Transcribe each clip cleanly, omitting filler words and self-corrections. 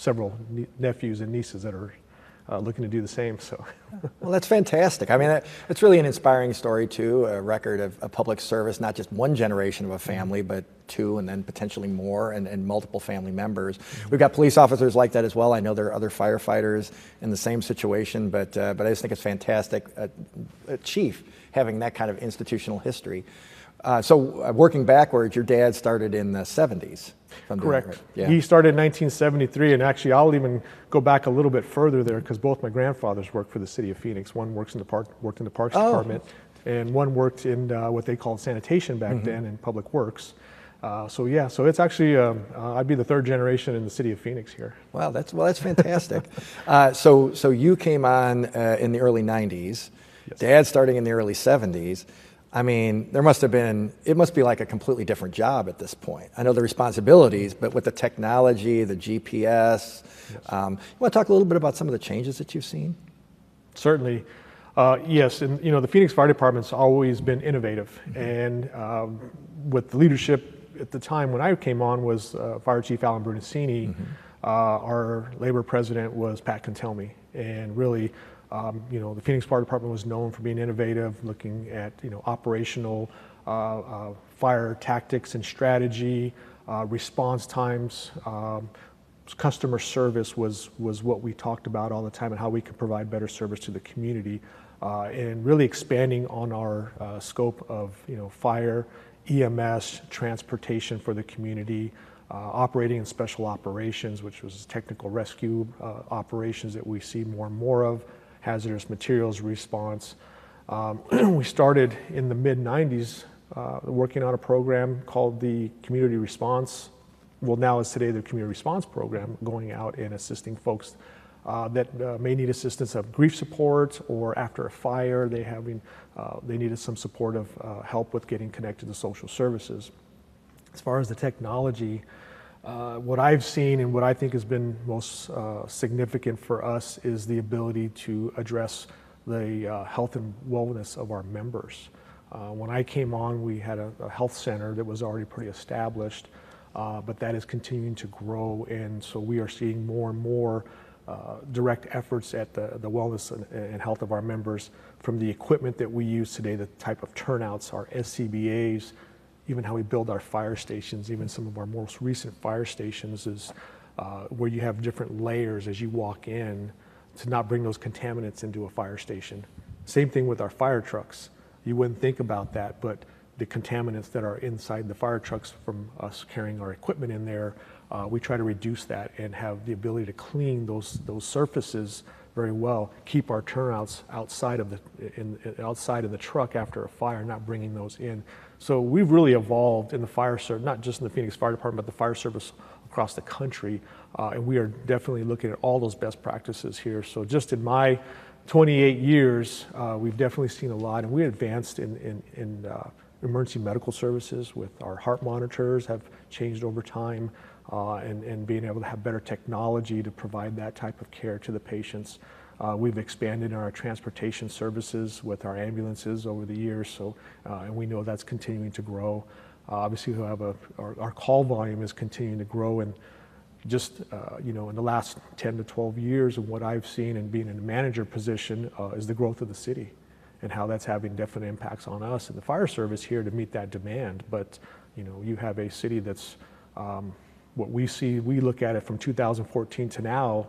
several nephews and nieces that are looking to do the same. So, well, that's fantastic. I mean, it's really an inspiring story too. A record of public service, not just one generation of a family, but two, and then potentially more, and multiple family members. We've got police officers like that as well. I know there are other firefighters in the same situation, but I just think it's fantastic. A chief having that kind of institutional history. So working backwards, your dad started in the 70s. Correct. Right. Yeah. He started in 1973, and actually I'll even go back a little bit further there, because both my grandfathers worked for the city of Phoenix. One worked in the Parks Department, and one worked in what they called sanitation back then in public works. So it's actually I'd be the third generation in the city of Phoenix here. Wow, that's fantastic. So you came on in the early 90s. Yes. Dad starting in the early 70s. I mean, it must be like a completely different job at this point. I know the responsibilities, but with the technology, the GPS, yes. You want to talk a little bit about some of the changes that you've seen? Certainly. Yes, and the Phoenix Fire Department's always been innovative, and with the leadership at the time when I came on was Fire Chief Alan Brunacini. Our labor president was Pat Cantelmi, and really, the Phoenix Fire Department was known for being innovative, looking at operational fire tactics and strategy, response times. Customer service was what we talked about all the time, and how we could provide better service to the community, and really expanding on our scope of fire, EMS, transportation for the community, operating in special operations, which was technical rescue operations that we see more and more of, hazardous materials response. We started in the mid-90s working on a program called the Community Response. Well, now is today the Community Response Program, going out and assisting folks that may need assistance of grief support, or after a fire they needed some support of help with getting connected to social services. As far as the technology, what I've seen and what I think has been most significant for us is the ability to address the health and wellness of our members. When I came on, we had a health center that was already pretty established, but that is continuing to grow, and so we are seeing more and more direct efforts at the wellness and health of our members, from the equipment that we use today, the type of turnouts, our SCBAs, even how we build our fire stations. Even some of our most recent fire stations is where you have different layers as you walk in to not bring those contaminants into a fire station. Same thing with our fire trucks. You wouldn't think about that, but the contaminants that are inside the fire trucks from us carrying our equipment in there, we try to reduce that and have the ability to clean those surfaces very well, keep our turnouts outside of the truck after a fire, not bringing those in. So we've really evolved in the fire service, not just in the Phoenix Fire Department, but the fire service across the country, and we are definitely looking at all those best practices here. So just in my 28 years, we've definitely seen a lot, and we advanced in emergency medical services with our heart monitors have changed over time, and being able to have better technology to provide that type of care to the patients. We've expanded our transportation services with our ambulances over the years, so and we know that's continuing to grow. Obviously, we have our call volume is continuing to grow, and just in the last 10 to 12 years, of what I've seen and being in a manager position is the growth of the city, and how that's having definite impacts on us and the fire service here to meet that demand. But you have a city that's what we see. We look at it from 2014 to now,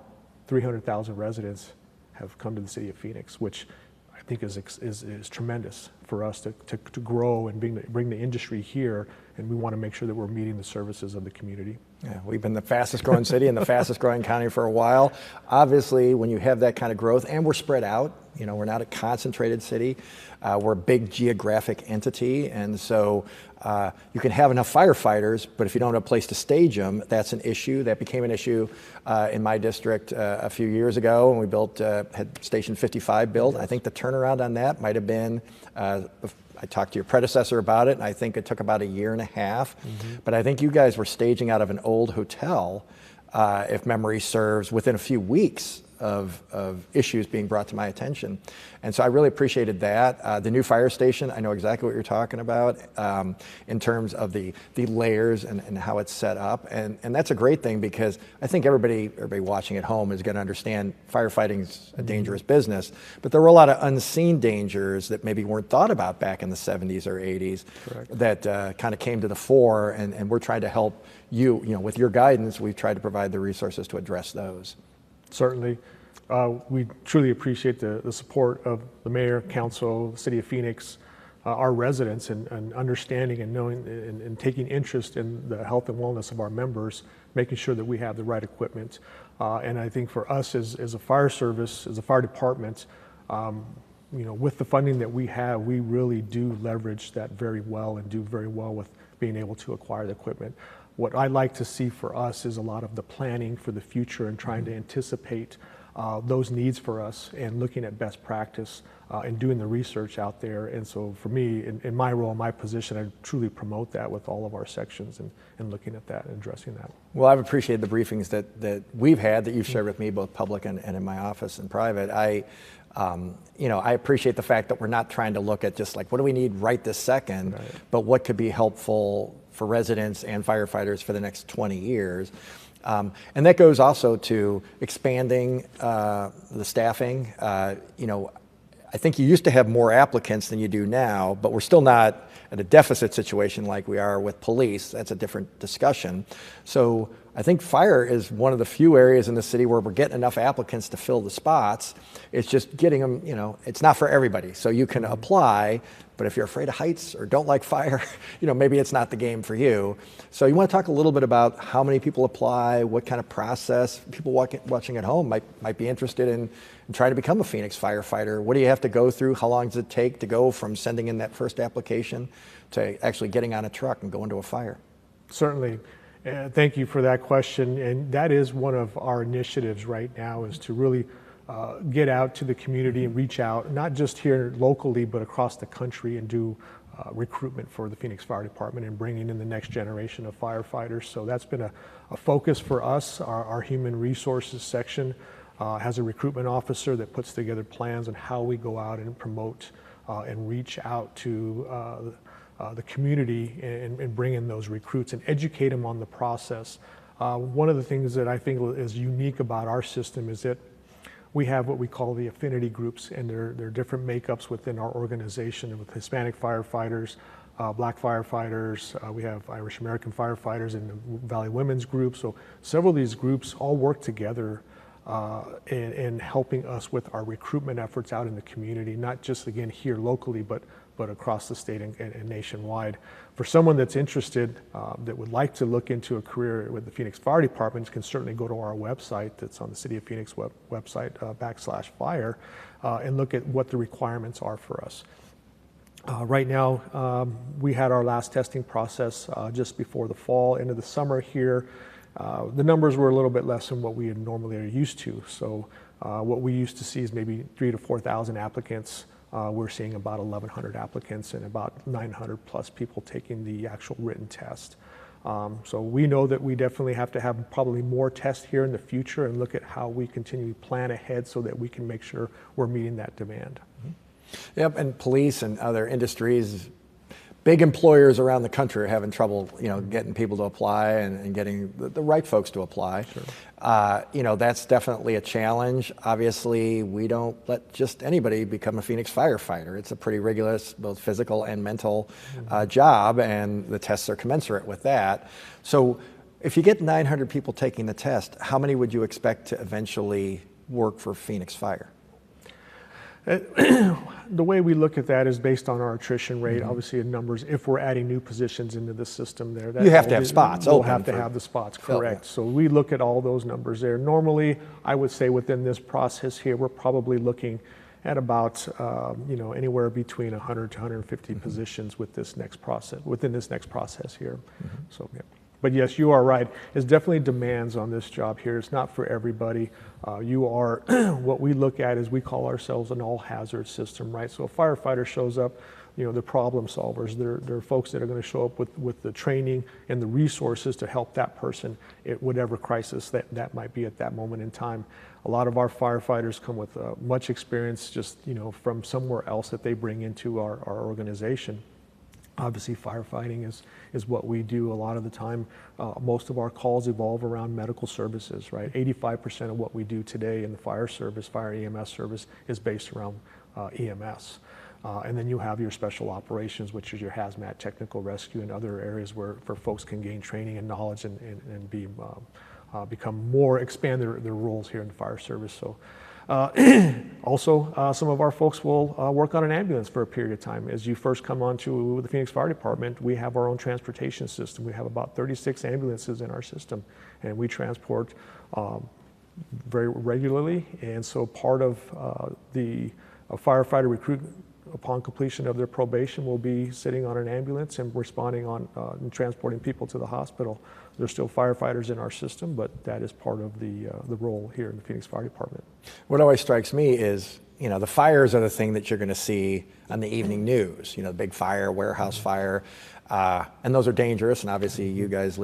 300,000 residents have come to the city of Phoenix, which I think is tremendous for us to grow and bring the industry here, and we want to make sure that we're meeting the services of the community. Yeah, we've been the fastest growing city and the fastest growing county for a while. Obviously, when you have that kind of growth, and we're spread out, we're not a concentrated city, we're a big geographic entity, and so you can have enough firefighters, but if you don't have a place to stage them, that's an issue. That became an issue in my district a few years ago when we had Station 55 built. I think the turnaround on that might have been, I talked to your predecessor about it, and I think it took about a year and a half. But I think you guys were staging out of an old hotel, if memory serves, within a few weeks of issues being brought to my attention. And so I really appreciated that. The new fire station, I know exactly what you're talking about in terms of the layers and how it's set up. And that's a great thing, because I think everybody watching at home is going to understand firefighting's a dangerous business, but there were a lot of unseen dangers that maybe weren't thought about back in the 70s or 80s. Correct. That kind of came to the fore, and we're trying to help you know, with your guidance, we've tried to provide the resources to address those. Certainly. We truly appreciate the support of the mayor, council, the city of Phoenix, our residents, and understanding and knowing and taking interest in the health and wellness of our members, making sure that we have the right equipment. And I think for us as a fire service, as a fire department, you know, with the funding that we have, we really do leverage that very well and do very well with being able to acquire the equipment. What I'd like to see for us is a lot of the planning for the future and trying to anticipate those needs for us and looking at best practice and doing the research out there. And so for me, in my role, my position, I truly promote that with all of our sections and looking at that and addressing that. Well, I've appreciated the briefings that we've had, that you've shared with me, both public and in my office and private. You know, I appreciate the fact that we're not trying to look at just like, what do we need right this second, right, but what could be helpful for residents and firefighters for the next 20 years. And that goes also to expanding the staffing. You know, I think you used to have more applicants than you do now, but we're still not at a deficit situation like we are with police. That's a different discussion. So I think fire is one of the few areas in the city where we're getting enough applicants to fill the spots. It's just getting them, you know, it's not for everybody. So you can apply, but if you're afraid of heights or don't like fire, you know, maybe it's not the game for you. So you want to talk a little bit about how many people apply, what kind of process. People watching at home might be interested in trying to become a Phoenix firefighter. What do you have to go through? How long does it take to go from sending in that first application to actually getting on a truck and going to a fire? Certainly. Thank you for that question. And that is one of our initiatives right now, is to really get out to the community and reach out, not just here locally, but across the country, and do recruitment for the Phoenix Fire Department and bringing in the next generation of firefighters. So that's been a focus for us. Our human resources section has a recruitment officer that puts together plans on how we go out and promote and reach out to the community and bring in those recruits and educate them on the process. One of the things that I think is unique about our system is that we have what we call the affinity groups, and there are different makeups within our organization, with Hispanic firefighters, Black firefighters, we have Irish American firefighters in the Valley Women's group. So several of these groups all work together in helping us with our recruitment efforts out in the community, not just, again, here locally, but across the state and nationwide. For someone that's interested, that would like to look into a career with the Phoenix Fire Department, can certainly go to our website that's on the City of Phoenix website, /fire, and look at what the requirements are for us. Right now, we had our last testing process just before the fall, into the summer here. The numbers were a little bit less than what we normally are used to. So what we used to see is maybe 3,000 to 4,000 applicants. We're seeing about 1,100 applicants and about 900 plus people taking the actual written test. So we know that we definitely have to have probably more tests here in the future and look at how we continue to plan ahead so that we can make sure we're meeting that demand. Mm-hmm. Yep, and police and other industries, big employers around the country are having trouble, you know, getting people to apply and getting the right folks to apply. Sure. You know, that's definitely a challenge. Obviously, we don't let just anybody become a Phoenix firefighter. It's a pretty rigorous, both physical and mental job, and the tests are commensurate with that. So if you get 900 people taking the test, how many would you expect to eventually work for Phoenix Fire? The way we look at that is based on our attrition rate, obviously in numbers. If we're adding new positions into the system there, you have to have spots. We'll have to have the spots, correct. So we look at all those numbers there. Normally, I would say within this process here, we're probably looking at about you know, anywhere between 100 to 150 positions with this next process, within this next process here. So yeah. But yes, you are right. There's definitely demands on this job here. It's not for everybody. You are, what we look at is we call ourselves an all-hazard system, right? So a firefighter shows up, they're problem solvers. They're folks that are going to show up with the training and the resources to help that person at whatever crisis that might be at that moment in time. A lot of our firefighters come with much experience just, from somewhere else that they bring into our organization. Obviously, firefighting is what we do a lot of the time. Most of our calls evolve around medical services, right? 85% of what we do today in the fire service, fire EMS service, is based around EMS. And then you have your special operations, which is your hazmat, technical rescue, and other areas where folks can gain training and knowledge and become more, expand their roles here in the fire service. So. Also, some of our folks will work on an ambulance for a period of time. As you first come onto the Phoenix Fire Department, we have our own transportation system. We have about 36 ambulances in our system, and we transport very regularly. And so part of a firefighter recruit, upon completion of their probation, will be sitting on an ambulance and responding on and transporting people to the hospital. There's still firefighters in our system, but that is part of the role here in the Phoenix Fire Department. What always strikes me is, the fires are the thing that you're going to see on the evening news. The big fire, warehouse fire, and those are dangerous. And obviously, you guys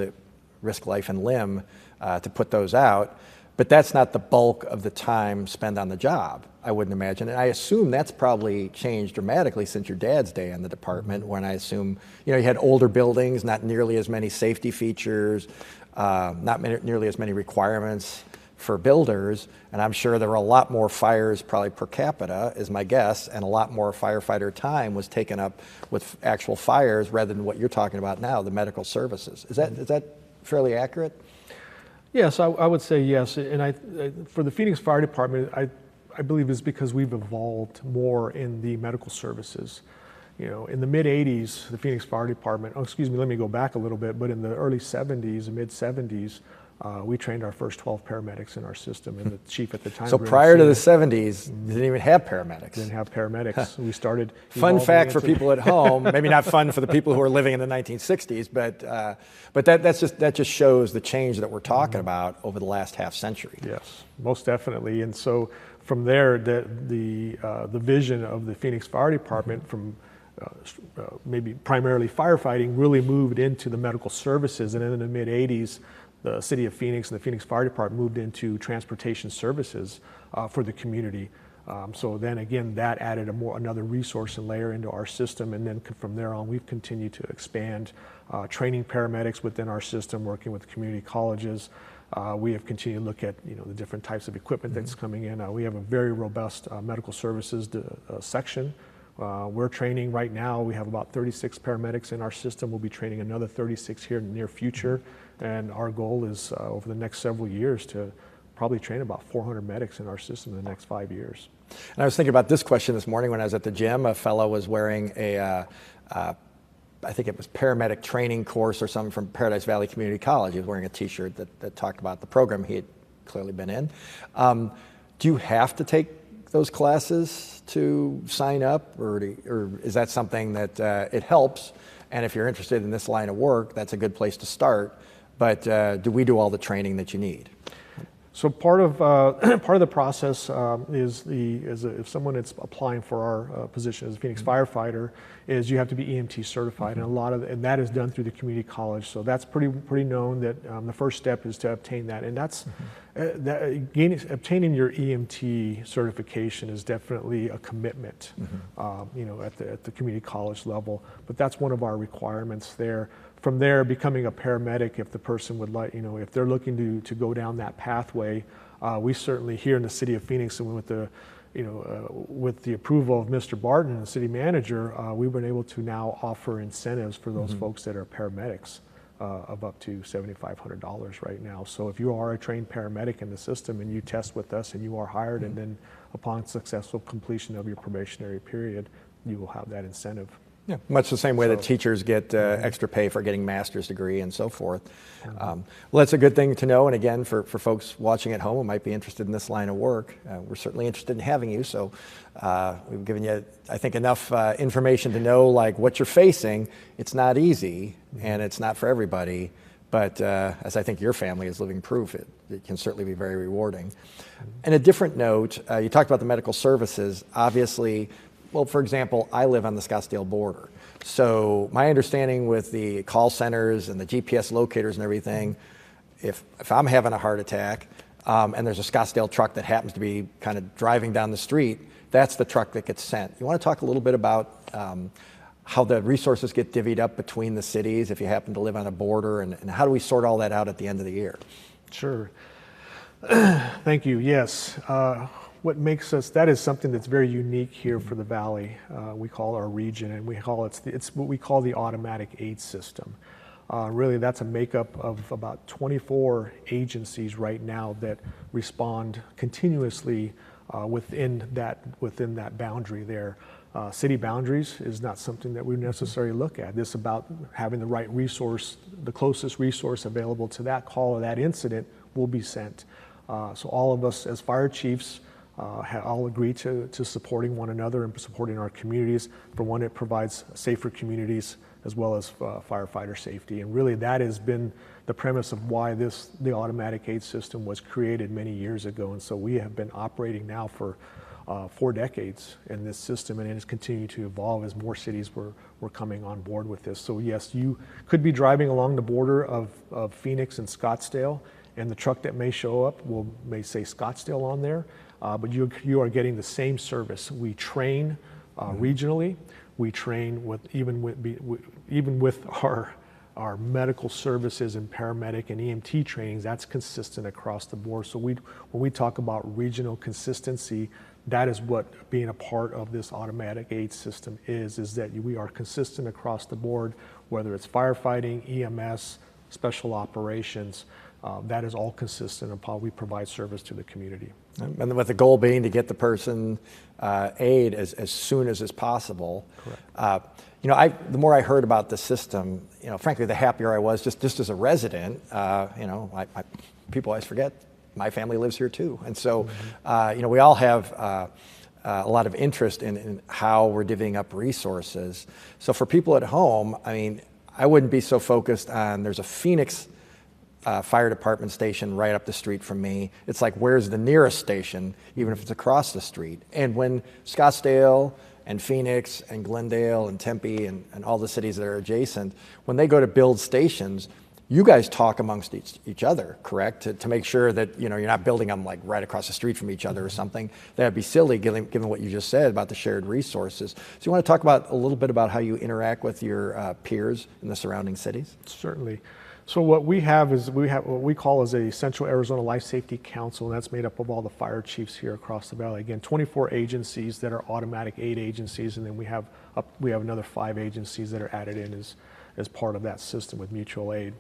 risk life and limb to put those out. But that's not the bulk of the time spent on the job, I wouldn't imagine. And I assume that's probably changed dramatically since your dad's day in the department, when I assume, you had older buildings, not nearly as many safety features, not nearly as many requirements for builders. And I'm sure there were a lot more fires probably per capita, is my guess, and a lot more firefighter time was taken up with actual fires rather than what you're talking about now, the medical services. Is that fairly accurate? Yes, I would say yes. And for the Phoenix Fire Department, I believe it's because we've evolved more in the medical services. In the mid-'80s, the Phoenix Fire Department, let me go back a little bit, but in the early 70s and mid-70s, we trained our first 12 paramedics in our system, and the chief at the time. So prior to the 70s, didn't even have paramedics. Didn't have paramedics. We started. Fun fact for people at home, maybe not fun for the people who are living in the 1960s, but that just shows the change that we're talking about over the last half century. Yes, most definitely. And so from there, the vision of the Phoenix Fire Department from maybe primarily firefighting really moved into the medical services, and then in the mid-'80s, the city of Phoenix and the Phoenix Fire Department moved into transportation services for the community. So then again, that added another resource and layer into our system. And then from there on, we've continued to expand training paramedics within our system, working with community colleges. We have continued to look at the different types of equipment that's coming in. We have a very robust medical services section. We're training right now. We have about 36 paramedics in our system. We'll be training another 36 here in the near future. And our goal is over the next several years to probably train about 400 medics in our system in the next 5 years. And I was thinking about this question this morning when I was at the gym. A fellow was wearing I think it was paramedic training course or something from Paradise Valley Community College. He was wearing a T-shirt that talked about the program he had clearly been in. Do you have to take those classes to sign up, or is that something that it helps? And if you're interested in this line of work, that's a good place to start. But do we do all the training that you need? So part of the process is if someone is applying for our position as a Phoenix firefighter, is you have to be EMT certified, and that is done through the community college. So that's pretty known that the first step is to obtain that, and that's obtaining your EMT certification is definitely a commitment, at the community college level. But that's one of our requirements there. From there, becoming a paramedic, if the person would like, if they're looking to go down that pathway, we certainly here in the city of Phoenix, and with the approval of Mr. Barton, the city manager, we've been able to now offer incentives for those folks that are paramedics of up to $7,500 right now. So if you are a trained paramedic in the system and you test with us and you are hired, and then upon successful completion of your probationary period, you will have that incentive. Yeah, much the same way that teachers get extra pay for getting master's degree and so forth. Well, that's a good thing to know. And again, for folks watching at home who might be interested in this line of work, we're certainly interested in having you. So we've given you, I think, enough information to know like what you're facing. It's not easy and it's not for everybody, but as I think your family is living proof, it can certainly be very rewarding. And a different note, you talked about the medical services. Obviously, well, for example, I live on the Scottsdale border. So my understanding with the call centers and the GPS locators and everything, if I'm having a heart attack and there's a Scottsdale truck that happens to be kind of driving down the street, that's the truck that gets sent. You want to talk a little bit about how the resources get divvied up between the cities if you happen to live on a border, and how do we sort all that out at the end of the year? Sure. Thank you. Yes. What makes us, that is something that's very unique here for the Valley. We call our region, and it's what we call the automatic aid system. Really, that's a makeup of about 24 agencies right now that respond continuously within that boundary there. City boundaries is not something that we necessarily look at. This is about having the right resource, the closest resource available to that call or that incident will be sent. So all of us as fire chiefs all agree to supporting one another and supporting our communities. For one, it provides safer communities as well as firefighter safety. And really that has been the premise of why the automatic aid system was created many years ago. And so we have been operating now for 4 decades in this system, and it has continued to evolve as more cities were coming on board with this. So yes, you could be driving along the border of Phoenix and Scottsdale, and the truck that may show up may say Scottsdale on there, but you are getting the same service. We train regionally. We train even with our medical services and paramedic and EMT trainings. That's consistent across the board. So when we talk about regional consistency, that is what being a part of this automatic aid system is that we are consistent across the board, whether it's firefighting, EMS, special operations. That is all consistent upon how we provide service to the community. And with the goal being to get the person aid as soon as is possible. Correct. The more I heard about the system, frankly, the happier I was just as a resident. People always forget my family lives here too. And so, we all have a lot of interest in how we're divvying up resources. So for people at home, I wouldn't be so focused on there's a Phoenix fire department station right up the street from me. It's like, where's the nearest station, even if it's across the street? And when Scottsdale and Phoenix and Glendale and Tempe and all the cities that are adjacent, when they go to build stations, you guys talk amongst each other, correct? To make sure that you're not building them like right across the street from each other or something. That'd be silly given what you just said about the shared resources. So you want to talk a little bit about how you interact with your peers in the surrounding cities? Certainly. So what we have what we call as a Central Arizona Life Safety Council, and that's made up of all the fire chiefs here across the valley. Again, 24 agencies that are automatic aid agencies, and then we have another 5 agencies that are added in as part of that system with mutual aid.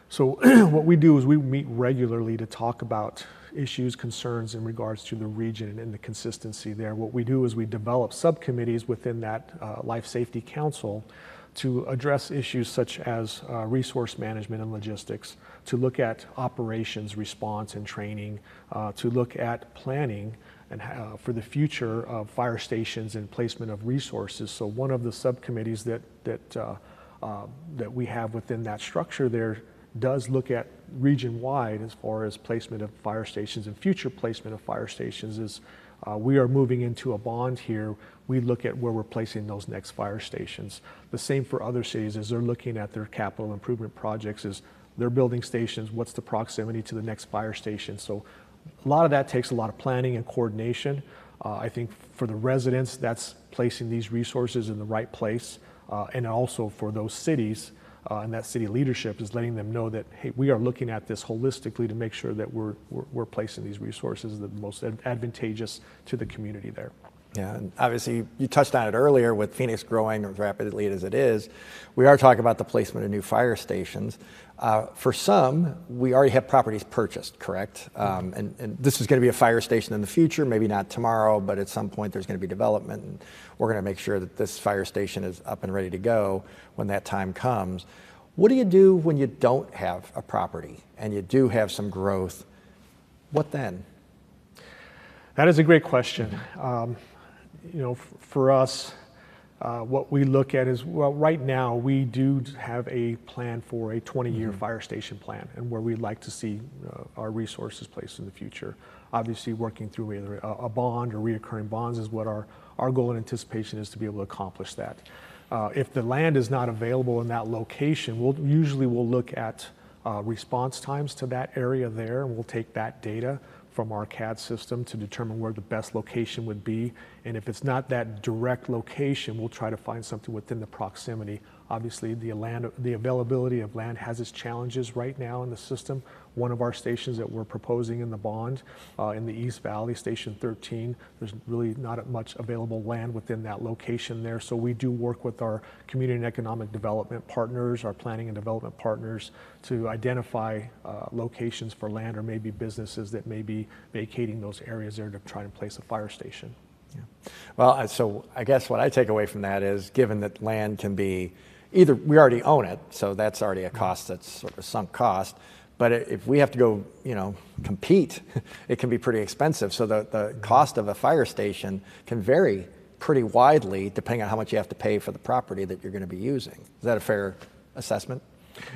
So what we do is we meet regularly to talk about issues, concerns in regards to the region and the consistency there. What we do is we develop subcommittees within that Life Safety Council to address issues such as resource management and logistics, to look at operations, response, and training, to look at planning and for the future of fire stations and placement of resources. So one of the subcommittees that we have within that structure there does look at region-wide as far as placement of fire stations and future placement of fire stations. We are moving into a bond here. We look at where we're placing those next fire stations. The same for other cities as they're looking at their capital improvement projects, is they're building stations, what's the proximity to the next fire station? So a lot of that takes a lot of planning and coordination. I think for the residents, that's placing these resources in the right place. And also for those cities and that city leadership is letting them know that, hey, we are looking at this holistically to make sure that we're placing these resources the most advantageous to the community there. Yeah, and obviously you touched on it earlier with Phoenix growing as rapidly as it is. We are talking about the placement of new fire stations. For some, we already have properties purchased, correct? And this is going to be a fire station in the future, maybe not tomorrow, but at some point there's going to be development, and we're going to make sure that this fire station is up and ready to go when that time comes. What do you do when you don't have a property and you do have some growth? What then? That is a great question. For us, what we look at is, well, right now we do have a plan for a 20-year fire station plan, and where we'd like to see our resources placed in the future. Obviously, working through either a bond or reoccurring bonds is what our goal and anticipation is to be able to accomplish that. If the land is not available in that location, we'll look at response times to that area there, and we'll take that data from our CAD system to determine where the best location would be. And if it's not that direct location, we'll try to find something within the proximity. Obviously, the availability of land has its challenges right now in the system. One of our stations that we're proposing in the bond in the East Valley, Station 13, there's really not much available land within that location there. So we do work with our community and economic development partners, our planning and development partners, to identify locations for land or maybe businesses that may be vacating those areas there to try and place a fire station. Yeah. Well, so I guess what I take away from that is, given that land can be either we already own it, so that's already a cost that's sort of sunk cost. But if we have to go, compete, it can be pretty expensive. So the cost of a fire station can vary pretty widely depending on how much you have to pay for the property that you're going to be using. Is that a fair assessment?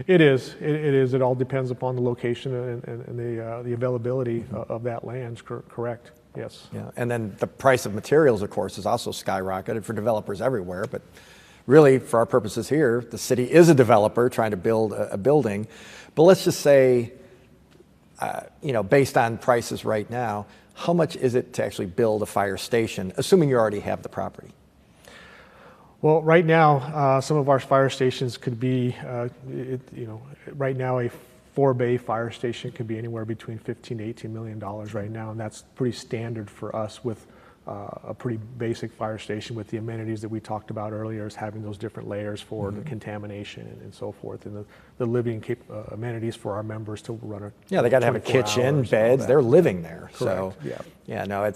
It is. It is. It all depends upon the location and the availability of that land. Correct. Yes. Yeah. And then the price of materials, of course, is also skyrocketed for developers everywhere. But really, for our purposes here, the city is a developer trying to build a building. But let's just say, based on prices right now, how much is it to actually build a fire station, assuming you already have the property? Well, right now, some of our fire stations could be, right now a 4-bay fire station could be anywhere between $15 to $18 million right now, and that's pretty standard for us with a pretty basic fire station with the amenities that we talked about earlier, is having those different layers for the contamination and so forth, and the living amenities for our members to run they got to have a kitchen, beds. They're living there. Correct.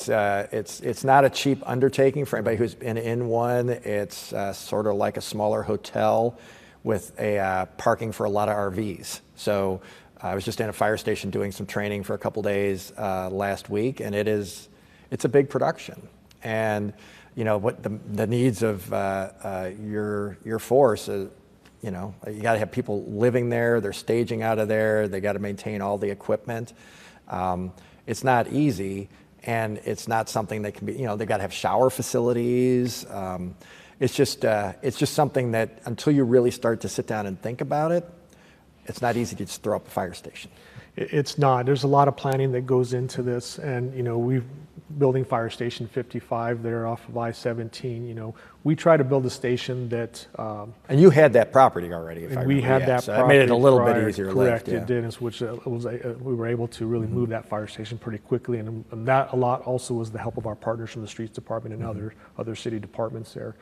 So it's not a cheap undertaking for anybody who's been in one. It's sort of like a smaller hotel with a parking for a lot of RVs. So I was just in a fire station doing some training for a couple days last week, and it's a big production. And what the needs of your force is, you got to have people living there. They're staging out of there. They got to maintain all the equipment. It's not easy, and it's not something that can be. They got to have shower facilities. It's just something that until you really start to sit down and think about it, it's not easy to just throw up a fire station. It's not. There's a lot of planning that goes into this, and we've building Fire Station 55 there off of I-17. We try to build a station that. And you had that property already, if I remember. We had that so property. It made it a little prior, bit easier. Correct, lift, yeah. It did, which we were able to really move that fire station pretty quickly, and that a lot also was the help of our partners from the Streets Department and other city departments there.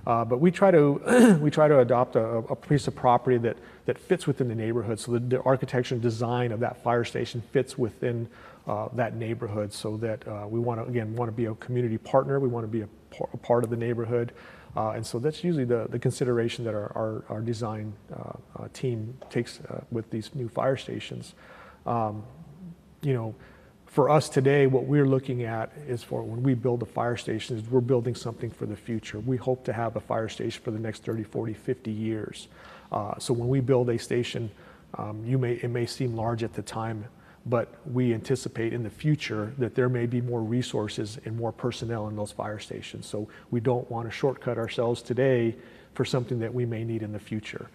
But we try to adopt a piece of property that fits within the neighborhood, so the architecture and design of that fire station fits within that neighborhood, so that we want to be a community partner. We want to be a part of the neighborhood, and so that's usually the consideration that our design team takes with these new fire stations. For us today, what we're looking at is, for when we build a fire station, is we're building something for the future. We hope to have a fire station for the next 30, 40, 50 years. So when we build a station, it may seem large at the time, but we anticipate in the future that there may be more resources and more personnel in those fire stations. So we don't want to shortcut ourselves today for something that we may need in the future.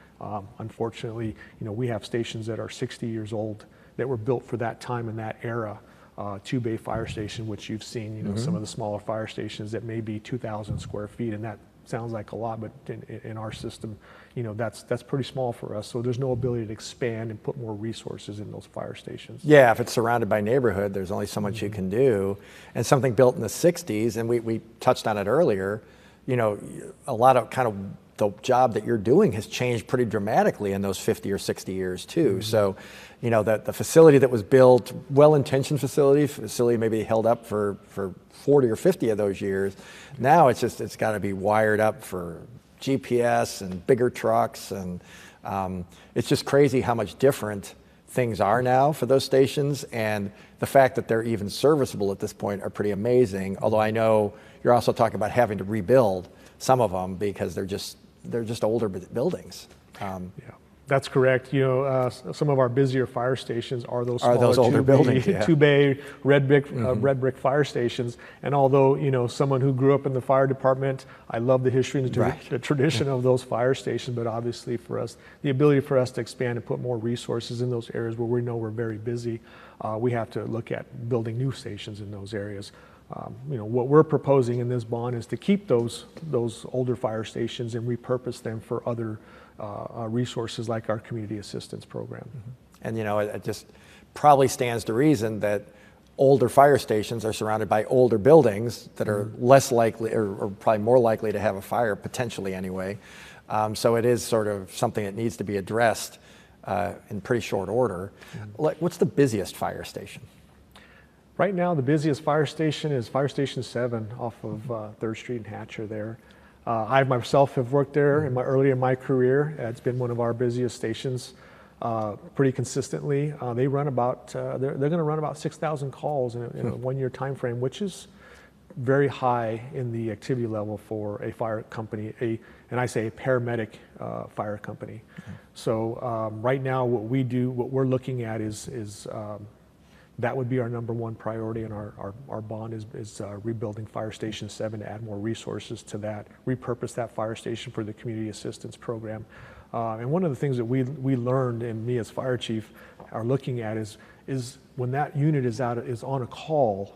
Unfortunately, we have stations that are 60 years old that were built for that time and that era. 2-bay fire station, which you've seen, some of the smaller fire stations that may be 2,000 square feet, and that sounds like a lot, but in our system, that's pretty small for us. So there's no ability to expand and put more resources in those fire stations. Yeah, if it's surrounded by neighborhood, there's only so much you can do. And something built in the 60s, and we touched on it earlier, a lot of kind of the job that you're doing has changed pretty dramatically in those 50 or 60 years too. So, the facility that was built, well-intentioned facility maybe held up for 40 or 50 of those years. Now it's got to be wired up for GPS and bigger trucks, and it's just crazy how much different things are now for those stations, and the fact that they're even serviceable at this point are pretty amazing. Although I know you're also talking about having to rebuild some of them because they're just older buildings. Yeah, that's correct. You know, some of our busier fire stations are those older buildings, yeah. two-bay red brick fire stations. And although, you know, someone who grew up in the fire department, I love the history and the tradition of those fire stations. But obviously, for us, the ability for us to expand and put more resources in those areas where we know we're very busy, we have to look at building new stations in those areas. You know, what we're proposing in this bond is to keep those older fire stations and repurpose them for other resources like our community assistance program. And you know, it just probably stands to reason that older fire stations are surrounded by older buildings that are less likely or probably more likely to have a fire, potentially anyway. So it is sort of something that needs to be addressed in pretty short order. What's the busiest fire station? Right now, the busiest fire station is Fire Station 7 off of 3rd Street and Hatcher there. I myself have worked there early in my career. It's been one of our busiest stations pretty consistently. They run about, they're going to run about 6,000 calls in a one-year time frame, which is very high in the activity level for a fire company, and I say a paramedic fire company. So right now, what we're looking at is that would be our number one priority, and our bond is rebuilding Fire Station 7 to add more resources to that, repurpose that fire station for the community assistance program. And one of the things that we learned, and me as fire chief are looking at, is when that unit is on a call,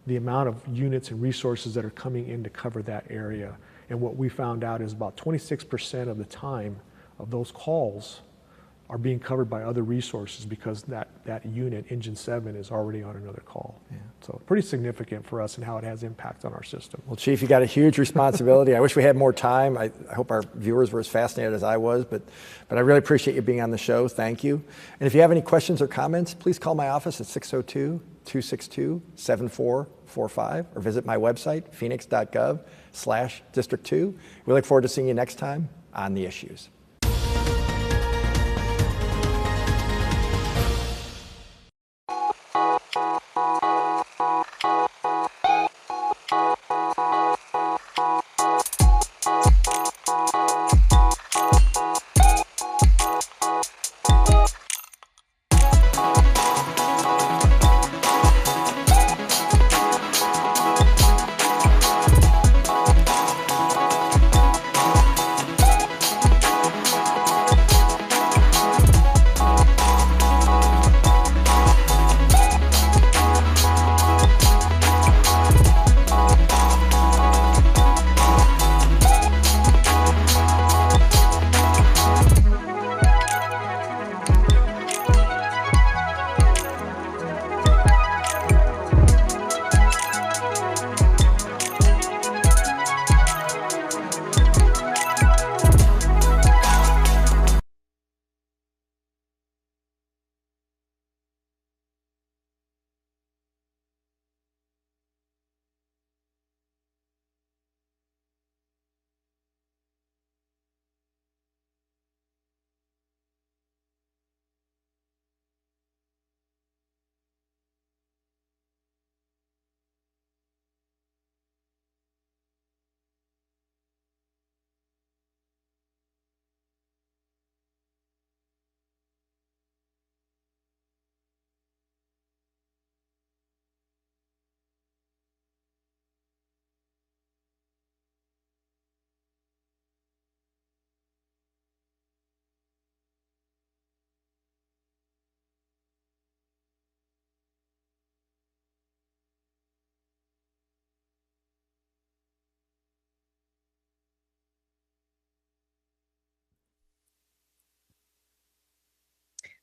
the amount of units and resources that are coming in to cover that area. And what we found out is about 26% of the time of those calls are being covered by other resources because that unit, Engine 7, is already on another call. Yeah. So pretty significant for us and how it has impact on our system. Well, Chief, you got a huge responsibility. I wish we had more time. I hope our viewers were as fascinated as I was, but I really appreciate you being on the show. Thank you. And if you have any questions or comments, please call my office at 602-262-7445 or visit my website, Phoenix.gov/District 2. We look forward to seeing you next time on The Issues.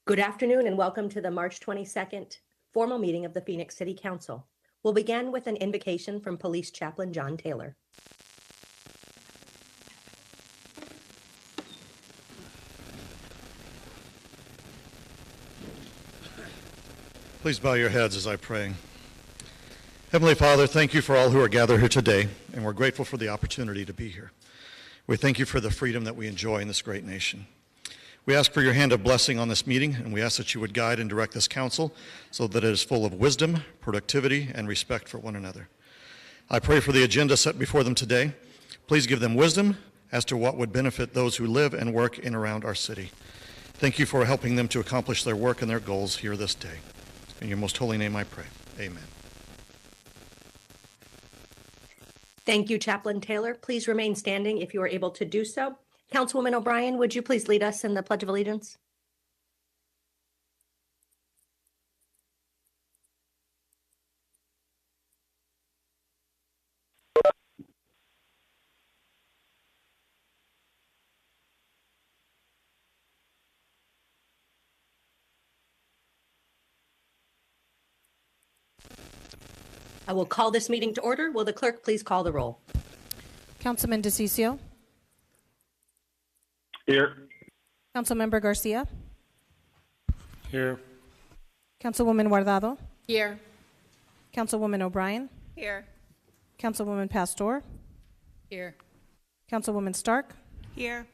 Good afternoon and welcome to the March 22nd formal meeting of the Phoenix City Council. We'll begin with an invocation from Police Chaplain John Taylor. Please bow your heads as I pray. Heavenly Father, thank you for all who are gathered here today, and we're grateful for the opportunity to be here. We thank you for the freedom that we enjoy in this great nation. We ask for your hand of blessing on this meeting, and we ask that you would guide and direct this council so that it is full of wisdom, productivity, and respect for one another. I pray for the agenda set before them today. Please give them wisdom as to what would benefit those who live and work in and around our city. Thank you for helping them to accomplish their work and their goals here this day. In your most holy name I pray. Amen. Thank you, Chaplain Taylor. Please remain standing if you are able to do so. Councilwoman O'Brien, would you please lead us in the Pledge of Allegiance? I will call this meeting to order. Will the clerk please call the roll? Councilman DeCiccio. Here. Councilmember Garcia. Here. Councilwoman Guardado. Here. Councilwoman O'Brien. Here. Councilwoman Pastor. Here. Councilwoman Stark. Here.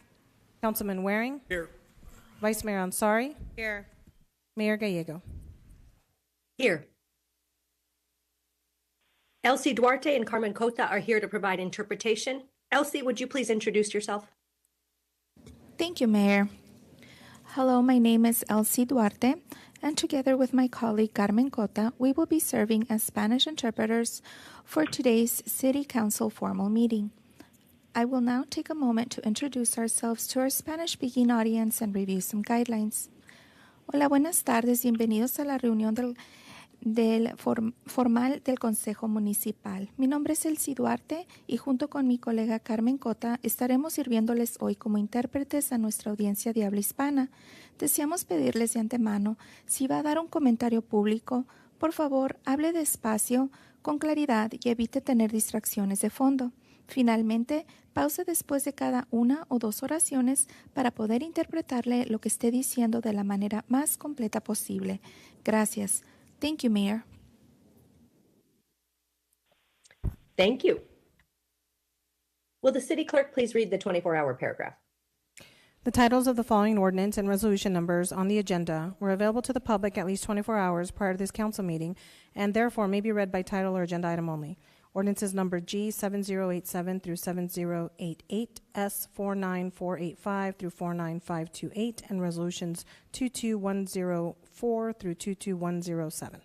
Councilman Waring. Here. Vice Mayor Ansari. Here. Mayor Gallego. Here. Elsie Duarte and Carmen Cota are here to provide interpretation. Elsie, would you please introduce yourself? Thank you, Mayor. Hello, my name is Elsie Duarte, and together with my colleague Carmen Cota, we will be serving as Spanish interpreters for today's City Council formal meeting. I will now take a moment to introduce ourselves to our Spanish-speaking audience and review some guidelines. Hola, buenas tardes, bienvenidos a la reunión formal del Consejo Municipal. Mi nombre es Elsie Duarte y junto con mi colega Carmen Cota estaremos sirviéndoles hoy como intérpretes a nuestra audiencia de habla hispana. Deseamos pedirles de antemano, si va a dar un comentario público, por favor, hable despacio, con claridad y evite tener distracciones de fondo. Finalmente, pause después de cada una o dos oraciones para poder interpretarle lo que esté diciendo de la manera más completa posible. Gracias. Thank you, Mayor. Thank you. Will the city clerk please read the 24-hour paragraph? The titles of the following ordinance and resolution numbers on the agenda were available to the public at least 24 hours prior to this council meeting and therefore may be read by title or agenda item only. Ordinances number G7087 through 7088, S49485 through 49528, and resolutions 22104 through 22107.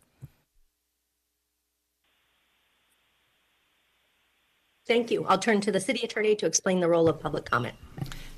Thank you. I'll turn to the city attorney to explain the role of public comment.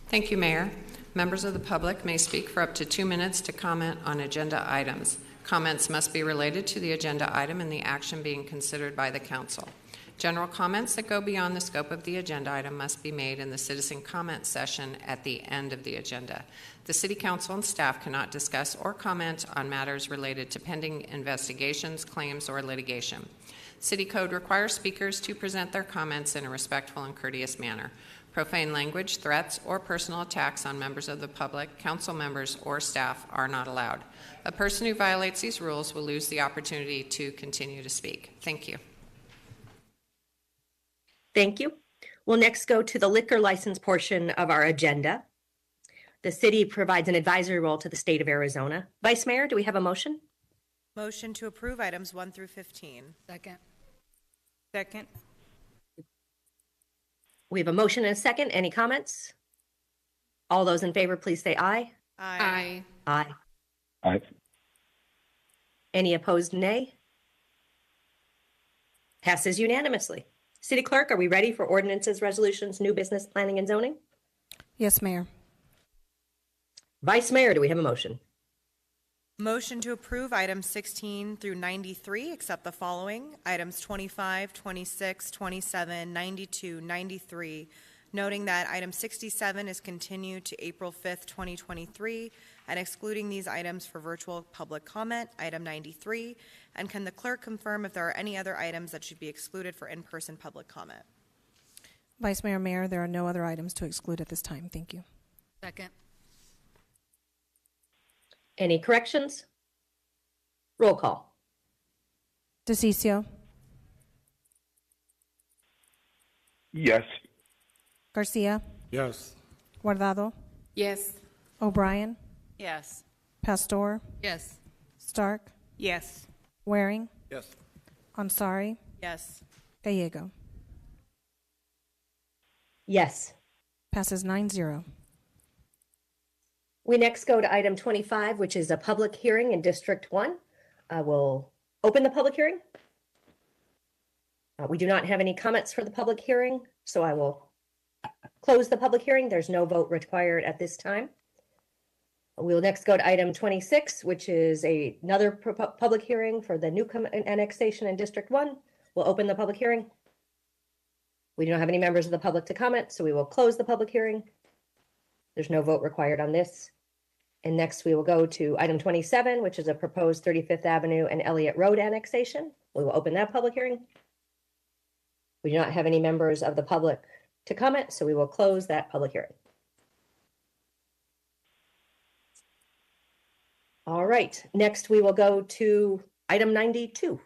Thank you, Mayor. Members of the public may speak for up to 2 minutes to comment on agenda items. Comments must be related to the agenda item and the action being considered by the council. General comments that go beyond the scope of the agenda item must be made in the citizen comment session at the end of the agenda. The City Council and staff cannot discuss or comment on matters related to pending investigations, claims, or litigation. City Code requires speakers to present their comments in a respectful and courteous manner. Profane language, threats, or personal attacks on members of the public, council members, or staff are not allowed. A person who violates these rules will lose the opportunity to continue to speak. Thank you. Thank you. We'll next go to the liquor license portion of our agenda. The city provides an advisory role to the state of Arizona. Vice Mayor, do we have a motion? Motion to approve items 1 through 15. Second. Second. We have a motion and a second. Any comments? All those in favor, please say aye. Aye. Aye. Aye. Any opposed, nay? Passes unanimously. City Clerk, are we ready for ordinances, resolutions, new business, planning, and zoning? Yes, Mayor. Vice Mayor, do we have a motion? Motion to approve items 16 through 93, except the following. Items 25, 26, 27, 92, 93, noting that item 67 is continued to April 5th, 2023, and excluding these items for virtual public comment, item 93. And can the clerk confirm if there are any other items that should be excluded for in-person public comment? Vice Mayor, Mayor, there are no other items to exclude at this time. Thank you. Second. Any corrections? Roll call. DeCiccio. Yes. Garcia. Yes. Guardado. Yes. O'Brien, Yes. Pastor, Yes. Stark, Yes. Waring, Yes. Ansari, Yes. Gallego. Yes. Passes 9-0. We next go to item 25, which is a public hearing in District 1. I will open the public hearing. We do not have any comments for the public hearing, so I will close the public hearing. There's no vote required at this time. We'll next go to item 26, which is another public hearing for the Newcomb annexation in District 1. We'll open the public hearing. We don't have any members of the public to comment, so we will close the public hearing. There's no vote required on this. And next we will go to item 27, which is a proposed 35th Avenue and Elliott Road annexation. We will open that public hearing. We do not have any members of the public to comment, so we will close that public hearing. All right, next we will go to item 92,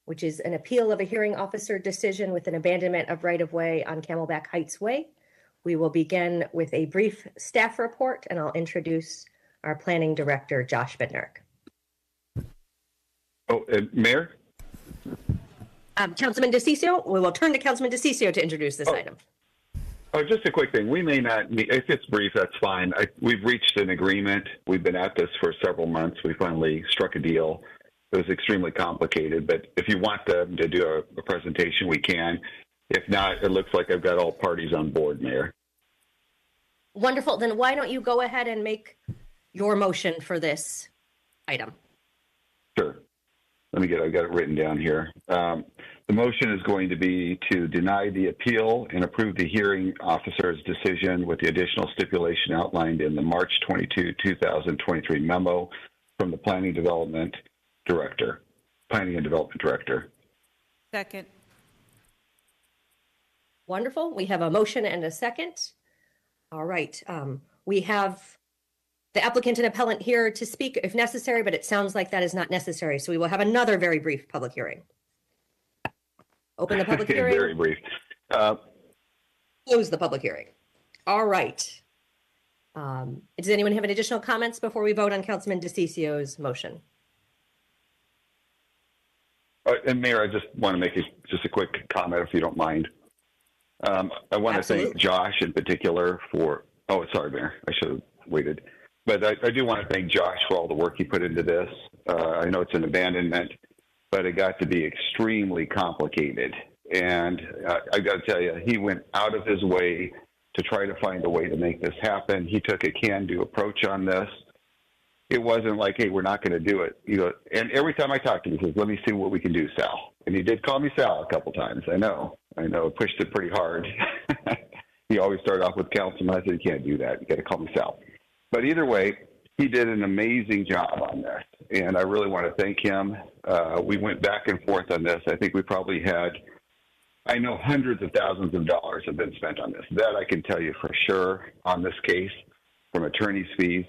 which is an appeal of a hearing officer decision with an abandonment of right-of-way on Camelback Heights Way. We will begin with a brief staff report, and I'll introduce our planning director, Josh Bednark. Oh, Mayor? Councilman DeCiccio, we will turn to Councilman DeCiccio to introduce this item. Oh, just a quick thing. We may not meet. If it's brief, that's fine. We've reached an agreement. We've been at this for several months. We finally struck a deal. It was extremely complicated, but if you want to do a presentation, we can. If not, it looks like I've got all parties on board, Mayor. Wonderful. Then why don't you go ahead and make your motion for this item? Sure. I've got it written down here. The motion is going to be to deny the appeal and approve the hearing officer's decision with the additional stipulation outlined in the March 22, 2023 memo from the Planning and Development Director. Second. Wonderful. We have a motion and a second. All right. We have the applicant and appellant here to speak if necessary, but it sounds like that is not necessary. So we will have another very brief public hearing. Open the public hearing. Very brief. Close the public hearing. All right. Does anyone have any additional comments before we vote on Councilman DeCiccio's motion? And Mayor, I just want to make just a quick comment, if you don't mind. I want to thank Josh in particular for, sorry, Mayor, I should have waited. But I do want to thank Josh for all the work he put into this. I know it's an abandonment, but it got to be extremely complicated. And I got to tell you, he went out of his way to try to find a way to make this happen. He took a can-do approach on this. It wasn't like, hey, we're not going to do it. And every time I talk to him, he says, let me see what we can do, Sal. And he did call me Sal a couple times. I know, pushed it pretty hard. He always started off with Councilman. I said, you can't do that. You got to call me Sal. But either way, he did an amazing job on this. And I really want to thank him. We went back and forth on this. I think we probably had, I know hundreds of thousands of dollars have been spent on this. That I can tell you for sure on this case from attorney's fees.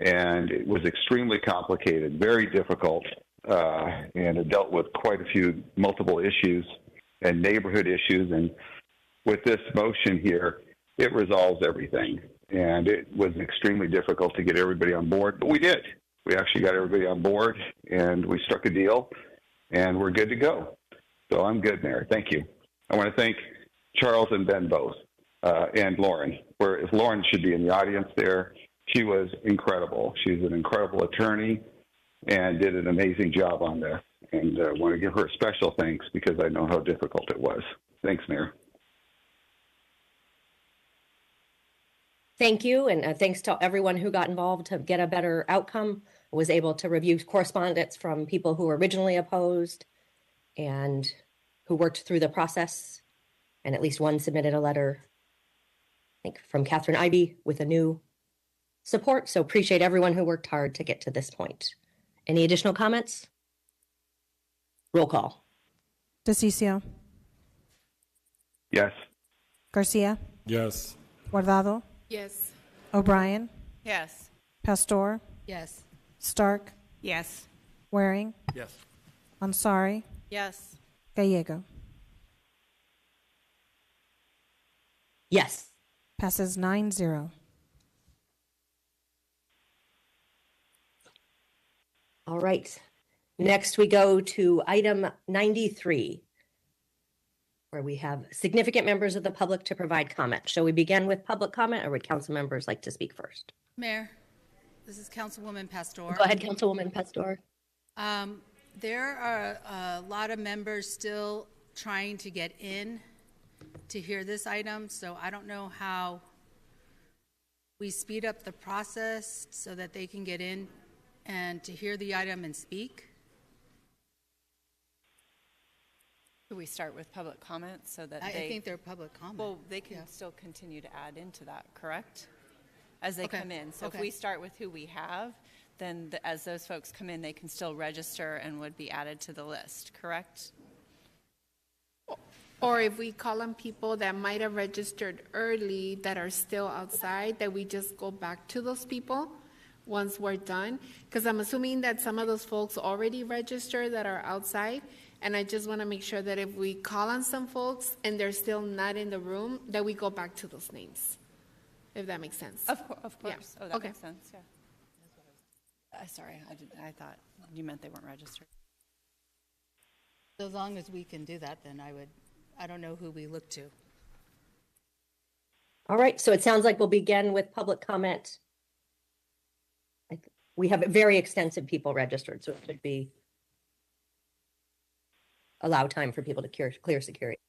And it was extremely complicated, very difficult, and it dealt with quite a few multiple issues and neighborhood issues. And with this motion here, it resolves everything. And it was extremely difficult to get everybody on board, but we did. We actually got everybody on board, and we struck a deal, and we're good to go. So I'm good, Mayor. Thank you. I want to thank Charles and Ben both, and Lauren. Lauren should be in the audience there. She was incredible. She's an incredible attorney and did an amazing job on this. And I want to give her a special thanks because I know how difficult it was. Thanks, Mayor. Thank you, and thanks to everyone who got involved to get a better outcome. I was able to review correspondence from people who were originally opposed and who worked through the process, and at least one submitted a letter, I think from Catherine Ivey, with a new support. So appreciate everyone who worked hard to get to this point. Any additional comments? Roll call. DeCiccio, Yes. Garcia, Yes. Guardado, Yes. O'Brien, Yes. Pastor, Yes. Stark, Yes. Waring, Yes. Ansari, Yes. Gallego. Yes. Passes 9-0. All right. Next, we go to item 93, where we have significant members of the public to provide comment. Shall we begin with public comment, or would council members like to speak first? Mayor, this is Councilwoman Pastor. Go ahead, Councilwoman Pastor. There are a lot of members still trying to get in to hear this item, so I don't know how we speed up the process so that they can get in and to hear the item and speak. Could we start with public comments so that I think they're public comment. well, they can still continue to add into that, correct? As they Okay. come in. So Okay. if we start with who we have, then as those folks come in, they can still register and would be added to the list, correct? Or if we call on people that might have registered early that are still outside, that we just go back to those people once we're done. Because I'm assuming that some of those folks already registered that are outside. And I just want to make sure that if we call on some folks and they're still not in the room, that we go back to those names, if that makes sense. Of course. Yeah. Oh, that Okay. makes sense, yeah. Sorry, I thought you meant they weren't registered. So as long as we can do that, then I don't know who we look to. All right, so it sounds like we'll begin with public comment. We have very extensive people registered, so it should be allow time for people to clear security.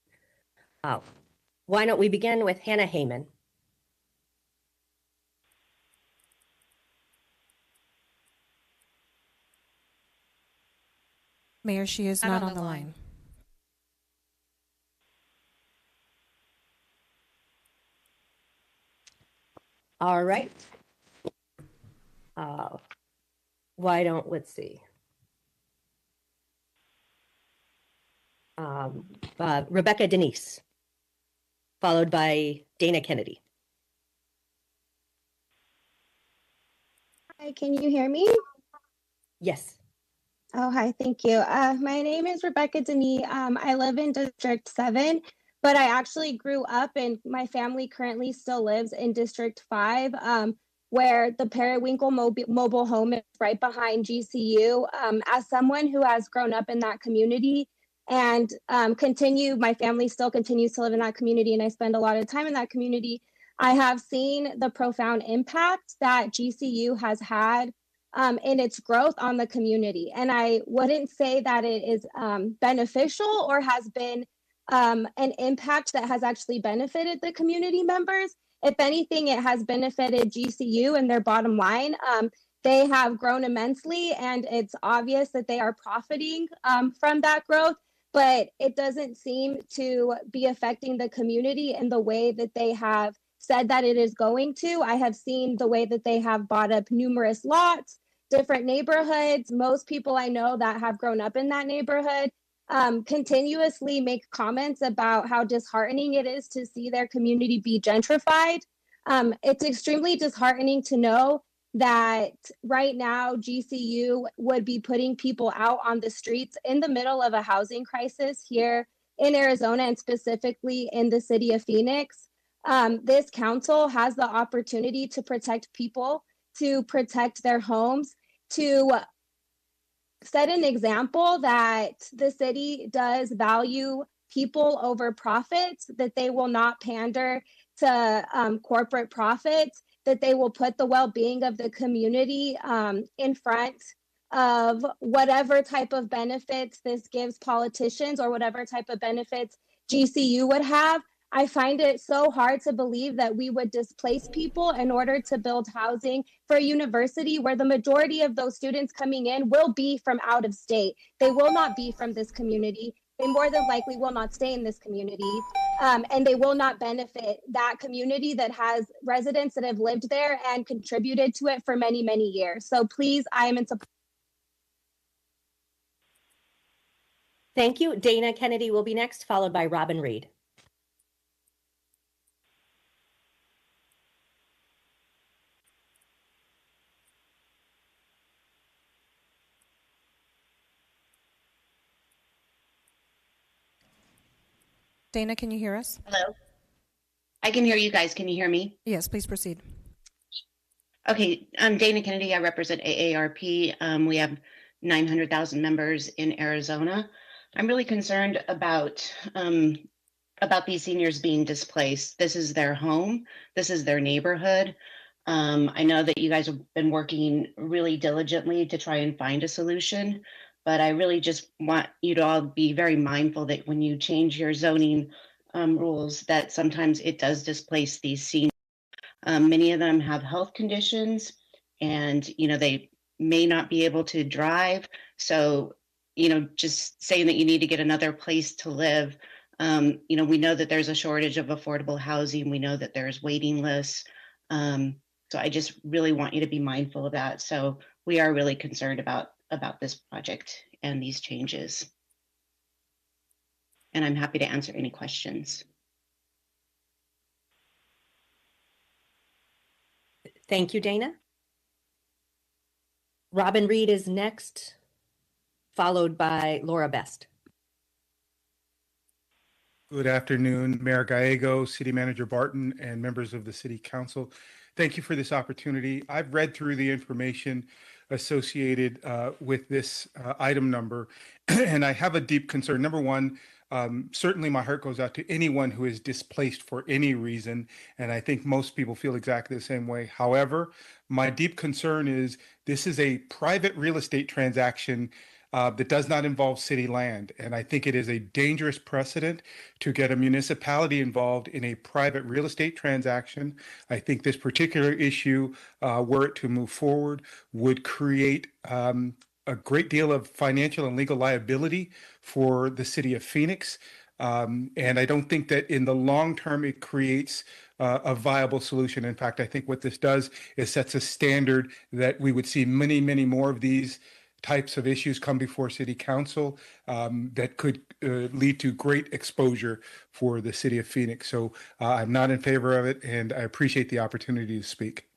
Why don't we begin with Hannah Heyman? Mayor, she is not on the line. All right. Why don't, let's see. Rebecca Denise, followed by Dana Kennedy. Hi, can you hear me? Yes. Oh, hi, thank you. My name is Rebecca Denis. I live in District 7, but I actually grew up and my family currently still lives in District 5, where the Periwinkle mobile home is right behind GCU. As someone who has grown up in that community and my family still continues to live in that community, and I spend a lot of time in that community, I have seen the profound impact that GCU has had in its growth on the community. And I wouldn't say that it is beneficial or has been an impact that has actually benefited the community members. If anything, it has benefited GCU and their bottom line. They have grown immensely, and it's obvious that they are profiting from that growth, but it doesn't seem to be affecting the community in the way that they have said that it is going to. I have seen the way that they have bought up numerous lots, different neighborhoods. Most people I know that have grown up in that neighborhood continuously make comments about how disheartening it is to see their community be gentrified. It's extremely disheartening to know that right now GCU would be putting people out on the streets in the middle of a housing crisis here in Arizona, and specifically in the city of Phoenix. This council has the opportunity to protect people, to protect their homes, to set an example that the city does value people over profits, that they will not pander to corporate profits, that they will put the well-being of the community in front of whatever type of benefits this gives politicians or whatever type of benefits GCU would have. I find it so hard to believe that we would displace people in order to build housing for a university where the majority of those students coming in will be from out of state. They will not be from this community. They more than likely will not stay in this community, and they will not benefit that community that has residents that have lived there and contributed to it for many, many years. So please, I am in support. Thank you. Dana Kennedy will be next, followed by Robin Reed. Dana, can you hear us? Hello. I can hear you guys. Can you hear me? Yes, please proceed. Okay, I'm Dana Kennedy. I represent AARP. We have 900,000 members in Arizona. I'm really concerned about these seniors being displaced. This is their home. This is their neighborhood. I know that you guys have been working really diligently to try and find a solution, but I really just want you to all be very mindful that when you change your zoning rules, that sometimes it does displace these seniors. Many of them have health conditions, and they may not be able to drive. So, just saying that you need to get another place to live. We know that there's a shortage of affordable housing. We know that there's waiting lists. So I just really want you to be mindful of that. So we are really concerned about this project and these changes. And I'm happy to answer any questions. Thank you, Dana. Robin Reed is next, followed by Laura Best. Good afternoon, Mayor Gallego, City Manager Barton, and members of the City Council. Thank you for this opportunity. I've read through the information associated with this item number, and I have a deep concern. Number one, certainly my heart goes out to anyone who is displaced for any reason, and I think most people feel exactly the same way. However, my deep concern is this is a private real estate transaction that does not involve city land. And I think it is a dangerous precedent to get a municipality involved in a private real estate transaction. I think this particular issue, were it to move forward, would create a great deal of financial and legal liability for the city of Phoenix. And I don't think that in the long term it creates a viable solution. In fact, I think what this does is sets a standard that we would see many, many more of these types of issues come before City Council that could lead to great exposure for the city of Phoenix. So I'm not in favor of it, and I appreciate the opportunity to speak.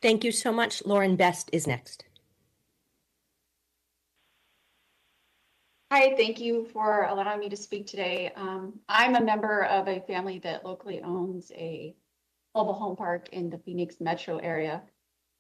Thank you so much. Lauren Best is next. Hi, thank you for allowing me to speak today. I'm a member of a family that locally owns a mobile home park in the Phoenix metro area.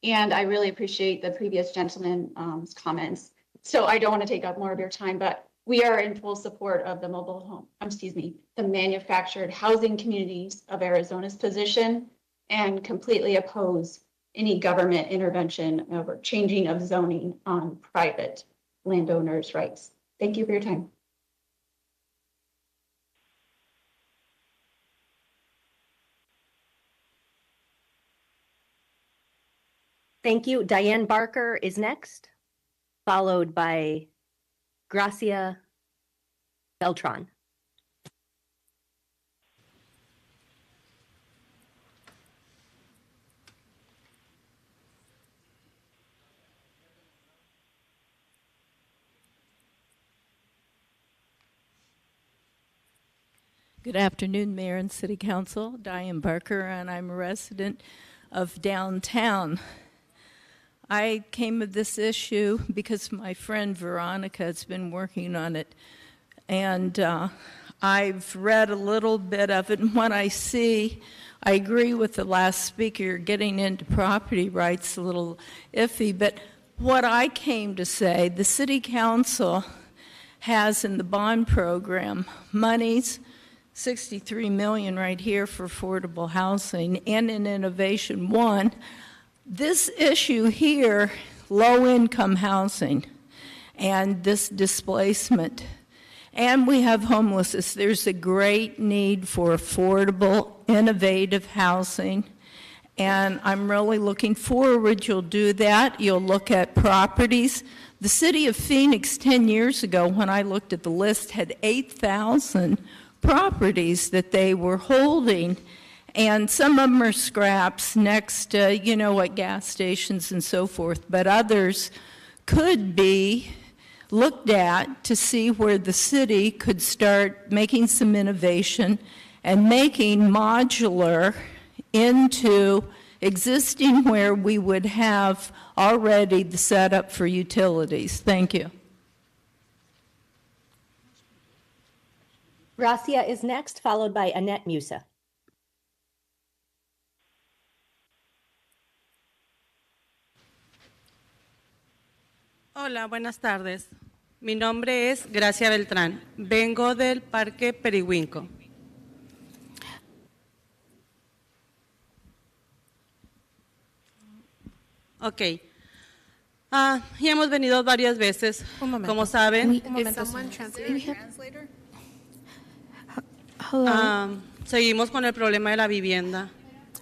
And I really appreciate the previous gentleman's comments. So I don't want to take up more of your time, but we are in full support of the manufactured housing communities of Arizona's position, and completely oppose any government intervention or changing of zoning on private landowners' rights. Thank you for your time. Thank you. Diane Barker is next, followed by Gracia Beltran. Good afternoon, Mayor and City Council. Diane Barker, and I'm a resident of downtown. I came of this issue because my friend Veronica has been working on it, and I've read a little bit of it, and what I see, I agree with the last speaker, getting into property rights a little iffy, but what I came to say, the City Council has in the bond program monies, $63 million right here for affordable housing, and in Innovation One, this issue here, low-income housing, and this displacement, and we have homelessness. There's a great need for affordable, innovative housing, and I'm really looking forward. You'll do that. You'll look at properties. The city of Phoenix 10 years ago, when I looked at the list, had 8,000 properties that they were holding. And some of them are scraps next to, at gas stations and so forth, but others could be looked at to see where the city could start making some innovation and making modular into existing where we would have already the setup for utilities. Thank you. Gracia is next, followed by Annette Musa. Hola, buenas tardes. Mi nombre es Gracia Beltrán. Vengo del Parque Perihuinco. Ok. Ya hemos venido varias veces, como saben. Seguimos con el problema de la vivienda.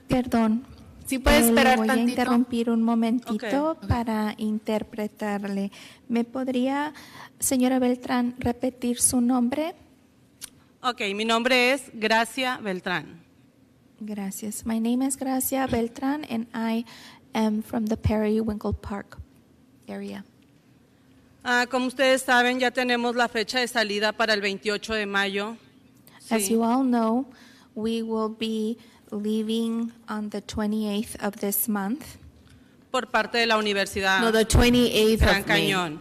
Perdón. Sí, puede esperar voy tantito. a interrumpir un momentito Ok. para interpretarle. ¿Me podría, señora Beltrán, repetir su nombre? Ok, mi nombre es Gracia Beltrán. Gracias. My name is Gracia Beltrán and I am from the Periwinkle Park area. Como ustedes saben, ya tenemos la fecha de salida para el 28 de mayo. As Sí. you all know, we will be leaving on the 28th of this month. Por parte de la Universidad No, the 28th Gran of May. Cañón.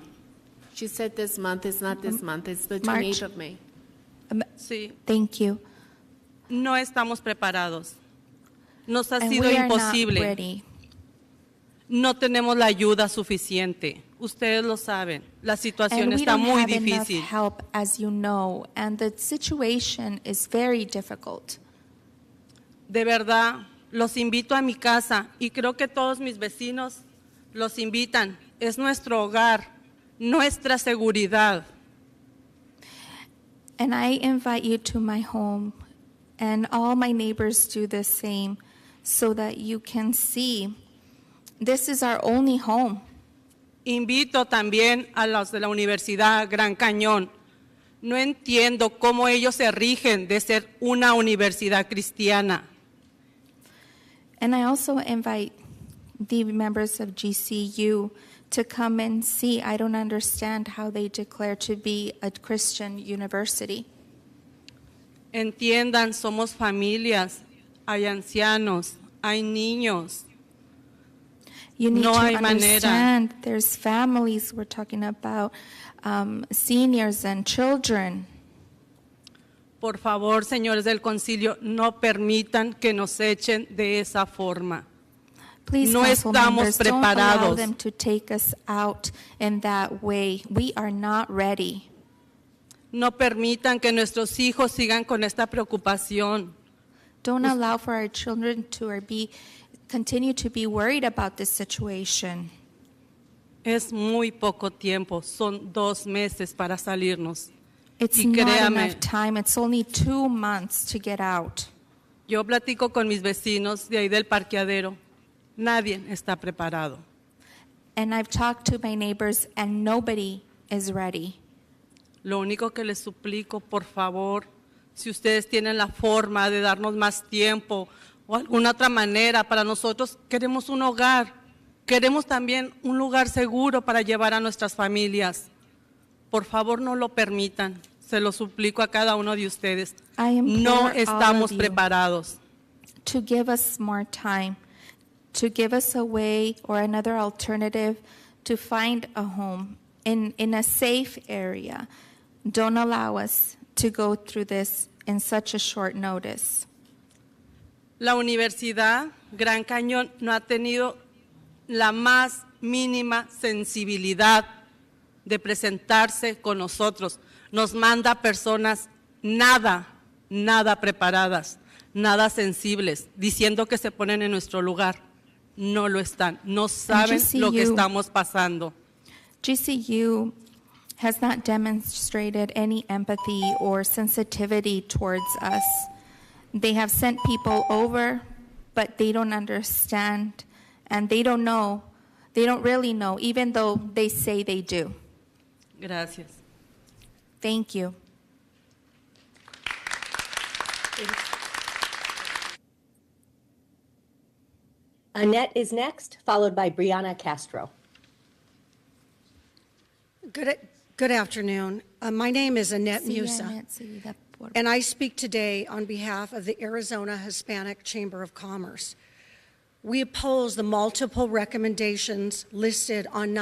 She said this month. It's not this month. It's the March. 28th of May. Sí. Thank you. No estamos preparados. Nos ha And sido we are not imposible. ready. No tenemos la ayuda suficiente. Ustedes lo saben. La situación And we está don't muy have enough difícil. help, as you know, and the situation is very difficult. De verdad, los invito a mi casa y creo que todos mis vecinos los invitan. Es nuestro hogar, nuestra seguridad. And I invite you to my home, and all my neighbors do the same, so that you can see this is our only home. Invito también a los de la Universidad Gran Cañón. No entiendo cómo ellos se rigen de ser una universidad cristiana. And I also invite the members of GCU to come and see. I don't understand how they declare to be a Christian university. Entiendan, somos familias, hay ancianos, hay niños. You need No to hay manera. understand there's families, we're talking about seniors and children. Por favor, señores del concilio, no permitan que nos echen de esa forma. Please, No council estamos members, don't allow preparados. them to take us out in that way. We are not ready. No permitan que nuestros hijos sigan con esta preocupación. Don't allow for our children to continue to be worried about this situation. Es muy poco tiempo, son 2 meses para salirnos. It's Y not créame, enough time. It's only 2 months to get out. yo platico con mis vecinos de ahí del parqueadero. Nadie está preparado. And I've talked to my neighbors, and nobody is ready. Lo único que les suplico, por favor, si ustedes tienen la forma de darnos más tiempo o alguna otra manera, para nosotros queremos un hogar, queremos también un lugar seguro para llevar a nuestras familias. Por favor, no lo permitan, se lo suplico a cada uno de ustedes. I implore No all estamos of you preparados. to give us more time, to give us a way or another alternative to find a home in a safe area. Don't allow us to go through this in such a short notice. La Universidad Gran Cañón no ha tenido la más mínima sensibilidad de presentarse con nosotros. Nos manda personas nada preparadas, nada sensibles, diciendo que se ponen en nuestro lugar. No lo están, no saben lo que estamos pasando. GCU has not demonstrated any empathy or sensitivity towards us. They have sent people over, but they don't understand, and they don't know. They don't really know, even though they say they do. Gracias. Thank you. Annette is next, followed by Brianna Castro. Good afternoon. My name is Annette Musa, and I speak today on behalf of the Arizona Hispanic Chamber of Commerce. We oppose the multiple recommendations listed on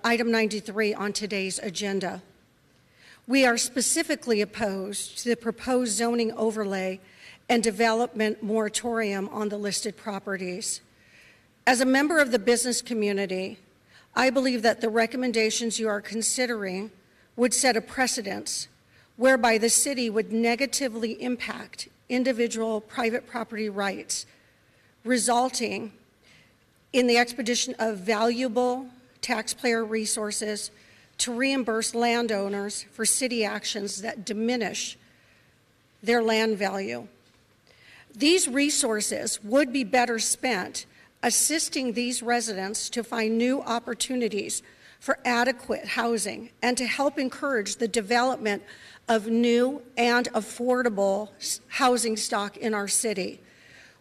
item 93 on today's agenda. We are specifically opposed to the proposed zoning overlay and development moratorium on the listed properties. As a member of the business community, I believe that the recommendations you are considering would set a precedence whereby the city would negatively impact individual private property rights, resulting in the expedition of valuable taxpayer resources to reimburse landowners for city actions that diminish their land value. These resources would be better spent assisting these residents to find new opportunities for adequate housing and to help encourage the development of new and affordable housing stock in our city.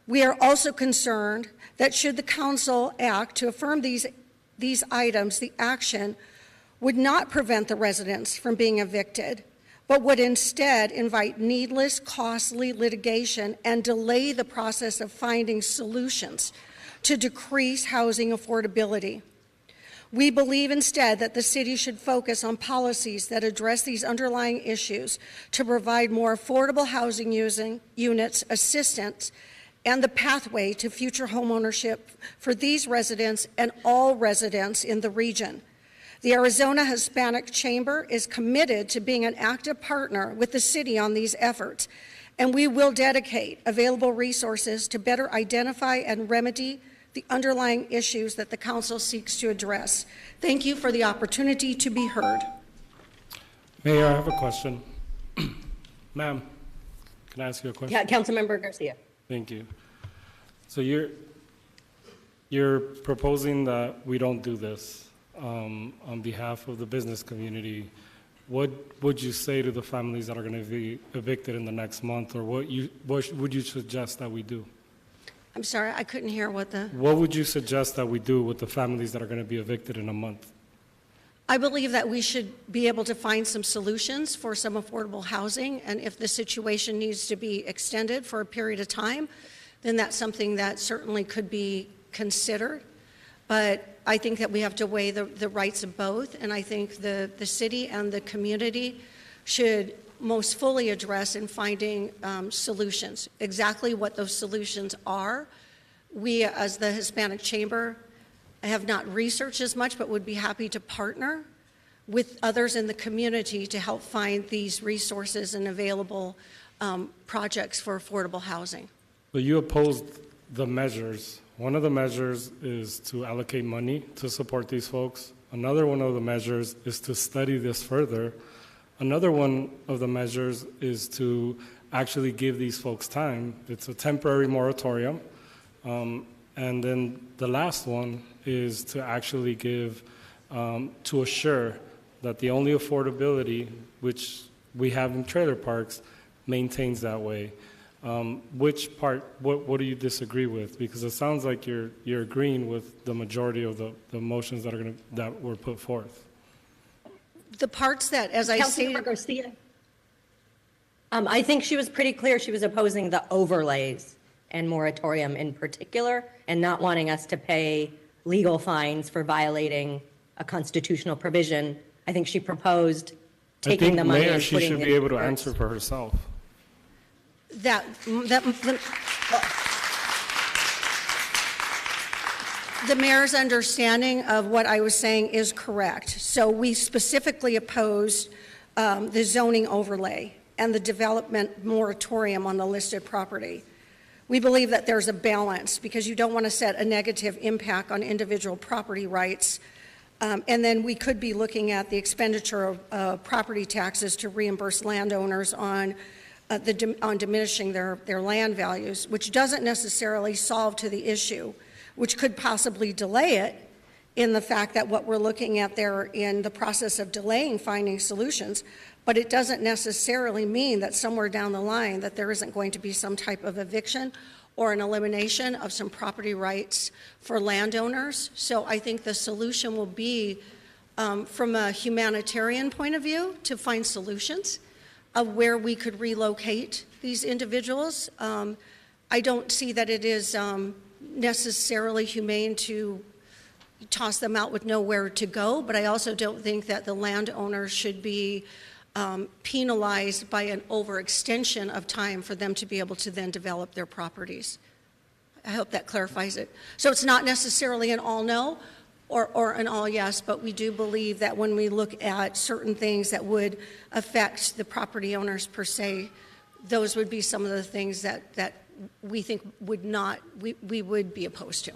We are also concerned that should the council act to affirm these items, the action would not prevent the residents from being evicted, but would instead invite needless, costly litigation and delay the process of finding solutions to decrease housing affordability. We believe instead that the city should focus on policies that address these underlying issues to provide more affordable housing units, assistance, and the pathway to future homeownership for these residents and all residents in the region. The Arizona Hispanic Chamber is committed to being an active partner with the city on these efforts, and we will dedicate available resources to better identify and remedy the underlying issues that the council seeks to address. Thank you for the opportunity to be heard. Mayor, I have a question. Ma'am, can I ask you a question? Yeah, Councilmember Garcia. Thank you. So you're proposing that we don't do this on behalf of the business community. What would you say to the families that are going to be evicted in the next month, or what would you suggest that we do? I'm sorry, I couldn't hear what the... What would you suggest that we do with the families that are going to be evicted in a month? I believe that we should be able to find some solutions for some affordable housing, and if the situation needs to be extended for a period of time, then that's something that certainly could be considered. But I think that we have to weigh the rights of both, and I think the city and the community should most fully address in finding solutions. Exactly what those solutions are, we as the Hispanic Chamber have not researched as much, but would be happy to partner with others in the community to help find these resources and available projects for affordable housing. So you opposed the measures. One of the measures is to allocate money to support these folks. Another one of the measures is to study this further. Another one of the measures is to actually give these folks time. It's a temporary moratorium. And then the last one is to actually give, to assure that the only affordability, which we have in trailer parks, maintains that way. Which part, what do you disagree with? Because it sounds like you're agreeing with the majority of the motions that were put forth. The parts that, as I stated... Garcia. I think she was pretty clear she was opposing the overlays and moratorium in particular, and not wanting us to pay legal fines for violating a constitutional provision. I think she proposed taking the money and putting it in. Mayor, she should be able to answer for herself. The mayor's understanding of what I was saying is correct. So we specifically opposed the zoning overlay and the development moratorium on the listed property. We believe that there's a balance because you don't want to set a negative impact on individual property rights. And then we could be looking at the expenditure of property taxes to reimburse landowners on diminishing their land values, which doesn't necessarily solve to the issue, which could possibly delay it in the fact that what we're looking at there in the process of delaying finding solutions, but it doesn't necessarily mean that somewhere down the line that there isn't going to be some type of eviction or an elimination of some property rights for landowners. So I think the solution will be, from a humanitarian point of view, to find solutions of where we could relocate these individuals. I don't see that it is necessarily humane to toss them out with nowhere to go, but I also don't think that the landowners should be penalized by an overextension of time for them to be able to then develop their properties. I hope that clarifies it. So it's not necessarily an all no, or an all yes, but we do believe that when we look at certain things that would affect the property owners per se, those would be some of the things that we think would not, we would be opposed to.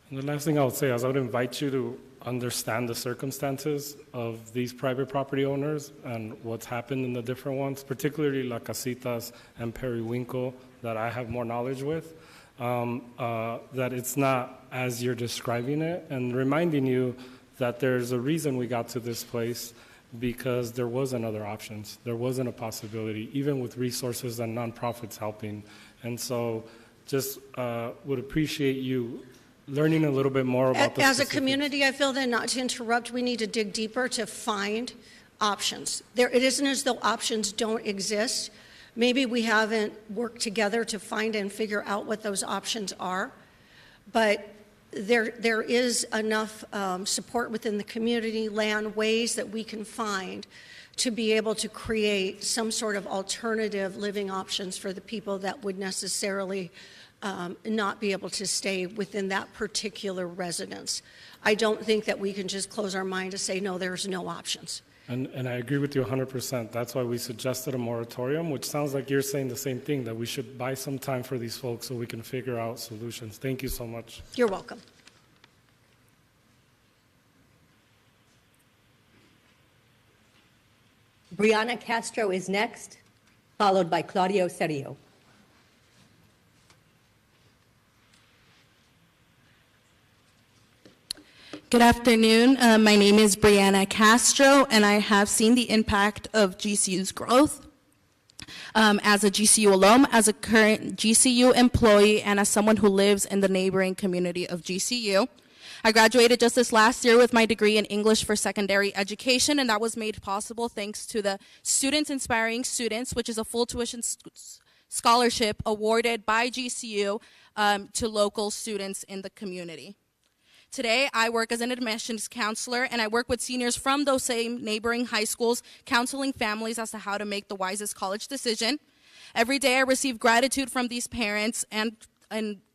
And the last thing I would say is I would invite you to understand the circumstances of these private property owners and what's happened in the different ones, particularly La Casitas and Periwinkle, that I have more knowledge with. That it's not as you're describing it, and reminding you that there's a reason we got to this place, because there wasn't other options. There wasn't a possibility, even with resources and nonprofits helping. And so just would appreciate you learning a little bit more about As a community, I feel that, not to interrupt, we need to dig deeper to find options. It isn't as though options don't exist. Maybe we haven't worked together to find and figure out what those options are, but there is enough support within the community, land, ways that we can find to be able to create some sort of alternative living options for the people that would necessarily not be able to stay within that particular residence. I don't think that we can just close our mind to say, no, there's no options. And I agree with you 100%. That's why we suggested a moratorium, which sounds like you're saying the same thing, that we should buy some time for these folks so we can figure out solutions. Thank you so much. You're welcome. Brianna Castro is next, followed by Claudio Serio. Good afternoon. My name is Brianna Castro, and I have seen the impact of GCU's growth as a GCU alum, as a current GCU employee, and as someone who lives in the neighboring community of GCU. I graduated just this last year with my degree in English for secondary education, and that was made possible thanks to the Students Inspiring Students, which is a full tuition scholarship awarded by GCU to local students in the community. Today, I work as an admissions counselor, and I work with seniors from those same neighboring high schools, counseling families as to how to make the wisest college decision. Every day, I receive gratitude from these parents and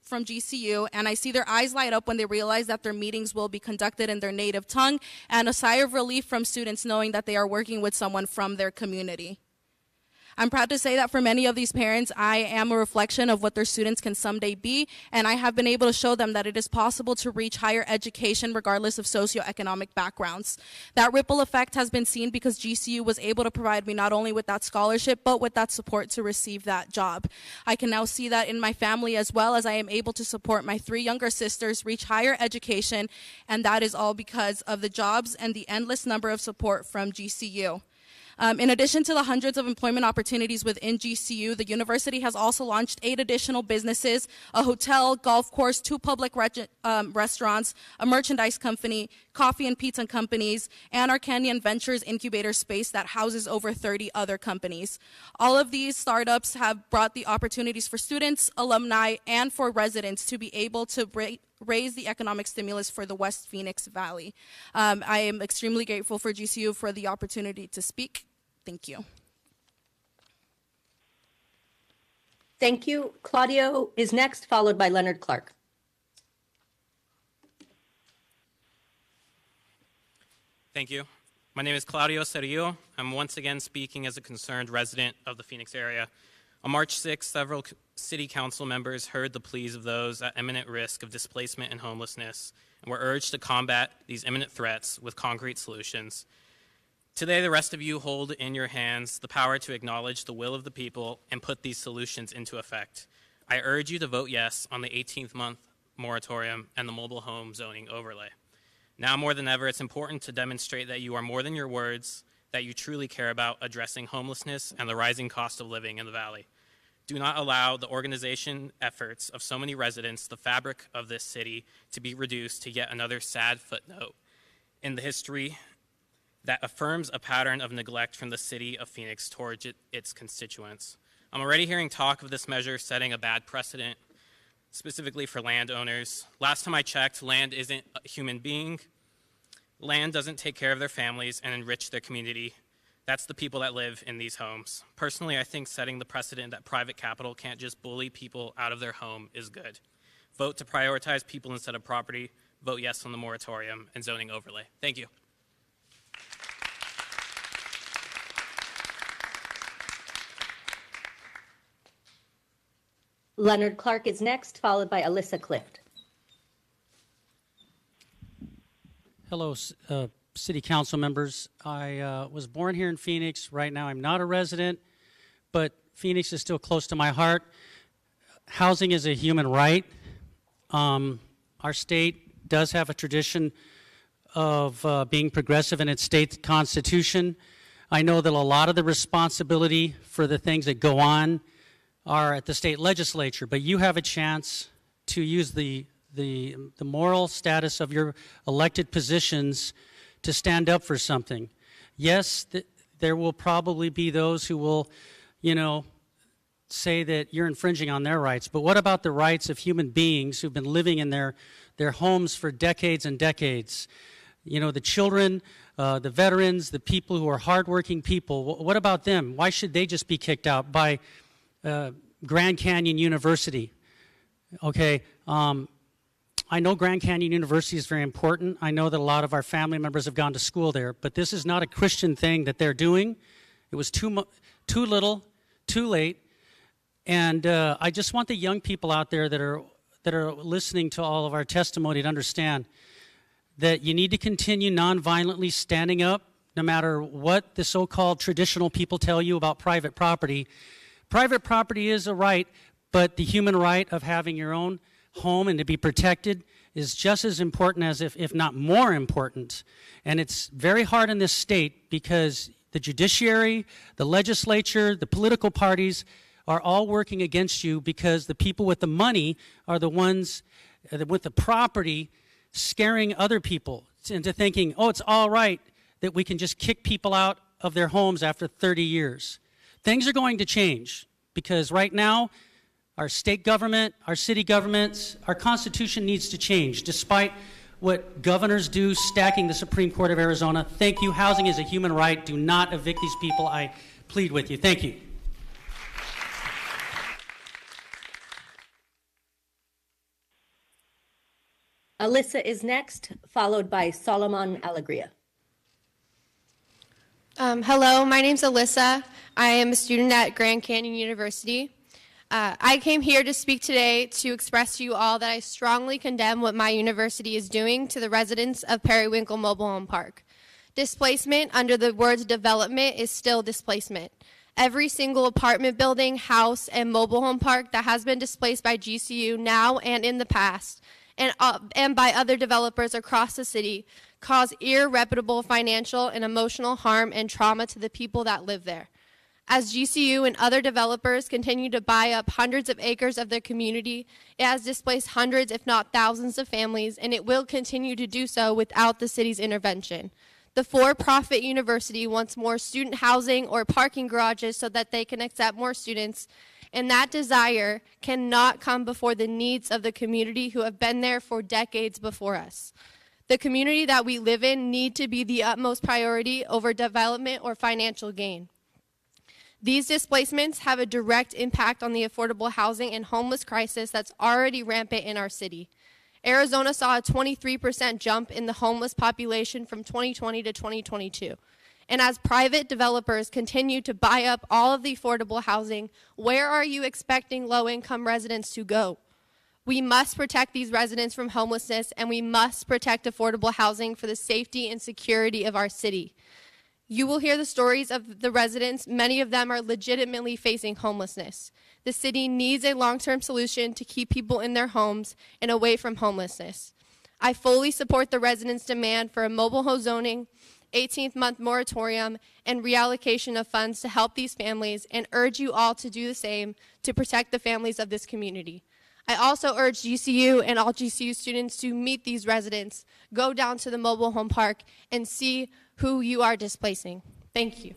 from GCU, and I see their eyes light up when they realize that their meetings will be conducted in their native tongue, and a sigh of relief from students knowing that they are working with someone from their community. I'm proud to say that for many of these parents, I am a reflection of what their students can someday be, and I have been able to show them that it is possible to reach higher education regardless of socioeconomic backgrounds. That ripple effect has been seen because GCU was able to provide me not only with that scholarship, but with that support to receive that job. I can now see that in my family as well, as I am able to support my 3 younger sisters reach higher education, and that is all because of the jobs and the endless number of support from GCU. In addition to the hundreds of employment opportunities within GCU, the university has also launched 8 additional businesses, a hotel, golf course, 2 public restaurants, a merchandise company, coffee and pizza companies, and our Canyon Ventures incubator space that houses over 30 other companies. All of these startups have brought the opportunities for students, alumni, and for residents to be able to raise the economic stimulus for the West Phoenix Valley. I am extremely grateful for GCU for the opportunity to speak. Thank you. Thank you. Claudio is next, followed by Leonard Clark. Thank you. My name is Claudio Serio. I'm once again speaking as a concerned resident of the Phoenix area. On March 6th, several city council members heard the pleas of those at imminent risk of displacement and homelessness and were urged to combat these imminent threats with concrete solutions. Today, the rest of you hold in your hands the power to acknowledge the will of the people and put these solutions into effect. I urge you to vote yes on the 18th-month moratorium and the mobile home zoning overlay. Now more than ever, it's important to demonstrate that you are more than your words, that you truly care about addressing homelessness and the rising cost of living in the valley. Do not allow the organization efforts of so many residents, the fabric of this city, to be reduced to yet another sad footnote in the history that affirms a pattern of neglect from the city of Phoenix towards its constituents. I'm already hearing talk of this measure setting a bad precedent, specifically for landowners. Last time I checked, land isn't a human being. Land doesn't take care of their families and enrich their community. That's the people that live in these homes. Personally, I think setting the precedent that private capital can't just bully people out of their home is good. Vote to prioritize people instead of property. vote yes on the moratorium and zoning overlay. Thank you. Leonard Clark is next, followed by Alyssa Clift. Hello, City Council members. I was born here in Phoenix. Right now I'm not a resident, but Phoenix is still close to my heart. Housing is a human right. Our state does have a tradition of being progressive in its state constitution. I know that a lot of the responsibility for the things that go on are at the state legislature, but you have a chance to use the moral status of your elected positions to stand up for something. Yes, there will probably be those who will, say that you're infringing on their rights, but what about the rights of human beings who've been living in their homes for decades and decades? The children, the veterans, the people who are hardworking people, what about them? Why should they just be kicked out by Grand Canyon University? Okay, I know Grand Canyon University is very important. I know that a lot of our family members have gone to school there, but this is not a Christian thing that they're doing. It was too little, too late, and I just want the young people out there that are listening to all of our testimony to understand that you need to continue nonviolently standing up, no matter what the so-called traditional people tell you about private property. Private property is a right, but the human right of having your own home and to be protected is just as important as, if not more important. And it's very hard in this state because the judiciary, the legislature, the political parties are all working against you because the people with the money are the ones with the property scaring other people into thinking, oh, it's all right that we can just kick people out of their homes after 30 years. Things are going to change because right now, our state government, our city governments, our Constitution needs to change despite what governors do stacking the Supreme Court of Arizona. Thank you. Housing is a human right. Do not evict these people. I plead with you. Thank you. Alyssa is next, followed by Solomon Alegria. Hello, my name's Alyssa. I am a student at Grand Canyon University. I came here to speak today to express to you all that I strongly condemn what my university is doing to the residents of Periwinkle Mobile Home Park. Displacement under the words development is still displacement. Every single apartment building, house, and mobile home park that has been displaced by GCU now and in the past, and by other developers across the city, cause irreparable financial and emotional harm and trauma to the people that live there. As GCU and other developers continue to buy up hundreds of acres of their community, it has displaced hundreds, if not thousands, of families, and it will continue to do so without the city's intervention. The for-profit university wants more student housing or parking garages so that they can accept more students, and that desire cannot come before the needs of the community who have been there for decades before us. The community that we live in need to be the utmost priority over development or financial gain. These displacements have a direct impact on the affordable housing and homeless crisis that's already rampant in our city. Arizona saw a 23% jump in the homeless population from 2020 to 2022. And as private developers continue to buy up all of the affordable housing, where are you expecting low-income residents to go? We must protect these residents from homelessness, and we must protect affordable housing for the safety and security of our city. You will hear the stories of the residents. Many of them are legitimately facing homelessness. The city needs a long-term solution to keep people in their homes and away from homelessness. I fully support the residents' demand for a mobile home zoning, 18th-month moratorium, and reallocation of funds to help these families, and urge you all to do the same to protect the families of this community. I also urge GCU and all GCU students to meet these residents, go down to the mobile home park, and see who you are displacing. Thank you.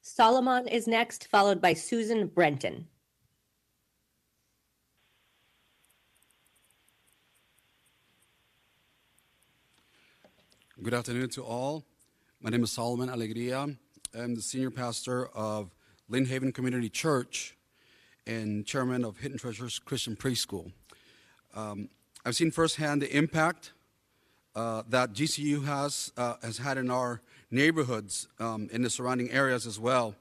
Solomon is next, followed by Susan Brenton. Good afternoon to all. My name is Solomon Alegria. I'm the senior pastor of Lynn Haven Community Church and chairman of Hidden Treasures Christian Preschool. I've seen firsthand the impact that GCU has had in our neighborhoods, in the surrounding areas as well.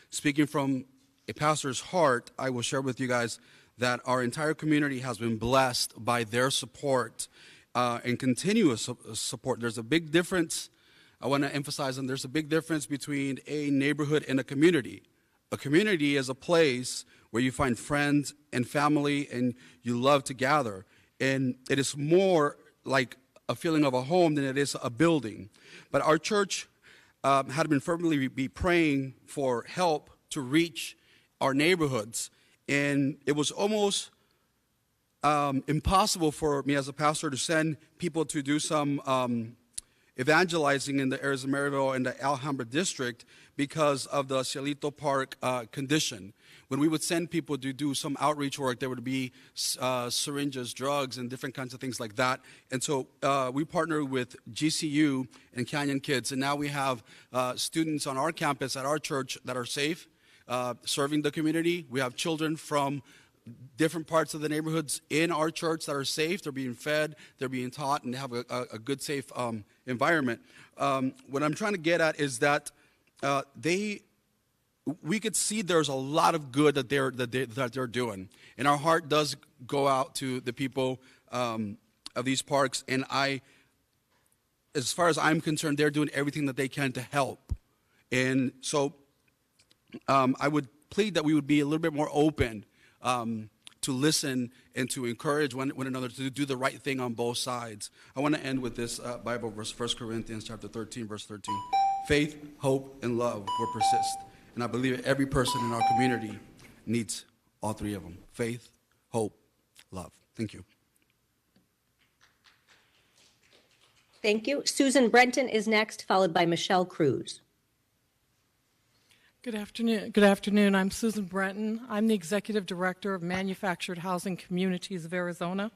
Speaking from a pastor's heart, I will share with you guys that our entire community has been blessed by their support and continuous support. There's a big difference. I want to emphasize, and there's a big difference between a neighborhood and a community. A community is a place where you find friends and family and you love to gather. And it is more like a feeling of a home than it is a building. But our church had been fervently be praying for help to reach our neighborhoods. And it was almost impossible for me as a pastor to send people to do some evangelizing in the areas of Maryville and the Alhambra district because of the Cielito Park condition. When we would send people to do some outreach work, there would be syringes, drugs, and different kinds of things like that. And so we partnered with GCU and Canyon Kids, and now we have students on our campus at our church that are safe, serving the community. We have children from different parts of the neighborhoods in our church that are safe. They're being fed, they're being taught, and they have a good, safe environment. What I'm trying to get at is that we could see there's a lot of good that they're doing, and our heart does go out to the people of these parks. And as far as I'm concerned, they're doing everything that they can to help. And so I would plead that we would be a little bit more open to listen and to encourage one another to do the right thing on both sides. I want to end with this Bible verse, 1 Corinthians chapter 13, verse 13. Faith, hope, and love will persist. And I believe every person in our community needs all three of them: faith, hope, love. Thank you. Thank you. Susan Brenton is next, followed by Michelle Cruz. Good afternoon. Good afternoon. I'm Susan Brenton. I'm the Executive Director of Manufactured Housing Communities of Arizona.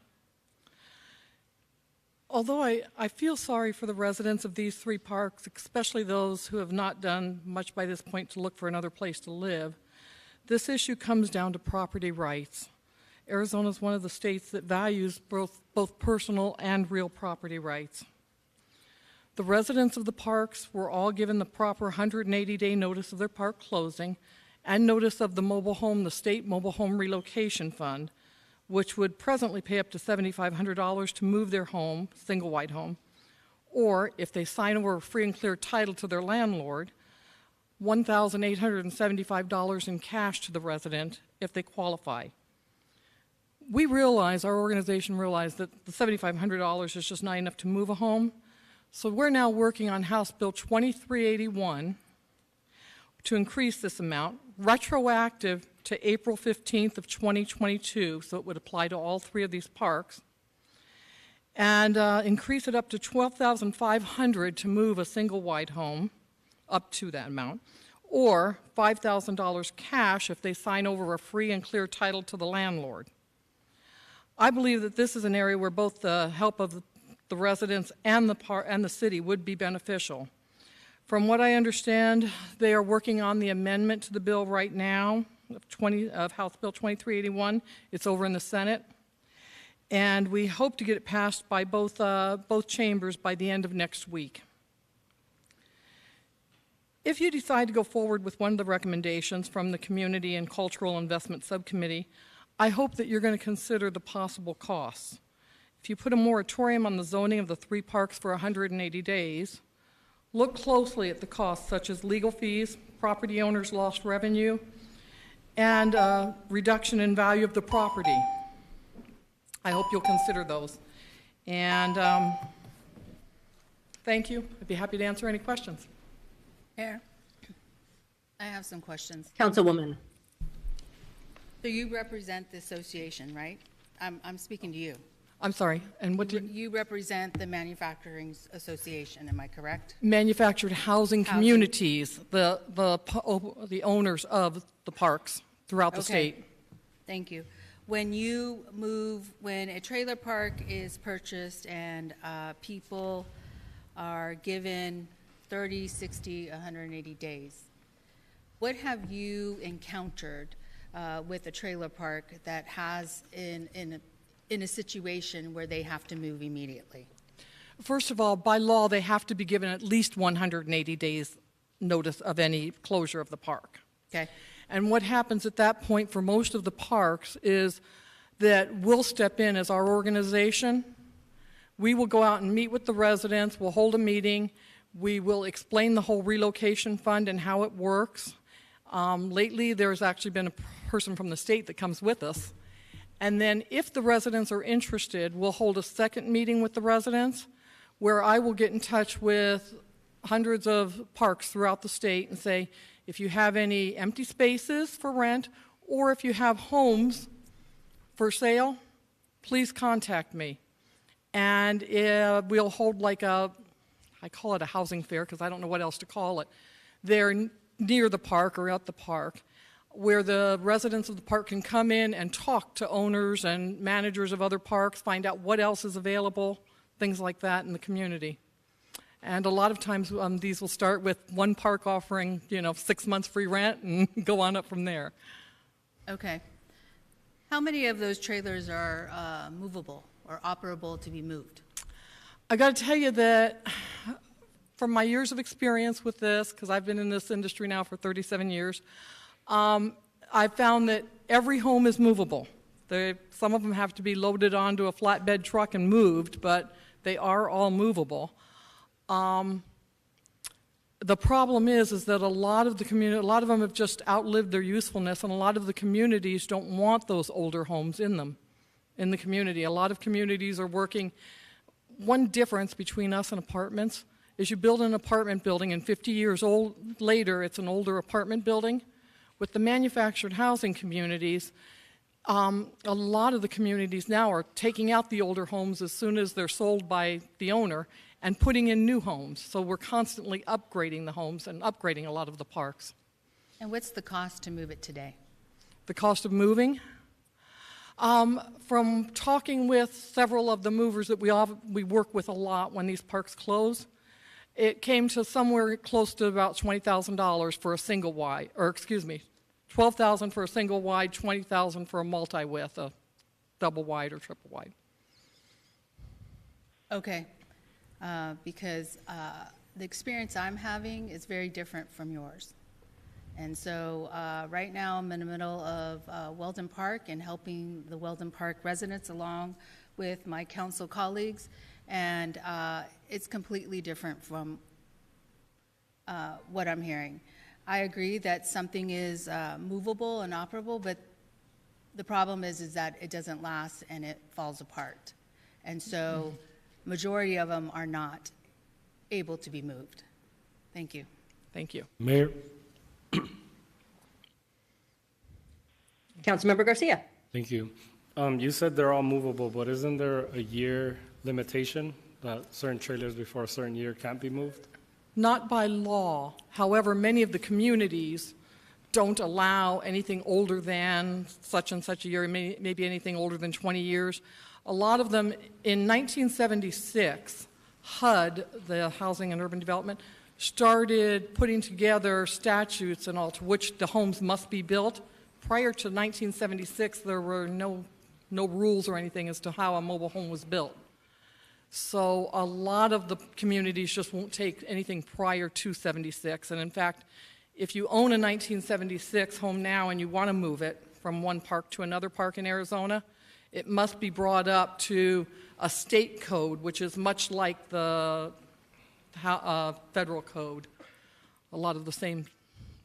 Although I feel sorry for the residents of these three parks, especially those who have not done much by this point to look for another place to live, this issue comes down to property rights. Arizona is one of the states that values both personal and real property rights. The residents of the parks were all given the proper 180-day notice of their park closing and notice of the state mobile home relocation fund, which would presently pay up to $7,500 to move their home, single-wide home, or if they sign over a free and clear title to their landlord, $1,875 in cash to the resident if they qualify. Our organization realized that the $7,500 is just not enough to move a home. So we're now working on House Bill 2381 to increase this amount, retroactive to April 15th of 2022, so it would apply to all three of these parks, and increase it up to $12,500 to move a single-wide home, up to that amount, or $5,000 cash if they sign over a free and clear title to the landlord. I believe that this is an area where both the help of the residents and the city would be beneficial. From what I understand, they are working on the amendment to the bill right now of House Bill 2381. It's over in the Senate, and we hope to get it passed by both chambers by the end of next week. If you decide to go forward with one of the recommendations from the Community and Cultural Investment Subcommittee, I hope that you're going to consider the possible costs. If you put a moratorium on the zoning of the three parks for 180 days, look closely at the costs such as legal fees, property owners' lost revenue, and reduction in value of the property. I hope you'll consider those. And thank you. I'd be happy to answer any questions. Mayor, I have some questions. Councilwoman. So you represent the association, right? I'm speaking to you. I'm sorry, and what did... You represent the Manufacturing Association, am I correct? Manufactured Housing Communities, the owners of the parks throughout the state. Thank you. When a trailer park is purchased and people are given 30, 60, 180 days, What have you encountered with a trailer park that has in a situation where they have to move immediately? First of all, by law, they have to be given at least 180 days notice of any closure of the park. Okay. And what happens at that point for most of the parks is that we'll step in as our organization. We will go out and meet with the residents. We'll hold a meeting. We will explain the whole relocation fund and how it works. Lately, there's actually been a person from the state that comes with us. And then if the residents are interested, we'll hold a second meeting with the residents where I will get in touch with hundreds of parks throughout the state and say, if you have any empty spaces for rent or if you have homes for sale, please contact me. And we'll hold like I call it a housing fair because I don't know what else to call it. They're near the park or at the park where the residents of the park can come in and talk to owners and managers of other parks, find out what else is available, things like that in the community. And a lot of times these will start with one park offering, 6 months free rent and go on up from there. Okay. How many of those trailers are movable or operable to be moved? I got to tell you that from my years of experience with this, because I've been in this industry now for 37 years, I found that every home is movable. Some of them have to be loaded onto a flatbed truck and moved, but they are all movable. The problem is that a lot of them have just outlived their usefulness, and a lot of the communities don't want those older homes in them, in the community. A lot of communities are working. One difference between us and apartments is you build an apartment building, and 50 years later, it's an older apartment building. With the manufactured housing communities, a lot of the communities now are taking out the older homes as soon as they're sold by the owner and putting in new homes. So we're constantly upgrading the homes and upgrading a lot of the parks. And what's the cost to move it today? The cost of moving? From talking with several of the movers that we work with a lot when these parks close, it came to somewhere close to about $20,000 for a single wide, $12,000 for a single wide, $20,000 for a multi-width, a double wide or triple wide. Okay. Because the experience I'm having is very different from yours. And so right now I'm in the middle of Weldon Park and helping the Weldon Park residents along with my council colleagues, and it's completely different from what I'm hearing. I agree that something is movable and operable, but the problem is that it doesn't last and it falls apart. And so majority of them are not able to be moved. Thank you. Thank you. Mayor. Councilmember Garcia. Thank you. You said they're all movable, but isn't there a year limitation that certain trailers before a certain year can't be moved? Not by law. However, many of the communities don't allow anything older than such and such a year, maybe anything older than 20 years. A lot of them, in 1976, HUD, the Housing and Urban Development, started putting together statutes and all to which the homes must be built. Prior to 1976, there were no rules or anything as to how a mobile home was built. So a lot of the communities just won't take anything prior to 76. And in fact, if you own a 1976 home now and you want to move it from one park to another park in Arizona, it must be brought up to a state code, which is much like the federal code. A lot of the same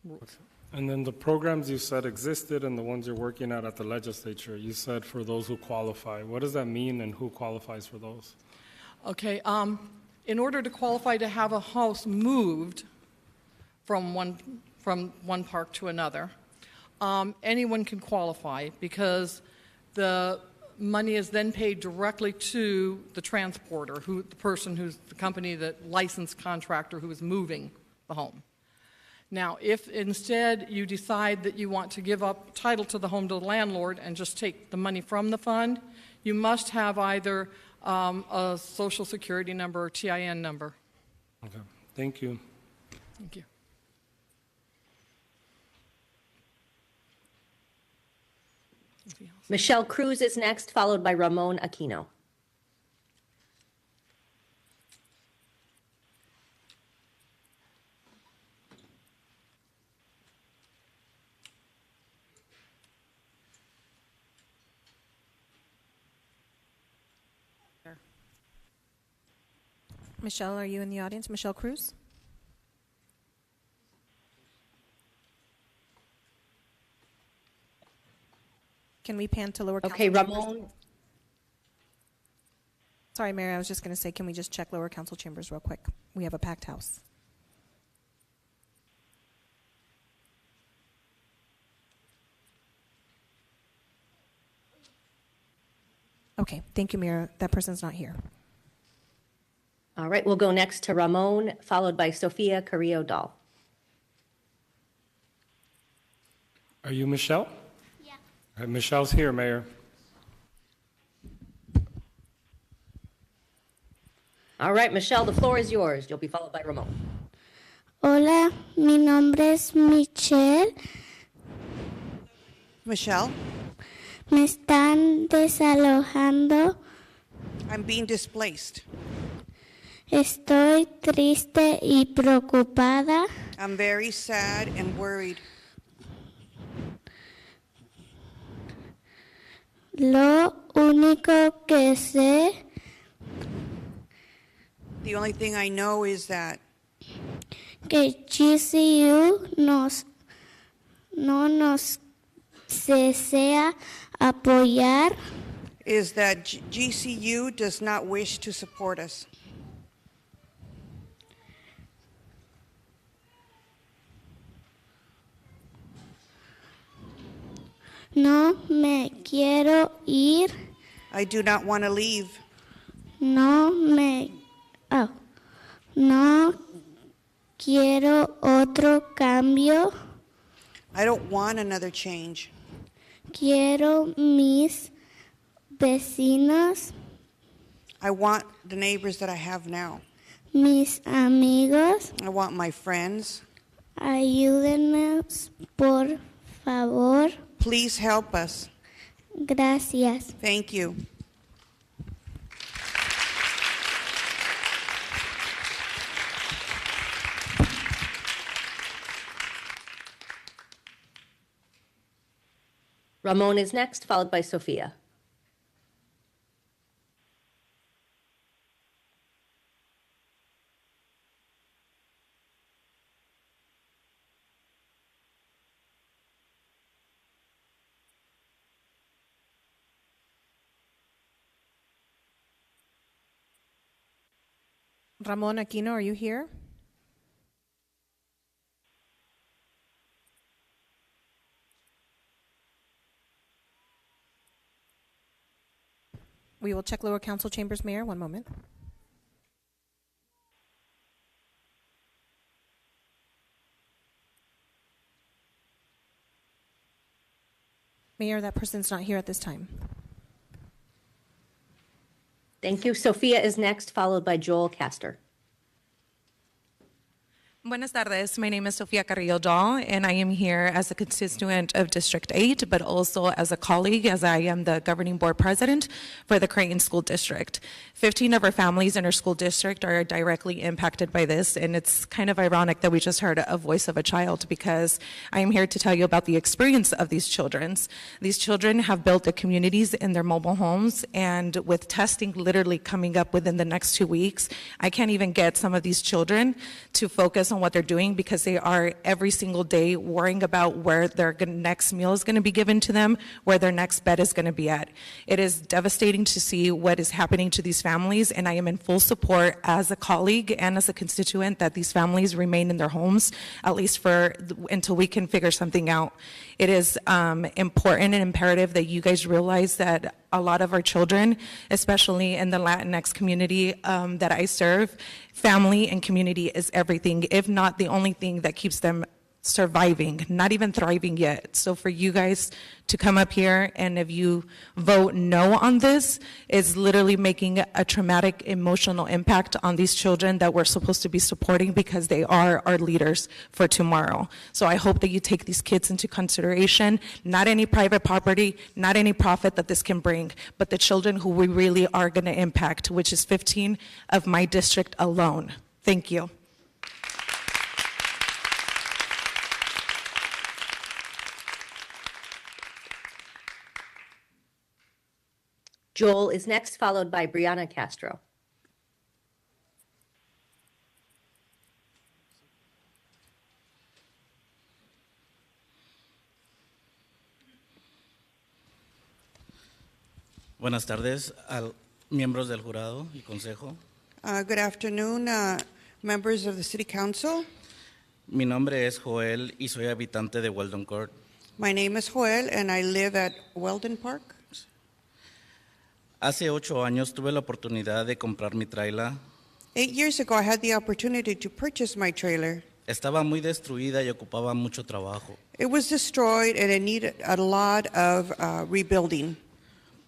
rules. And then the programs you said existed and the ones you're working at the legislature, you said for those who qualify. What does that mean and who qualifies for those? Okay, in order to qualify to have a house moved from one park to another, anyone can qualify because the money is then paid directly to the transporter, the company, that licensed contractor who is moving the home. Now, if instead you decide that you want to give up title to the home to the landlord and just take the money from the fund, you must have either a Social Security number or TIN number. Okay, thank you. Thank you. Michelle Cruz is next, followed by Ramon Aquino. Michelle, are you in the audience? Michelle Cruz? Can we pan to lower council Okay, chambers? Ramon. Sorry, Mary, I was just going to say, can we just check lower council chambers real quick? We have a packed house. Okay, thank you, Mayor. That person's not here. All right, we'll go next to Ramon, followed by Sofia Carrillo Dahl. Are you Michelle? Yeah. Michelle's here, Mayor. All right, Michelle, the floor is yours. You'll be followed by Ramon. Hola, mi nombre es Michelle. Michelle, Me están desalojando. I'm being displaced. Estoy triste y preocupada. I'm very sad and worried. Lo único que sé The only thing I know is that que GCU no nos desea apoyar. is that GCU does not wish to support us. No me quiero ir. I do not want to leave. No quiero otro cambio. I don't want another change. Quiero mis vecinos, I want the neighbors that I have now. mis amigos. I want my friends. Ayúdenos, por favor. Please help us. Gracias. Thank you. Ramon is next, followed by Sofia. Ramon Aquino, are you here? We will check lower council chambers, Mayor. One moment. Mayor, that person's not here at this time. Thank you. Sofia is next, followed by Joel Castor. Buenas tardes. My name is Sofia Carrillo Dahl, and I am here as a constituent of District 8, but also as a colleague, as I am the governing board president for the Creighton School District. 15 of our families in our school district are directly impacted by this, and it's kind of ironic that we just heard a voice of a child, because I am here to tell you about the experience of these children. These children have built their communities in their mobile homes, and with testing literally coming up within the next 2 weeks, I can't even get some of these children to focus on what they're doing, because they are every single day worrying about where their next meal is going to be given to them, where their next bed is going to be at. It is devastating to see what is happening to these families, and I am in full support as a colleague and as a constituent that these families remain in their homes, at least until we can figure something out. It is important and imperative that you guys realize that a lot of our children, especially in the Latinx community that I serve, family and community is everything, if not the only thing that keeps them surviving, not even thriving yet. So for you guys to come up here and if you vote no on this, it's literally making a traumatic emotional impact on these children that we're supposed to be supporting because they are our leaders for tomorrow. So I hope that you take these kids into consideration, not any private property, not any profit that this can bring, but the children who we really are going to impact, which is 15 of my district alone. Thank you. Joel is next, followed by Brianna Castro. Buenas tardes a miembros del jurado y consejo. Good afternoon, members of the City Council. Mi nombre es Joel y soy habitante de Weldon Court. My name is Joel and I live at Weldon Park. Hace 8 años tuve la oportunidad de comprar mi trailer. 8 years ago, I had the opportunity to purchase my trailer. Estaba muy destruida y ocupaba mucho trabajo. It was destroyed and it needed a lot of rebuilding.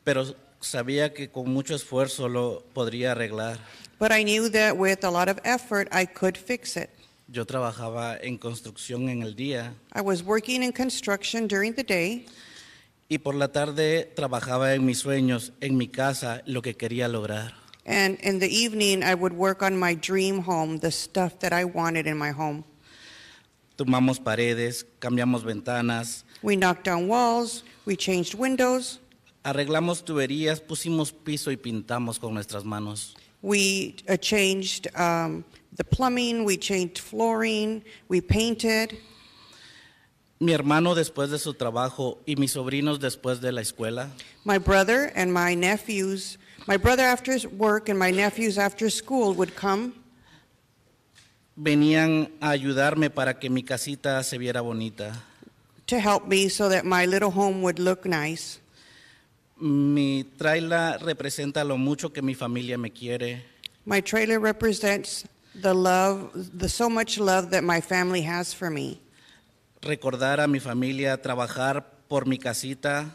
Pero sabía que con mucho esfuerzo lo podría arreglar. But I knew that with a lot of effort, I could fix it. Yo trabajaba en construcción en el día. I was working in construction during the day. Y por la tarde trabajaba en mis sueños, en mi casa, lo que quería lograr. And in the evening, I would work on my dream home, the stuff that I wanted in my home. Tumbamos paredes, cambiamos ventanas. We knocked down walls, we changed windows. Arreglamos tuberías, pusimos piso y pintamos con nuestras manos. We changed the plumbing, we changed flooring, we painted. Mi hermano después de su trabajo y mis sobrinos después de la escuela. My brother and my nephews, my brother after work and my nephews after school would come. Venían a ayudarme para que mi casita se viera bonita. To help me so that my little home would look nice. Mi trailer representa lo mucho que mi familia me quiere. My trailer represents the love, the so much love that my family has for me. Recordar a mi familia trabajar por mi casita.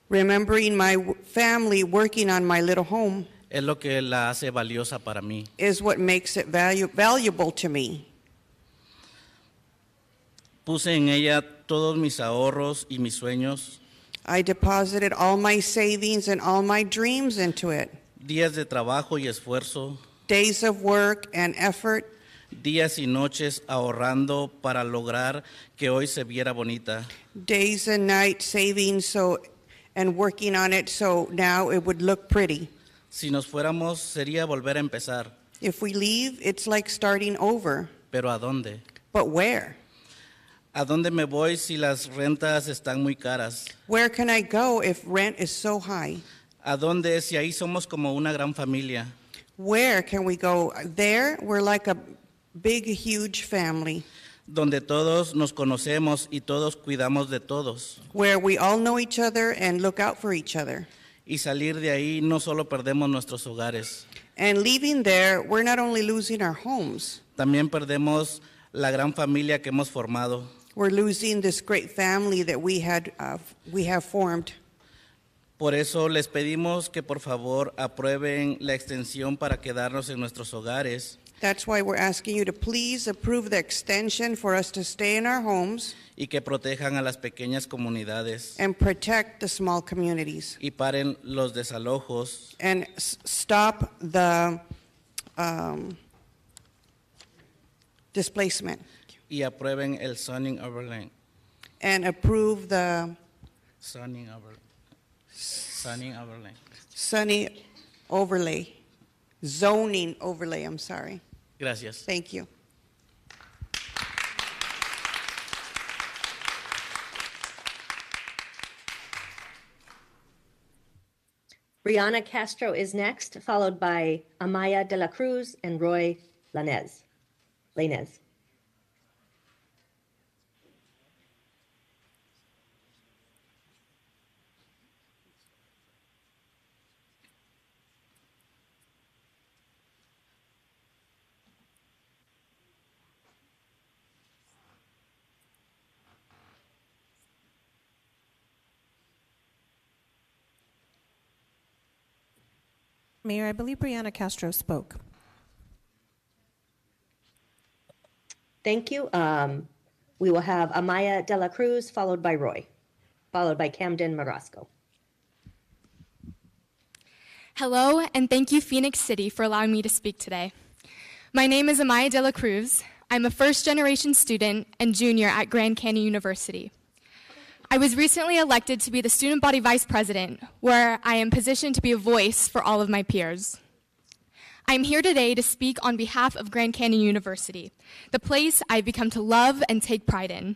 Remembering my family working on my little home es lo que la hace valiosa para mí. Is what makes it valuable to me. Puse en ella todos mis ahorros y mis sueños. I deposited all my savings and all my dreams into it. Días de trabajo y esfuerzo. Days of work and effort. Días y noches ahorrando para lograr que hoy se viera bonita. Days and nights saving and working on it so now it would look pretty. Si nos fuéramos sería volver a empezar. If we leave, it's like starting over. Pero ¿a dónde? But where? ¿A dónde me voy si las rentas están muy caras? Where can I go if rent is so high? ¿A dónde si ahí somos como una gran familia? Where can we go? There, we're like a big, huge family. Donde todos nos conocemos y todos cuidamos de todos. Where we all know each other and look out for each other. Y salir de ahí no solo perdemos nuestros hogares. And leaving there, we're not only losing our homes. También perdemos la gran familia que hemos formado. We're losing this great family that we have formed. Por eso les pedimos que por favor aprueben la extensión para quedarnos en nuestros hogares. That's why we're asking you to please approve the extension for us to stay in our homes. Y que protejan a las pequeñas comunidades. And protect the small communities. Y paren los desalojos. And stop the displacement. Y aprueben el zoning overlay. And approve the zoning overlay. Zoning overlay, I'm sorry. Gracias. Thank you. Brianna Castro is next, followed by Amaya de la Cruz and Roy Lanez. Mayor, I believe Brianna Castro spoke. Thank you. We will have Amaya de la Cruz, followed by Roy, followed by Camden Marasco. Hello, and thank you, Phoenix City, for allowing me to speak today. My name is Amaya de la Cruz. I'm a first-generation student and junior at Grand Canyon University. I was recently elected to be the student body vice president, where I am positioned to be a voice for all of my peers. I'm here today to speak on behalf of Grand Canyon University, the place I've become to love and take pride in.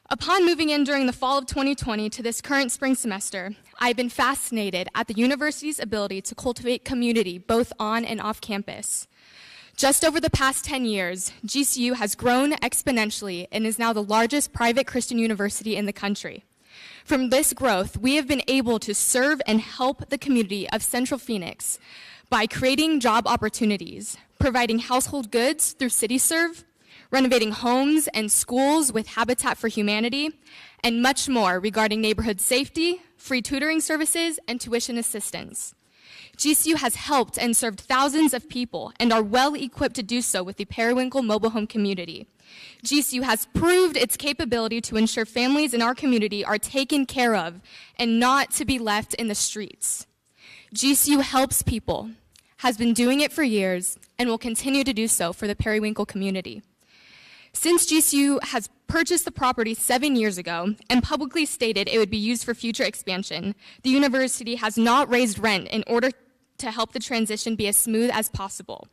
Upon moving in during the fall of 2020 to this current spring semester, I've been fascinated at the university's ability to cultivate community both on and off campus. Just over the past 10 years, GCU has grown exponentially and is now the largest private Christian university in the country. From this growth, we have been able to serve and help the community of Central Phoenix by creating job opportunities, providing household goods through CityServe, renovating homes and schools with Habitat for Humanity, and much more regarding neighborhood safety, free tutoring services, and tuition assistance. GCU has helped and served thousands of people and are well equipped to do so with the Periwinkle mobile home community. GCU has proved its capability to ensure families in our community are taken care of and not to be left in the streets. GCU helps people, has been doing it for years, and will continue to do so for the Periwinkle community. Since GCU has purchased the property 7 years ago and publicly stated it would be used for future expansion, the university has not raised rent in order to help the transition be as smooth as possible.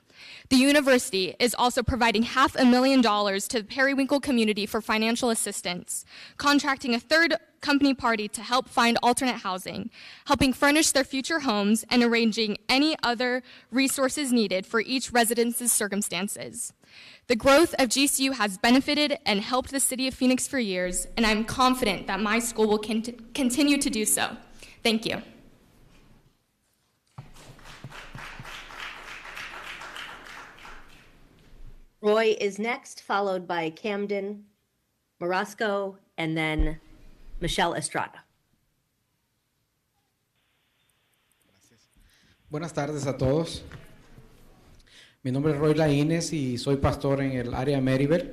The university is also providing $500,000 to the Periwinkle community for financial assistance, contracting a third company party to help find alternate housing, helping furnish their future homes, and arranging any other resources needed for each resident's circumstances. The growth of GCU has benefited and helped the city of Phoenix for years, and I'm confident that my school will continue to do so. Thank you. Roy is next, followed by Camden Marasco, and then Michelle Estrada. Buenas tardes a todos. Mi nombre es Roy Laínez y soy pastor en el área de Maryville.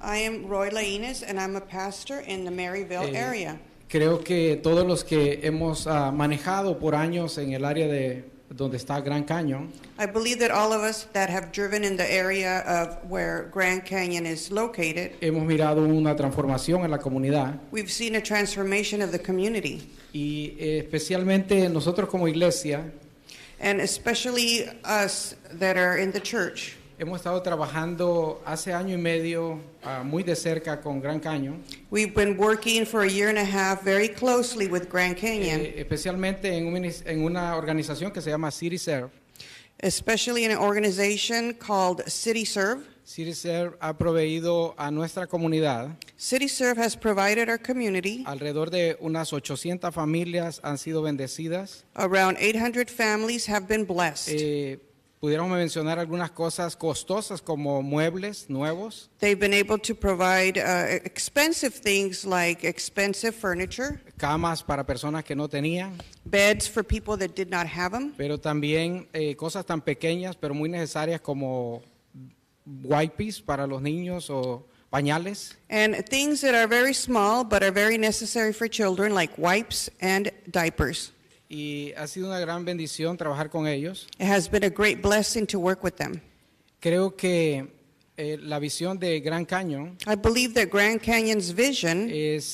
I am Roy Laínez, and I'm a pastor in the Maryville area. Creo que todos los que hemos manejado por años en el área de donde está Grand Canyon, I believe that all of us that have driven in the area of where Grand Canyon is located, hemos mirado una transformación en la comunidad. we've seen a transformation of the community. Y especialmente nosotros como iglesia, and especially us that are in the church. Hemos estado trabajando hace año y medio muy de cerca con Grand Canyon. We've been working for a year and a half very closely with Grand Canyon. Especialmente en una organización que se llama CityServe. Especially in an organization called CityServe. CityServe ha proveído a nuestra comunidad. CityServe has provided our community. Alrededor de unas 800 familias han sido bendecidas. Around 800 families have been blessed. Pudiéramos mencionar algunas cosas costosas como muebles nuevos. They've been able to provide expensive things like expensive furniture. Camas para personas que no tenían. Beds for people that did not have them. Pero también cosas tan pequeñas pero muy necesarias como wipes para los niños o pañales. And things that are very small but are very necessary for children like wipes and diapers. Y ha sido una gran bendición trabajar con ellos. It has been a great blessing to work with them. Creo que la visión de Grand Canyon I believe that Grand Canyon's vision es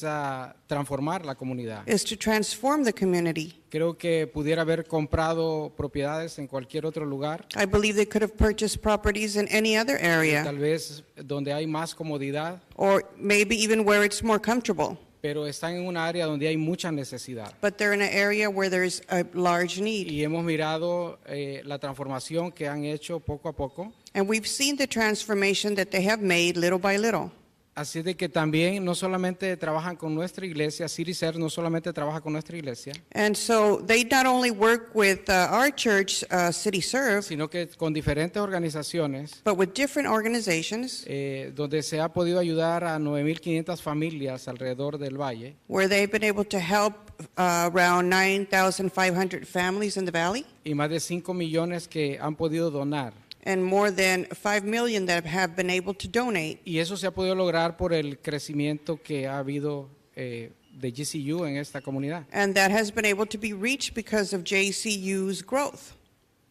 transformar la comunidad. Is to transform the community. Creo que pudiera haber comprado propiedades en cualquier otro lugar. I believe they could have purchased properties in any other area. Tal vez donde hay más comodidad. Or maybe even where it's more comfortable. Pero están en una área donde hay mucha necesidad. But they're in an area where there's a large need. Y hemos mirado la transformación que han hecho poco a poco. And we've seen the transformation that they have made little by little. Así de que también no solamente trabajan con nuestra iglesia, City Serve no solamente trabaja con nuestra iglesia, And so they not only work with our church, City Serve, sino que con diferentes organizaciones but with different organizations donde se ha podido ayudar a 9.500 familias alrededor del valle where they've been able to help around 9,500 families in the valley y más de 5 millones que han podido donar. and more than 5 million that have been able to donate. Y eso se ha podido lograr por el crecimiento que ha habido de GCU en esta comunidad. And that has been able to be reached because of JCU's growth.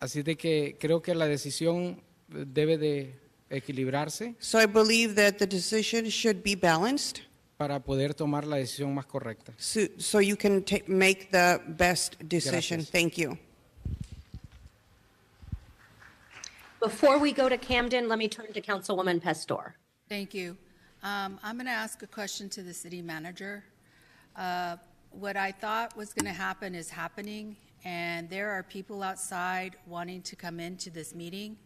Así de que creo que la decisión debe de equilibrarse So I believe that the decision should be balanced para poder tomar la decisión más correcta. so you can make the best decision. Gracias. Thank you. Before we go to Camden, let me turn to Councilwoman Pastor. Thank you. I'm going to ask a question to the city manager. What I thought was going to happen is happening, and there are people outside wanting to come into this meeting.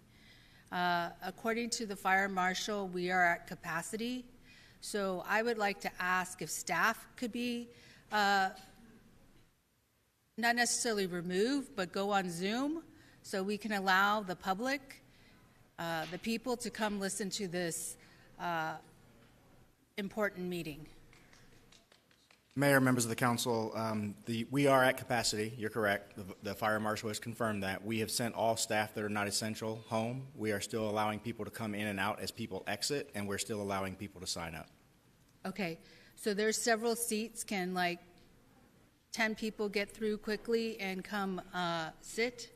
According to the fire marshal, we are at capacity. So I would like to ask if staff could be not necessarily removed, but go on Zoom so we can allow the public, the people to come listen to this important meeting. Mayor, members of the council, we are at capacity. You're correct. The fire marshal has confirmed that. We have sent all staff that are not essential home. We are still allowing people to come in and out as people exit, and we're still allowing people to sign up. Okay, so there's several seats. Can like 10 people get through quickly and come sit?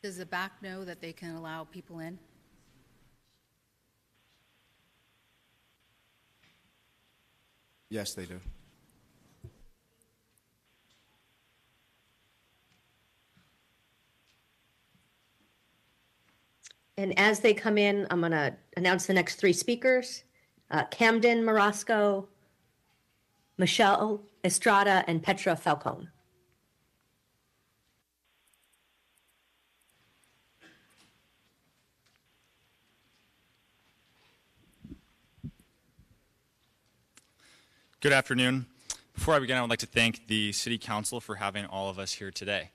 Does the back know that they can allow people in? Yes, they do. And as they come in, I'm going to announce the next three speakers, Camden Marasco, Michelle Estrada, and Petra Falcone. Good afternoon. Before I begin, I would like to thank the City Council for having all of us here today.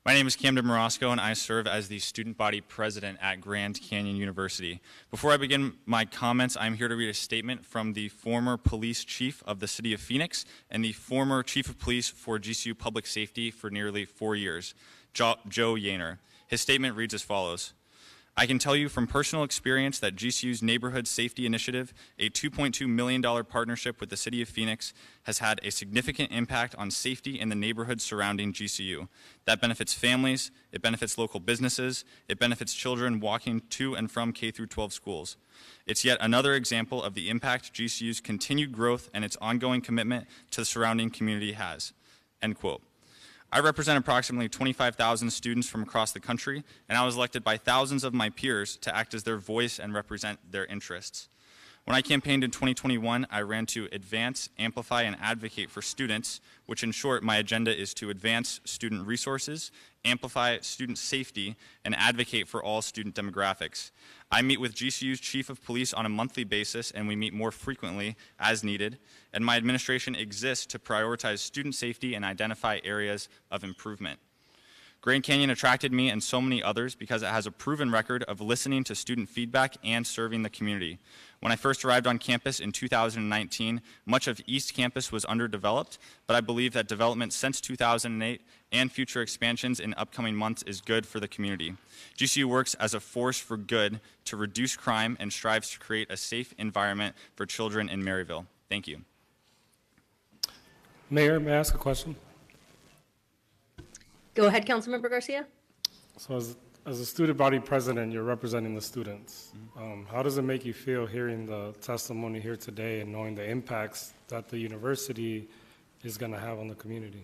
My name is Camden Marasco, and I serve as the Student Body President at Grand Canyon University. Before I begin my comments, I'm here to read a statement from the former Police Chief of the City of Phoenix and the former Chief of Police for GCU Public Safety for nearly 4 years, Joe Yaner. His statement reads as follows. I can tell you from personal experience that GCU's Neighborhood Safety Initiative, a $2.2 million partnership with the City of Phoenix, has had a significant impact on safety in the neighborhoods surrounding GCU. That benefits families, it benefits local businesses, it benefits children walking to and from K-12 schools. It's yet another example of the impact GCU's continued growth and its ongoing commitment to the surrounding community has. End quote. I represent approximately 25,000 students from across the country, and I was elected by thousands of my peers to act as their voice and represent their interests. When I campaigned in 2021, I ran to advance, amplify, and advocate for students, which in short, my agenda is to advance student resources, amplify student safety, and advocate for all student demographics. I meet with GCU's Chief of Police on a monthly basis, and we meet more frequently as needed, and my administration exists to prioritize student safety and identify areas of improvement. Grand Canyon attracted me and so many others because it has a proven record of listening to student feedback and serving the community. When I first arrived on campus in 2019, much of East Campus was underdeveloped, but I believe that development since 2008 and future expansions in upcoming months is good for the community. GCU works as a force for good to reduce crime and strives to create a safe environment for children in Maryville. Thank you. Mayor, may I ask a question? Go ahead, Councilmember Garcia. So as a student body president, you're representing the students. How does it make you feel hearing the testimony here today and knowing the impacts that the university is going to have on the community?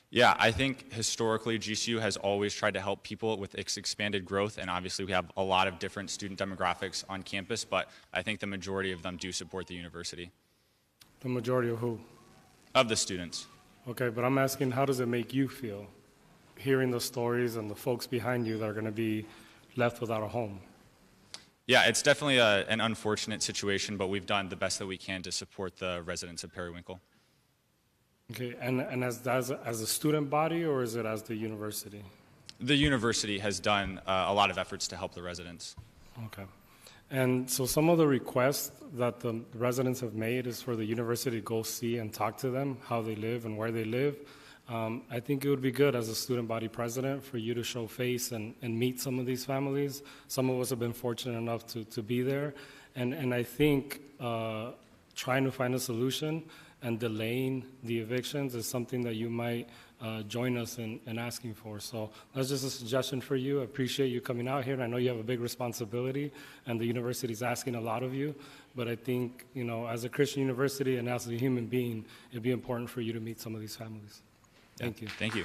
Yeah, I think historically GCU has always tried to help people with its expanded growth, and obviously we have a lot of different student demographics on campus, but I think the majority of them do support the university. The majority of who? Of the students. Okay, but I'm asking, how does it make you feel hearing the stories and the folks behind you that are going to be left without a home? Yeah, it's definitely an unfortunate situation, but we've done the best that we can to support the residents of Periwinkle. Okay, and as a student body, or is it as the university? The university has done a lot of efforts to help the residents. Okay. And so some of the requests that the residents have made is for the university to go see and talk to them, how they live and where they live. I think it would be good as a student body president for you to show face and meet some of these families. Some of us have been fortunate enough to be there. And I think trying to find a solution and delaying the evictions is something that you might join us in asking for. So that's just a suggestion for you. I appreciate you coming out here, and I know you have a big responsibility, and the university is asking a lot of you. But I think, you know, as a Christian university and as a human being, it'd be important for you to meet some of these families. Thank you. Thank you.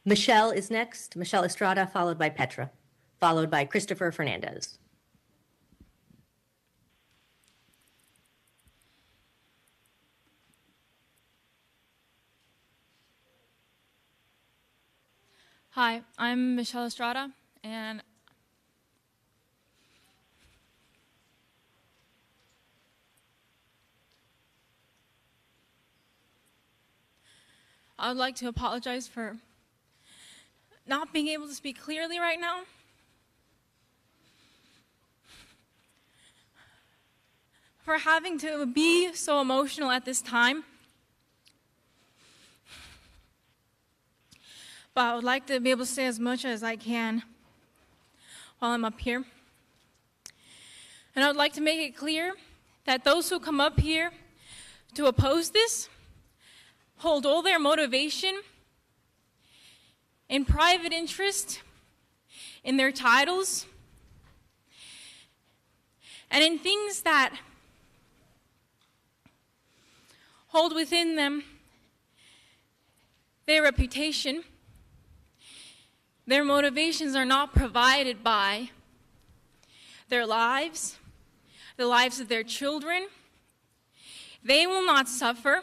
Michelle is next. Michelle Estrada, followed by Petra, followed by Christopher Fernandez. Hi, I'm Michelle Estrada, and I would like to apologize for not being able to speak clearly right now. For having to be so emotional at this time. But I would like to be able to say as much as I can while I'm up here. And I would like to make it clear that those who come up here to oppose this hold all their motivation in private interest, in their titles, and in things that hold within them their reputation. Their motivations are not provided by their lives, the lives of their children. They will not suffer.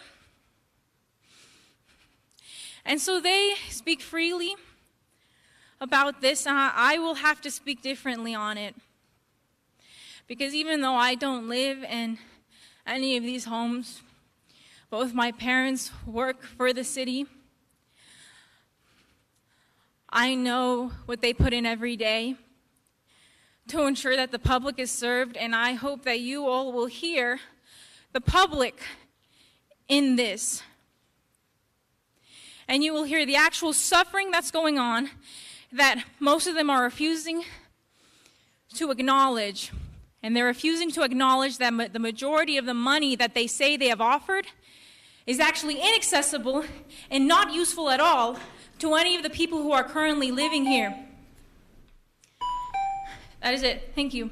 And so they speak freely about this, and I will have to speak differently on it. Because even though I don't live in any of these homes, both my parents work for the city. I know what they put in every day to ensure that the public is served, and I hope that you all will hear the public in this. And you will hear the actual suffering that's going on that most of them are refusing to acknowledge. And they're refusing to acknowledge that the majority of the money that they say they have offered is actually inaccessible and not useful at all to any of the people who are currently living here. That is it. Thank you.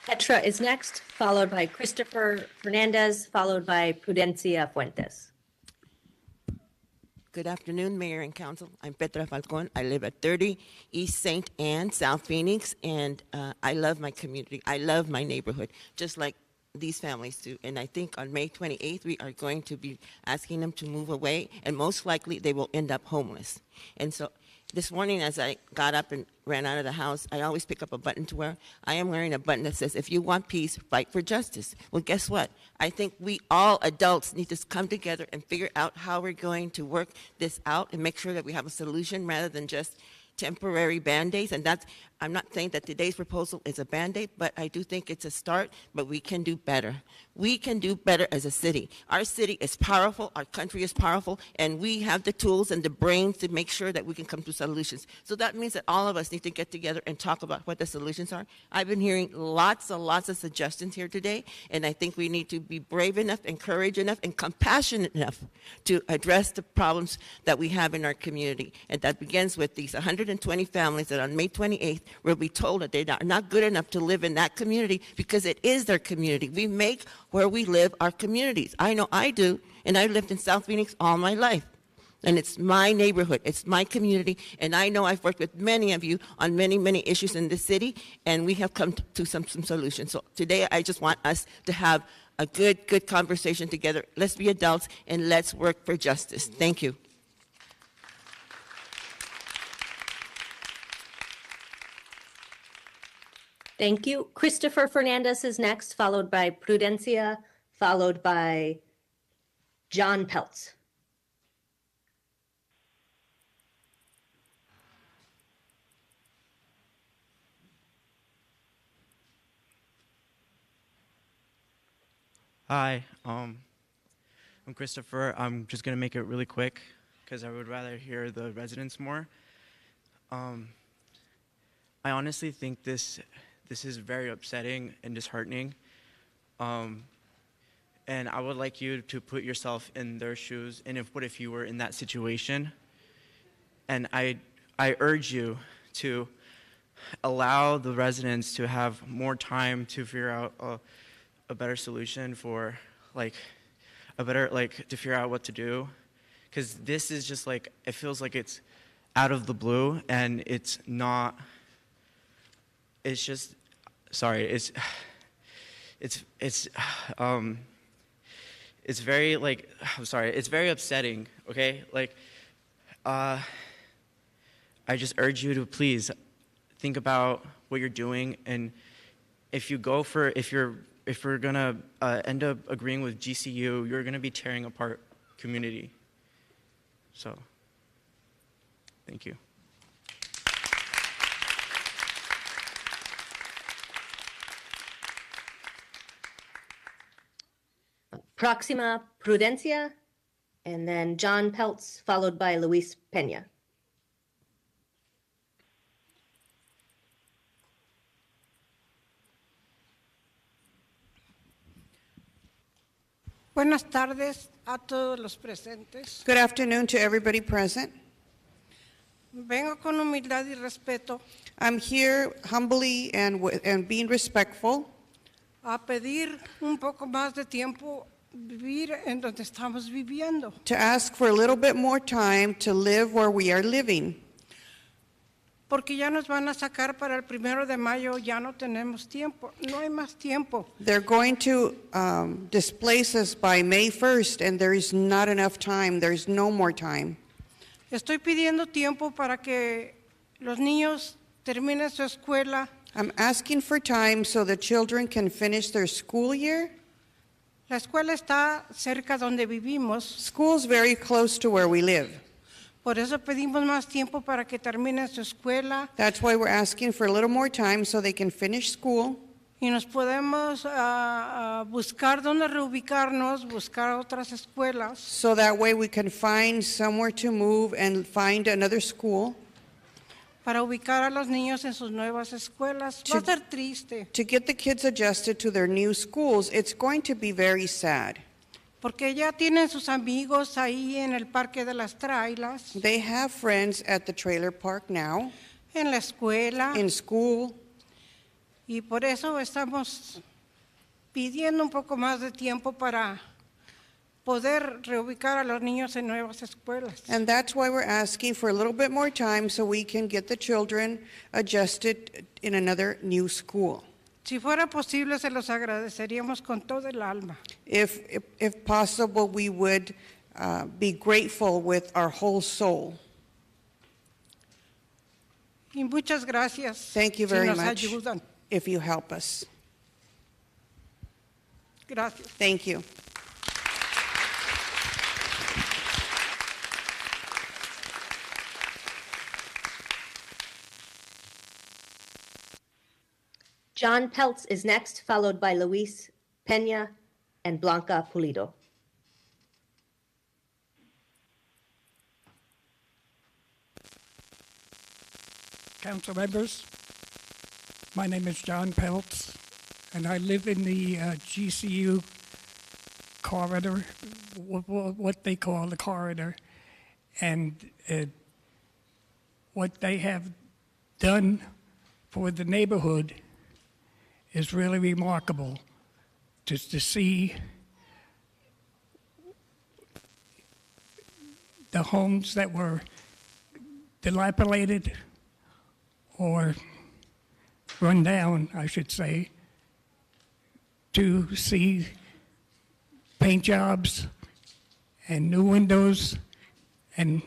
Petra is next, followed by Christopher Fernandez, followed by Prudencia Fuentes. Good afternoon, Mayor and Council. I'm Petra Falcon. I live at 30 East St. Anne, South Phoenix, and I love my community. I love my neighborhood, just like these families to. And I think on May 28th, we are going to be asking them to move away, and most likely they will end up homeless. And so this morning, as I got up and ran out of the house, I always pick up a button to wear. I am wearing a button that says, if you want peace, fight for justice. Well, guess what? I think we all adults need to come together and figure out how we're going to work this out and make sure that we have a solution rather than just temporary Band-Aids. And that's, I'm not saying that today's proposal is a Band-Aid, but I do think it's a start, but we can do better. We can do better as a city. Our city is powerful, our country is powerful, and we have the tools and the brains to make sure that we can come to solutions. So that means that all of us need to get together and talk about what the solutions are. I've been hearing lots and lots of suggestions here today, and I think we need to be brave enough and courage enough and compassionate enough to address the problems that we have in our community. And that begins with these 120 families that on May 28th will be told that they are not good enough to live in that community because it is their community. We make where we live our communities. I know I do, and I lived in South Phoenix all my life. And it's my neighborhood, it's my community, and I know I've worked with many of you on many, many issues in this city, and we have come to some solutions. So today I just want us to have a good conversation together. Let's be adults and let's work for justice. Thank you. Thank you. Christopher Fernandez is next, followed by Prudencia, followed by John Peltz. Hi, I'm Christopher. I'm just gonna make it really quick because I would rather hear the residents more. I honestly think this is very upsetting and disheartening. And I would like you to put yourself in their shoes, and what if you were in that situation? And I urge you to allow the residents to have more time to figure out a better solution for to figure out what to do. Because this is just like, it feels like it's out of the blue, and it's not, it's just, sorry, it's very, like, I'm sorry, it's very upsetting, okay? Like, I just urge you to please think about what you're doing, and if we're gonna end up agreeing with GCU, you're gonna be tearing apart community. So, thank you. Proxima Prudencia, and then John Peltz, followed by Luis Peña. Buenas tardes a todos los presentes. Good afternoon to everybody present. Vengo con humildad y respeto I'm here humbly and being respectful a pedir un poco más de tiempo vivir en donde estamos viviendo. to ask for a little bit more time to live where we are living. Porque ya nos van a sacar para el 1 de mayo, ya no tenemos tiempo, no hay más tiempo. They're going to displace us by May 1st, and there is not enough time. There's no more time. Estoy pidiendo tiempo para que los niños terminen su escuela. I'm asking for time so the children can finish their school year. La escuela está cerca donde vivimos. School's very close to where we live. Por eso pedimos más tiempo para que terminen su escuela. That's why we're asking for a little more time so they can finish school. Y nos podemos buscar dónde reubicarnos, buscar otras escuelas. So that way we can find somewhere to move and find another school. Para ubicar a los niños en sus nuevas escuelas. Va a ser triste. To get the kids adjusted to their new schools, it's going to be very sad. Porque ya tienen sus amigos ahí en el parque de las trailas. They have friends at the trailer park now. En la escuela. In school. Y por eso estamos pidiendo un poco más de tiempo para poder reubicar a los niños en nuevas escuelas. And that's why we're asking for a little bit more time so we can get the children adjusted in another new school. Si fuera posible, se los agradeceríamos con todo el alma. If possible, we would be grateful with our whole soul. Y muchas gracias. Thank you si very nos much ayudan. if you help us. Gracias. Thank you. John Peltz is next, followed by Luis Peña and Blanca Pulido. Council members, my name is John Peltz, and I live in the GCU corridor, what they call the corridor, and what they have done for the neighborhood is really remarkable. Just to see the homes that were dilapidated or run down, I should say, to see paint jobs and new windows and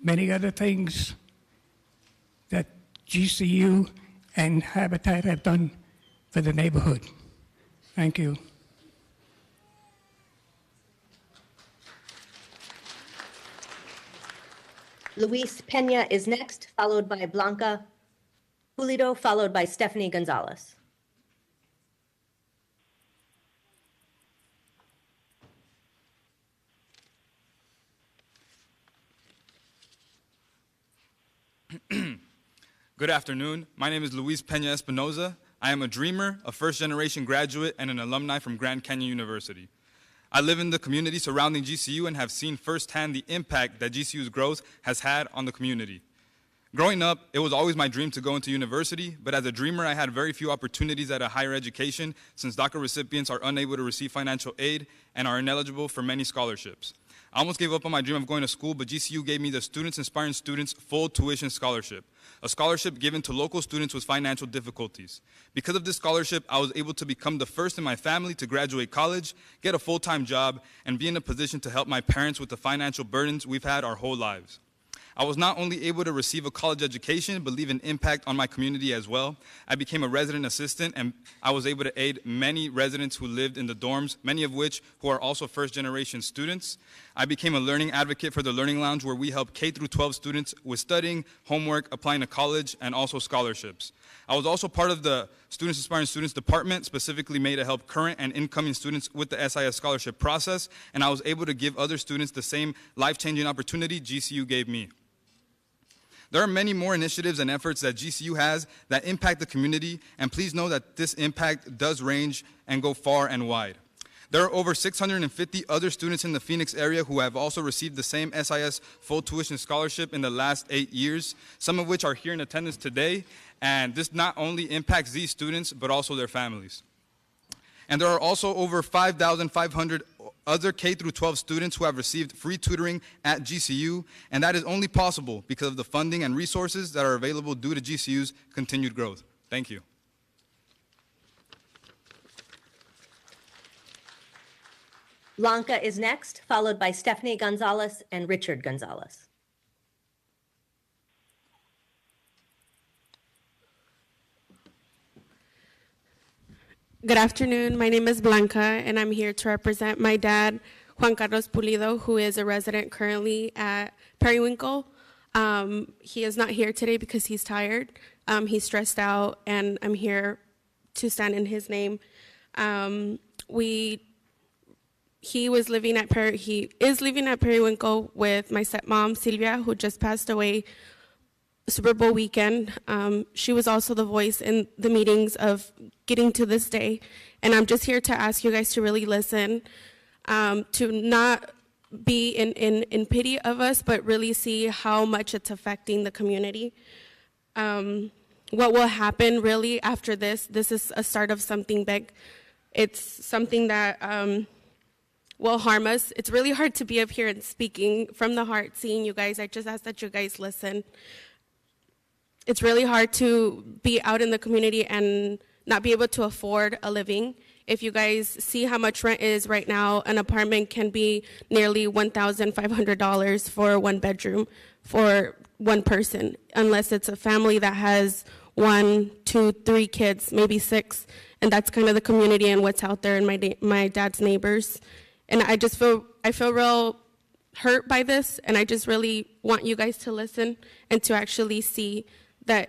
many other things that GCU and Habitat have done for the neighborhood. Thank you. Luis Peña is next, followed by Blanca Pulido, followed by Stephanie Gonzalez. Good afternoon. My name is Luis Peña Espinoza. I am a dreamer, a first-generation graduate, and an alumni from Grand Canyon University. I live in the community surrounding GCU and have seen firsthand the impact that GCU's growth has had on the community. Growing up, it was always my dream to go into university, but as a dreamer, I had very few opportunities at a higher education since DACA recipients are unable to receive financial aid and are ineligible for many scholarships. I almost gave up on my dream of going to school, but GCU gave me the Students Inspiring Students Full Tuition Scholarship, a scholarship given to local students with financial difficulties. Because of this scholarship, I was able to become the first in my family to graduate college, get a full-time job, and be in a position to help my parents with the financial burdens we've had our whole lives. I was not only able to receive a college education, but leave an impact on my community as well. I became a resident assistant, and I was able to aid many residents who lived in the dorms, many of which who are also first-generation students. I became a learning advocate for the Learning Lounge, where we help K-12 students with studying, homework, applying to college, and also scholarships. I was also part of the Students Inspiring Students department, specifically made to help current and incoming students with the SIS scholarship process, and I was able to give other students the same life-changing opportunity GCU gave me. There are many more initiatives and efforts that GCU has that impact the community, and please know that this impact does range and go far and wide. There are over 650 other students in the Phoenix area who have also received the same SIS full tuition scholarship in the last 8 years, some of which are here in attendance today, and this not only impacts these students, but also their families. And there are also over 5,500 other K-12 students who have received free tutoring at GCU, and that is only possible because of the funding and resources that are available due to GCU's continued growth. Thank you. Blanca is next, followed by Stephanie Gonzalez and Richard Gonzalez. Good afternoon. My name is Blanca, and I'm here to represent my dad, Juan Carlos Pulido, who is a resident currently at Periwinkle. He is not here today because he's tired. He's stressed out, and I'm here to stand in his name. He is living at Periwinkle with my stepmom, Silvia, who just passed away Super Bowl weekend. She was also the voice in the meetings of getting to this day. And I'm just here to ask you guys to really listen, to not be in pity of us, but really see how much it's affecting the community. What will happen really after this is a start of something big. It's something that will harm us. It's really hard to be up here and speaking from the heart, seeing you guys. I just ask that you guys listen. It's really hard to be out in the community and not be able to afford a living. If you guys see how much rent is right now, an apartment can be nearly $1,500 for one bedroom for one person, unless it's a family that has 1, 2, 3 kids, maybe 6. And that's kind of the community and what's out there in my dad's neighbors. And I feel real hurt by this, and I just really want you guys to listen and to actually see that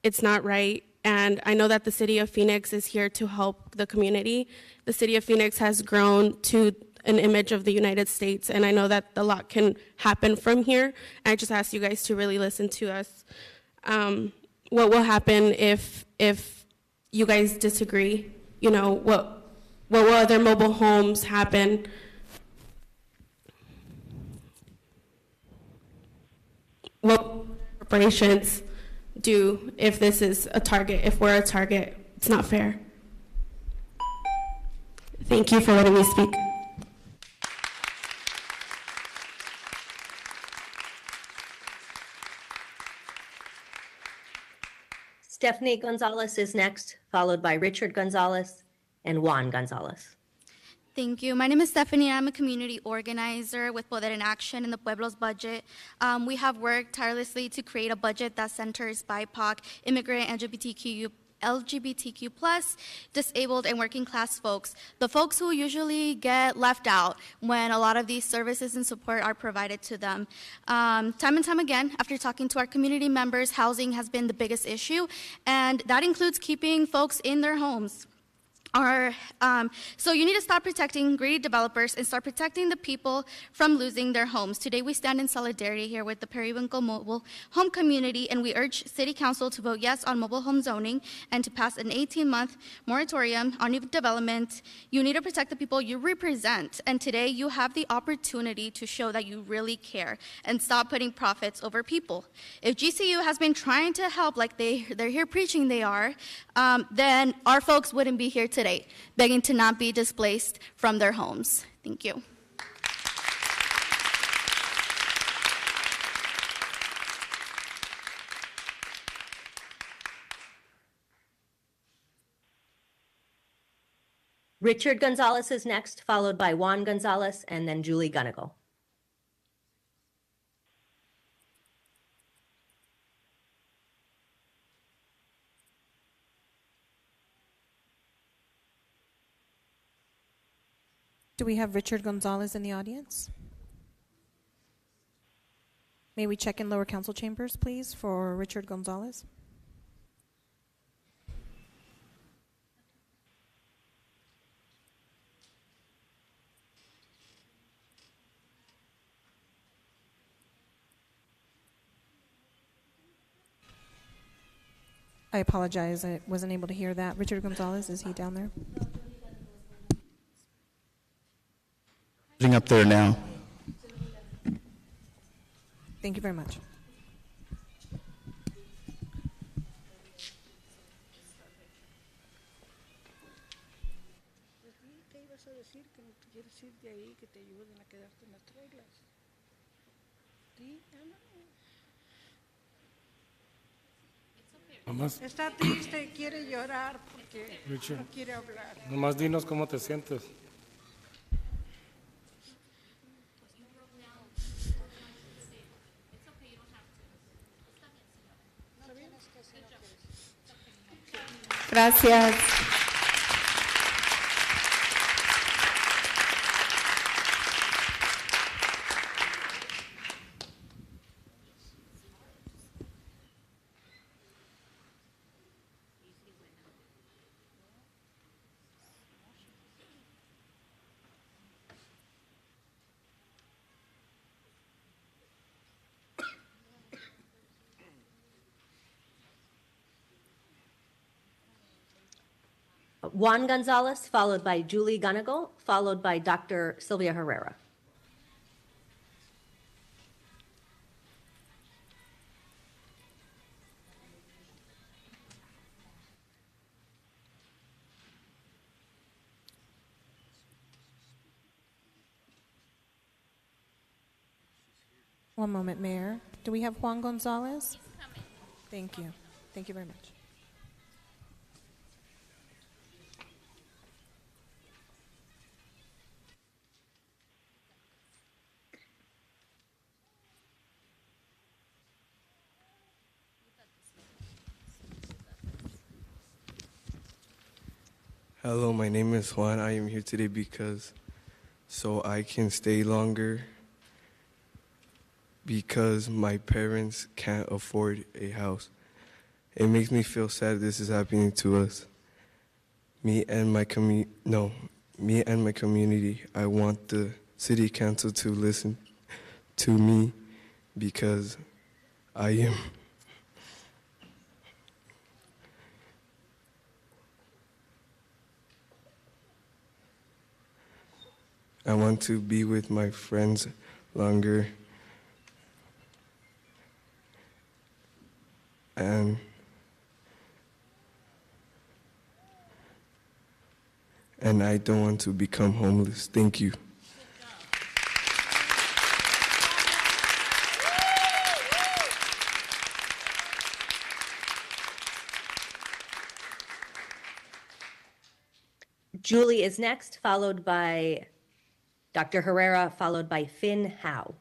it's not right. And I know that the city of Phoenix is here to help the community. The city of Phoenix has grown to an image of the United States, and I know that a lot can happen from here. I just ask you guys to really listen to us. What will happen if you guys disagree? You know, what will other mobile homes happen? What will corporations do if this is a target, if we're a target? It's not fair. Thank you for letting me speak. Stephanie Gonzalez is next, followed by Richard Gonzalez and Juan Gonzalez. Thank you. My name is Stephanie. I'm a community organizer with Poder in Action in the Pueblo's budget. We have worked tirelessly to create a budget that centers BIPOC, immigrant, LGBTQ+, disabled, and working class folks, the folks who usually get left out when a lot of these services and support are provided to them. Time and time again, after talking to our community members, housing has been the biggest issue, and that includes keeping folks in their homes. So you need to stop protecting greedy developers and start protecting the people from losing their homes. Today we stand in solidarity here with the Periwinkle mobile home community, and we urge City Council to vote yes on mobile home zoning and to pass an 18-month moratorium on new development. You need to protect the people you represent, and today you have the opportunity to show that you really care and stop putting profits over people. If GCU has been trying to help like they're here preaching they are, then our folks wouldn't be here today begging to not be displaced from their homes. Thank you. Richard Gonzalez is next, followed by Juan Gonzalez and then Julie Gunnigal. Do we have Richard Gonzalez in the audience? May we check in lower council chambers, please, for Richard Gonzalez? I apologize, I wasn't able to hear that. Richard Gonzalez, is he down there? Up there now. Thank you very much. Está triste, quiere llorar porque Richard, no quiere hablar. nomás dinos cómo te sientes. Gracias. Juan Gonzalez, followed by Julie Gunnigal, followed by Dr. Sylvia Herrera. One moment, Mayor. Do we have Juan Gonzalez? Thank you. Thank you very much. Hello, my name is Juan. I am here today because so I can stay longer because my parents can't afford a house. It makes me feel sad this is happening to us. Me and my community, I want the city council to listen to me because I want to be with my friends longer and I don't want to become homeless. Thank you. Julie is next, followed by Dr. Herrera, followed by Finn Howe.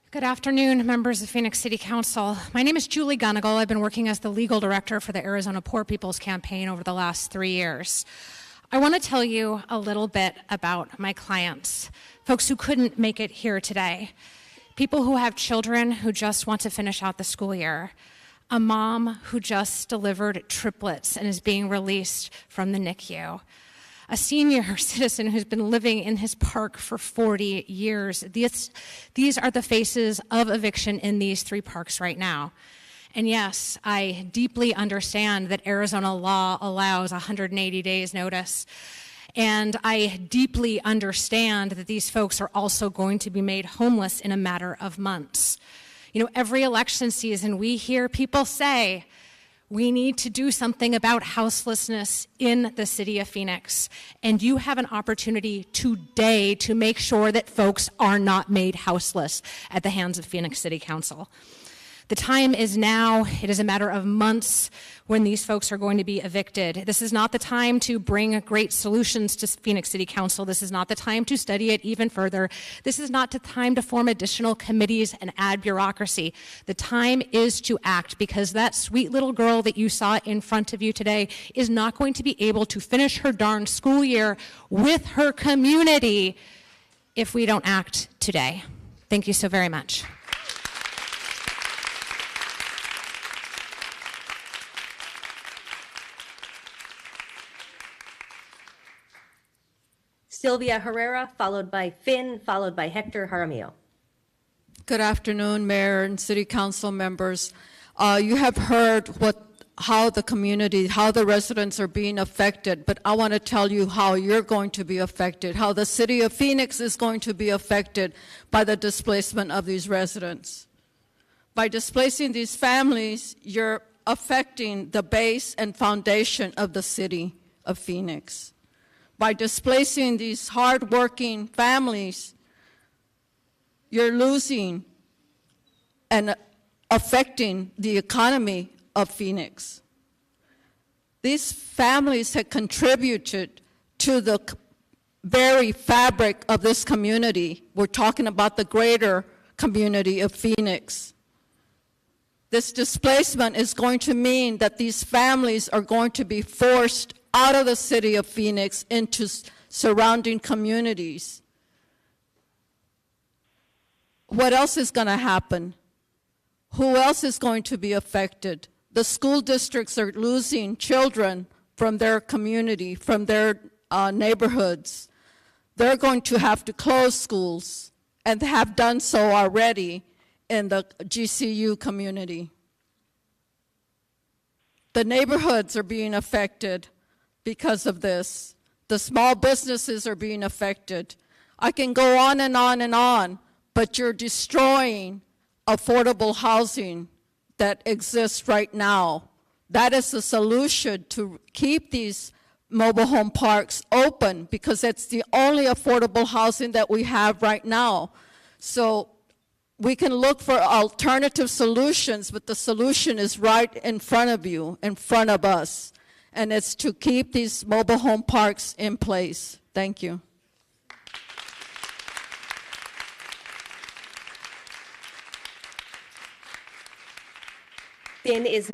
Good afternoon, members of Phoenix City Council. My name is Julie Gunnagle. I've been working as the legal director for the Arizona Poor People's Campaign over the last 3 years. I want to tell you a little bit about my clients, folks who couldn't make it here today, people who have children who just want to finish out the school year, a mom who just delivered triplets and is being released from the NICU, a senior citizen who's been living in his park for 40 years. These are the faces of eviction in these 3 parks right now. And yes, I deeply understand that Arizona law allows 180 days notice. And I deeply understand that these folks are also going to be made homeless in a matter of months. You know, every election season we hear people say, we need to do something about houselessness in the city of Phoenix. And you have an opportunity today to make sure that folks are not made houseless at the hands of Phoenix City Council. The time is now. It is a matter of months when these folks are going to be evicted. This is not the time to bring great solutions to Phoenix City Council. This is not the time to study it even further. This is not the time to form additional committees and add bureaucracy. The time is to act, because that sweet little girl that you saw in front of you today is not going to be able to finish her darn school year with her community if we don't act today. Thank you so very much. Sylvia Herrera, followed by Finn, followed by Hector Jaramillo. Good afternoon, Mayor and City Council members. You have heard how the community, how the residents are being affected, but I want to tell you how you're going to be affected, how the city of Phoenix is going to be affected by the displacement of these residents. By displacing these families, you're affecting the base and foundation of the city of Phoenix. By displacing these hardworking families, you're losing and affecting the economy of Phoenix. These families have contributed to the very fabric of this community. We're talking about the greater community of Phoenix. This displacement is going to mean that these families are going to be forced out of the city of Phoenix into surrounding communities. What else is going to happen? Who else is going to be affected? The school districts are losing children from their community, from their neighborhoods. They're going to have to close schools, and have done so already in the GCU community. The neighborhoods are being affected because of this. The small businesses are being affected. I can go on and on and on, but you're destroying affordable housing that exists right now. That is the solution, to keep these mobile home parks open, because it's the only affordable housing that we have right now. So we can look for alternative solutions, but the solution is right in front of you, in front of us. And it's to keep these mobile home parks in place. Thank you. Finn is...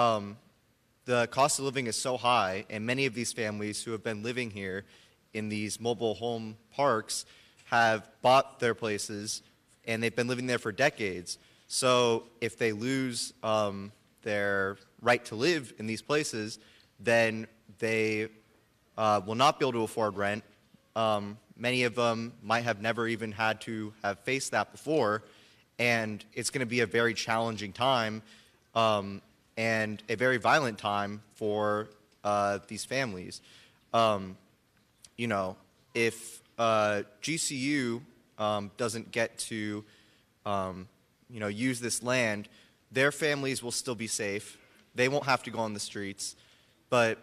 the cost of living is so high, and many of these families who have been living here in these mobile home parks have bought their places, and they've been living there for decades. So if they lose their right to live in these places, then they will not be able to afford rent. Many of them might have never even had to have faced that before, and it's going to be a very challenging time and a very violent time for these families. You know, if GCU doesn't get to, you know, use this land, their families will still be safe. They won't have to go on the streets. But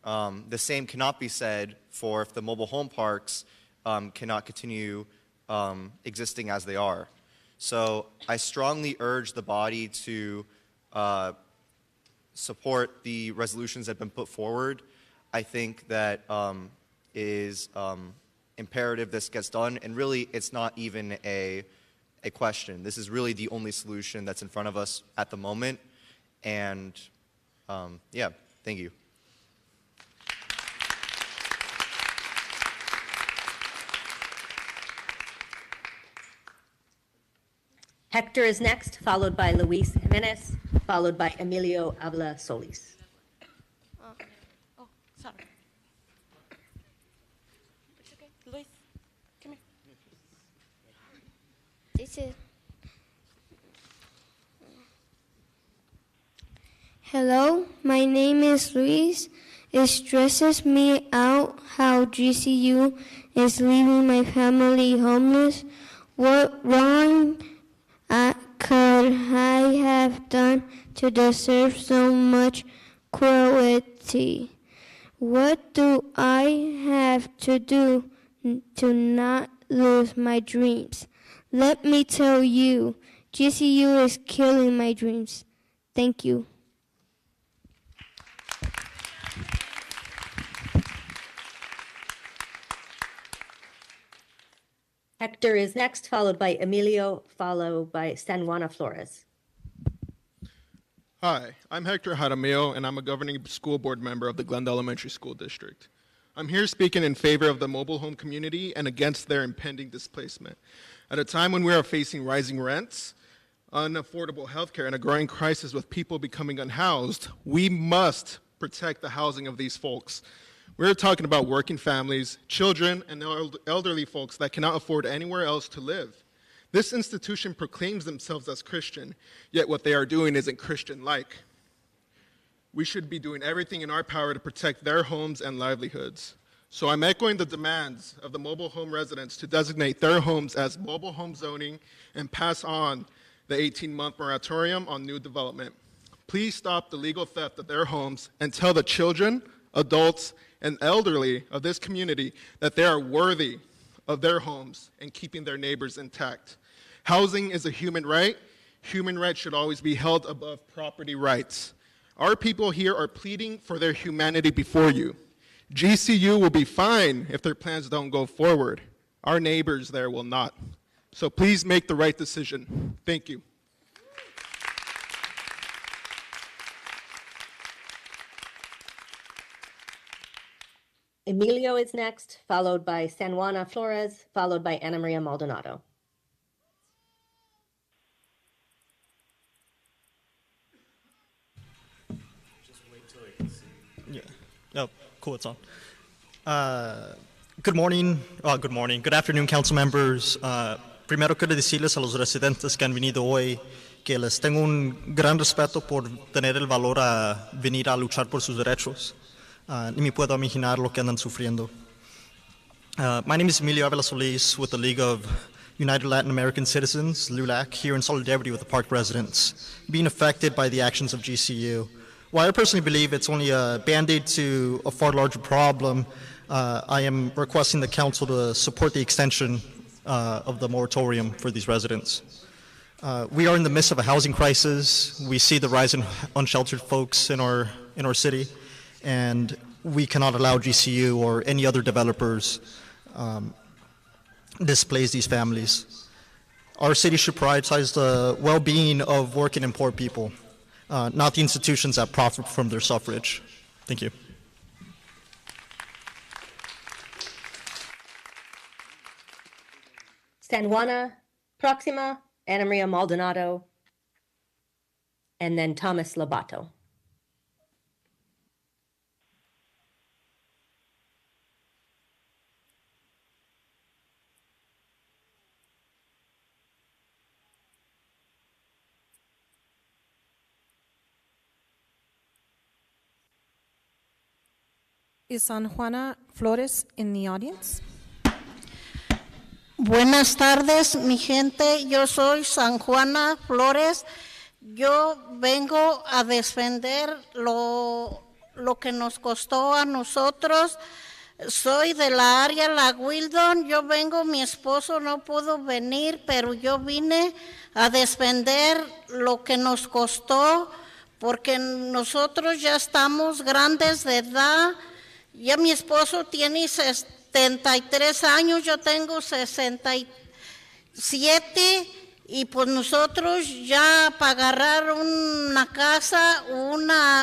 the same cannot be said for if the mobile home parks cannot continue existing as they are. So I strongly urge the body to support the resolutions that have been put forward. I think that it is imperative this gets done, and really it's not even a question. This is really the only solution that's in front of us at the moment, and yeah, thank you. Hector is next, followed by Luis Jimenez, followed by Emilio Avila Solis. Oh, sorry. It's okay. Luis, come here. This is. Hello, my name is Luis. It stresses me out how GCU is leaving my family homeless. What wrong could I have done to deserve so much cruelty? What do I have to do to not lose my dreams? Let me tell you, GCU is killing my dreams. Thank you. Hector is next, followed by Emilio, followed by San Juana Flores. Hi, I'm Hector Jaramillo, and I'm a governing school board member of the Glendale Elementary School District. I'm here speaking in favor of the mobile home community and against their impending displacement. At a time when we are facing rising rents, unaffordable health care, and a growing crisis with people becoming unhoused, we must protect the housing of these folks. We're talking about working families, children, and elderly folks that cannot afford anywhere else to live. This institution proclaims themselves as Christian, yet what they are doing isn't Christian-like. We should be doing everything in our power to protect their homes and livelihoods. So I'm echoing the demands of the mobile home residents to designate their homes as mobile home zoning and pass on the 18-month moratorium on new development. Please stop the legal theft of their homes and tell the children, adults, and elderly of this community that they are worthy of their homes and keeping their neighbors intact. Housing is a human right. Human rights should always be held above property rights. Our people here are pleading for their humanity before you. GCU will be fine if their plans don't go forward. Our neighbors there will not. So please make the right decision. Thank you. Emilio is next, followed by San Juana Flores, followed by Ana Maria Maldonado. Yeah. Oh, cool. It's on. Good morning. Good afternoon, council members. Primero quiero decirles a los residentes que han venido hoy que les tengo un gran respeto por tener el valor a venir a luchar por sus derechos. Ni me puedo imaginar lo que andan sufriendo. My name is Emilio Avila Solis with the League of United Latin American Citizens, LULAC, here in solidarity with the park residents being affected by the actions of GCU. While I personally believe it's only a band-aid to a far larger problem, I am requesting the council to support the extension of the moratorium for these residents. We are in the midst of a housing crisis. We see the rise in unsheltered folks in our city, and we cannot allow GCU or any other developers displace these families. Our city should prioritize the well-being of working and poor people. not the institutions that profit from their suffrage. Thank you. San Juana Proxima, Ana Maria Maldonado, and then Thomas Lobato. Is San Juana Flores in the audience? Buenas tardes, mi gente. Yo soy San Juana Flores. Yo vengo a defender lo que nos costó a nosotros. Soy de la área La Wildon. Yo vengo, mi esposo no pudo venir, pero yo vine a defender lo que nos costó, porque nosotros ya estamos grandes de edad. Ya mi esposo tiene 73 años, yo tengo 67, y pues nosotros ya para agarrar una casa,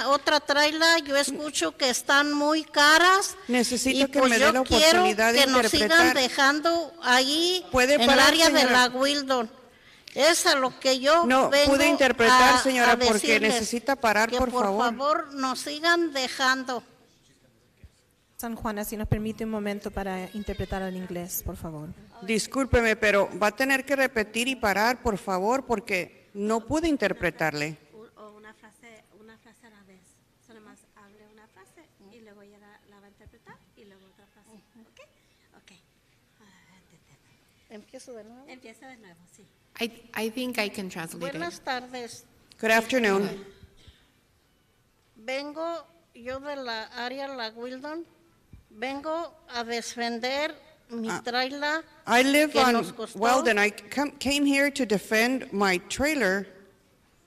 otra traila, yo escucho que están muy caras. Necesito que pues me dé la oportunidad de que nos interpretar. sigan dejando ahí ¿Puede en el parar, área de señora? la Wildon. Es a lo que yo No vengo pude interpretar, señora, a porque decirles, necesita parar, que por favor. por favor nos sigan dejando. San Juana, si nos permite un momento para interpretar al inglés, por favor. Discúlpeme, pero va a tener que repetir y parar, por favor, porque no pude interpretarle. Una frase a la vez. Solo más hable una frase y luego ya la va a interpretar y luego otra frase. ¿Ok? Ok. ¿Empiezo de nuevo? Empieza de nuevo, sí. I think I can translate it. Buenas tardes. Good afternoon. Vengo yo de la área La Wildon. Vengo a defender mi traila I live que on nos costó, Weldon. I came here to defend my trailer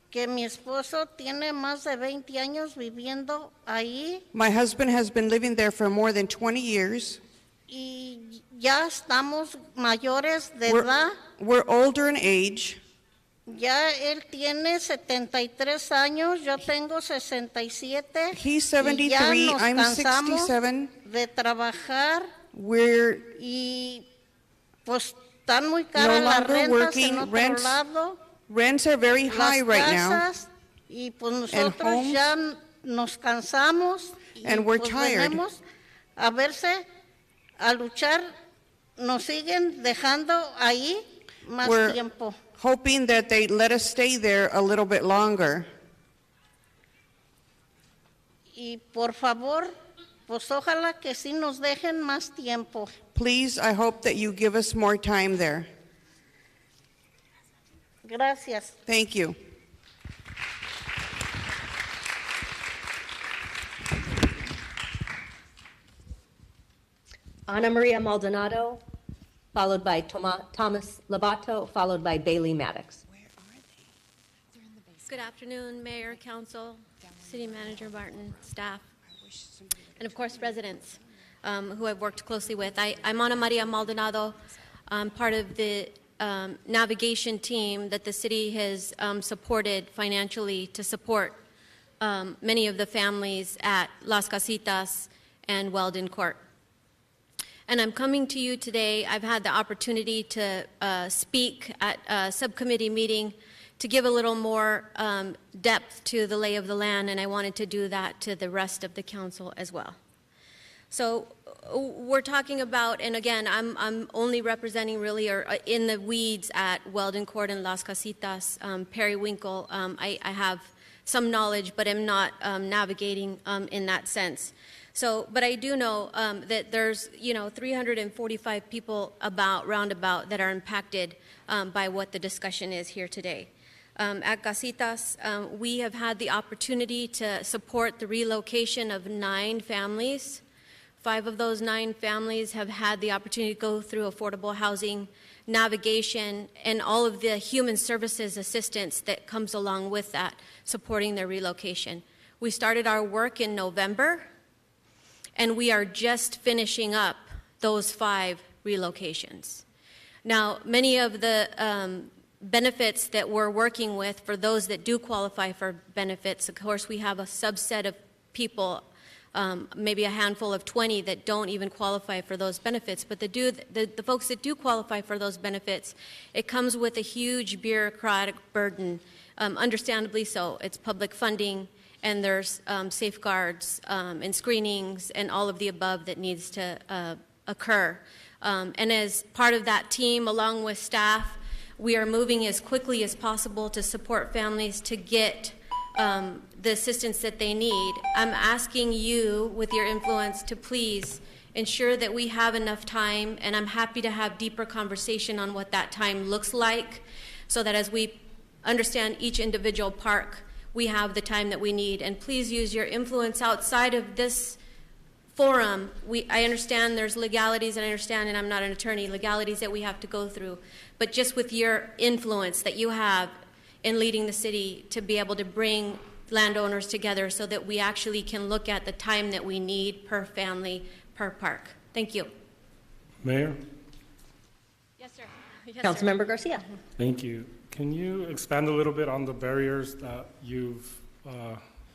que mi esposo tiene más de 20 años viviendo ahí My husband has been living there for more than 20 years. y ya estamos mayores de edad. We're older in age. Ya él tiene 73 años, yo tengo 67. He's y ya 73, nos I'm cansamos 67. de trabajar We're y pues están muy no caras las longer rentas working. en otro lado. Rents are very high Las right now. casas, y pues nosotros ya nos cansamos y And we're pues tired. venimos a verse, a luchar, nos siguen dejando ahí más We're tiempo. hoping that they let us stay there a little bit longer. Y por favor, pues ojalá que sí nos dejen más tiempo. Please, I hope that you give us more time there. Gracias. Thank you. Ana Maria Maldonado, followed by Thomas Lobato, followed by Bailey Maddox. Good afternoon, Mayor, Council, City Manager Barton, staff, and of course residents who I've worked closely with. I'm Ana Maria Maldonado. I'm part of the navigation team that the city has supported financially to support many of the families at Las Casitas and Weldon Court. And I'm coming to you today. I've had the opportunity to speak at a subcommittee meeting to give a little more depth to the lay of the land, and I wanted to do that to the rest of the council as well. So we're talking about, and again, I'm only representing really or in the weeds at Weldon Court and Las Casitas, Periwinkle. I have some knowledge, but I'm not navigating in that sense. So, but I do know that there's, 345 people roundabout that are impacted by what the discussion is here today. At Casitas, we have had the opportunity to support the relocation of 9 families. 5 of those 9 families have had the opportunity to go through affordable housing, navigation, and all of the human services assistance that comes along with that, supporting their relocation. We started our work in November, and we are just finishing up those 5 relocations. Now, many of the benefits that we're working with for those that do qualify for benefits. Of course, we have a subset of people, maybe a handful of 20 that don't even qualify for those benefits. But the folks that do qualify for those benefits, it comes with a huge bureaucratic burden, understandably so. It's public funding, and there's safeguards and screenings and all of the above that needs to occur. And as part of that team, along with staff, we are moving as quickly as possible to support families to get the assistance that they need. I'm asking you, with your influence, to please ensure that we have enough time, and I'm happy to have deeper conversation on what that time looks like, so that as we understand each individual park, we have the time that we need. And please use your influence outside of this forum. I understand there's legalities, and I understand, and I'm not an attorney, legalities that we have to go through. But just with your influence that you have in leading the city to be able to bring landowners together so that we actually can look at the time that we need per family, per park. Thank you. Mayor? Yes, sir. Yes, Councilmember Garcia. Thank you. Can you expand a little bit on the barriers that you've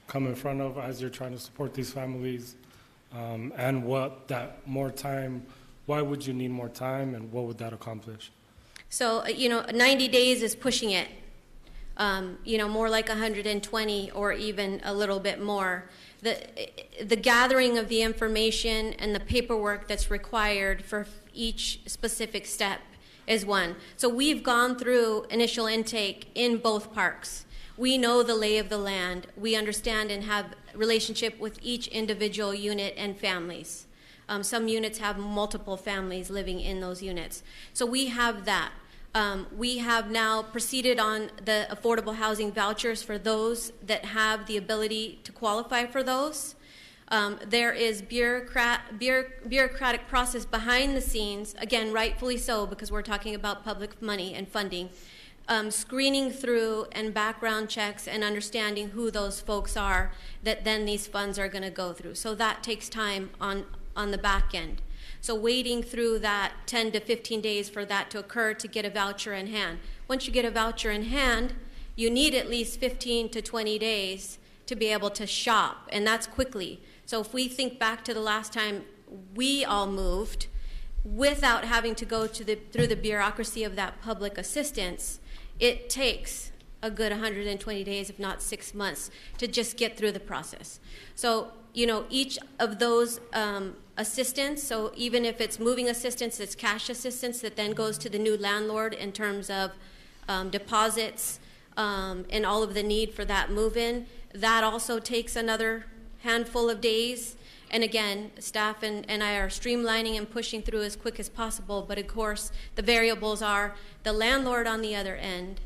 come in front of as you're trying to support these families, and what that more time, why would you need more time, and what would that accomplish? So, 90 days is pushing it. More like 120 or even a little bit more. The gathering of the information and the paperwork that's required for each specific step is one. So we've gone through initial intake in both parks. We know the lay of the land. We understand and have relationship with each individual unit and families. Some units have multiple families living in those units. So we have that. We have now proceeded on the affordable housing vouchers for those that have the ability to qualify for those. There is bureaucratic process behind the scenes, again, rightfully so, because we're talking about public money and funding, screening through and background checks and understanding who those folks are that then these funds are going to go through. So that takes time on the back end. So waiting through that 10 to 15 days for that to occur to get a voucher in hand. Once you get a voucher in hand, you need at least 15 to 20 days to be able to shop, and that's quickly. So if we think back to the last time we all moved without having to go through the bureaucracy of that public assistance, it takes a good 120 days, if not 6 months, to just get through the process. So, each of those assistance, so even if it's moving assistance, it's cash assistance that then goes to the new landlord in terms of deposits and all of the need for that move-in, that also takes another handful of days. And again, staff and I are streamlining and pushing through as quick as possible, but of course the variables are the landlord on the other end,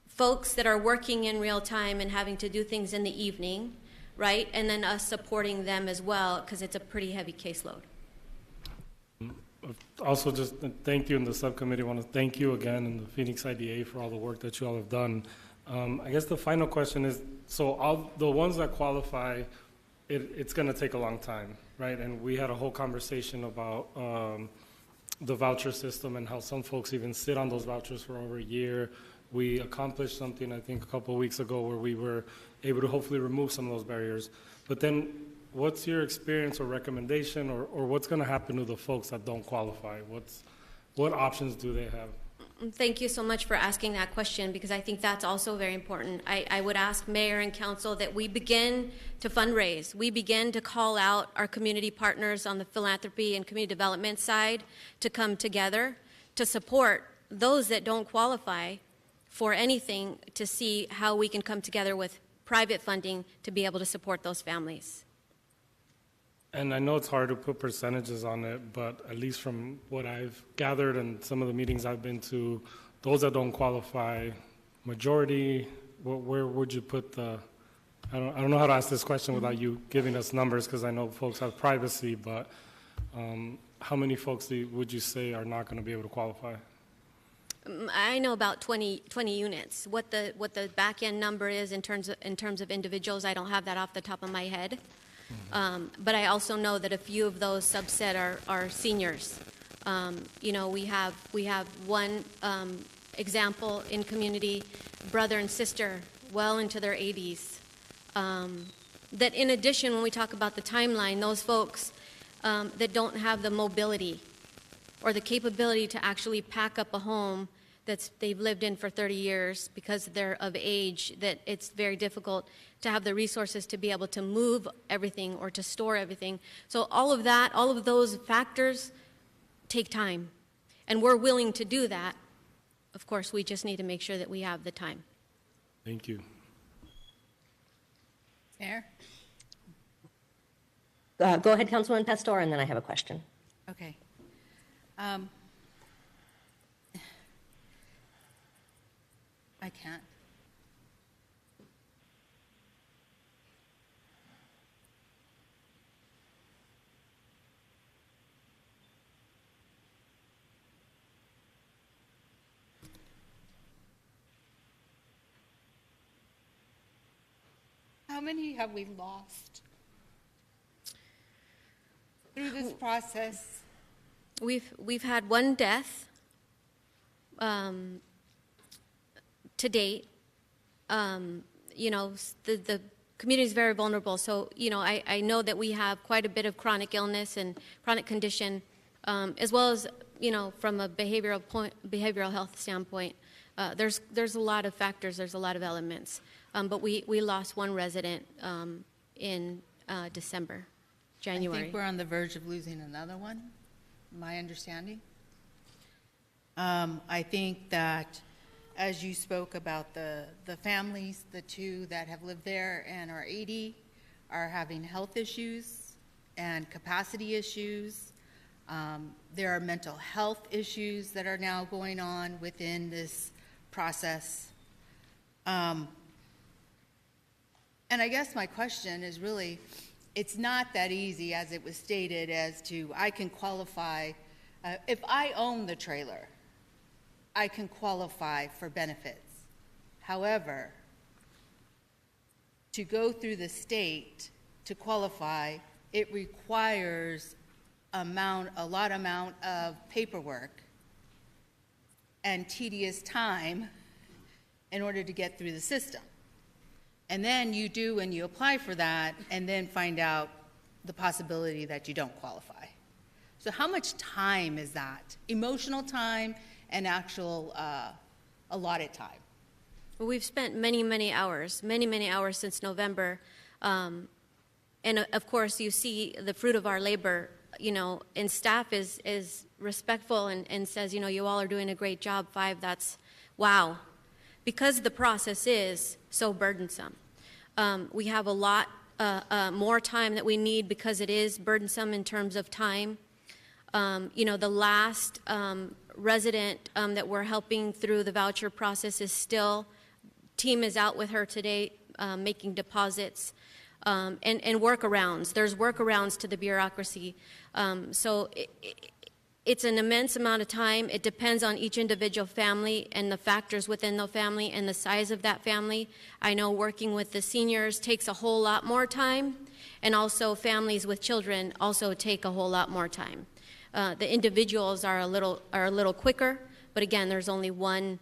folks that are working in real time and having to do things in the evening, right? And then us supporting them as well, because it's a pretty heavy caseload. Also, just thank you in the subcommittee. I want to thank you again in the Phoenix IDA for all the work that you all have done. I guess the final question is, so all the ones that qualify, it's going to take a long time, right? And we had a whole conversation about the voucher system and how some folks even sit on those vouchers for over a year. We accomplished something, I think, a couple of weeks ago where we were able to hopefully remove some of those barriers. But then what's your experience or recommendation, or what's going to happen to the folks that don't qualify? What options do they have? Thank you so much for asking that question, because I think that's also very important. I would ask Mayor and Council that we begin to fundraise. We begin to call out our community partners on the philanthropy and community development side to come together to support those that don't qualify for anything, to see how we can come together with private funding to be able to support those families. And I know it's hard to put percentages on it, but at least from what I've gathered and some of the meetings I've been to, those that don't qualify, majority, where would you put the, I don't know how to ask this question without you giving us numbers, because I know folks have privacy, but how many folks would you say are not going to be able to qualify? I know about 20 units. What the back end number is in terms of individuals, I don't have that off the top of my head. But I also know that a few of those subset are seniors. We have one example in community, brother and sister, well into their 80s. That in addition, when we talk about the timeline, those folks that don't have the mobility or the capability to actually pack up a home they've lived in for 30 years because they're of age, that it's very difficult to have the resources to be able to move everything or to store everything. So all of that, all of those factors take time. And we're willing to do that. Of course, we just need to make sure that we have the time. Thank you. Mayor? Go ahead, Councilwoman Pastor, and then I have a question. Okay. I can't. How many have we lost through this process? We've had one death to date. You know, the community is very vulnerable. So, you know, I know that we have quite a bit of chronic illness and chronic condition, as well as, you know, from a behavioral health standpoint. There's a lot of factors. There's a lot of elements. But we lost one resident in December, January. I think we're on the verge of losing another one, my understanding. I think that as you spoke about the families, the two that have lived there and are 80 are having health issues and capacity issues. There are mental health issues that are now going on within this process. And I guess my question is really, it's not that easy as it was stated as to I can qualify, if I own the trailer, I can qualify for benefits. However, to go through the state to qualify, it requires a lot amount of paperwork and tedious time in order to get through the system. And then you do when you apply for that and then find out the possibility that you don't qualify. So how much time is that? Emotional time and actual allotted time? Well, we've spent many hours since November. And of course, you see the fruit of our labor, you know, and staff is respectful and says, you know, you all are doing a great job. 5, that's wow. Because the process is so burdensome. We have a lot more time that we need because it is burdensome in terms of time. You know, the last resident that we're helping through the voucher process is still, team is out with her today making deposits and workarounds. There's workarounds to the bureaucracy. So it's an immense amount of time. It depends on each individual family and the factors within the family and the size of that family. I know working with the seniors takes a whole lot more time, and also families with children also take a whole lot more time. The individuals are a little quicker, but again, there's only one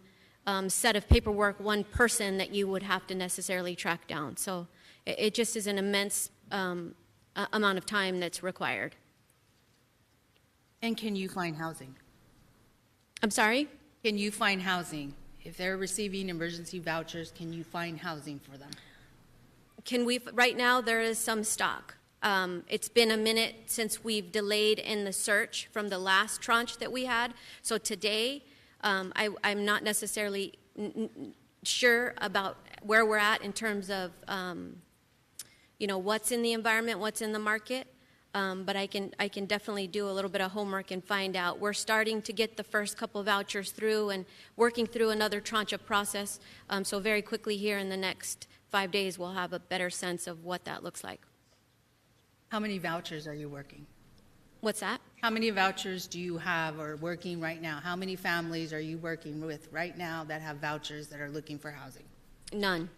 set of paperwork, one person that you would have to necessarily track down. So it just is an immense amount of time that's required. And can you find housing? I'm sorry? Can you find housing? If they're receiving emergency vouchers, can you find housing for them? Right now there is some stock. It's been a minute since we've delayed in the search from the last tranche that we had. So today, I'm not necessarily sure about where we're at in terms of, you know, what's in the environment, what's in the market. But I can definitely do a little bit of homework and find out. We're starting to get the first couple of vouchers through and working through another tranche of process. So very quickly here in the next 5 days, we'll have a better sense of what that looks like. How many vouchers are you working? What's that? How many vouchers do you have or working right now? How many families are you working with right now that have vouchers that are looking for housing? None.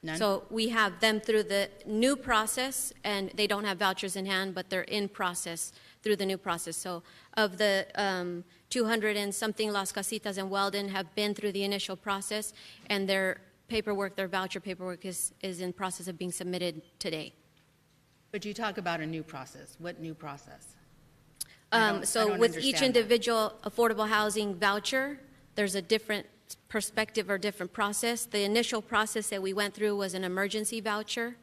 None? So we have them through the new process, and they don't have vouchers in hand, but they're in process through the new process. So of the 200 and something Las Casitas in Weldon have been through the initial process, and their paperwork, their voucher paperwork is in process of being submitted today. But you talk about a new process. What new process? So with each individual affordable housing voucher, there's a different perspective or different process. The initial process that we went through was an emergency voucher.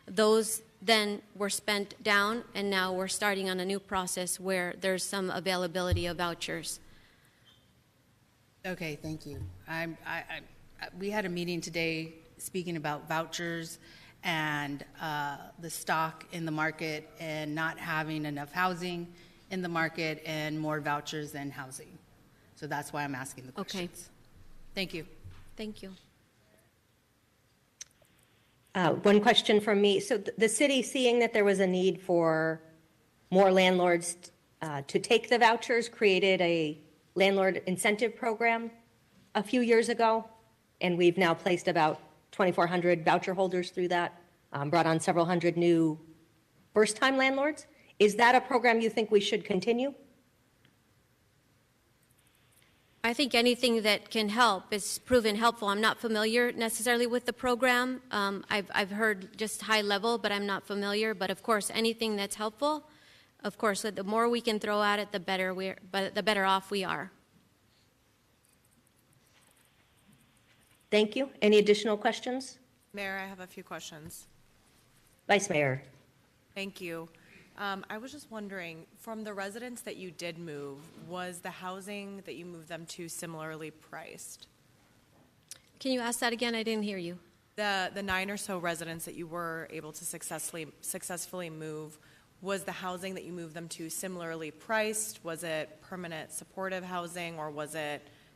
Those then were spent down, and now we're starting on a new process where there's some availability of vouchers. Okay, thank you. We had a meeting today speaking about vouchers and the stock in the market and not having enough housing in the market and more vouchers than housing. So that's why I'm asking the questions. Okay. Thank you. Thank you. One question from me. So the city, seeing that there was a need for more landlords to take the vouchers, created a landlord incentive program a few years ago, and we've now placed about 2,400 voucher holders through that, brought on several hundred new first-time landlords. Is that a program you think we should continue? I think anything that can help is proven helpful. I'm not familiar necessarily with the program. I've heard just high level, but I'm not familiar. But of course, anything that's helpful, of course, the more we can throw at it, the better off we are. Thank you. Any additional questions? Mayor, I have a few questions. Vice Mayor. Thank you. I was just wondering, from the residents that you did move, was the housing that you moved them to similarly priced? Can you ask that again? I didn't hear you. The 9 or so residents that you were able to successfully move, was the housing that you moved them to similarly priced? Was it permanent supportive housing, or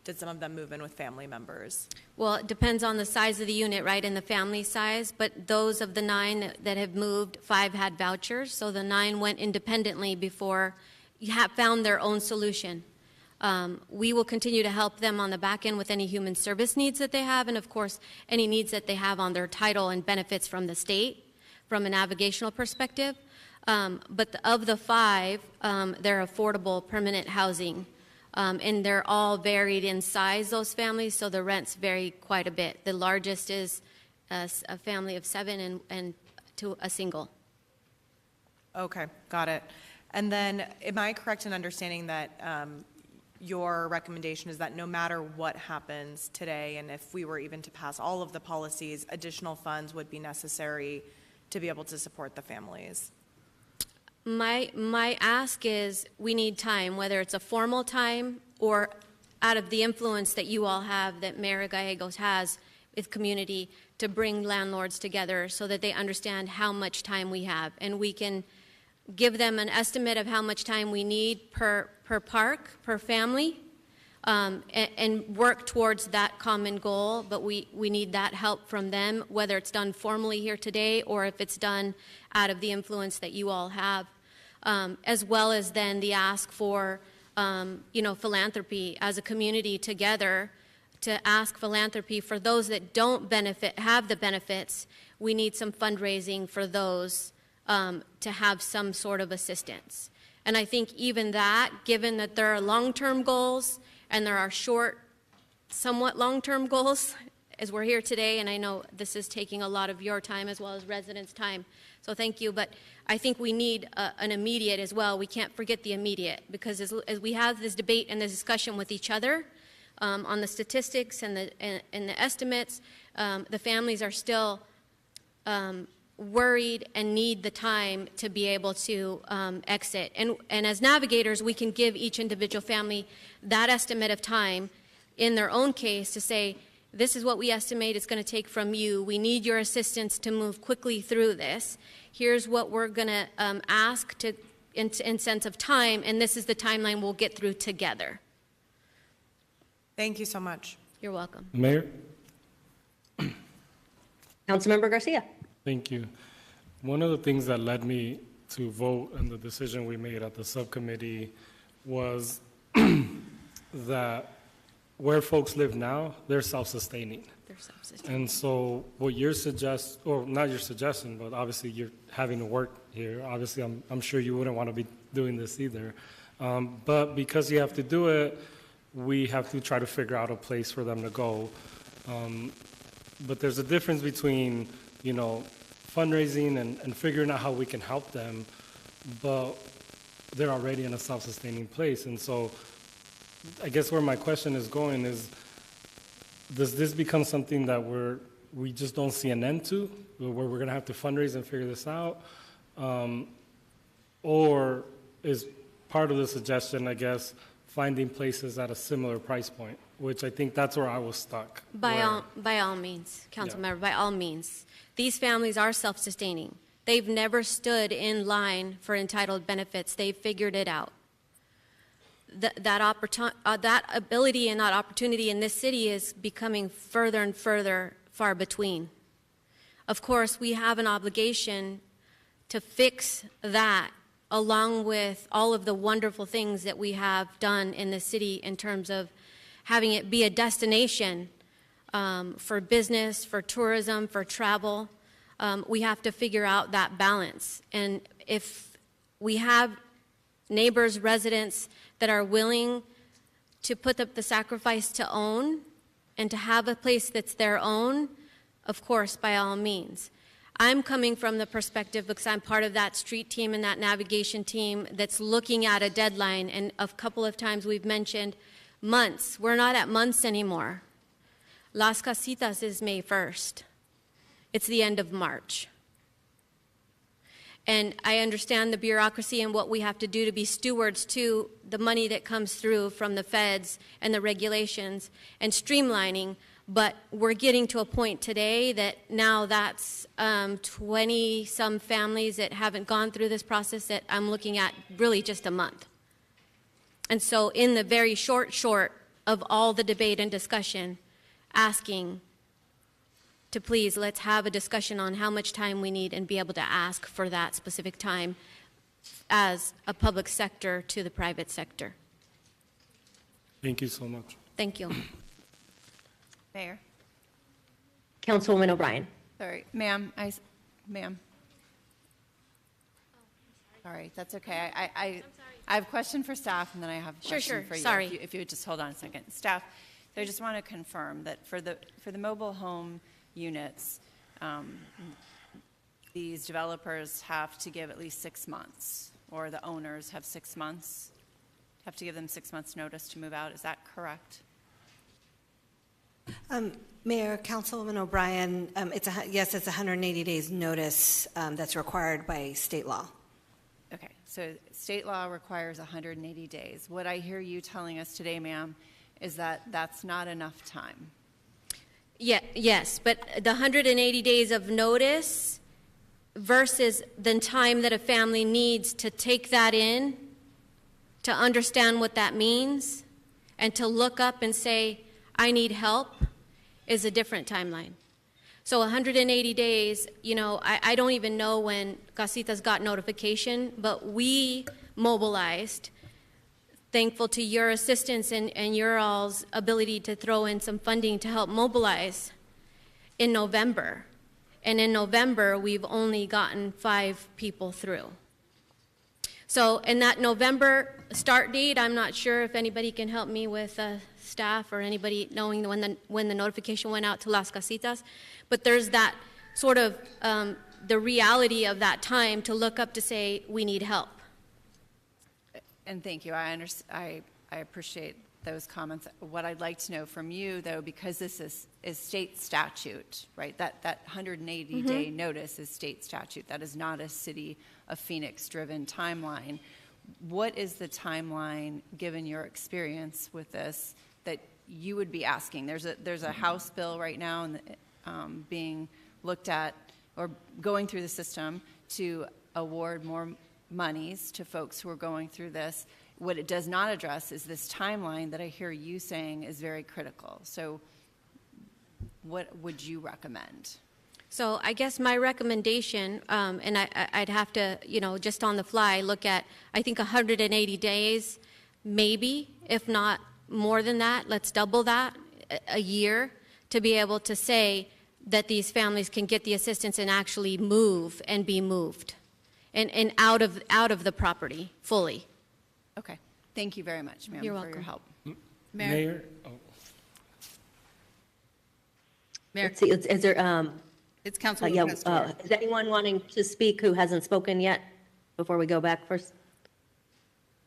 did some of them move in with family members? Well, it depends on the size of the unit, right, and the family size. But those of the 9 that have moved, 5 had vouchers. So the 9 went independently before you found their own solution. We will continue to help them on the back end with any human service needs that they have, and of course, any needs that they have on their title and benefits from the state, from a navigational perspective. But of the 5, they're affordable permanent housing. And they're all varied in size, those families, so the rents vary quite a bit. The largest is a family of 7 and to a single. Okay, got it. And then, am I correct in understanding that your recommendation is that no matter what happens today, and if we were even to pass all of the policies, additional funds would be necessary to be able to support the families? My ask is we need time, whether it's a formal time or out of the influence that you all have, that Mayor Gallegos has with community, to bring landlords together so that they understand how much time we have. And we can give them an estimate of how much time we need per park, per family, and work towards that common goal. But we need that help from them, whether it's done formally here today or if it's done out of the influence that you all have. As well as then the ask for, philanthropy as a community together, to ask philanthropy for those that don't have the benefits. We need some fundraising for those to have some sort of assistance. And I think even that, given that there are long-term goals and there are short, somewhat long-term goals, as we're here today, and I know this is taking a lot of your time as well as residents' time, so thank you. But I think we need an immediate as well. We can't forget the immediate, because as we have this debate and this discussion with each other on the statistics and the estimates, the families are still worried and need the time to be able to exit. And as navigators, we can give each individual family that estimate of time in their own case to say, this is what we estimate it's going to take from you. We need your assistance to move quickly through this. Here's what we're going to ask in sense of time, and this is the timeline we'll get through together. Thank you so much. You're welcome. Mayor? Councilmember Garcia. Thank you. One of the things that led me to vote and the decision we made at the subcommittee was that where folks live now, they're self-sustaining. And so what your or not your suggestion, but obviously you're having to work here. Obviously, I'm sure you wouldn't want to be doing this either. But because you have to do it, we have to try to figure out a place for them to go. But there's a difference between, fundraising and figuring out how we can help them, but they're already in a self-sustaining place. And so I guess where my question is going is, does this become something that we just don't see an end to, where we're going to have to fundraise and figure this out? Or is part of the suggestion, I guess, finding places at a similar price point, which I think that's where I was stuck. By all means, Councilmember, by all means. These families are self-sustaining. They've never stood in line for entitled benefits. They've figured it out. That ability and that opportunity in this city is becoming further and further far between. Of course, we have an obligation to fix that, along with all of the wonderful things that we have done in the city in terms of having it be a destination for business, for tourism, for travel. We have to figure out that balance. And if we have neighbors, residents that are willing to put up the sacrifice to own and to have a place that's their own, of course, by all means. I'm coming from the perspective, because I'm part of that street team and that navigation team that's looking at a deadline, and a couple of times we've mentioned months. We're not at months anymore. Las Casitas is May 1st. It's the end of March. And I understand the bureaucracy and what we have to do to be stewards to the money that comes through from the feds and the regulations and streamlining. But we're getting to a point today that now that's 20-some families that haven't gone through this process that I'm looking at really just a month. And so in the very short of all the debate and discussion, asking to please, let's have a discussion on how much time we need and be able to ask for that specific time as a public sector to the private sector. Thank you so much. Thank you. Mayor. Councilwoman O'Brien. Sorry, ma'am. Ma'am. Sorry, that's okay. I have a question for staff, and then I have a question for you. Sorry. If you would just hold on a second. Staff, so I just want to confirm that for the mobile home units, these developers have to give at least 6 months, or the owners have 6 months, have to give them 6 months notice to move out. Is that correct? Mayor, Councilwoman O'Brien, yes, it's 180 days notice that's required by state law. Okay, so state law requires 180 days. What I hear you telling us today, ma'am, is that that's not enough time. Yeah, yes, but the 180 days of notice versus the time that a family needs to take that in, to understand what that means, and to look up and say, I need help, is a different timeline. So 180 days, I don't even know when Casitas got notification, but we mobilized, thankful to your assistance and your all's ability to throw in some funding to help mobilize in November. And in November, we've only gotten 5 people through. So in that November start date, I'm not sure if anybody can help me with staff or anybody knowing when the notification went out to Las Casitas, but there's that sort of the reality of that time to look up to say, we need help. And thank you. I appreciate those comments. What I'd like to know from you, though, because this is state statute, right? That 180-day notice is state statute. That is not a City of Phoenix-driven timeline. What is the timeline, given your experience with this, that you would be asking? There's a House bill right now and being looked at or going through the system to award more monies to folks who are going through this. What it does not address is this timeline that I hear you saying is very critical. So what would you recommend? So I guess my recommendation, and I'd have to, just on the fly, look at, I think 180 days, maybe, if not more than that. Let's double that a year to be able to say that these families can get the assistance and actually move and be moved and out of the property fully. Okay. Thank you very much, ma'am, You're for welcome. your help. Mayor? Mayor. Let's see, is there, It's Councilwoman Pastor. is anyone wanting to speak who hasn't spoken yet before we go back first?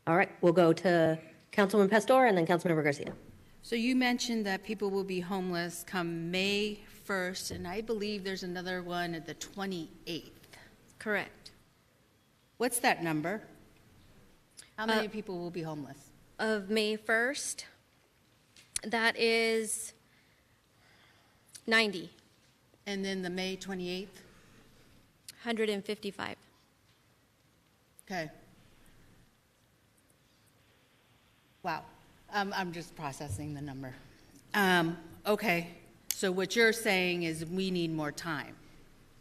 All right, we'll go to Councilwoman Pastor and then Councilmember Garcia. So you mentioned that people will be homeless come May 1st, and I believe there's another one at the 28th. Correct. What's that number? How many people will be homeless? Of May 1st, that is 90. And then the May 28th? 155. Okay. Wow. I'm just processing the number. Okay. So what you're saying is we need more time.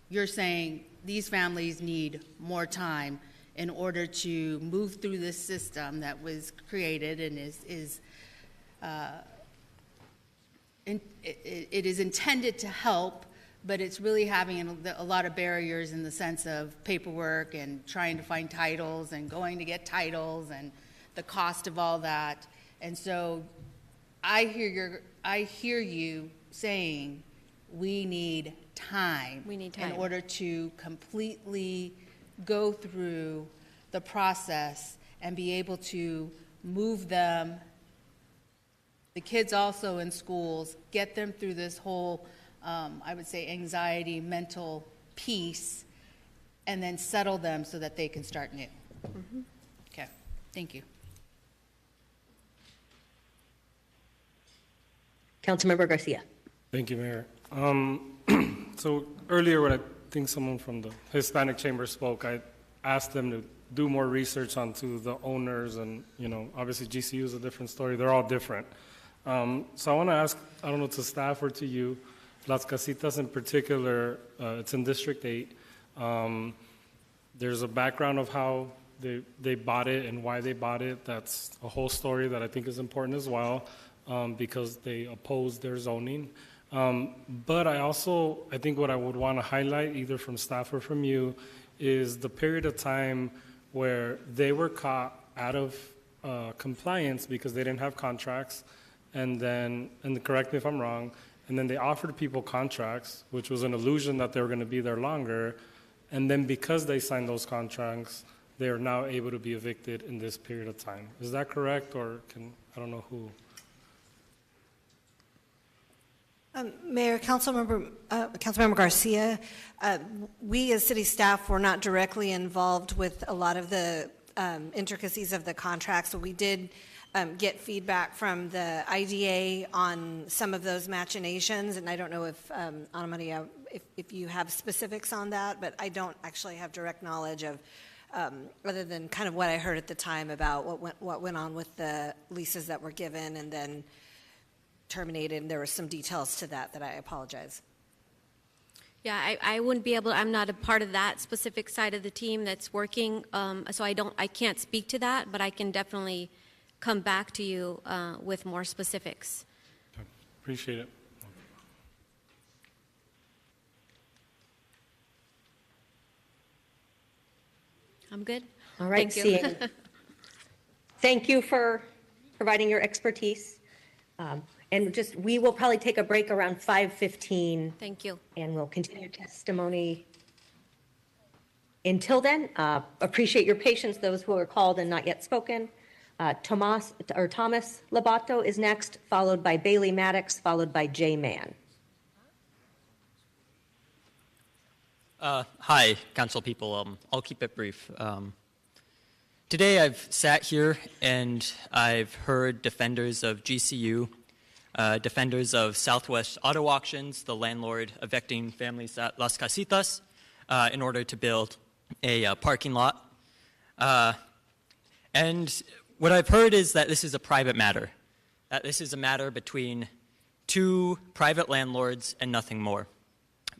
You're saying these families need more time in order to move through this system that was created and it is intended to help, but it's really having a lot of barriers in the sense of paperwork and trying to find titles and going to get titles and the cost of all that. And so I hear you saying we need time. We need time. In order to completely go through the process and be able to move them, the kids also in schools, get them through this whole, I would say, anxiety, mental piece, and then settle them so that they can start new. Mm-hmm. Okay, thank you. Councilmember Garcia. Thank you, Mayor. So earlier when I think someone from the Hispanic Chamber spoke, I asked them to do more research onto the owners and, obviously GCU is a different story. They're all different. So I want to ask, I don't know, to staff or to you, Las Casitas in particular, it's in District 8. There's a background of how they bought it and why they bought it. That's a whole story that I think is important as well, because they opposed their zoning. But I think what I would want to highlight, either from staff or from you, is the period of time where they were caught out of compliance because they didn't have contracts, and correct me if I'm wrong, and then they offered people contracts, which was an illusion that they were going to be there longer, and then because they signed those contracts, they are now able to be evicted in this period of time. Is that correct, or I don't know who? Mayor, Councilmember Garcia, we as city staff were not directly involved with a lot of the intricacies of the contract, so we did get feedback from the IDA on some of those machinations, and I don't know if, Ana Maria, if you have specifics on that, but I don't actually have direct knowledge of, other than kind of what I heard at the time about what went on with the leases that were given and then terminated, and there were some details to that I apologize. Yeah, I wouldn't be able, I'm not a part of that specific side of the team that's working, so I can't speak to that, but I can definitely come back to you with more specifics. Appreciate it. I'm good. All right, Thank you. Thank you for providing your expertise. And we will probably take a break around 5:15. Thank you. And we'll continue testimony. Until then, appreciate your patience, those who are called and not yet spoken. Thomas Labato is next, followed by Bailey Maddox, followed by Jay Mann. Hi, council people. I'll keep it brief. Today I've sat here and I've heard defenders of GCU, defenders of Southwest Auto Auctions, the landlord evicting families at Las Casitas in order to build a parking lot. And what I've heard is that this is a private matter, that this is a matter between two private landlords and nothing more.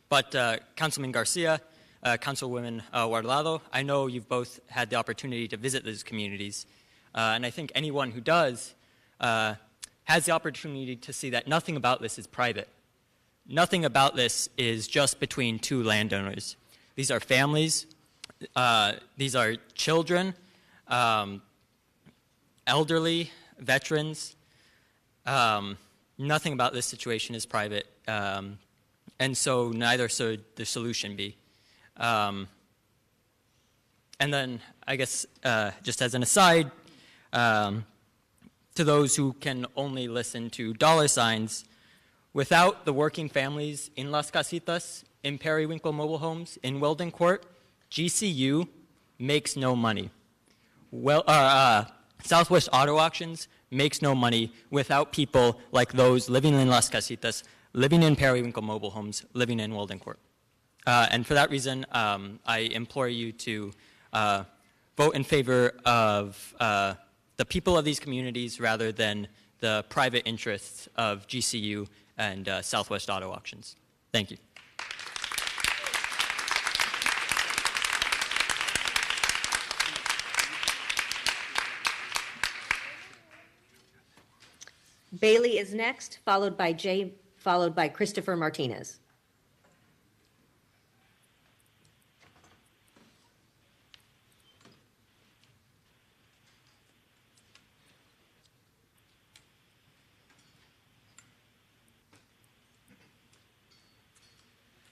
But Councilman Garcia, Councilwoman Guardado, I know you've both had the opportunity to visit these communities, and I think anyone who does has the opportunity to see that nothing about this is private. Nothing about this is just between two landowners. These are families, these are children, elderly, veterans. Nothing about this situation is private, and so neither should the solution be. And then, I guess, just as an aside, to those who can only listen to dollar signs, without the working families in Las Casitas, in Periwinkle Mobile Homes, in Weldon Court, GCU makes no money. Well, Southwest Auto Auctions makes no money without people like those living in Las Casitas, living in Periwinkle Mobile Homes, living in Weldon Court. And for that reason, I implore you to vote in favor of the people of these communities rather than the private interests of GCU and Southwest Auto Auctions. Thank you. Bailey is next, followed by Jay, followed by Christopher Martinez.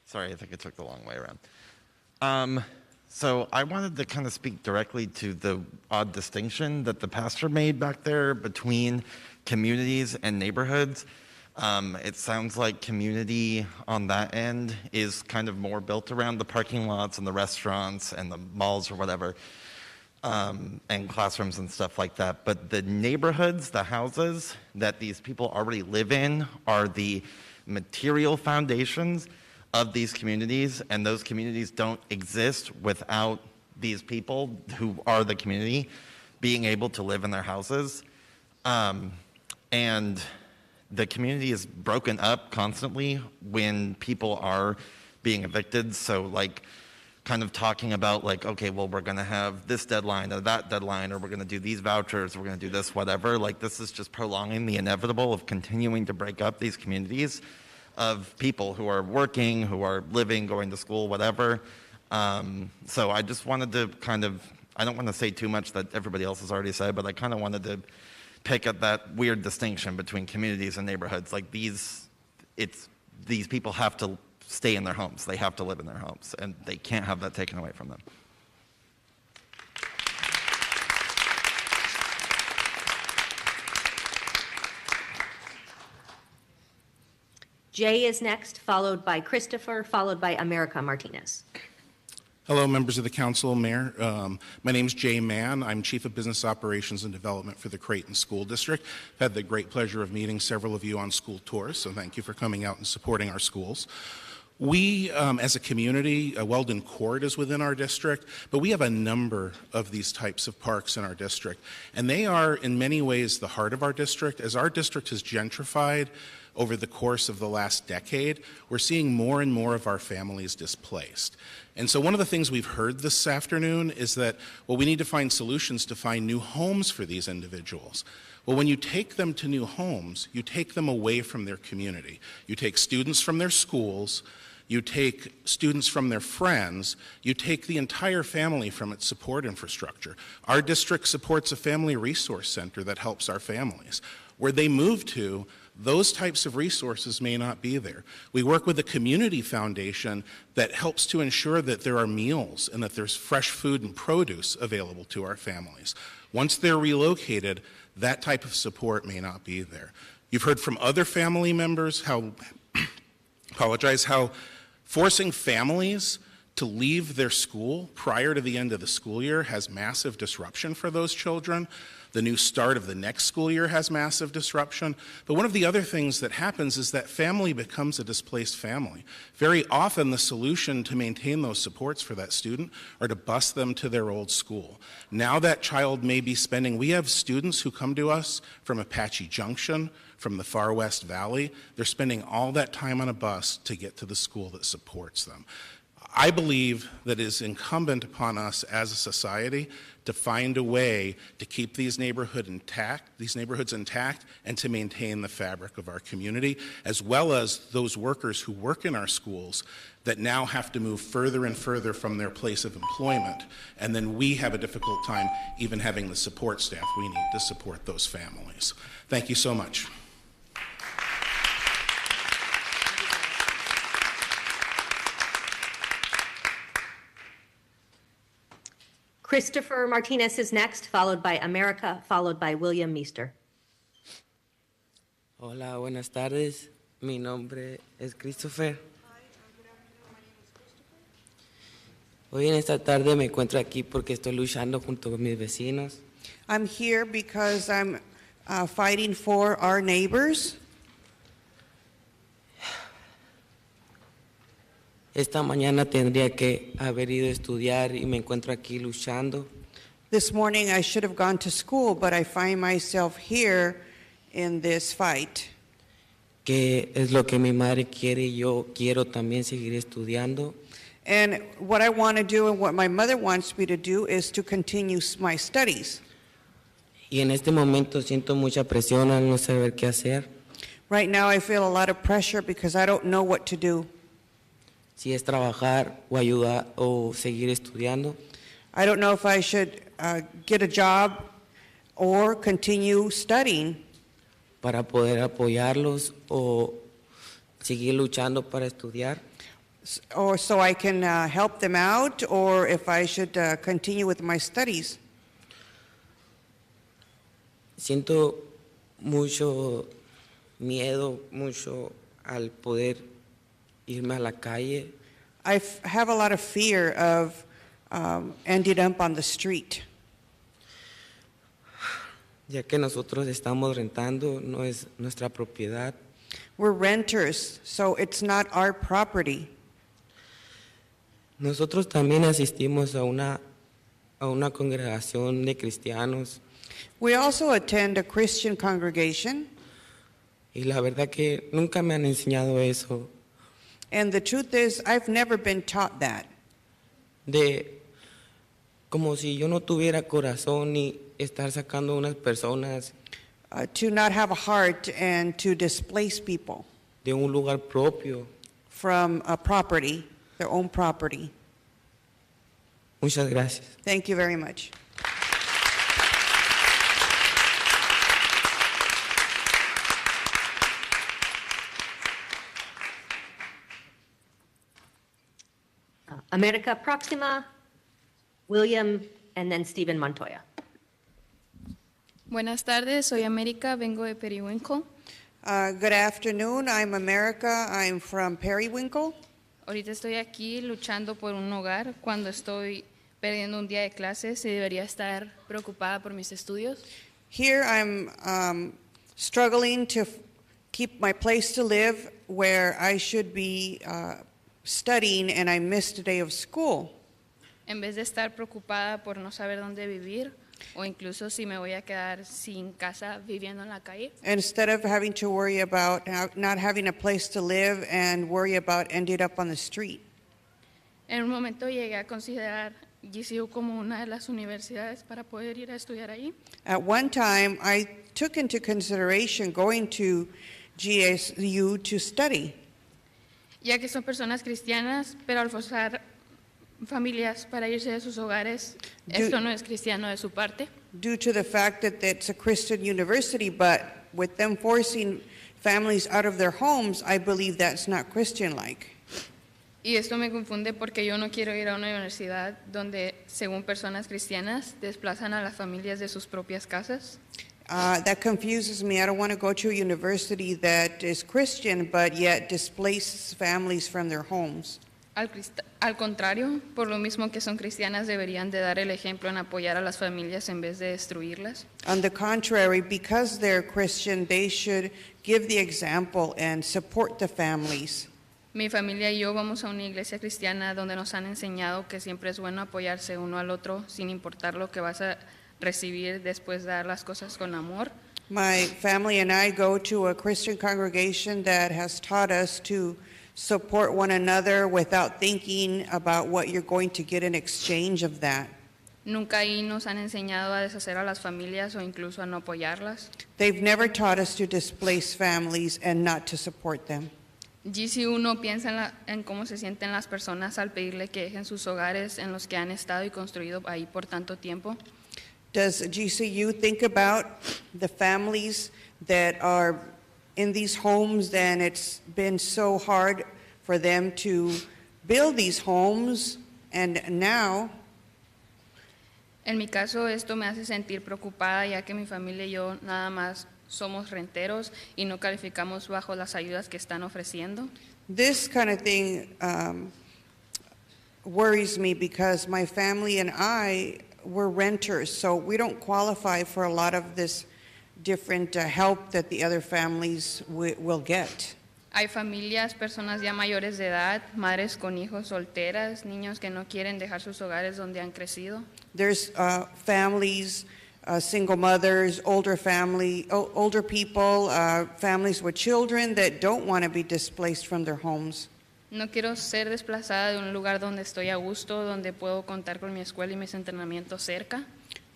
Sorry, I think I took the long way around. So I wanted to kind of speak directly to the odd distinction that the pastor made back there between communities and neighborhoods. It sounds like community on that end is kind of more built around the parking lots and the restaurants and the malls or whatever, and classrooms and stuff like that. But the neighborhoods, the houses that these people already live in are the material foundations of these communities, and those communities don't exist without these people who are the community being able to live in their houses. And the community is broken up constantly when people are being evicted. So like kind of talking about like, okay, well, we're going to have this deadline or that deadline, or we're going to do these vouchers, we're going to do this, whatever. Like this is just prolonging the inevitable of continuing to break up these communities of people who are working, who are living, going to school, whatever. So I just wanted to kind of, I don't want to say too much that everybody else has already said, but I kind of wanted to pick at that weird distinction between communities and neighborhoods. Like these people have to stay in their homes. They have to live in their homes, and they can't have that taken away from them. Jay is next, followed by Christopher, followed by America Martinez. Hello, members of the council, mayor. My name is Jay Mann. I'm Chief of Business Operations and Development for the Creighton School District. I've had the great pleasure of meeting several of you on school tours, so thank you for coming out and supporting our schools. We, as a community, Weldon Court is within our district, but we have a number of these types of parks in our district, and they are in many ways the heart of our district. As our district has gentrified over the course of the last decade, we're seeing more and more of our families displaced. And so one of the things we've heard this afternoon is that, well, we need to find solutions to find new homes for these individuals. Well, when you take them to new homes, you take them away from their community. You take students from their schools, you take students from their friends, you take the entire family from its support infrastructure. Our district supports a family resource center that helps our families. Where they move to, those types of resources may not be there. We work with a community foundation that helps to ensure that there are meals and that there's fresh food and produce available to our families. Once they're relocated, that type of support may not be there. You've heard from other family members how forcing families to leave their school prior to the end of the school year has massive disruption for those children. The new start of the next school year has massive disruption. But one of the other things that happens is that family becomes a displaced family. Very often the solution to maintain those supports for that student are to bus them to their old school. Now that child may be spending, we have students who come to us from Apache Junction, from the far West Valley. They're spending all that time on a bus to get to the school that supports them. I believe that it is incumbent upon us as a society to find a way to keep these neighborhoods intact, and to maintain the fabric of our community, as well as those workers who work in our schools that now have to move further and further from their place of employment. And then we have a difficult time even having the support staff we need to support those families. Thank you so much. Christopher Martinez is next, followed by America, followed by William Meester. Hola, buenas tardes. Mi nombre es Christopher. Hoy en esta tarde me encuentro aquí porque estoy luchando junto con mis vecinos. I'm here because I'm fighting for our neighbors. Esta mañana tendría que haber ido a estudiar y me encuentro aquí luchando. This morning I should have gone to school, but I find myself here in this fight. Que es lo que mi madre quiere y yo quiero también seguir estudiando. And what I want to do and what my mother wants me to do is to continue my studies. Y en este momento siento mucha presión al no saber qué hacer. Right now I feel a lot of pressure because I don't know what to do. Si es trabajar o ayudar o seguir estudiando. I don't know if I should get a job or continue studying. Para poder apoyarlos o seguir luchando para estudiar. Or so I can help them out, or if I should continue with my studies. Siento mucho miedo, mucho al poder irme a la calle. I have a lot of fear of ending up on the street. Ya que nosotros estamos rentando, no es nuestra propiedad. We're renters, so it's not our property. Nosotros también asistimos a una congregación de cristianos. We also attend a Christian congregation. Y la verdad que nunca me han enseñado eso. And the truth is, I've never been taught that. Como si yo no tuviera corazón y estar sacando unas personas. To not have a heart and to displace people. De un lugar propio. From a property, their own property. Muchas gracias. Thank you very much. America Próxima, William, and then Stephen Montoya. Buenas tardes, soy América, vengo de Periwinkle. Good afternoon, I'm America, I'm from Periwinkle. Ahorita estoy aquí luchando por un hogar cuando estoy perdiendo un día de clases y debería estar preocupada por mis estudios. Here I'm struggling to keep my place to live where I should be studying and I missed a day of school. En vez de estar preocupada por no saber dónde vivir o incluso si me voy a quedar sin casa viviendo en la calle. Instead of having to worry about not having a place to live and worry about ending up on the street. En un momento llegué a considerar GCU como una de las universidades para poder ir a estudiar ahí. At one time, I took into consideration going to GSU to study. Ya que son personas cristianas, pero al forzar familias para irse de sus hogares, esto no es cristiano de su parte. Due to the fact that it's a Christian university, but with them forcing families out of their homes, I believe that's not Christian-like. Y esto me confunde porque yo no quiero ir a una universidad donde, según personas cristianas, desplazan a las familias de sus propias casas. That confuses me. I don't want to go to a university that is Christian, but yet displaces families from their homes. Al contrario, por lo mismo que son cristianas, deberían de dar el ejemplo en apoyar a las familias en vez de destruirlas. On the contrary, because they're Christian, they should give the example and support the families. Mi familia y yo vamos a una iglesia cristiana donde nos han enseñado que siempre es bueno apoyarse uno al otro sin importar lo que vas a recibir después de dar las cosas con amor. My family and I go to a Christian congregation that has taught us to support one another without thinking about what you're going to get in exchange of that. Nunca ahí nos han enseñado a deshacer a las familias o incluso a no apoyarlas. They've never taught us to displace families and not to support them. GCU no piensa en cómo se sienten las personas al pedirle que dejen sus hogares en los que han estado y construido ahí por tanto tiempo. Does GCU think about the families that are in these homes and it's been so hard for them to build these homes and now? En mi caso, esto me hace sentir preocupada, ya que mi familia y yo nada más somos renteros y no calificamos bajo las ayudas que están ofreciendo. This kind of thing worries me because my family and I were renters, so we don't qualify for a lot of this different help that the other families will get. Hay familias, personas ya mayores de edad, madres con hijos solteras, niños que no quieren dejar sus hogares donde han crecido. There's families, single mothers, older people, families with children that don't want to be displaced from their homes. No quiero ser desplazada de un lugar donde estoy a gusto, donde puedo contar con mi escuela y mis entrenamientos cerca.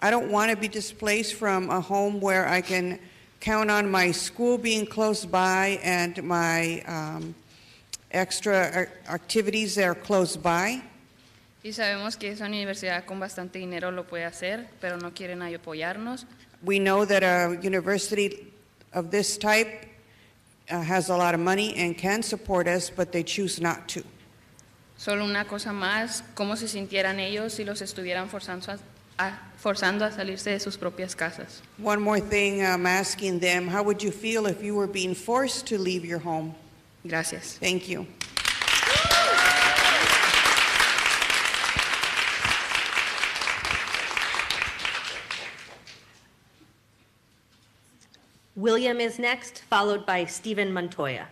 I don't want to be displaced from a home where I can count on my school being close by and my extra activities that are close by. Y sabemos que esa universidad con bastante dinero lo puede hacer, pero no quieren apoyarnos. We know that a university of this type has a lot of money and can support us, but they choose not to. Solo una cosa más, cómo se sintieran ellos si los estuvieran forzando a salirse de sus propias casas. One more thing, I'm asking them, how would you feel if you were being forced to leave your home? Gracias. Thank you. William is next, followed by Stephen Montoya.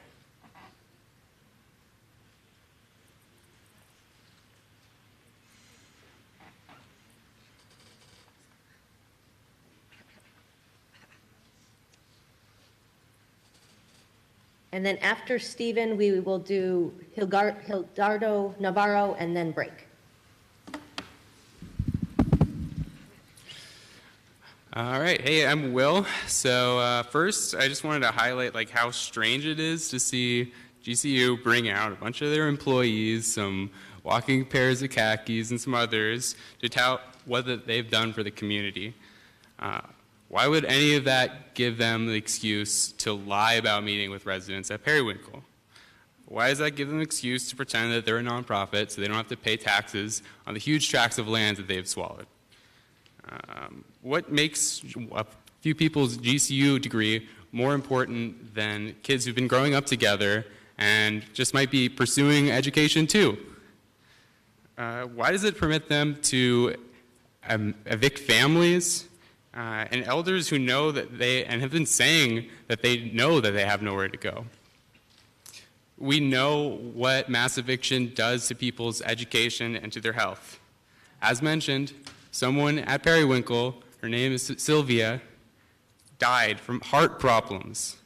And then after Stephen, we will do Hildardo Navarro and then break. All right, hey, I'm Will. So first, I just wanted to highlight like how strange it is to see GCU bring out a bunch of their employees, some walking pairs of khakis and some others, to tout what they've done for the community. Why would any of that give them the excuse to lie about meeting with residents at Periwinkle? Why does that give them an excuse to pretend that they're a nonprofit so they don't have to pay taxes on the huge tracts of land that they've swallowed? What makes a few people's GCU degree more important than kids who've been growing up together and just might be pursuing education too? Why does it permit them to evict families and elders who know that and have been saying that they know that they have nowhere to go? We know what mass eviction does to people's education and to their health. As mentioned, someone at Periwinkle, her name is Sylvia, died from heart problems.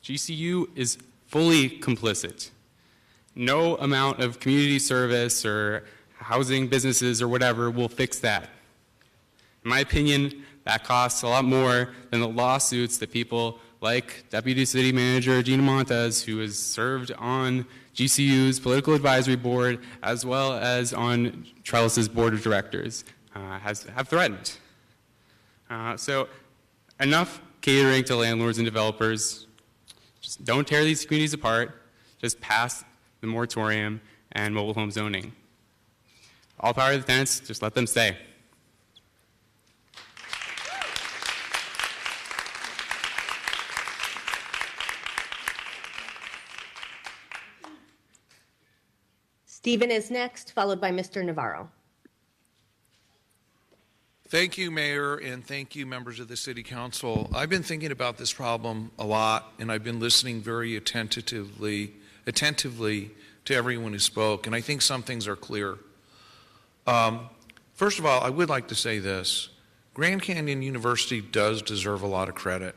GCU is fully complicit. No amount of community service or housing businesses or whatever will fix that. In my opinion, that costs a lot more than the lawsuits that people like Deputy City Manager Gina Montes, who has served on GCU's political advisory board as well as on Trellis's board of directors, have threatened. So enough catering to landlords and developers. Just don't tear these communities apart. Just pass the moratorium and mobile home zoning. All power to the tenants, just let them stay. Stephen is next, followed by Mr. Navarro. Thank you, Mayor, and thank you, members of the City Council. I've been thinking about this problem a lot, and I've been listening very attentively to everyone who spoke, and I think some things are clear. First of all, I would like to say this. Grand Canyon University does deserve a lot of credit.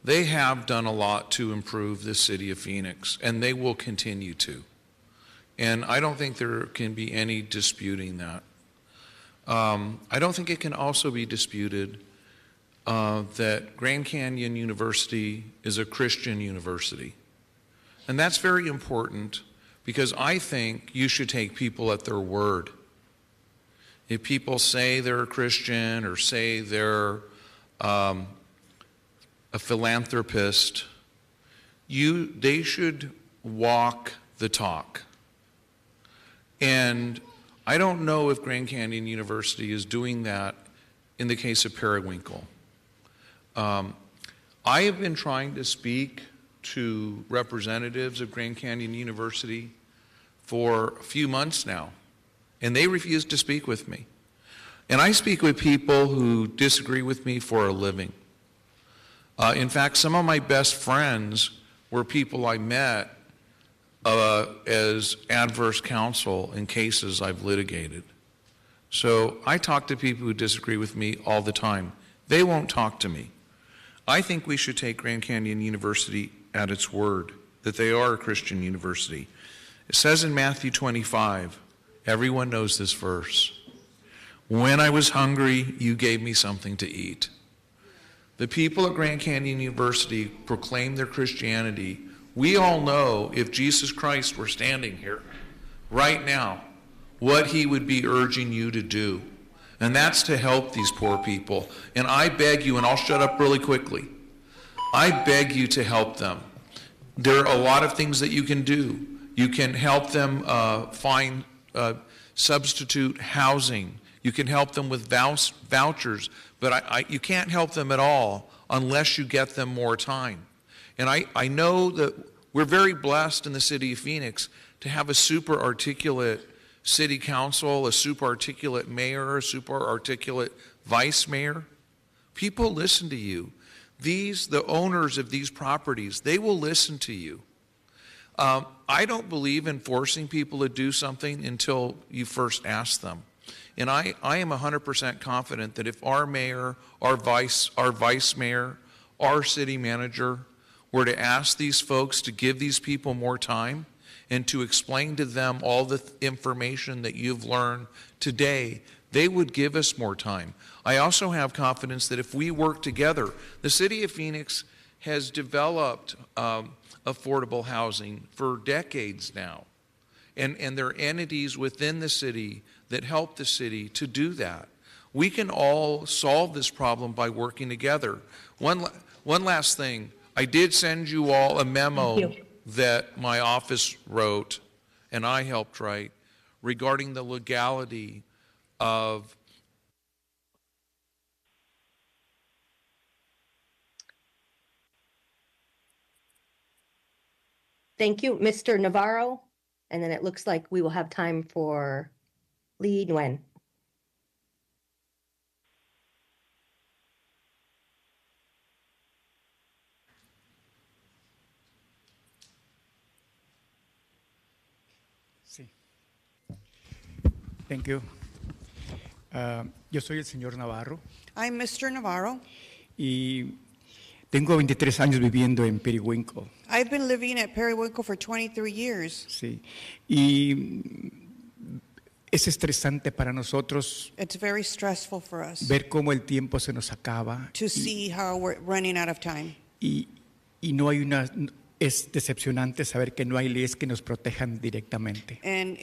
they have done a lot to improve the city of Phoenix, and they will continue to. And I don't think there can be any disputing that. I don't think it can also be disputed that Grand Canyon University is a Christian university. And that's very important because I think you should take people at their word. If people say they're a Christian or say they're a philanthropist, they should walk the talk. And I don't know if Grand Canyon University is doing that in the case of Periwinkle. I have been trying to speak to representatives of Grand Canyon University for a few months now, and they refuse to speak with me. And I speak with people who disagree with me for a living. In fact, some of my best friends were people I met as adverse counsel in cases I've litigated. So I talk to people who disagree with me all the time. They won't talk to me. I think we should take Grand Canyon University at its word, that they are a Christian university. It says in Matthew 25, everyone knows this verse, when I was hungry, you gave me something to eat. The people at Grand Canyon University proclaim their Christianity. We all know if Jesus Christ were standing here right now, what he would be urging you to do. And that's to help these poor people. And I beg you, and I'll shut up really quickly, I beg you to help them. There are a lot of things that you can do. You can help them find substitute housing. You can help them with vouchers. But you can't help them at all unless you get them more time. And I know that we're very blessed in the city of Phoenix to have a super articulate city council, a super articulate mayor, a super articulate vice mayor. People listen to you. The owners of these properties, they will listen to you. I don't believe in forcing people to do something until you first ask them. And I am 100% confident that if our mayor, our vice mayor, our city manager were to ask these folks to give these people more time and to explain to them all the information that you've learned today, they would give us more time. I also have confidence that if we work together, the city of Phoenix has developed affordable housing for decades now. And there are entities within the city that help the city to do that. We can all solve this problem by working together. One last thing. I did send you all a memo that my office wrote and I helped write regarding the legality of Thank you, Mr. Navarro. And then it looks like we will have time for Lee Nguyen. Sí. Thank you. Yo soy el señor Navarro I'm Mr. Navarro. y tengo 23 años viviendo en Periwinkle. I've been living at Periwinkle for 23 years. Sí. Y es estresante para nosotros It's very stressful for us ver cómo el tiempo se nos acaba to see how we're running out of time. y no hay una. Es decepcionante saber que no hay leyes que nos protejan directamente. And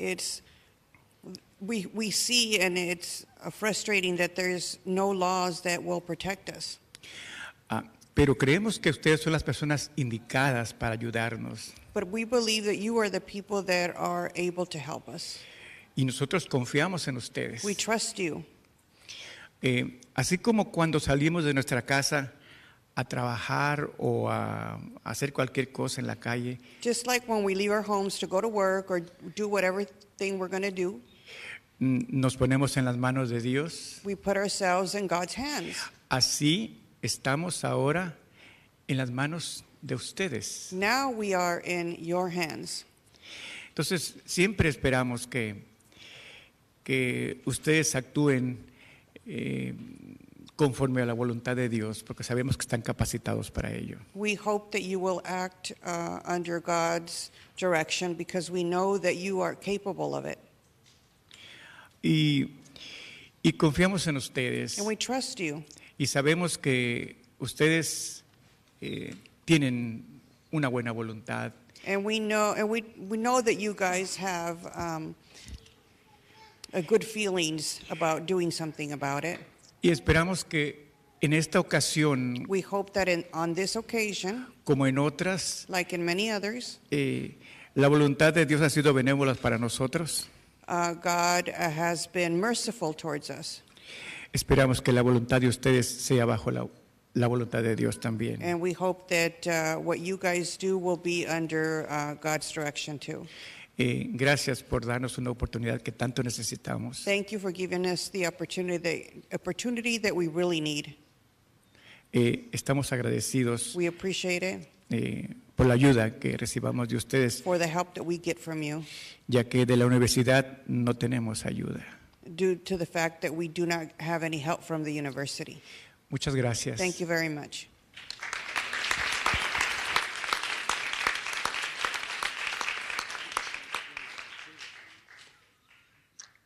we see, and it's frustrating that there's no laws that will protect us. Pero creemos que ustedes son las personas indicadas para ayudarnos. But we believe that you are the people that are able to help us. Y nosotros confiamos en ustedes. We trust you. Así como cuando salimos de nuestra casa a trabajar o a hacer cualquier cosa en la calle, Just like when we leave our homes to go to work or do whatever thing we're going to do, nos ponemos en las manos de Dios. we put ourselves in God's hands. Así estamos ahora en las manos de ustedes. Now we are in your hands. Entonces, siempre esperamos que ustedes actúen conforme a la voluntad de Dios, porque sabemos que están capacitados para ello. We hope that you will act under God's direction because we know that you are capable of it. Y confiamos en ustedes And we trust you. y sabemos que ustedes tienen una buena voluntad. And we know that you guys have a good feelings about doing something about it. Y esperamos que en esta ocasión, We hope that on this occasion, como en otras, like in many others, la voluntad de Dios ha sido benévola para nosotros. God has been merciful towards us. Esperamos que la voluntad de ustedes sea bajo la voluntad de Dios también. And we hope that what you guys do will be under God's direction too. Gracias por darnos una oportunidad que tanto necesitamos. Thank you for giving us the opportunity that we really need. Estamos agradecidos We appreciate it por la ayuda que recibamos de ustedes, for the help that we get from you, ya que de la universidad no tenemos ayuda. due to the fact that we do not have any help from the university. Muchas gracias. Thank you very much.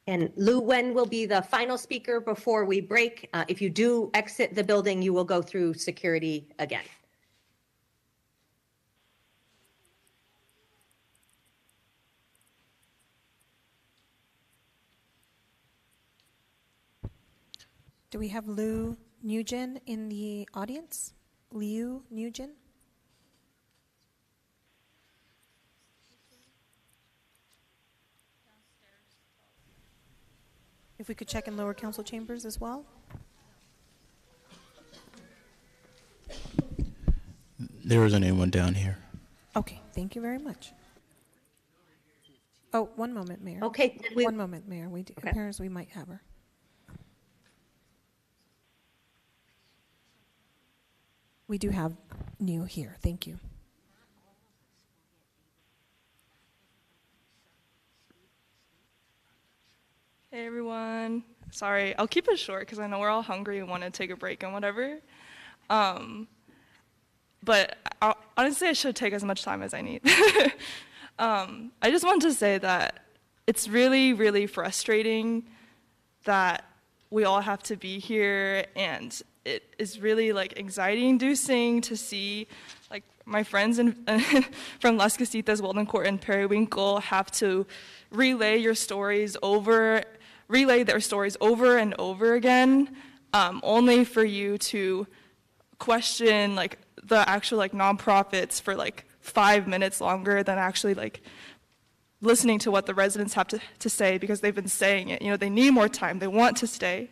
And Lou Wen will be the final speaker before we break. If you do exit the building, you will go through security again. Do we have Lou Nugent in the audience? Liu Nugent? If we could check in lower council chambers as well? There isn't anyone down here. Okay, thank you very much. Oh, one moment, Mayor. Okay. One moment, Mayor. Appears we might have her. We do have New here. Thank you. Hey everyone. Sorry, I'll keep it short because I know we're all hungry and want to take a break and whatever. But honestly, I should take as much time as I need. I just want to say that it's really, really frustrating that we all have to be here, and it is really like anxiety-inducing to see like my friends from Las Casitas, Walden Court, and Periwinkle have to relay their stories over and over again, only for you to question like the actual like nonprofits for like 5 minutes longer than actually like listening to what the residents have to say, because they've been saying it. You know, they need more time, they want to stay.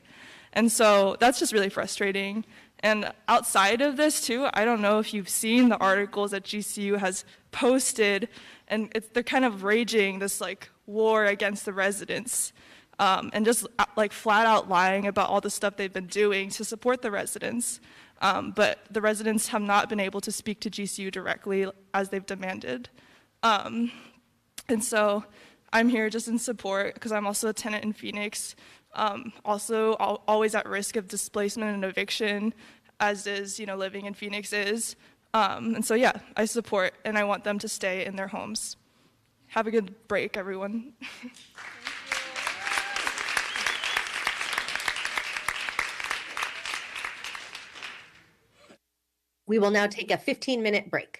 And so that's just really frustrating. And outside of this too, I don't know if you've seen the articles that GCU has posted, and they're kind of raging this like war against the residents, and just like flat out lying about all the stuff they've been doing to support the residents. But the residents have not been able to speak to GCU directly as they've demanded. And so I'm here just in support because I'm also a tenant in Phoenix, also always at risk of displacement and eviction, as is, you know, living in Phoenix is. And so yeah, I support and I want them to stay in their homes. Have a good break, everyone. We will now take a 15-minute break.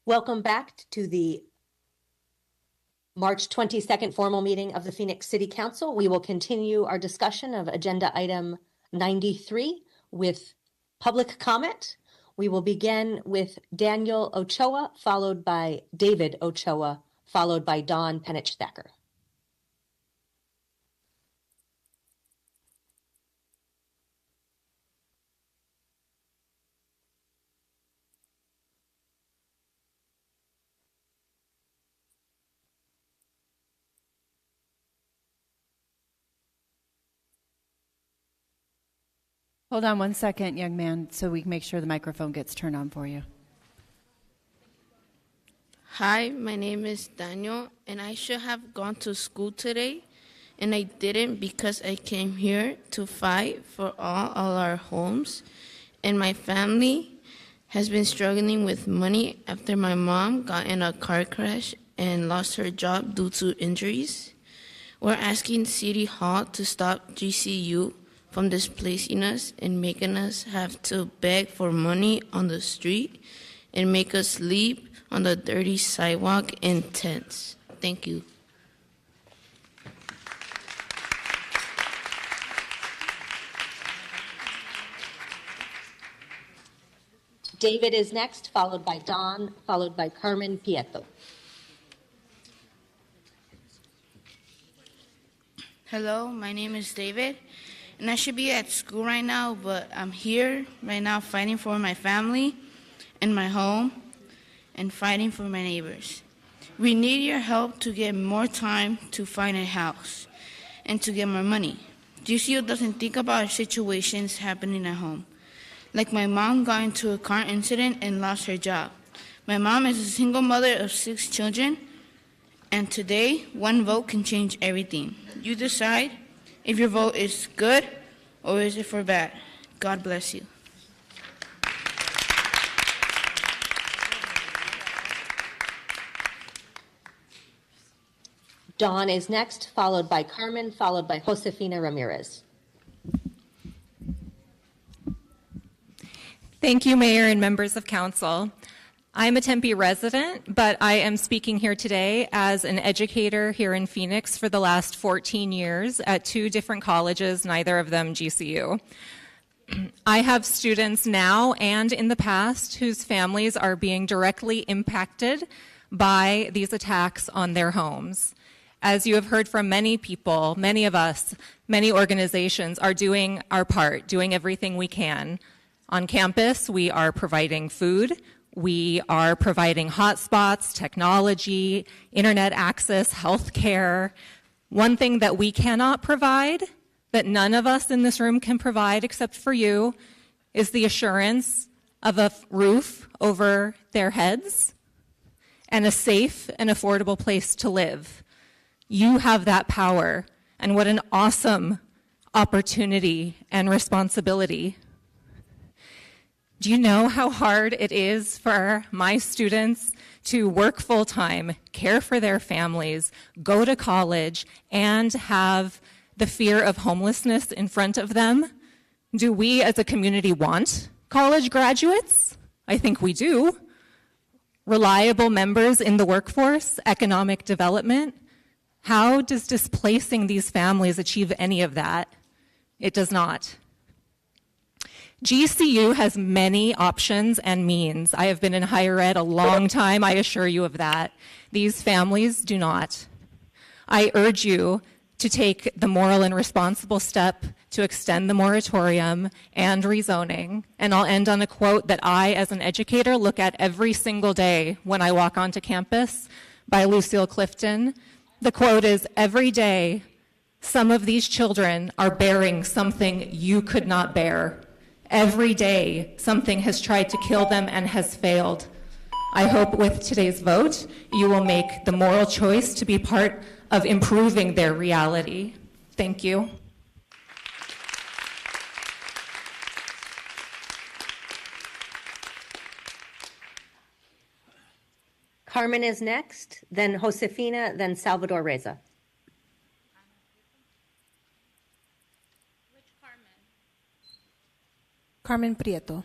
Welcome back to the March 22nd formal meeting of the Phoenix City Council. We will continue our discussion of agenda item 93 with public comment. We will begin with Daniel Ochoa, followed by David Ochoa, followed by Dawn Penich-Thacker. Hold on one second, young man, so we can make sure the microphone gets turned on for you. Hi, my name is Daniel, and I should have gone to school today, and I didn't because I came here to fight for all our homes, and my family has been struggling with money after my mom got in a car crash and lost her job due to injuries. We're asking City Hall to stop GCU from displacing us and making us have to beg for money on the street and make us sleep on the dirty sidewalk in tents. Thank you. David is next, followed by Dawn, followed by Carmen Prieto. Hello, my name is David, and I should be at school right now, but I'm here right now fighting for my family and my home and fighting for my neighbors. We need your help to get more time to find a house and to get more money. GCU doesn't think about situations happening at home. Like my mom got into a car incident and lost her job. My mom is a single mother of 6 children, and today, one vote can change everything. You decide if your vote is good or is it for bad. God bless you. Dawn is next, followed by Carmen, followed by Josefina Ramirez. Thank you, Mayor and members of council. I'm a Tempe resident, but I am speaking here today as an educator here in Phoenix for the last 14 years at 2 different colleges, neither of them GCU. I have students now and in the past whose families are being directly impacted by these attacks on their homes. As you have heard from many people, many of us, many organizations are doing our part, doing everything we can. On campus, we are providing food, we are providing hotspots, technology, internet access, healthcare. One thing that we cannot provide, that none of us in this room can provide except for you, is the assurance of a roof over their heads and a safe and affordable place to live. You have that power, and what an awesome opportunity and responsibility. Do you know how hard it is for my students to work full-time, care for their families, go to college, and have the fear of homelessness in front of them? Do we as a community want college graduates? I think we do. Reliable members in the workforce, economic development. How does displacing these families achieve any of that? It does not. GCU has many options and means. I have been in higher ed a long time, I assure you of that. These families do not. I urge you to take the moral and responsible step to extend the moratorium and rezoning. And I'll end on a quote that I, as an educator, look at every single day when I walk onto campus by Lucille Clifton. The quote is, "Every day, some of these children are bearing something you could not bear. Every day, something has tried to kill them and has failed. I hope with today's vote, you will make the moral choice to be part of improving their reality." Thank you. Carmen is next, then Josefina, then Salvador Reza. Carmen Prieto.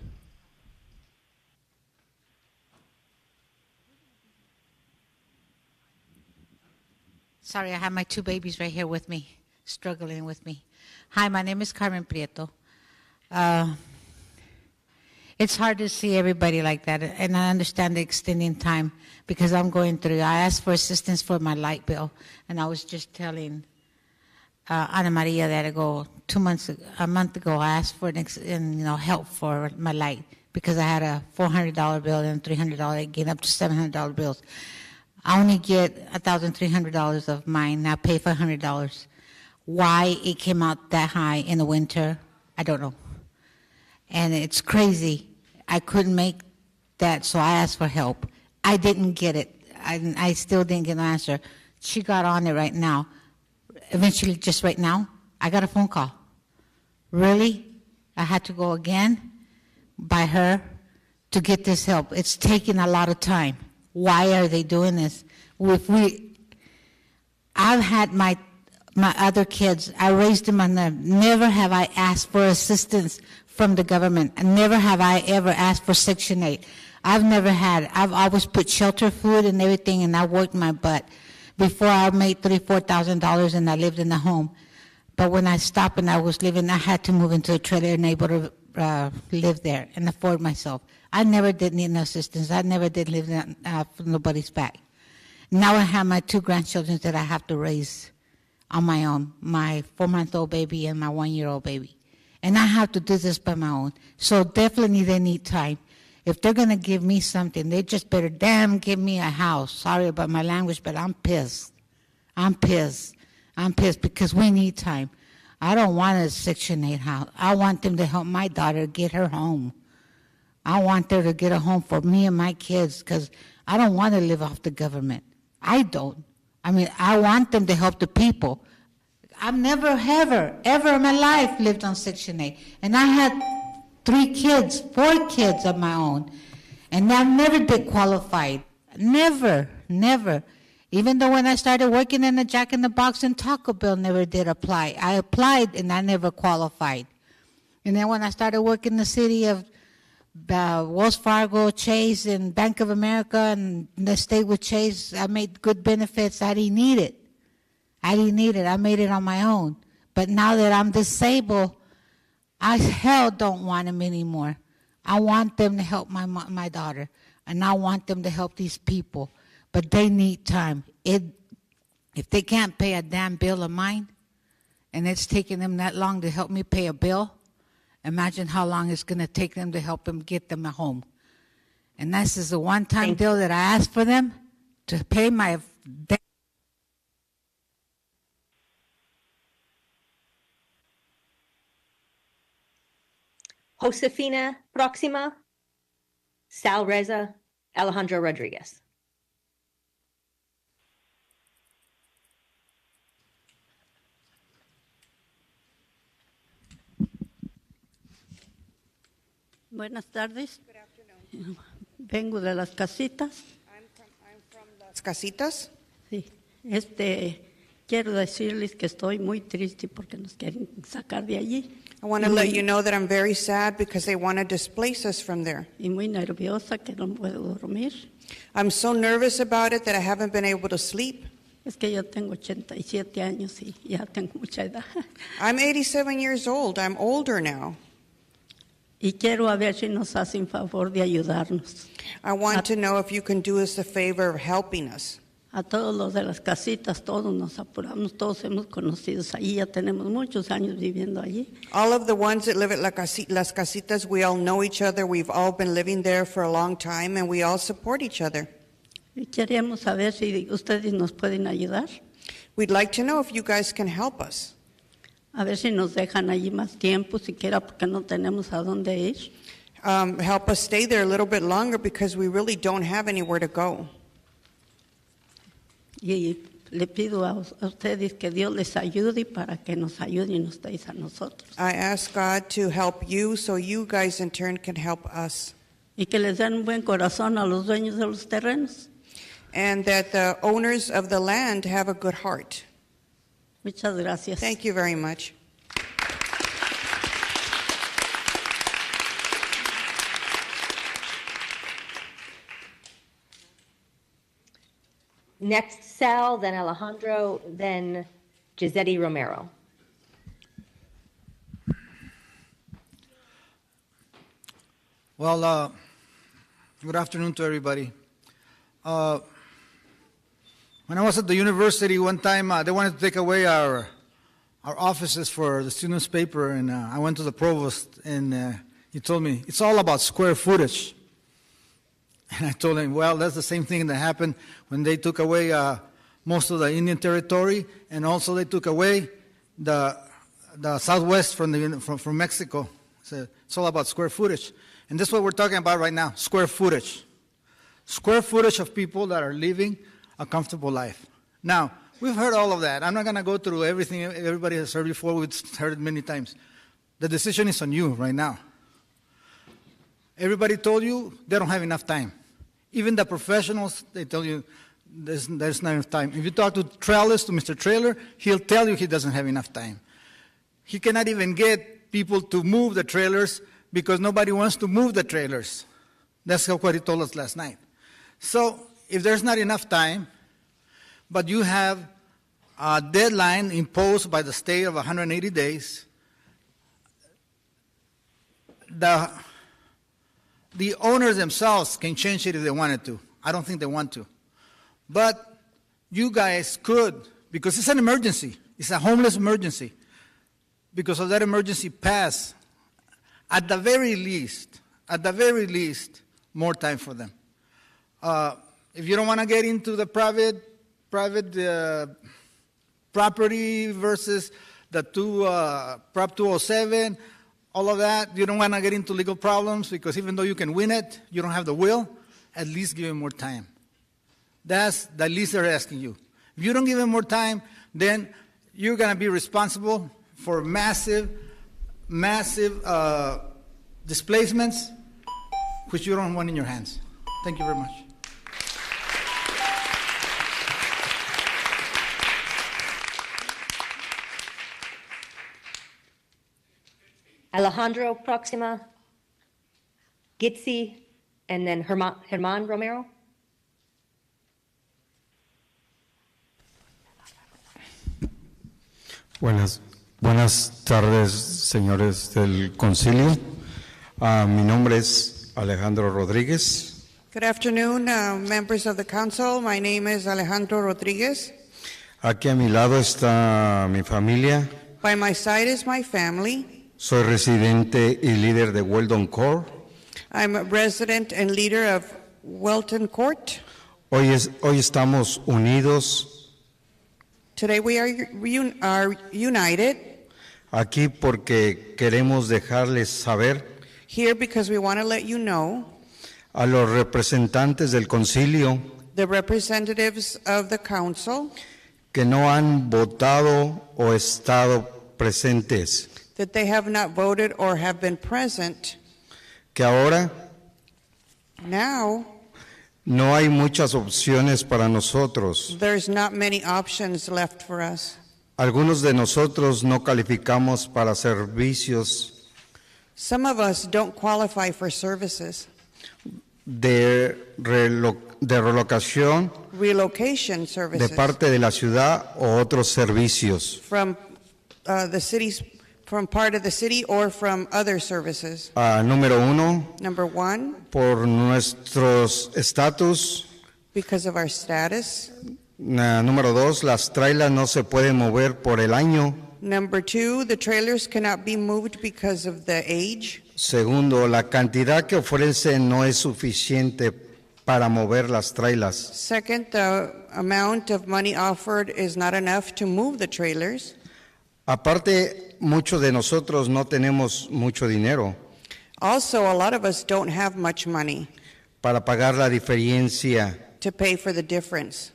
Sorry, I have my two babies right here with me, struggling with me. Hi, my name is Carmen Prieto. It's hard to see everybody like that, and I understand the extending time because I'm going through. I asked for assistance for my light bill, and I was just telling Ana Maria that a month ago, I asked for help for my light because I had a $400 bill and $300, getting up to $700 bills. I only get $1,300 of mine. I pay $500. Why it came out that high in the winter, I don't know. And it's crazy. I couldn't make that, so I asked for help. I didn't get it. I still didn't get an answer. She got on it right now. Eventually, just right now, I got a phone call. Really? I had to go again by her to get this help. It's taking a lot of time. Why are they doing this? I've had my other kids. I raised them on them. Never have I asked for assistance from the government. And never have I ever asked for Section 8. I've always put shelter, food, and everything, and I worked my butt. Before I made $3,000, $4,000, and I lived in a home. But when I stopped and I was living, I had to move into a trailer neighborhood to live there and afford myself. I never did need no assistance. I never did live from nobody's back. Now I have my two grandchildren that I have to raise on my own, my 4-month-old baby and my 1-year-old baby. And I have to do this by my own. So definitely they need time. If they're going to give me something, they just better damn give me a house. Sorry about my language, but I'm pissed. I'm pissed because we need time. I don't want a Section 8 house. I want them to help my daughter get her home. I want her to get a home for me and my kids because I don't want to live off the government. I don't. I mean, I want them to help the people. I've never, ever in my life lived on Section 8. And I had 4 kids of my own. And I've never been qualified. Never. Even though when I started working in the Jack in the Box and Taco Bell, never did apply. I applied and I never qualified. And then when I started working in the city of Wells Fargo, Chase, and Bank of America, and the state with Chase, I made good benefits. I didn't need it. I made it on my own. But now that I'm disabled, I hell don't want them anymore. I want them to help my daughter, and I want them to help these people. But they need time. If they can't pay a damn bill of mine, and it's taking them that long to help me pay a bill, imagine how long it's going to take them to help them get them a home. And this is a one-time deal that I asked for them to pay my debt. Josefina Proxima, Sal Reza, Alejandro Rodriguez. Buenas tardes. Vengo de las casitas. I'm from Las Casitas. Sí. Quiero decirles que estoy muy triste porque nos quieren sacar de allí. I want to let you know that I'm very sad because they want to displace us from there. Y muy nerviosa que no puedo dormir. I'm so nervous about it that I haven't been able to sleep. Es que yo tengo 87 años y ya tengo mucha edad. I'm 87 years old. I'm older now. Y quiero a ver si nos hacen favor de ayudarnos. I want to know if you can do us a favor of helping us. A todos los de las casitas, todos nos apuramos, todos hemos conocido ahí, ya tenemos muchos años viviendo allí. All of the ones that live at Las Casitas, we all know each other. We've all been living there for a long time, and we all support each other. Y queremos saber si ustedes nos pueden ayudar. We'd like to know if you guys can help us. A ver si nos dejan allí más tiempo, siquiera porque no tenemos a dónde ir. Help us stay there a little bit longer because we really don't have anywhere to go. Y le pido a ustedes que Dios les ayude para que nos ayuden ustedes a nosotros. I ask God to help you so you guys in turn can help us. Y que les den un buen corazón a los dueños de los terrenos. And that the owners of the land have a good heart. Muchas gracias. Thank you very much. Next, Sal, then Alejandro, then Giuseppe Romero. Well, good afternoon to everybody. When I was at the university one time, they wanted to take away our offices for the students' paper, and I went to the provost, and he told me, it's all about square footage. And I told him, well, that's the same thing that happened when they took away most of the Indian territory, and also they took away the southwest from Mexico. So it's all about square footage. And that's what we're talking about right now, square footage. Square footage of people that are living a comfortable life. Now, we've heard all of that. I'm not going to go through everything everybody has heard before. We've heard it many times. The decision is on you right now. Everybody told you they don't have enough time. Even the professionals, they tell you there's not enough time. If you talk to Mr. Trailer, he'll tell you he doesn't have enough time. He cannot even get people to move the trailers because nobody wants to move the trailers. That's what he told us last night. So if there's not enough time, but you have a deadline imposed by the state of 180 days, the owners themselves can change it if they wanted to. I don't think they want to. But you guys could, because it's an emergency. It's a homeless emergency. Because of that emergency pass, at the very least, more time for them. If you don't want to get into the private property versus the Prop 207, all of that, you don't want to get into legal problems because even though you can win it, you don't have the will, at least give them more time. That's the least they're asking you. If you don't give them more time, then you're going to be responsible for massive displacements, which you don't want in your hands. Thank you very much. Alejandro Proxima, Gitzi, and then Herman Romero. Buenas tardes, señores del concilio. Mi nombre es Alejandro Rodríguez. Good afternoon, members of the council. My name is Alejandro Rodríguez. Aquí a mi lado está mi familia. By my side is my family. Soy residente y líder de Weldon Court. I'm a resident and leader of Welton Court. Hoy estamos unidos. Today we are united. Aquí porque queremos dejarles saber Here because we want to let you know, a los representantes del concilio, the representatives of the council, que no han votado o estado presentes, that they have not voted or have been present. que ahora Now, no hay muchas opciones para nosotros. there's not many options left for us. Algunos de nosotros no calificamos para servicios Some of us don't qualify for services. de relocación Relocation services de parte de la ciudad o otros servicios. from the cities, from part of the city or from other services. Número uno, Number one, por nuestros estatus. because of our status. Número dos, las trailers no se pueden mover por el año. Number two, the trailers cannot be moved because of the age. Segundo, la cantidad que ofrecen no es suficiente para mover las trailers. Second, the amount of money offered is not enough to move the trailers. Aparte, muchos de nosotros no tenemos mucho dinero Also, a lot of us don't have much money para pagar la diferencia. to pay for the difference.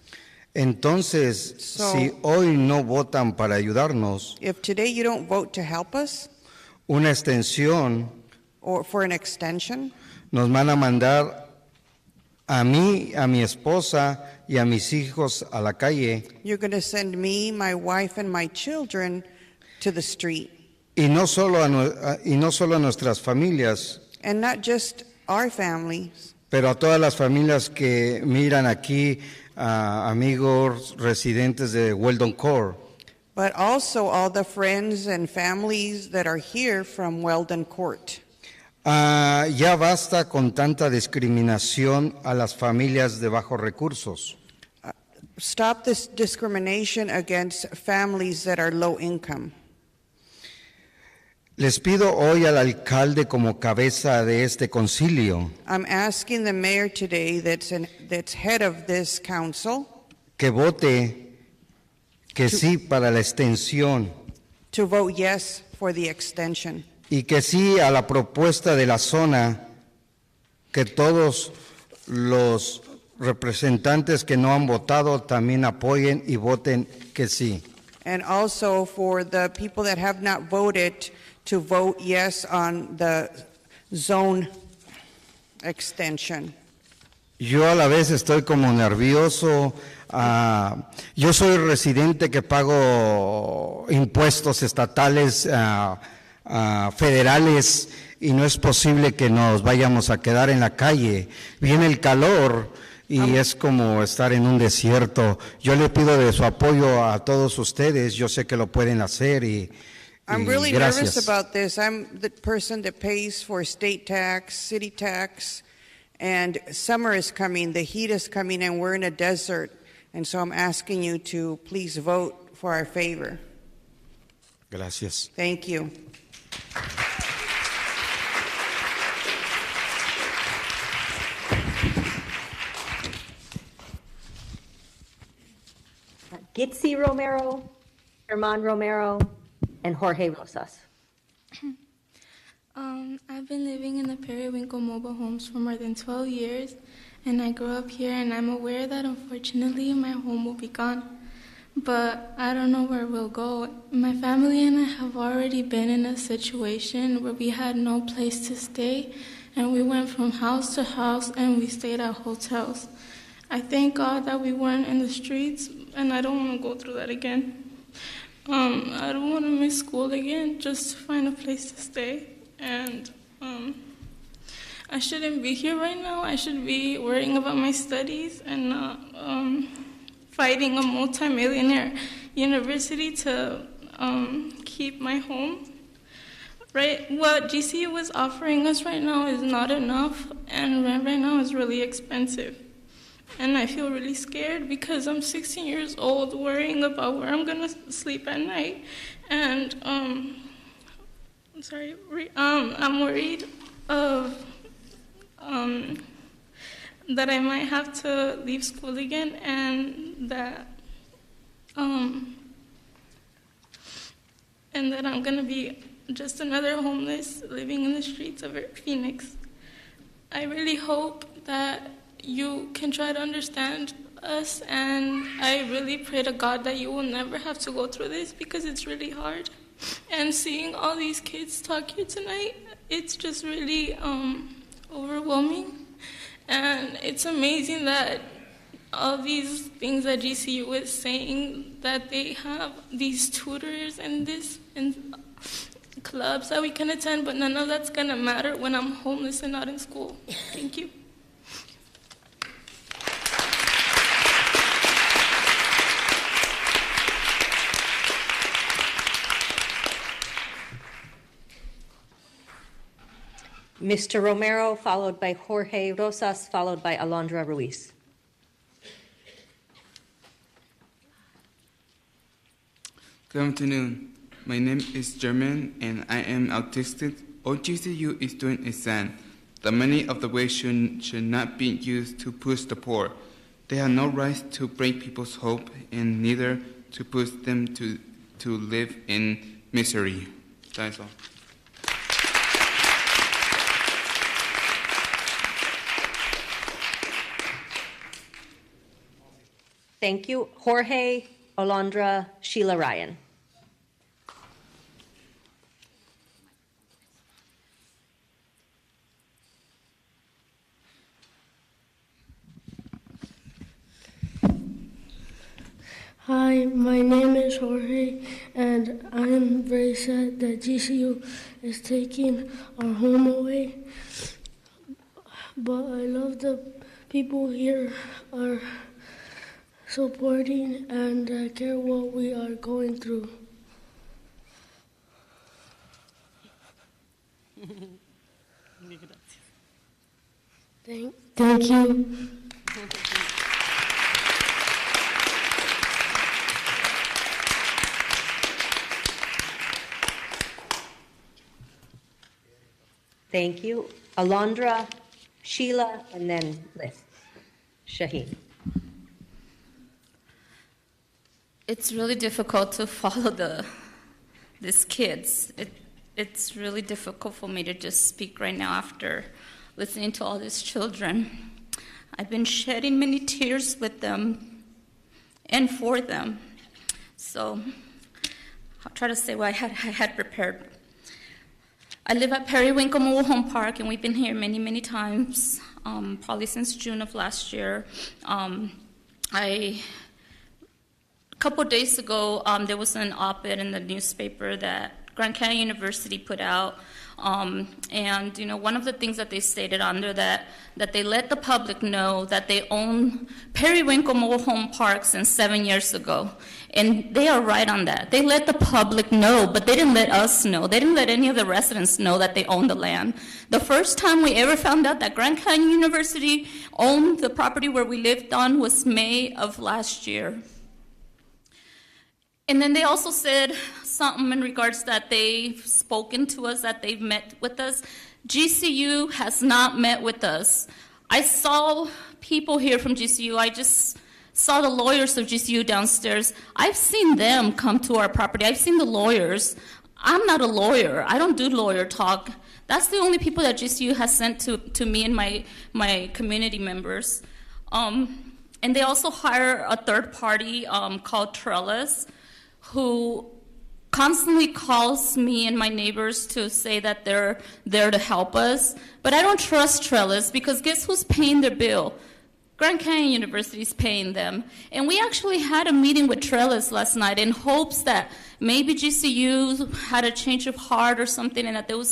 Entonces, So- si hoy no votan para ayudarnos, If today you don't vote to help us una extensión or for an extension, nos van a mandar a mí, a mi esposa y a mis hijos a la calle. you're going to send me, my wife, and my children to the street. Y no solo a nuestras familias, And not just our families, pero a todas las familias que miran aquí, amigos residentes de Weldon Core, but also all the friends and families that are here from Weldon Court. ya basta con tanta discriminación a las familias de bajos recursos. Stop this discrimination against families that are low income. Les pido hoy al alcalde como cabeza de este concilio I'm asking the mayor today that's head of this council que vote que sí para la extensión to vote yes for the extension. y que sí a la propuesta de la zona, que todos los representantes que no han votado también apoyen y voten que sí. And also for the people that have not voted to vote yes on the zone extension. Yo a la vez estoy como nervioso. Yo soy residente que pago impuestos estatales, federales, y no es posible que nos vayamos a quedar en la calle. Viene el calor y es como estar en un desierto. Yo le pido de su apoyo a todos ustedes. Yo sé que lo pueden hacer I'm really gracias. nervous about this. I'm the person that pays for state tax, city tax, and summer is coming, the heat is coming, and we're in a desert. And so I'm asking you to please vote for our favor. Gracias. Thank you. Gitzi Romero, Herman Romero, and Jorge Rosas. I've been living in the Periwinkle mobile homes for more than 12 years, and I grew up here, and I'm aware that unfortunately my home will be gone, but I don't know where we'll go. My family and I have already been in a situation where we had no place to stay, and we went from house to house, and we stayed at hotels. I thank God that we weren't in the streets, and I don't want to go through that again. I don't want to miss school again just to find a place to stay. And I shouldn't be here right now. I should be worrying about my studies and not fighting a multi-millionaire university to keep my home. Right? What GCU is offering us right now is not enough, and rent right now is really expensive. And I feel really scared because I'm 16 years old worrying about where I'm going to sleep at night. And I'm worried of that I might have to leave school again, and that I'm going to be just another homeless living in the streets of Phoenix. I really hope that you can try to understand us, and I really pray to God that you will never have to go through this because it's really hard. And seeing all these kids talk here tonight, it's just really overwhelming. And it's amazing that all these things that GCU is saying, that they have these tutors and this and clubs that we can attend, but none of that's gonna matter when I'm homeless and not in school. Thank you. Mr. Romero, followed by Jorge Rosas, followed by Alondra Ruiz. Good afternoon. My name is German, and I am autistic. All GCU is doing is that the money of the wage should not be used to push the poor. They have no right to break people's hope, and neither to push them to live in misery. That's all. Thank you. Jorge, Alondra, Sheila Ryan. Hi, my name is Jorge, and I'm very sad that GCU is taking our home away. but I love the people here are supporting and care what we are going through. Thank you. Thank you. Alondra, Sheila, and then Liz. Shaheen. It's really difficult to follow these kids. It's really difficult for me to just speak right now after listening to all these children. I've been shedding many tears with them and for them. So I'll try to say what I had prepared. I live at Periwinkle Mobile Home Park, and we've been here many, many times, probably since June of last year. A couple days ago, there was an op-ed in the newspaper that Grand Canyon University put out, and one of the things that they stated under that they let the public know that they own Periwinkle Mobile Home Park since 7 years ago. And they are right on that. They let the public know, but they didn't let us know. They didn't let any of the residents know that they own the land. The first time we ever found out that Grand Canyon University owned the property where we lived on was May of last year. And then they also said something in regards that they've spoken to us, that they've met with us. GCU has not met with us. I saw people here from GCU. I just saw the lawyers of GCU downstairs. I've seen them come to our property. I've seen the lawyers. I'm not a lawyer. I don't do lawyer talk. That's the only people that GCU has sent to me and my community members. And they also hire a third party called Trellis, who constantly calls me and my neighbors to say that they're there to help us. But I don't trust Trellis, because guess who's paying their bill? Grand Canyon University is paying them. And we actually had a meeting with Trellis last night in hopes that maybe GCU had a change of heart or something, and that there was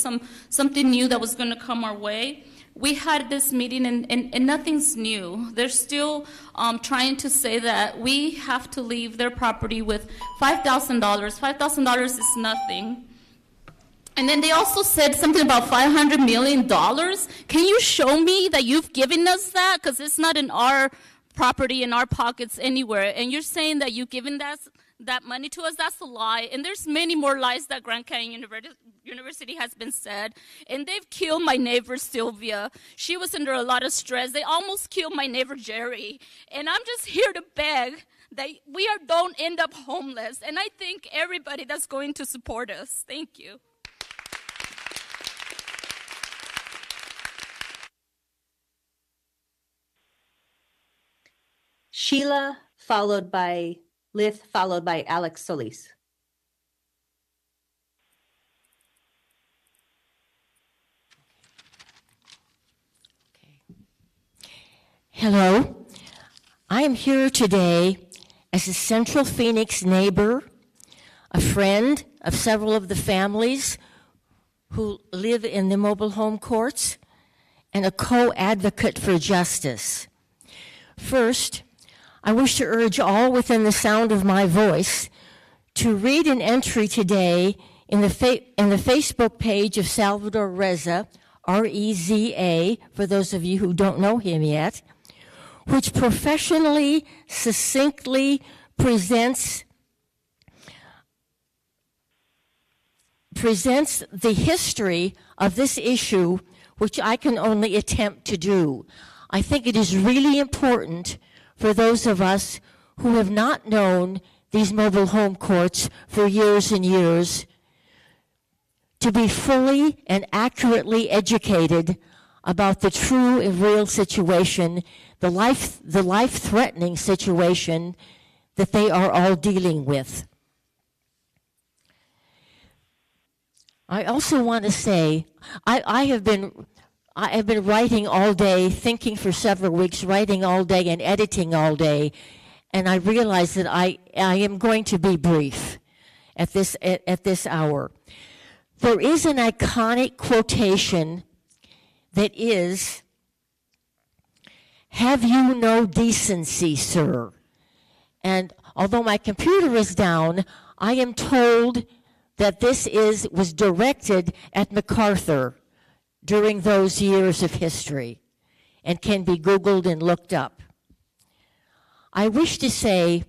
something new that was going to come our way. We had this meeting, and nothing's new. They're still trying to say that we have to leave their property with $5,000. $5,000 is nothing. And then they also said something about $500 million. Can you show me that you've given us that? Because it's not in our property, in our pockets anywhere. And you're saying that you've given that money to us? That's a lie. And there's many more lies that Grand Canyon University has been said. And they've killed my neighbor, Sylvia. She was under a lot of stress. They almost killed my neighbor, Jerry. And I'm just here to beg that we don't end up homeless. And I thank everybody that's going to support us. Thank you. Sheila, followed by Lith, followed by Alex Solis. Hello. I am here today as a Central Phoenix neighbor, a friend of several of the families who live in the mobile home courts, and a co-advocate for justice. First, I wish to urge all within the sound of my voice to read an entry today in the Facebook page of Salvador Reza, R-E-Z-A, for those of you who don't know him yet, which professionally, succinctly presents the history of this issue, which I can only attempt to do. I think it is really important for those of us who have not known these mobile home courts for years and years to be fully and accurately educated about the true and real situation, the life-threatening situation that they are all dealing with. I also want to say, I have been writing all day, thinking for several weeks, writing all day and editing all day, and I realize that I am going to be brief at this hour. There is an iconic quotation that is, Have you no decency, sir? And although my computer is down, I am told that this was directed at MacArthur during those years of history and can be Googled and looked up. I wish to say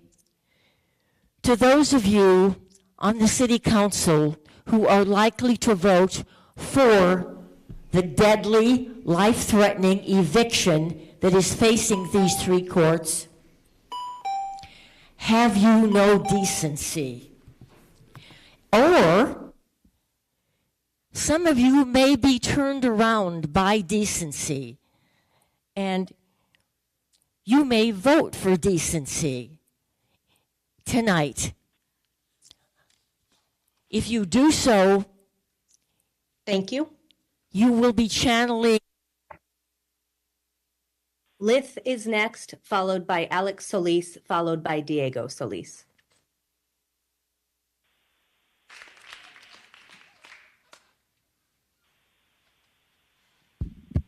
to those of you on the City Council who are likely to vote for the deadly, life-threatening eviction that is facing these three courts, have you no decency? Or some of you may be turned around by decency, and you may vote for decency tonight. If you do so, thank you. You will be channeling. Lith is next, followed by Alex Solis, followed by Diego Solis.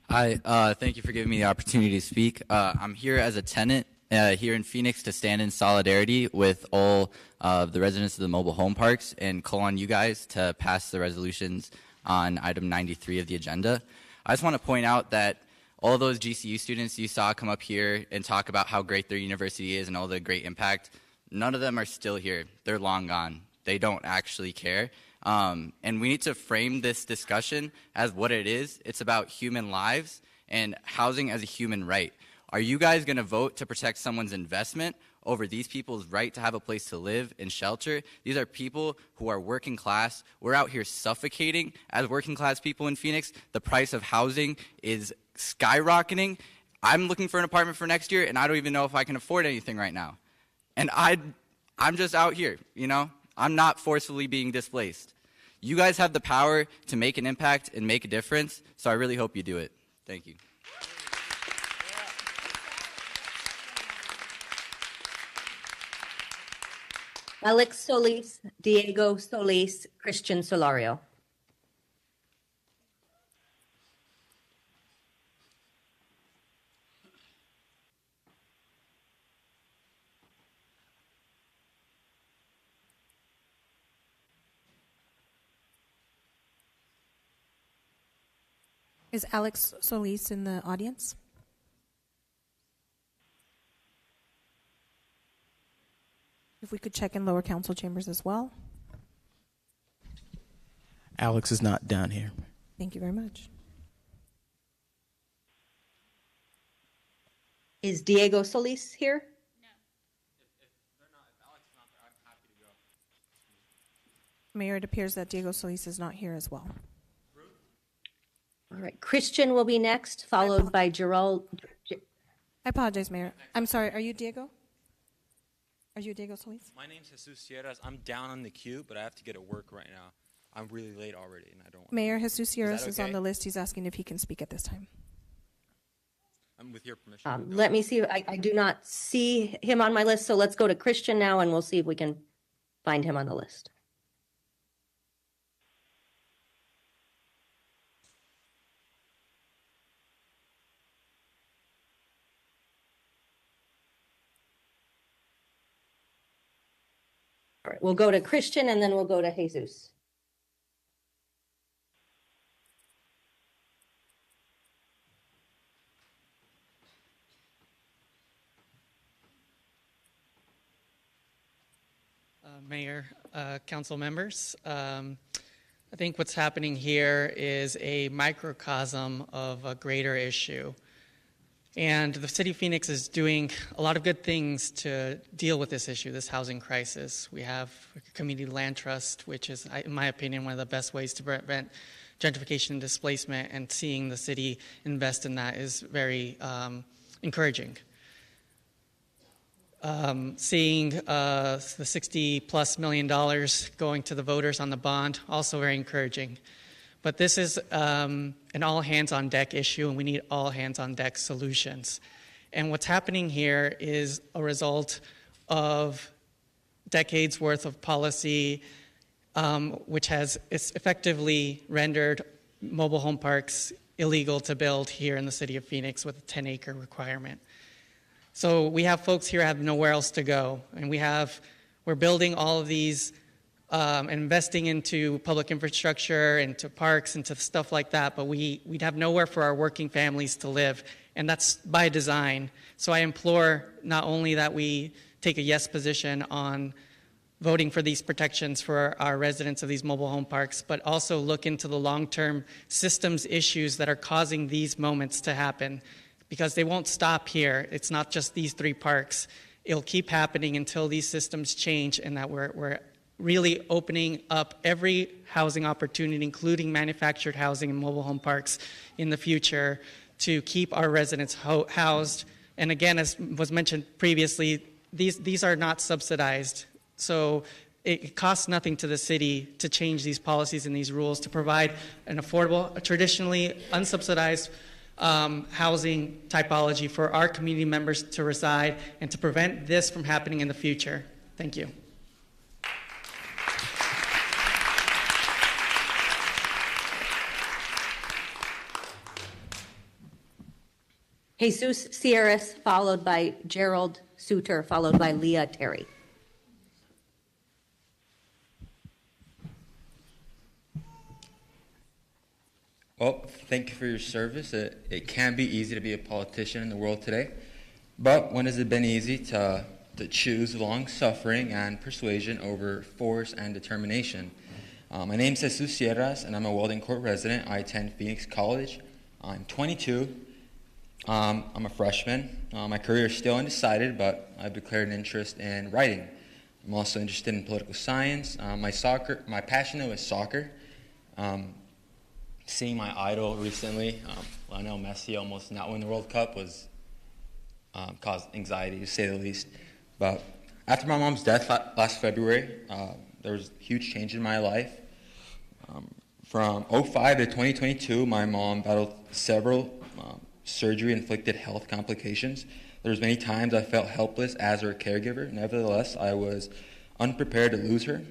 Hi, thank you for giving me the opportunity to speak. I'm here as a tenant here in Phoenix to stand in solidarity with all of the residents of the mobile home parks and call on you guys to pass the resolutions on item 93 of the agenda. I just want to point out that all those GCU students you saw come up here and talk about how great their university is and all the great impact, none of them are still here. They're long gone. They don't actually care. And we need to frame this discussion as what it is. It's about human lives and housing as a human right. Are you guys going to vote to protect someone's investment over these people's right to have a place to live and shelter? These are people who are working class. We're out here suffocating as working class people in Phoenix. The price of housing is skyrocketing. I'm looking for an apartment for next year, and I don't even know if I can afford anything right now. And I'm just out here, you know? I'm not forcefully being displaced. You guys have the power to make an impact and make a difference, so I really hope you do it. Thank you. Alex Solis, Diego Solis, Christian Solario. Is Alex Solis in the audience? If we could check in lower council chambers as well. Alex is not down here. Thank you very much. Is Diego Solis here? Mayor, it appears that Diego Solis is not here as well. All right, Christian will be next, followed by Gerald. I apologize, Mayor. I'm sorry, are you Diego? Are you Diego Solis? My name's Jesus Sierras. I'm down on the queue, but I have to get to work right now. I'm really late already, and I don't want Mayor Jesus Sierras is on okay? the list. He's asking if he can speak at this time. I'm with your permission. Let me see. I do not see him on my list, so let's go to Christian now, and we'll see if we can find him on the list. All right, we'll go to Christian, and then we'll go to Jesus. Mayor, council members, I think what's happening here is a microcosm of a greater issue. And the city of Phoenix is doing a lot of good things to deal with this issue, this housing crisis. We have a community land trust, which is, in my opinion, one of the best ways to prevent gentrification and displacement, and seeing the city invest in that is very encouraging. Seeing the $60+ million going to the voters on the bond, also very encouraging. But this is an all-hands-on-deck issue, and we need all-hands-on-deck solutions. And what's happening here is a result of decades' worth of policy, which has effectively rendered mobile home parks illegal to build here in the city of Phoenix with a 10-acre requirement. So we have folks here have nowhere else to go, and we're building all of these, investing into public infrastructure, into parks, into stuff like that, but we'd have nowhere for our working families to live, and that's by design. So I implore not only that we take a yes position on voting for these protections for our residents of these mobile home parks, but also look into the long-term systems issues that are causing these moments to happen, because they won't stop here. It's not just these 3 parks. It'll keep happening until these systems change, and that we're really opening up every housing opportunity, including manufactured housing and mobile home parks in the future, to keep our residents housed. And again, as was mentioned previously, these are not subsidized. So it costs nothing to the city to change these policies and these rules to provide an affordable, traditionally unsubsidized housing typology for our community members to reside and to prevent this from happening in the future. Thank you. Jesus Sierras, followed by Gerald Suter, followed by Leah Terry. Well, thank you for your service. It can be easy to be a politician in the world today, but when has it been easy to choose long-suffering and persuasion over force and determination? My name is Jesus Sierras, and I'm a Welding Court resident. I attend Phoenix College. I'm 22. I'm a freshman. My career is still undecided, but I've declared an interest in writing. I'm also interested in political science. My passion though is soccer. Seeing my idol recently, Lionel Messi, almost not win the World Cup was caused anxiety, to say the least. But after my mom's death last February, there was a huge change in my life. From 2005 to 2022, my mom battled several surgery-inflicted health complications. There was many times I felt helpless as her caregiver. Nevertheless, I was unprepared to lose her.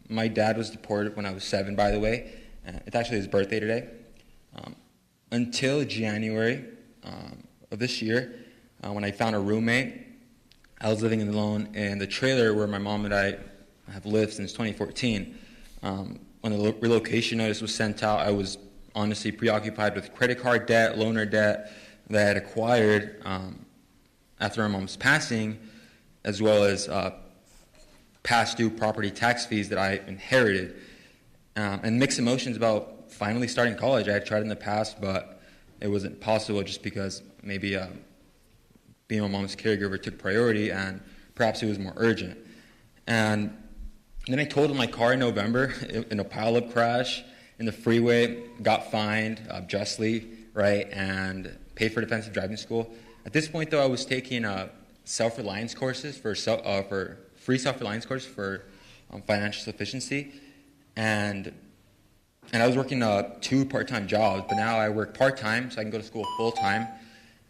My dad was deported when I was 7, by the way. It's actually his birthday today. Until January of this year, when I found a roommate. I was living alone in the trailer where my mom and I have lived since 2014. When the relocation notice was sent out, I was honestly preoccupied with credit card debt, loaner debt that I had acquired after my mom's passing, as well as past due property tax fees that I inherited. And mixed emotions about finally starting college. I had tried in the past, but it wasn't possible just because maybe being my mom's caregiver took priority, and perhaps it was more urgent. And then I totaled my car in November in a pileup crash in the freeway, got fined justly, right, and paid for defensive driving school. At this point, though, I was taking self-reliance courses for free self-reliance courses for financial sufficiency, and I was working 2 part-time jobs, but now I work part-time so I can go to school full-time.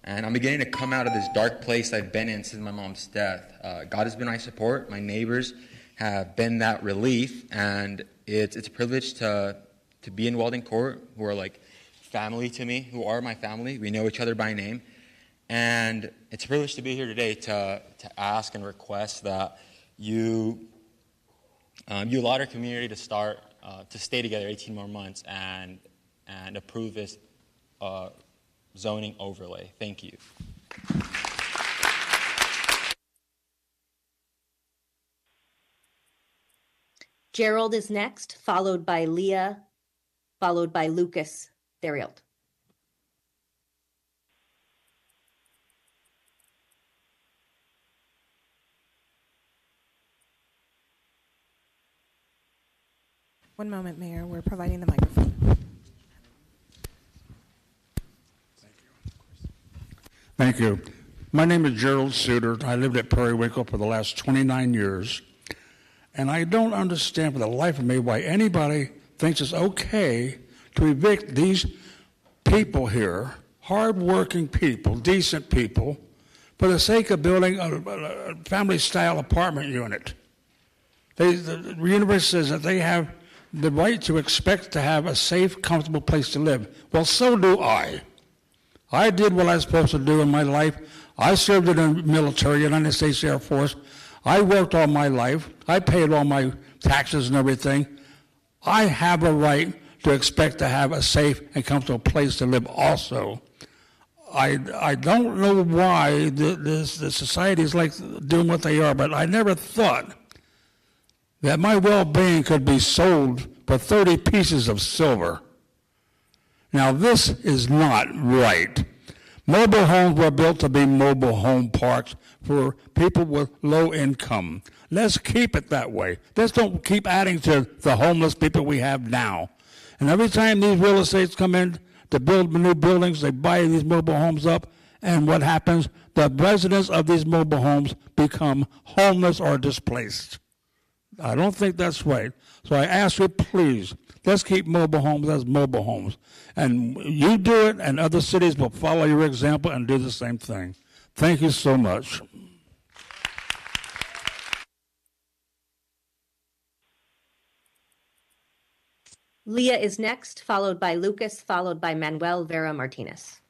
And I'm beginning to come out of this dark place I've been in since my mom's death. God has been my support. My neighbors have been that relief, and it's a privilege to be in Welding Court, who are like family to me, who are my family. We know each other by name. And it's a privilege to be here today to ask and request that you allow our community to stay together 18 more months and approve this zoning overlay. Thank you. Gerald is next, followed by Leah, followed by Lucas Theriot. One moment, Mayor. We're providing the microphone. Thank you. My name is Gerald Suter. I lived at Periwinkle for the last 29 years. And I don't understand for the life of me why anybody thinks it's okay to evict these people here, hard-working people, decent people, for the sake of building a family-style apartment unit. The university says that they have the right to expect to have a safe, comfortable place to live. Well, so do I. I did what I was supposed to do in my life. I served in the military, United States Air Force. I worked all my life. I paid all my taxes and everything. I have a right to expect to have a safe and comfortable place to live also. I don't know why the society is like doing what they are, but I never thought that my well-being could be sold for 30 pieces of silver. Now, this is not right. Mobile homes were built to be mobile home parks for people with low income. Let's keep it that way. Let's don't keep adding to the homeless people we have now. And every time these real estates come in to build new buildings, they buy these mobile homes up, and what happens? The residents of these mobile homes become homeless or displaced. I don't think that's right. So I ask you, please, let's keep mobile homes as mobile homes. And you do it, and other cities will follow your example and do the same thing. Thank you so much. Leah is next, followed by Lucas, followed by Manuel Vera Martinez.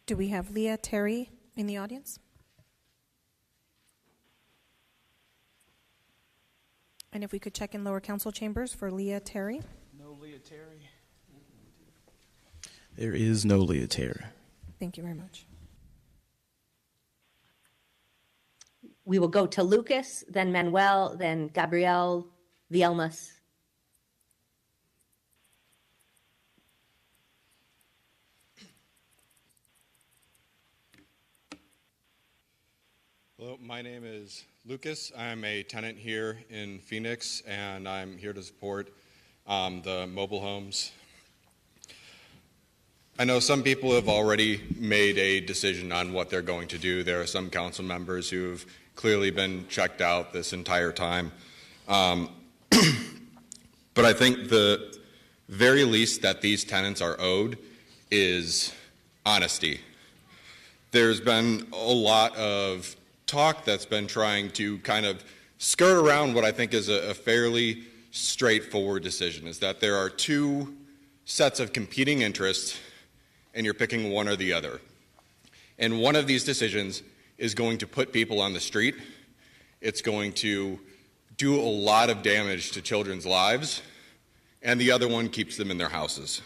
Do we have Leah Terry in the audience? And if we could check in lower council chambers for Leah Terry. No Leah Terry. There is no Leah Terry. Thank you very much. We will go to Lucas, then Manuel, then Gabrielle Vielmas. Hello, my name is Lucas. I'm a tenant here in Phoenix, and I'm here to support the mobile homes. I know some people have already made a decision on what they're going to do. There are some council members who've clearly been checked out this entire time. But I think the very least that these tenants are owed is honesty. There's been a lot of talk that's been trying to kind of skirt around what I think is a fairly straightforward decision, is that there are two sets of competing interests and you're picking one or the other. And one of these decisions is going to put people on the street. It's going to do a lot of damage to children's lives, and the other one keeps them in their houses.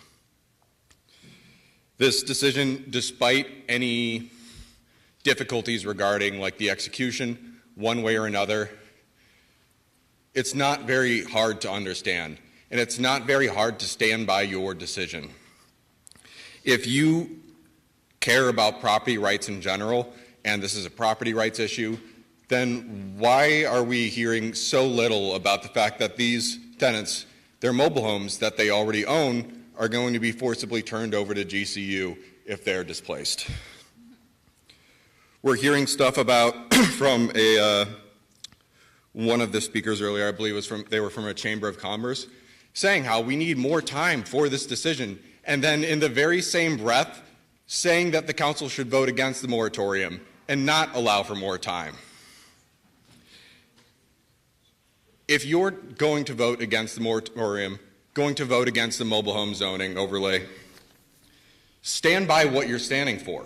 This decision, despite any difficulties regarding like the execution, one way or another, it's not very hard to understand, and it's not very hard to stand by your decision. If you care about property rights in general, and this is a property rights issue, then why are we hearing so little about the fact that these tenants, their mobile homes that they already own, are going to be forcibly turned over to GCU if they're displaced? We're hearing stuff about from one of the speakers earlier, I believe they were from a Chamber of Commerce, saying how we need more time for this decision, and then in the very same breath saying that the council should vote against the moratorium and not allow for more time. If you're going to vote against the moratorium, going to vote against the mobile home zoning overlay, stand by what you're standing for.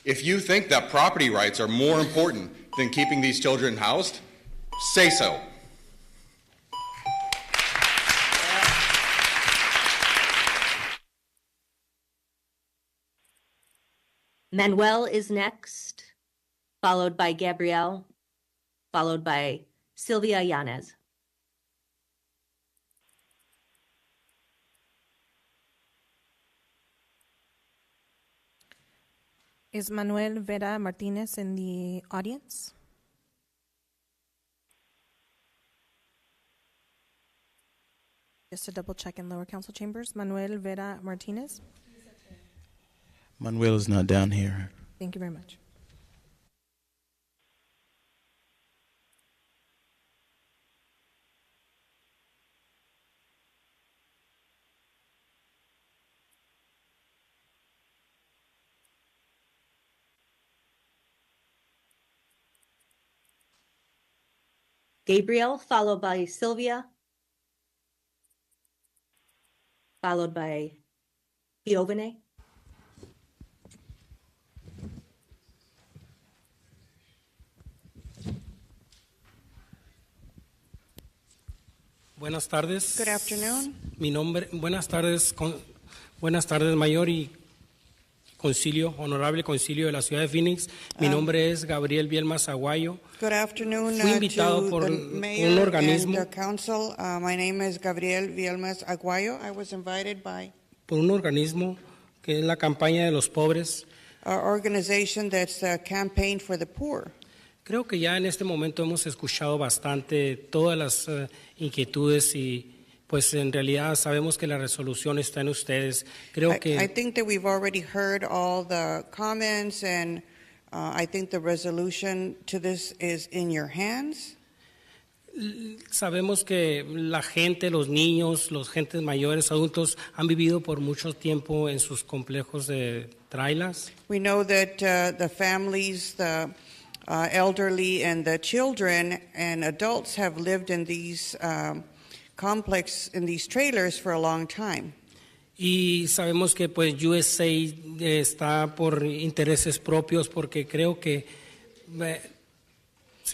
If you think that property rights are more important than keeping these children housed, say so. Manuel is next, followed by Gabrielle, followed by Sylvia Yanez. Is Manuel Vera Martinez in the audience? Just to double check in lower council chambers, Manuel Vera Martinez. Manuel is not down here. Thank you very much. Gabriel, followed by Sylvia, followed by Giovane. Buenas tardes. Good afternoon. Buenas tardes, Mayor y Concilio, Honorable Concilio de la Ciudad de Phoenix. Mi nombre es Gabriel Bielmas Aguayo. Good afternoon Fui invitado to por the un mayor organismo, and the council. My name is Gabriel Vielmas Aguayo. I was invited by por un organismo que es la campaña de los pobres. our organization that's a campaign for the poor. Creo que ya en este momento hemos escuchado bastante todas las inquietudes y pues en realidad sabemos que la resolución está en ustedes. Creo que I think that we've already heard all the comments, and I think the resolution to this is in your hands. sabemos que la gente, los niños, los gentes mayores, adultos han vivido por mucho tiempo en sus complejos de trailers. We know that the families, the elderly, and the children and adults have lived in these in these trailers for a long time. Y sabemos que pues USA está por intereses propios porque creo que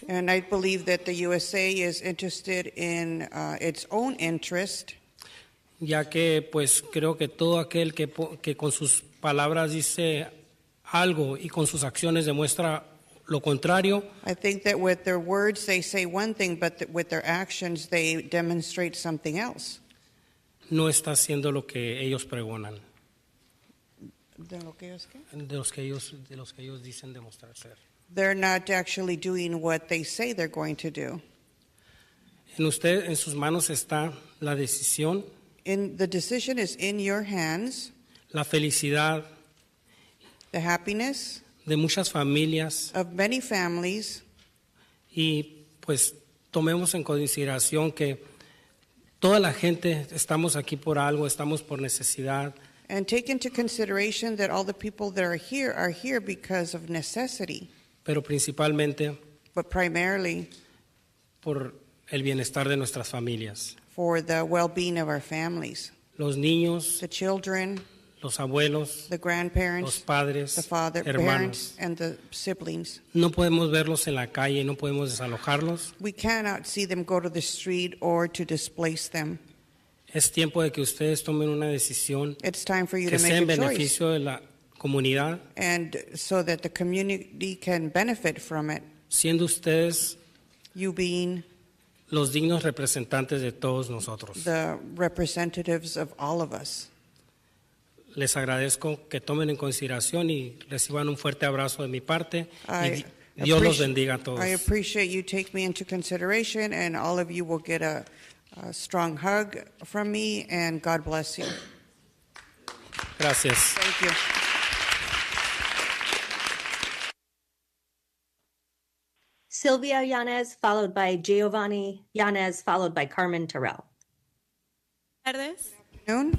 And I believe that the USA is interested in its own interest. Ya que pues creo que todo aquel que con sus palabras dice algo y con sus acciones demuestra lo contrario. I think that with their words they say one thing, but with their actions they demonstrate something else. No está haciendo lo que ellos pregonan. ¿De lo que ellos qué? De los que ellos dicen demostrar ser. They're not actually doing what they say they're going to do. En sus manos está la decisión, The decision is in your hands. la felicidad The happiness de muchas familias of many families. y pues tomemos en consideración que toda la gente estamos aquí por algo, estamos por necesidad. And take into consideration that all the people that are here because of necessity. Pero principalmente But primarily por el bienestar de nuestras familias. for the well-being of our families. Los niños, The children, los abuelos, the grandparents, los padres, the parents, hermanos. and the siblings. No podemos verlos en la calle, no podemos desalojarlos. We cannot see them go to the street or to displace them. Es tiempo de que ustedes tomen una decisión It's time for you que to sea en make a choice, beneficio de la comunidad, and so that the community can benefit from it. siendo ustedes You being los dignos representantes de todos nosotros. the representatives of all of us. Les agradezco que tomen en consideración y reciban un fuerte abrazo de mi parte y Dios los bendiga a todos. I appreciate you take me into consideration, and all of you will get a strong hug from me, and God bless you. Gracias. Thank you. Sylvia Yanez, followed by Giovanni Yanez, followed by Carmen Terrell. Buenas tardes. Noon.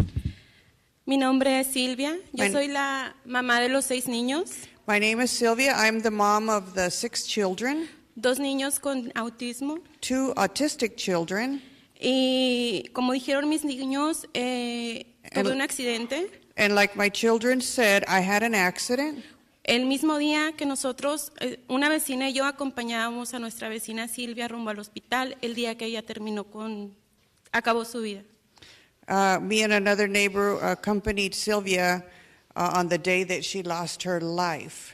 Mi nombre es Silvia. Yo My- soy la mamá de los 6 niños. My name is Sylvia. I'm the mom of the 6 children, 2 niños con autismo. 2 autistic children. Y como dijeron mis niños, tuve un accidente. And like my children said, I had an accident. El mismo día que nosotros, una vecina y yo acompañábamos a nuestra vecina Silvia rumbo al hospital, el día que ella acabó su vida. Me and another neighbor accompanied Sylvia on the day that she lost her life.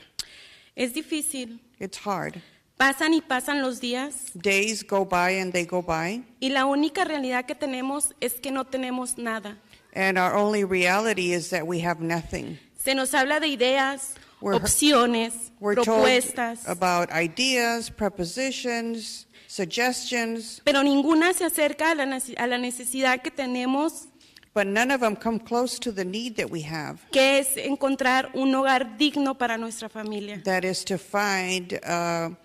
Es difícil. It's hard. Pasan y pasan los días. Days go by and they go by. Y la única realidad que tenemos es que no tenemos nada. And our only reality is that we have nothing. Se nos habla de ideas, We're- opciones, We're propuestas, told about ideas, propositions, suggestions, pero ninguna se acerca a la necesidad que tenemos, but none of them come close to the need that we have. que es encontrar un hogar digno para nuestra familia. That is to find a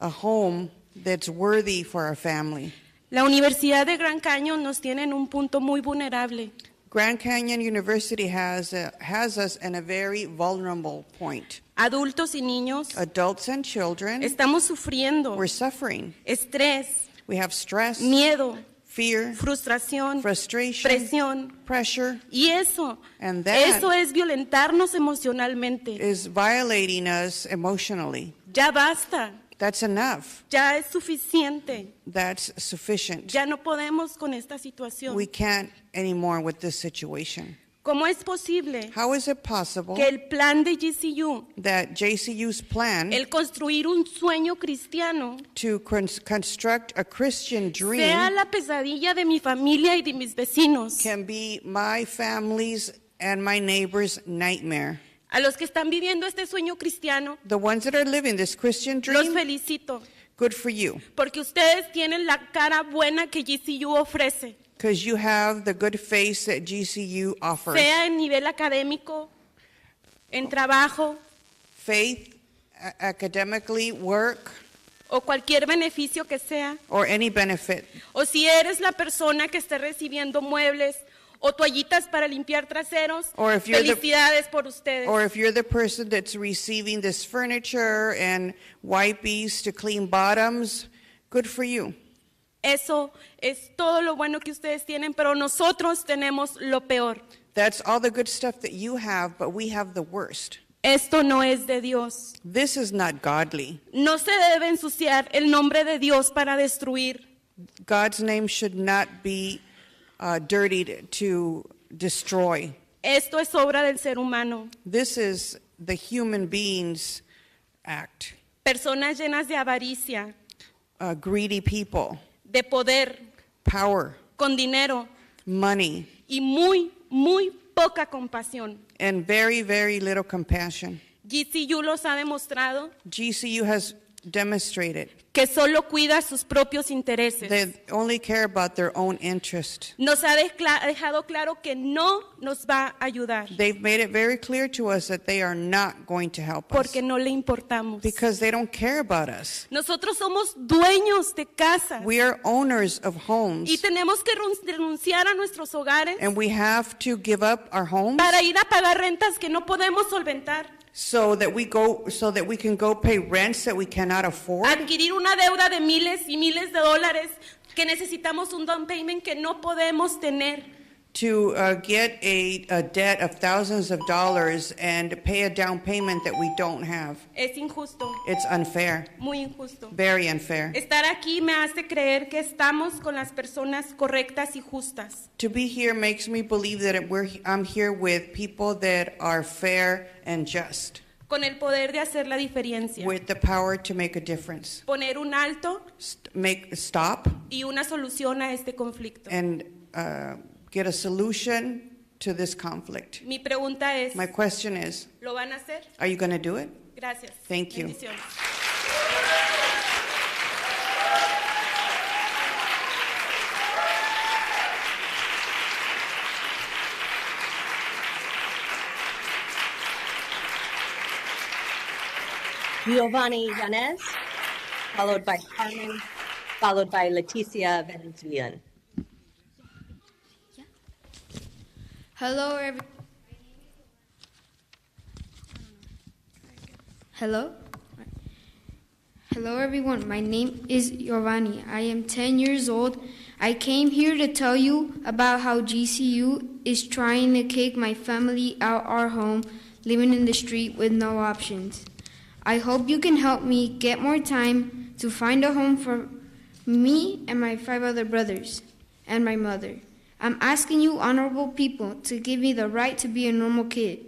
home that's worthy for our family. La Universidad de Gran Cañón nos tiene en un punto muy vulnerable. Grand Canyon University has us in a very vulnerable point. Adultos y niños Adults and children, estamos sufriendo we're suffering. estrés, We have stress, miedo, fear, frustración, frustration, presión. pressure, Y eso and that es violentarnos emocionalmente. is violating us emotionally. Ya basta, That's enough. ya es suficiente. That's sufficient. Ya no podemos con esta situación. We can't anymore with this situation. ¿Cómo es posible How is it possible que el plan de GCU, that JCU's plan el construir un sueño cristiano, to construct a Christian sea dream la pesadilla de mi familia y de mis vecinos? can be my family's and my neighbor's nightmare? A los que están viviendo este sueño cristiano, The ones that are living this Christian los dream, felicito, good for you, porque ustedes tienen la cara buena que GCU ofrece, because you have the good face that GCU offers. sea en nivel académico, en trabajo Faith, academically, work, o cualquier beneficio que sea. or any benefit. O si eres la persona que esté recibiendo muebles o toallitas para limpiar traseros, Or if you're the- felicidades por ustedes. Or if you're the person that's receiving this furniture and wipes to clean bottoms, good for you. Eso es todo lo bueno que ustedes tienen, pero nosotros tenemos lo peor. That's all the good stuff that you have, but we have the worst. Esto no es de Dios. This is not godly. No se debe ensuciar el nombre de Dios para destruir. God's name should not be dirtied to destroy. Esto es obra del ser humano. This is the human being's act. Personas llenas de avaricia, Greedy people, de poder, power, con dinero money, y muy poca compasión. and very, very little compassion. GCU los ha demostrado GCU has demonstrated que solo cuida sus propios intereses. they only care about their own interest. Nos ha dejado claro que no nos va a ayudar They've made it very clear to us that they are not going to help us porque no le importamos. because they don't care about us. Nosotros somos dueños de casas We are owners of y homes, tenemos que renunciar a nuestros hogares and we have to give up our homes para ir a pagar rentas que no podemos solventar, so that we can go pay rents that we cannot afford, adquirir una deuda de miles y miles de dólares que necesitamos un down payment que no podemos tener. to get a debt of thousands of dollars and pay a down payment that we don't have. Es injusto, It's unfair, muy injusto. very unfair. Estar aquí me hace creer que estamos con las personas correctas y justas. To be here makes me believe that I'm here with people that are fair and just, Con el poder de hacer la diferencia. with the power to make a difference. Poner un alto Stop y una solución a este conflicto. and get a solution to this conflict. Mi pregunta es, My question is, ¿lo van a hacer? are you going to do it? Gracias. Thank you. Bendiciones. Giovanni Yanez, followed by Carmen, followed by Leticia Venezuelan. Hello, Hello, everyone. My name is Giovanni. I am 10 years old. I came here to tell you about how GCU is trying to kick my family out our home, living in the street with no options. I hope you can help me get more time to find a home for me and my 5 other brothers and my mother. I'm asking you, honorable people, to give me the right to be a normal kid.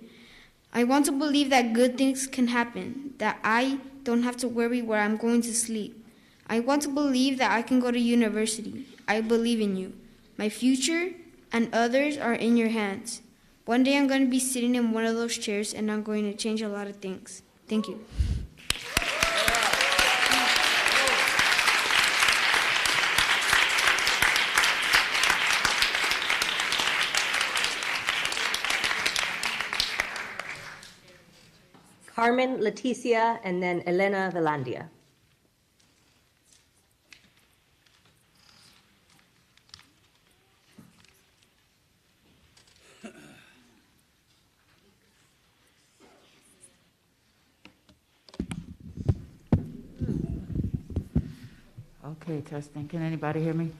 I want to believe that good things can happen, that I don't have to worry where I'm going to sleep. I want to believe that I can go to university. I believe in you. My future and others are in your hands. One day I'm going to be sitting in one of those chairs and I'm going to change a lot of things. Thank you. Carmen, Leticia, and then Elena Velandia. Okay, testing. Can anybody hear me?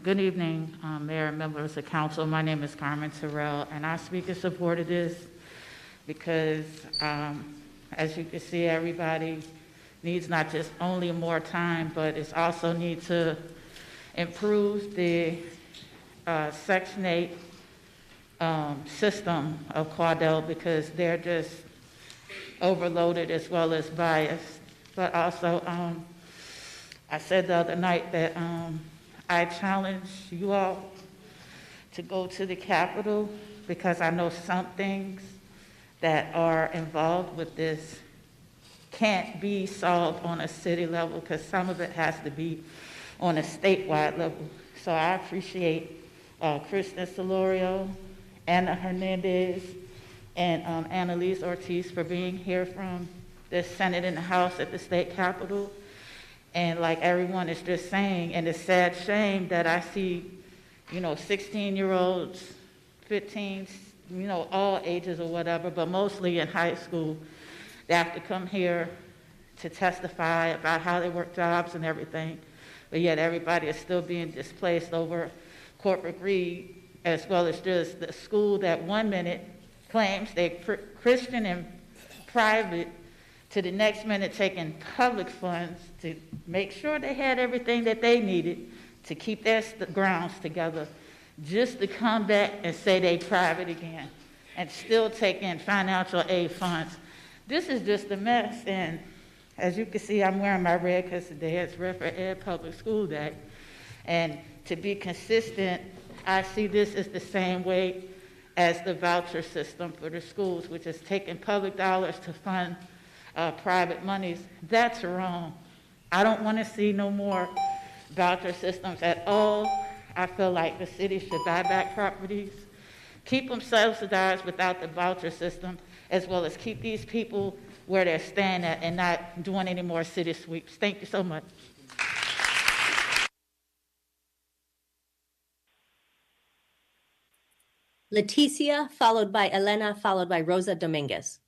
Good evening, Mayor and members of council. My name is Carmen Terrell, and I speak in support of this because, as you can see, everybody needs not just only more time, but it's also need to improve the Section 8 system of Quadell because they're just overloaded as well as biased. But also, I said the other night that I challenge you all to go to the Capitol because I know some things that are involved with this can't be solved on a city level because some of it has to be on a statewide level. So I appreciate Kristen Solorio, Anna Hernandez, and Annalise Ortiz for being here from the Senate and the House at the state capitol. And like everyone is just saying, and it's sad shame that I see, 16-year-olds, 15s, all ages or whatever, but mostly in high school, they have to come here to testify about how they work jobs and everything. But yet everybody is still being displaced over corporate greed, as well as just the school that 1 minute claims they're Christian and private, to the next minute taking public funds to make sure they had everything that they needed to keep their grounds together, just to come back and say they private again and still take in financial aid funds. This is just a mess, and as you can see, I'm wearing my red because today is Red for Ed Public School Day. And to be consistent, I see this as the same way as the voucher system for the schools, which is taking public dollars to fund private monies. That's wrong. I don't want to see no more voucher systems at all. I feel like the city should buy back properties, keep them subsidized without the voucher system, as well as keep these people where they're staying at and not doing any more city sweeps. Thank you so much. Leticia, followed by Elena, followed by Rosa Dominguez.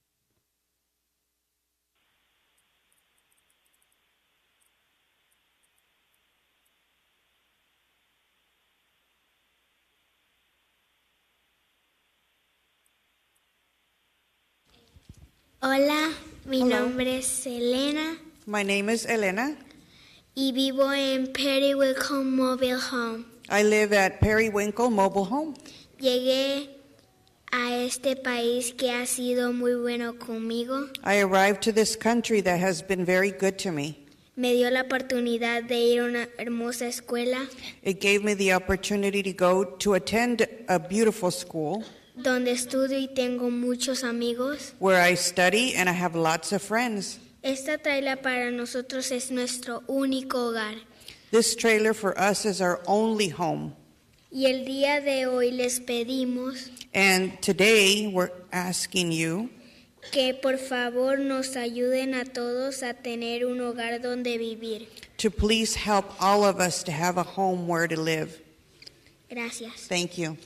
Hola, mi Hello. nombre es Elena My name is Elena. y vivo en Periwinkle Mobile Home. I live at Periwinkle Mobile Home. Llegué a este país que ha sido muy bueno conmigo. I arrived to this country that has been very good to me. Me dio la oportunidad de ir a una hermosa escuela It gave me the opportunity to go to attend a beautiful school donde estudio y tengo muchos amigos. where I study and I have lots of friends. Esta traila para nosotros es nuestro único hogar. This trailer for us is our only home. Y el día de hoy les pedimos And today we're asking you que por favor nos ayuden a todos a tener un hogar donde vivir. to please help all of us to have a home where to live. Gracias. Thank you.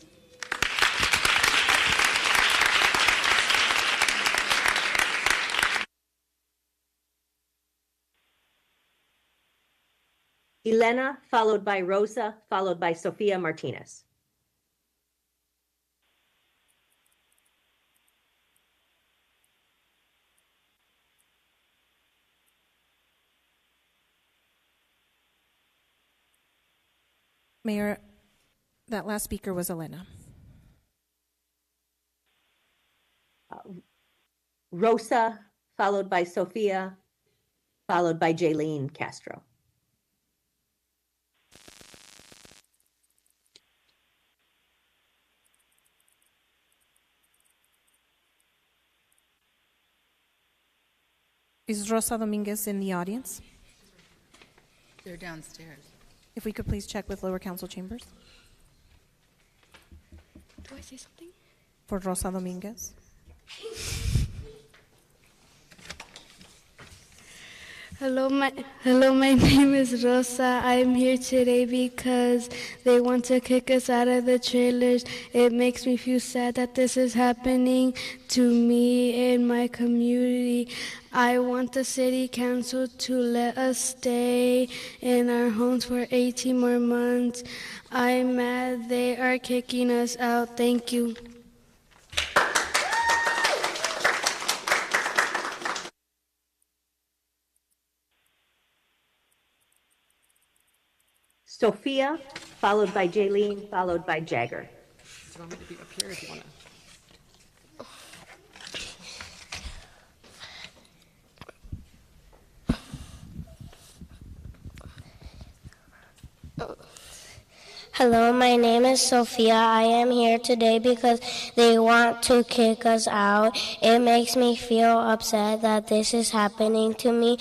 Elena, followed by Rosa, followed by Sofia Martinez. Mayor, that last speaker was Elena. Rosa, followed by Sofia, followed by Jaylene Castro. Is Rosa Dominguez in the audience? They're downstairs. If we could please check with lower council chambers Do I say something? for Rosa Dominguez. Hello, my name is Rosa. I'm here today because they want to kick us out of the trailers. It makes me feel sad that this is happening to me and my community. I want the city council to let us stay in our homes for 18 more months. I'm mad they are kicking us out. Thank you. Sophia, followed by Jaylene, followed by Jagger. You want me to be up here if you want to? Hello, my name is Sophia. I am here today because they want to kick us out. It makes me feel upset that this is happening to me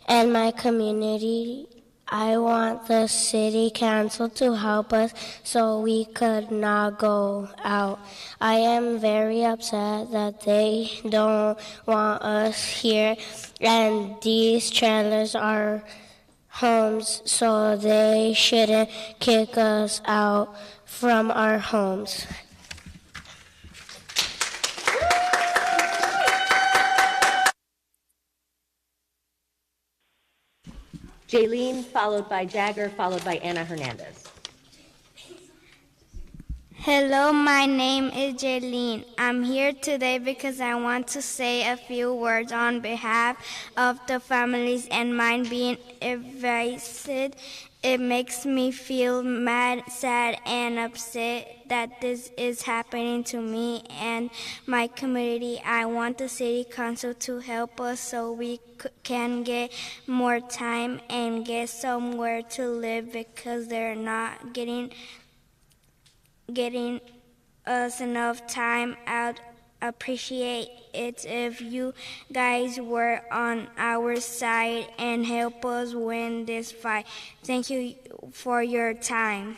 and my community. I want the city council to help us so we could not go out. I am very upset that they don't want us here, and these trailers are homes, so they shouldn't kick us out from our homes. Jaylene, followed by Jagger, followed by Ana Hernandez. Hello, my name is Jaylene. I'm here today because I want to say a few words on behalf of the families and mine being evicted. It makes me feel mad, sad, and upset that this is happening to me and my community. I want the city council to help us so we can get more time and get somewhere to live because they're not getting us enough time. I'd appreciate it if you guys were on our side and help us win this fight. Thank you for your time.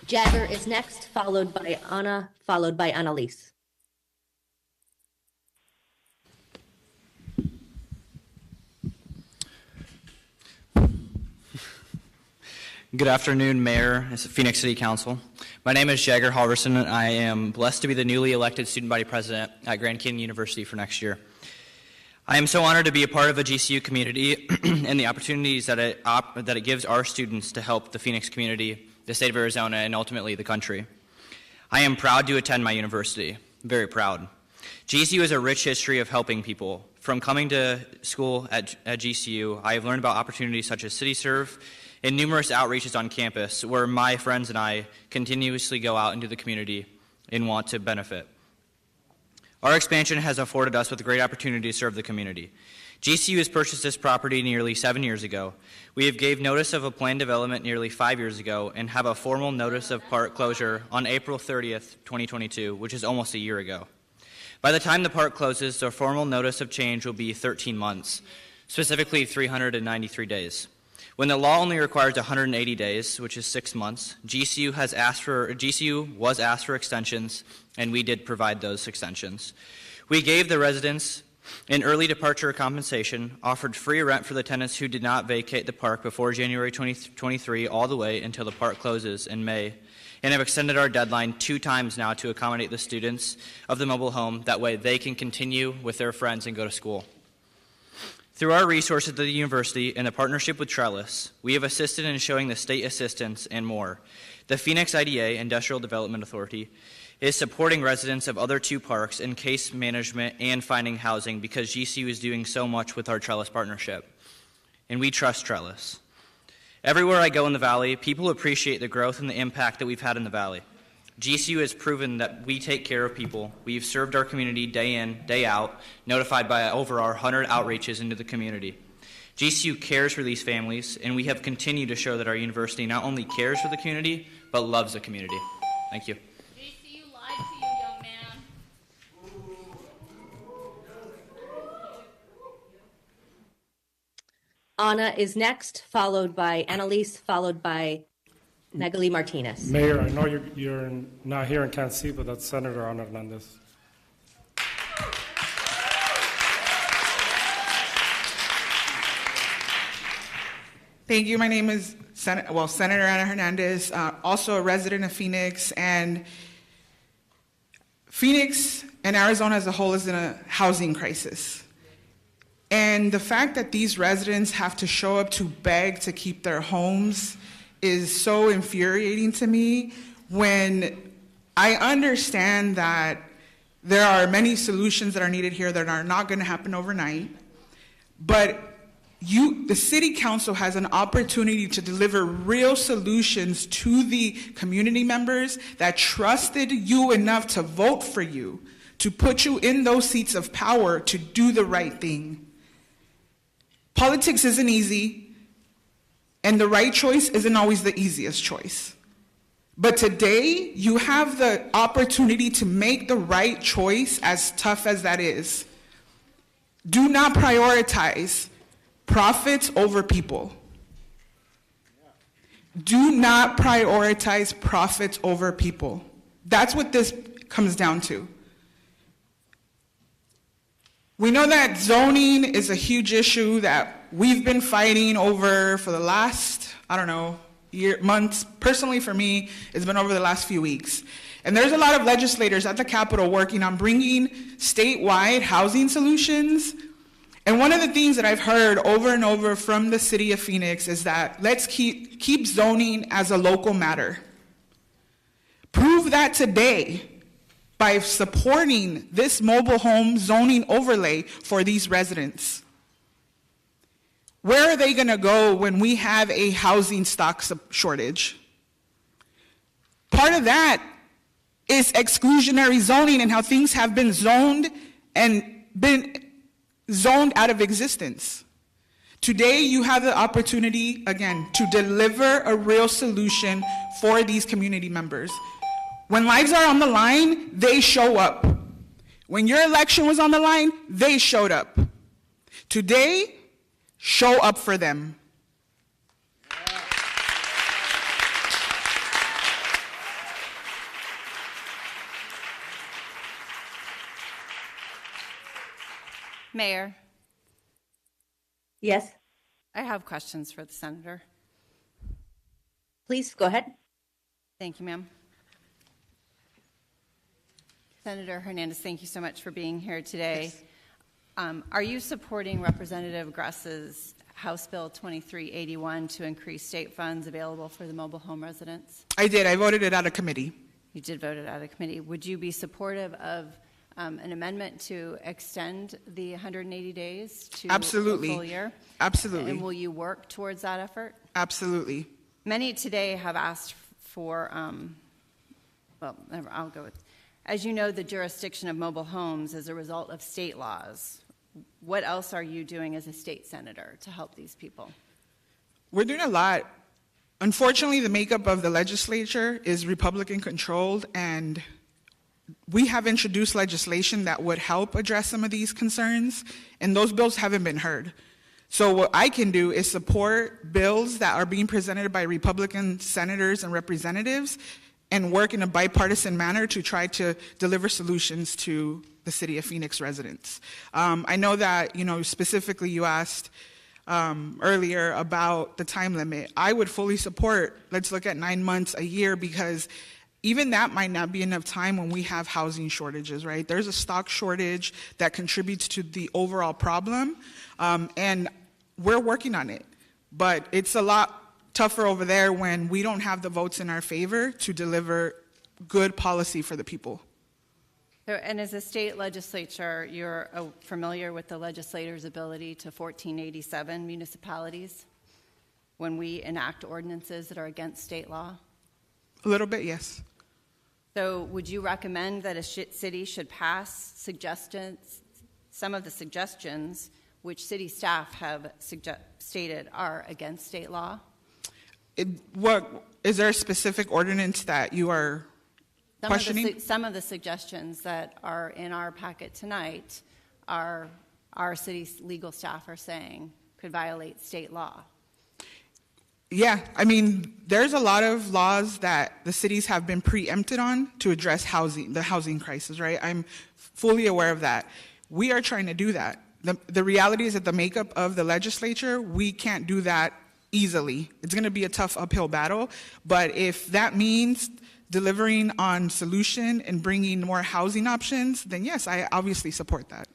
Jagger is next, followed by Ana, followed by Annalise. Good afternoon, Mayor, Phoenix City Council. My name is Jagger Halverson, and I am blessed to be the newly elected student body president at Grand Canyon University for next year. I am so honored to be a part of a GCU community and the opportunities that it gives our students to help the Phoenix community, the state of Arizona, and ultimately the country. I am proud to attend my university, very proud. GCU has a rich history of helping people. From coming to school at GCU, I have learned about opportunities such as CityServe and numerous outreaches on campus where my friends and I continuously go out into the community and want to benefit. Our expansion has afforded us with a great opportunity to serve the community. GCU has purchased this property nearly 7 years ago. We have gave notice of a planned development nearly 5 years ago and have a formal notice of park closure on April 30th, 2022, which is almost a year ago. By the time the park closes, the formal notice of change will be 13 months, specifically 393 days. When the law only requires 180 days, which is 6 months, GCU was asked for extensions, and we did provide those extensions. We gave the residents an early departure compensation, offered free rent for the tenants who did not vacate the park before January 2023 all the way until the park closes in May, and have extended our deadline 2 times now to accommodate the students of the mobile home. That way they can continue with their friends and go to school. Through our resources at the university and the partnership with Trellis, we have assisted in showing the state assistance and more. The Phoenix IDA, Industrial Development Authority, is supporting residents of other 2 parks in case management and finding housing because GCU is doing so much with our Trellis partnership. And we trust Trellis. Everywhere I go in the Valley, people appreciate the growth and the impact that we've had in the Valley. GCU has proven that we take care of people. We've served our community day in, day out, notified by over our 100 outreaches into the community. GCU cares for these families, and we have continued to show that our university not only cares for the community, but loves the community. Thank you. GCU lied to you, young man. Ana is next, followed by Annalise, followed by Magali Martinez. Mayor, I know you're not here and can't see, but that's Senator Ana Hernandez. Thank you. My name is Senator Ana Hernandez, also a resident of Phoenix, and Phoenix and Arizona as a whole is in a housing crisis. And the fact that these residents have to show up to beg to keep their homes is so infuriating to me, when I understand that there are many solutions that are needed here that are not going to happen overnight. But the city council has an opportunity to deliver real solutions to the community members that trusted you enough to vote for you, to put you in those seats of power to do the right thing. Politics isn't easy, and the right choice isn't always the easiest choice. But today, you have the opportunity to make the right choice, as tough as that is. Do not prioritize profits over people. Do not prioritize profits over people. That's what this comes down to. We know that zoning is a huge issue that we've been fighting over for the last, months. Personally, for me, it's been over the last few weeks. And there's a lot of legislators at the Capitol working on bringing statewide housing solutions. And one of the things that I've heard over and over from the city of Phoenix is that let's keep zoning as a local matter. Prove that today by supporting this mobile home zoning overlay for these residents. Where are they going to go when we have a housing stock shortage? Part of that is exclusionary zoning and how things have been zoned out of existence. Today, you have the opportunity, again, to deliver a real solution for these community members. When lives are on the line, they show up. When your election was on the line, they showed up. Today, show up for them. Mayor. Yes. I have questions for the senator. Please go ahead. Thank you, ma'am. Senator Hernandez, thank you so much for being here today. Yes. Are you supporting Representative Gress's House Bill 2381 to increase state funds available for the mobile home residents? I did. I voted it out of committee. You did vote it out of committee. Would you be supportive of an amendment to extend the 180 days to Absolutely. a full year? Absolutely. And will you work towards that effort? Absolutely. Many today have asked for, I'll go with, as you know, the jurisdiction of mobile homes is a result of state laws. What else are you doing as a state senator to help these people? We're doing a lot. Unfortunately, the makeup of the legislature is Republican controlled, and we have introduced legislation that would help address some of these concerns, and those bills haven't been heard. So what I can do is support bills that are being presented by Republican senators and representatives and work in a bipartisan manner to try to deliver solutions to the city of Phoenix residents. I know that, specifically you asked earlier about the time limit. I would fully support, let's look at 9 months, a year, because even that might not be enough time when we have housing shortages, right? There's a stock shortage that contributes to the overall problem, and we're working on it. But it's a lot tougher over there when we don't have the votes in our favor to deliver good policy for the people. So, and as a state legislature, you're familiar with the legislator's ability to 1487 municipalities when we enact ordinances that are against state law? A little bit, yes. So would you recommend that a city should pass some of the suggestions which city staff have stated are against state law? Is there a specific ordinance that you are questioning? Some of the suggestions that are in our packet tonight are our city's legal staff are saying could violate state law. Yeah, there's a lot of laws that the cities have been preempted on to address the housing crisis, right? I'm fully aware of that. We are trying to do that. The reality is that the makeup of the legislature, we can't do that easily. It's going to be a tough uphill battle, but if that means delivering on solution and bringing more housing options, then yes, I obviously support that.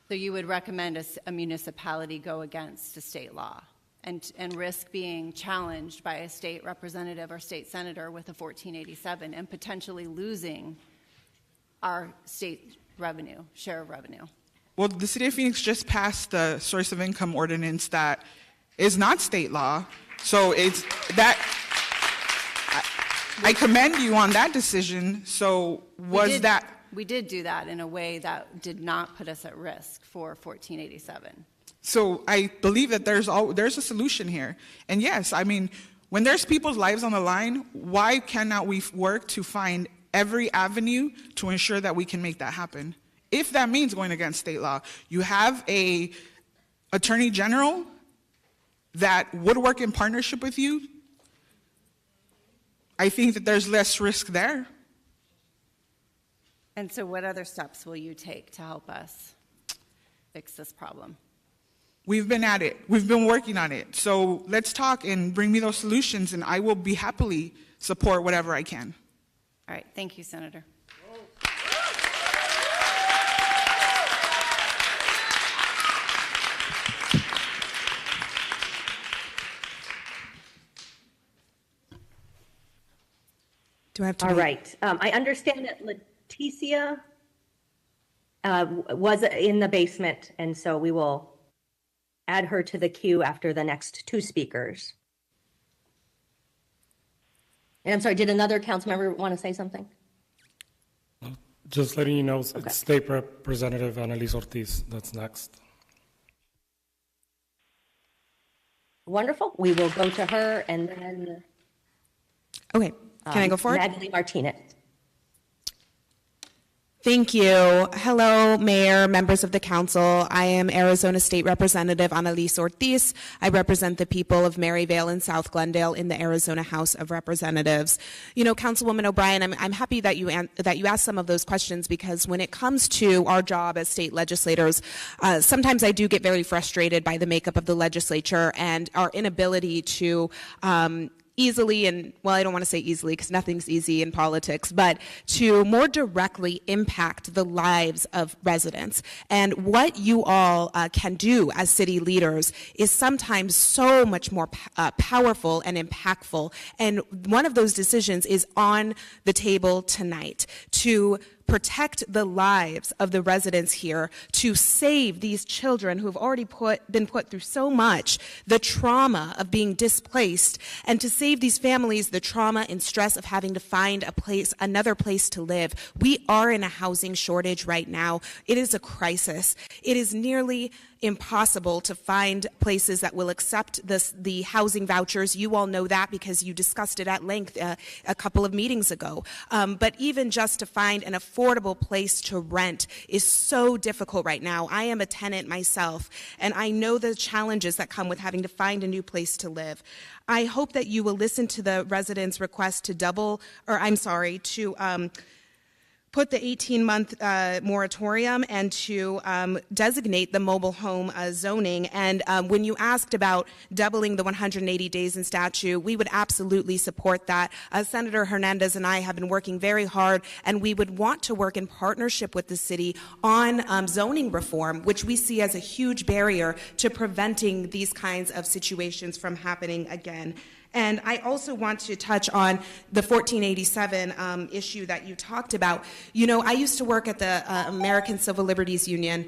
So you would recommend a municipality go against a state law and risk being challenged by a state representative or state senator with a 1487 and potentially losing our state revenue, share of revenue? Well, the city of Phoenix just passed the source of income ordinance that is not state law. So it's that I commend you on that decision. So we did do that in a way that did not put us at risk for 1487. So I believe that there's a solution here. And yes, I mean, when there's people's lives on the line, why cannot we work to find every avenue to ensure that we can make that happen? If that means going against state law, you have a attorney general that would work in partnership with you. I think that there's less risk there. And so what other steps will you take to help us fix this problem? We've been at it. We've been working on it. So let's talk and bring me those solutions, and I will be happily support whatever I can. All right. Thank you, Senator. Do I have to? All right. I understand that Leticia was in the basement, and so we will add her to the queue after the next two speakers. And I'm sorry, did another council member want to say something? Just letting you know, it's State Representative Annalise Ortiz that's next. Wonderful. We will go to her and then. Okay, can I go forward? Natalie Martinez. Thank you. Hello, Mayor, members of the council. I am Arizona State Representative Annalise Ortiz. I represent the people of Maryvale and South Glendale in the Arizona House of Representatives. You know, Councilwoman O'Brien, I'm happy that you asked some of those questions, because when it comes to our job as state legislators, sometimes I do get very frustrated by the makeup of the legislature and our inability to easily, and well, I don't want to say easily because nothing's easy in politics, but to more directly impact the lives of residents. And what you all can do as city leaders is sometimes so much more powerful and impactful. And one of those decisions is on the table tonight to protect the lives of the residents here, to save these children who have already been put through so much, the trauma of being displaced, and to save these families the trauma and stress of having to find another place to live. We are in a housing shortage right now. It is a crisis. It is nearly impossible to find places that will accept the housing vouchers. You all know that because you discussed it at length a couple of meetings ago. But even just to find an affordable place to rent is so difficult right now. I am a tenant myself, and I know the challenges that come with having to find a new place to live. I hope that you will listen to the residents' request to put the 18-month moratorium and to designate the mobile home zoning. And when you asked about doubling the 180 days in statute, we would absolutely support that. Senator Hernandez and I have been working very hard, and we would want to work in partnership with the city on zoning reform, which we see as a huge barrier to preventing these kinds of situations from happening again. And I also want to touch on the 1487 issue that you talked about. You know, I used to work at the American Civil Liberties Union,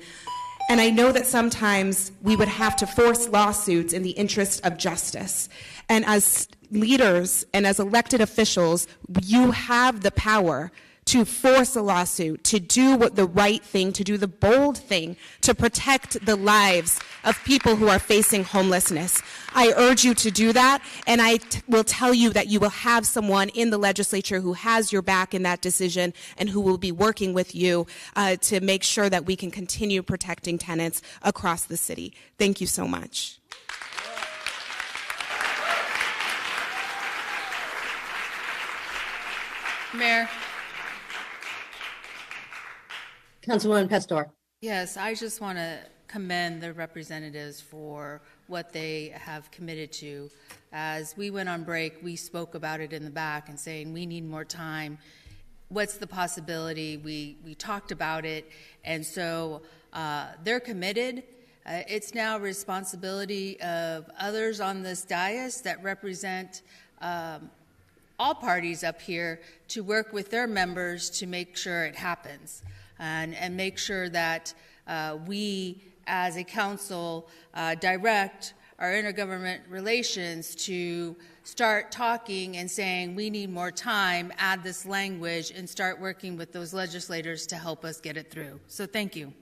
and I know that sometimes we would have to force lawsuits in the interest of justice. And as leaders and as elected officials, you have the power to force a lawsuit, to do the right thing, to do the bold thing, to protect the lives of people who are facing homelessness. I urge you to do that, and I will tell you that you will have someone in the legislature who has your back in that decision and who will be working with you to make sure that we can continue protecting tenants across the city. Thank you so much. Mayor. Councilwoman Pastor. Yes, I just want to commend the representatives for what they have committed to. As we went on break, we spoke about it in the back and saying we need more time. What's the possibility? We talked about it, and so they're committed. It's now responsibility of others on this dais that represent all parties up here to work with their members to make sure it happens and make sure that we as a council direct our intergovernment relations to start talking and saying we need more time, add this language, and start working with those legislators to help us get it through. So thank you.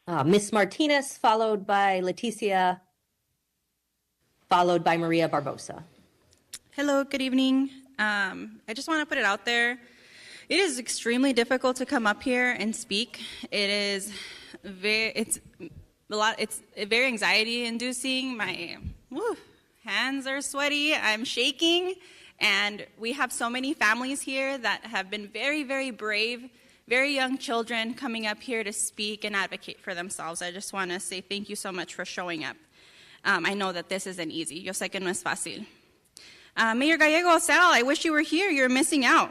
Ms. Martinez, followed by Leticia, followed by Maria Barbosa. Hello, good evening. I just want to put it out there. It is extremely difficult to come up here and speak. It's very anxiety-inducing. My hands are sweaty. I'm shaking, and we have so many families here that have been very, very brave. Very young children coming up here to speak and advocate for themselves. I just want to say thank you so much for showing up. I know that this isn't easy. Yo sé que no es fácil. Mayor Gallego, Sal, I wish you were here. You're missing out.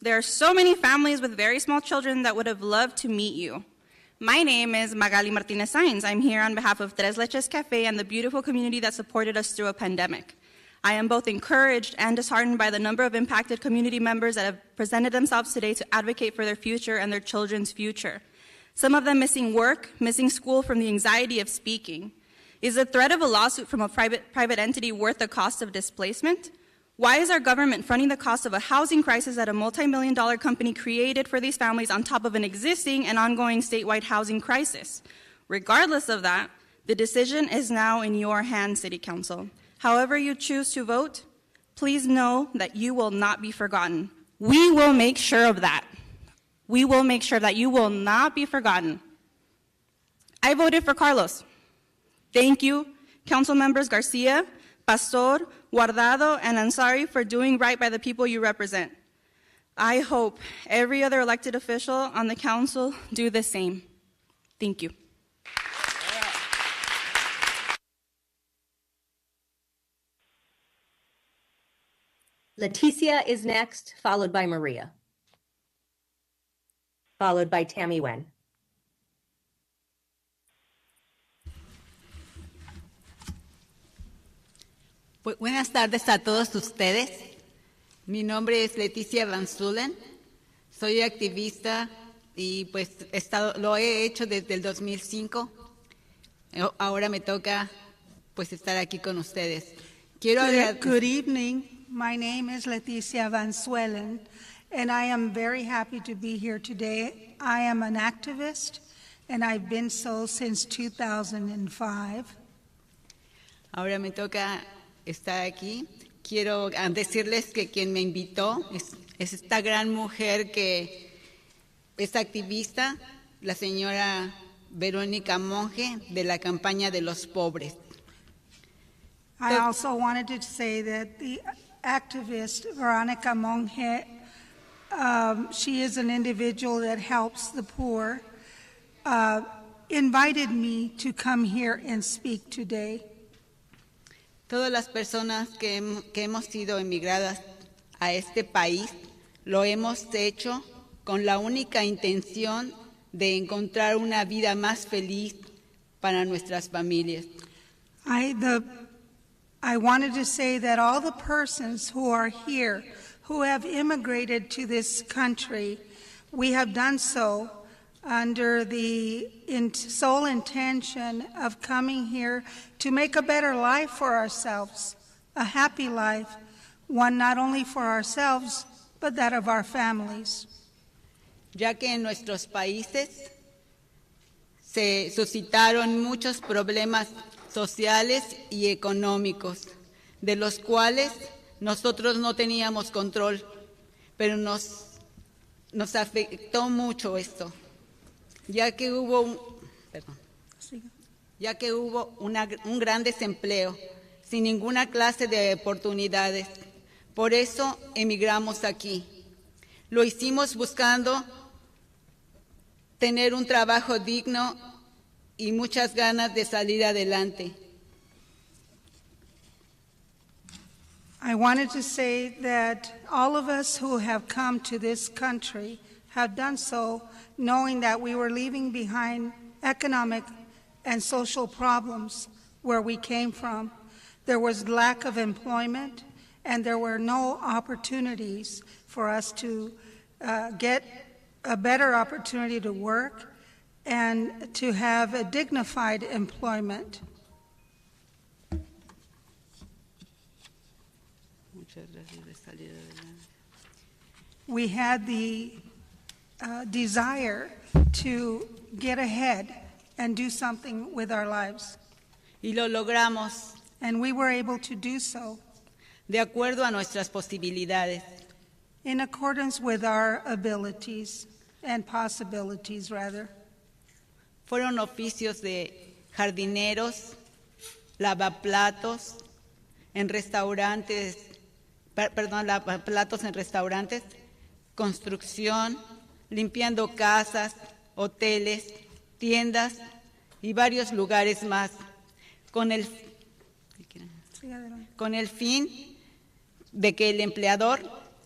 There are so many families with very small children that would have loved to meet you. My name is Magali Martinez Sainz. I'm here on behalf of Tres Leches Cafe and the beautiful community that supported us through a pandemic. I am both encouraged and disheartened by the number of impacted community members that have presented themselves today to advocate for their future and their children's future. Some of them missing work, missing school from the anxiety of speaking. Is the threat of a lawsuit from a private entity worth the cost of displacement? Why is our government fronting the cost of a housing crisis that a multi-million-dollar company created for these families on top of an existing and ongoing statewide housing crisis? Regardless of that, the decision is now in your hands, City Council. However you choose to vote, please know that you will not be forgotten. We will make sure of that. We will make sure that you will not be forgotten. I voted for Carlos. Thank you, Council Members Garcia, Pastor, Guardado, and Ansari for doing right by the people you represent. I hope every other elected official on the council do the same. Thank you. Leticia is next, followed by Maria, followed by Tammy Wen. Buenas tardes a todos ustedes. Mi nombre es Leticia Van Zulen. Soy activista y pues lo he hecho desde el 2005. Ahora me toca pues estar aquí con ustedes. Good evening. My name is Leticia Van Zuelen, and I am very happy to be here today. I am an activist, and I've been so since 2005. Ahora me toca estar aquí. Quiero decirles que quien me invitó es esta gran mujer que es activista, la señora Verónica Monge, de la campaña de los pobres. I also wanted to say that the activist, Veronica Monge, she is an individual that helps the poor, invited me to come here and speak today. Todas las personas que hemos sido emigradas a este país lo hemos hecho con la única intención de encontrar una vida más feliz para nuestras familias. I wanted to say that all the persons who are here, who have immigrated to this country, we have done so under the sole intention of coming here to make a better life for ourselves, a happy life, one not only for ourselves, but that of our families. Ya que en nuestros países se suscitaron muchos problemas sociales y económicos, de los cuales nosotros no teníamos control, pero nos afectó mucho esto, ya que hubo un gran desempleo, sin ninguna clase de oportunidades. Por eso emigramos aquí, Lo hicimos buscando tener un trabajo digno y muchas ganas de salir adelante. I wanted to say that all of us who have come to this country have done so knowing that we were leaving behind economic and social problems where we came from. There was lack of employment, and there were no opportunities for us to get a better opportunity to work and to have a dignified employment. We had the desire to get ahead and do something with our lives. Y lo logramos. And we were able to do so. De acuerdo a nuestras posibilidades. In accordance with our abilities and possibilities, rather. Fueron oficios de jardineros, lavaplatos en restaurantes, lavaplatos en restaurantes, construcción, limpiando casas, hoteles, tiendas y varios lugares más, con el fin de que el empleador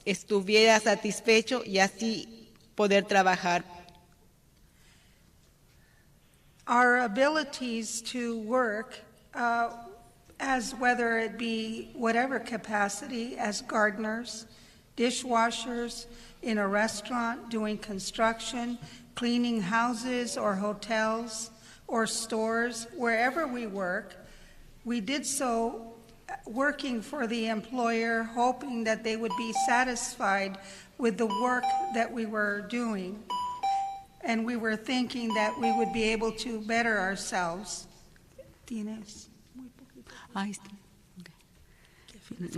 estuviera satisfecho y así poder trabajar. Our abilities to work, as whether it be whatever capacity, as gardeners, dishwashers, in a restaurant, doing construction, cleaning houses or hotels or stores, wherever we work, we did so working for the employer, hoping that they would be satisfied with the work that we were doing. And we were thinking that we would be able to better ourselves. ¿Tienes? Ahí está.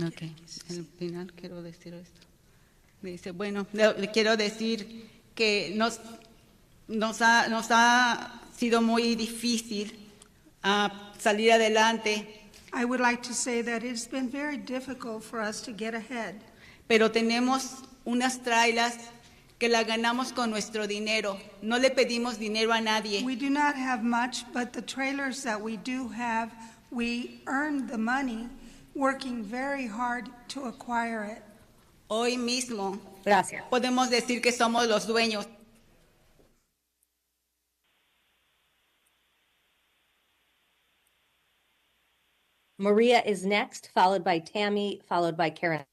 Okay. Al final quiero decir esto. Dice, bueno, le quiero decir que nos ha sido muy difícil salir adelante. I would like to say that it's been very difficult for us to get ahead. Pero tenemos unas trailas que la ganamos con nuestro dinero. No le pedimos dinero a nadie. We do not have much, but the trailers that we do have, we earned the money working very hard to acquire it. Hoy mismo Gracias. podemos decir que somos los dueños. Maria is next, followed by Tammy, followed by Karen.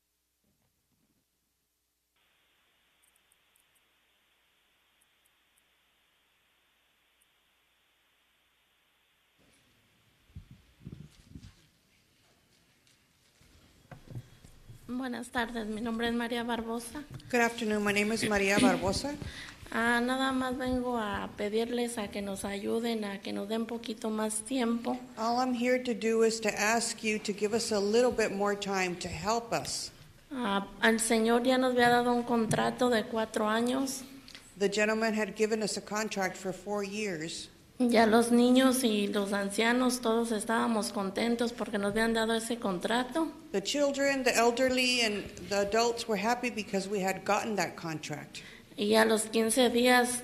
Buenas tardes, mi nombre es María Barbosa. Good afternoon, my name is Maria Barbosa. Nada más vengo a pedirles a que nos ayuden, a que nos den poquito más tiempo. All I'm here to do is to ask you to give us a little bit more time to help us. Al Señor ya nos había dado un contrato de 4 años. The gentleman had given us a contract for 4 years. Ya los niños y los ancianos todos estábamos contentos porque nos habían dado ese contrato. The children, the elderly, and the adults were happy because we had gotten that contract. Y a los 15 días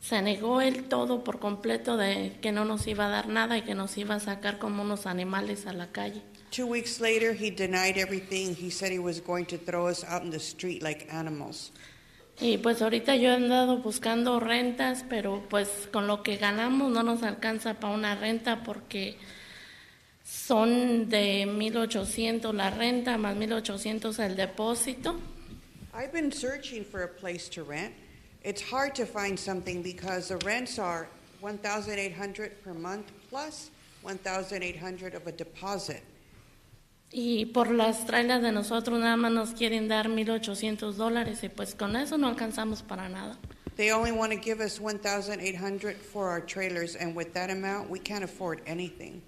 se negó él todo por completo de que no nos iba a dar nada y que nos iba a sacar como unos animales a la calle. 2 weeks later, he denied everything. He said he was going to throw us out in the street like animals. Y pues ahorita yo he andado buscando rentas, pero pues con lo que ganamos no nos alcanza para una renta porque son de 1,800 la renta más 1,800 el depósito. I've been searching for a place to rent. It's hard to find something because the rents are $1,800 per month plus $1,800 of a deposit. Y por las trailas de nosotros nada más nos quieren dar $1,800 y pues con eso no alcanzamos para nada. They only want to give us $1,800 for our trailers, and with that amount, we can't afford anything.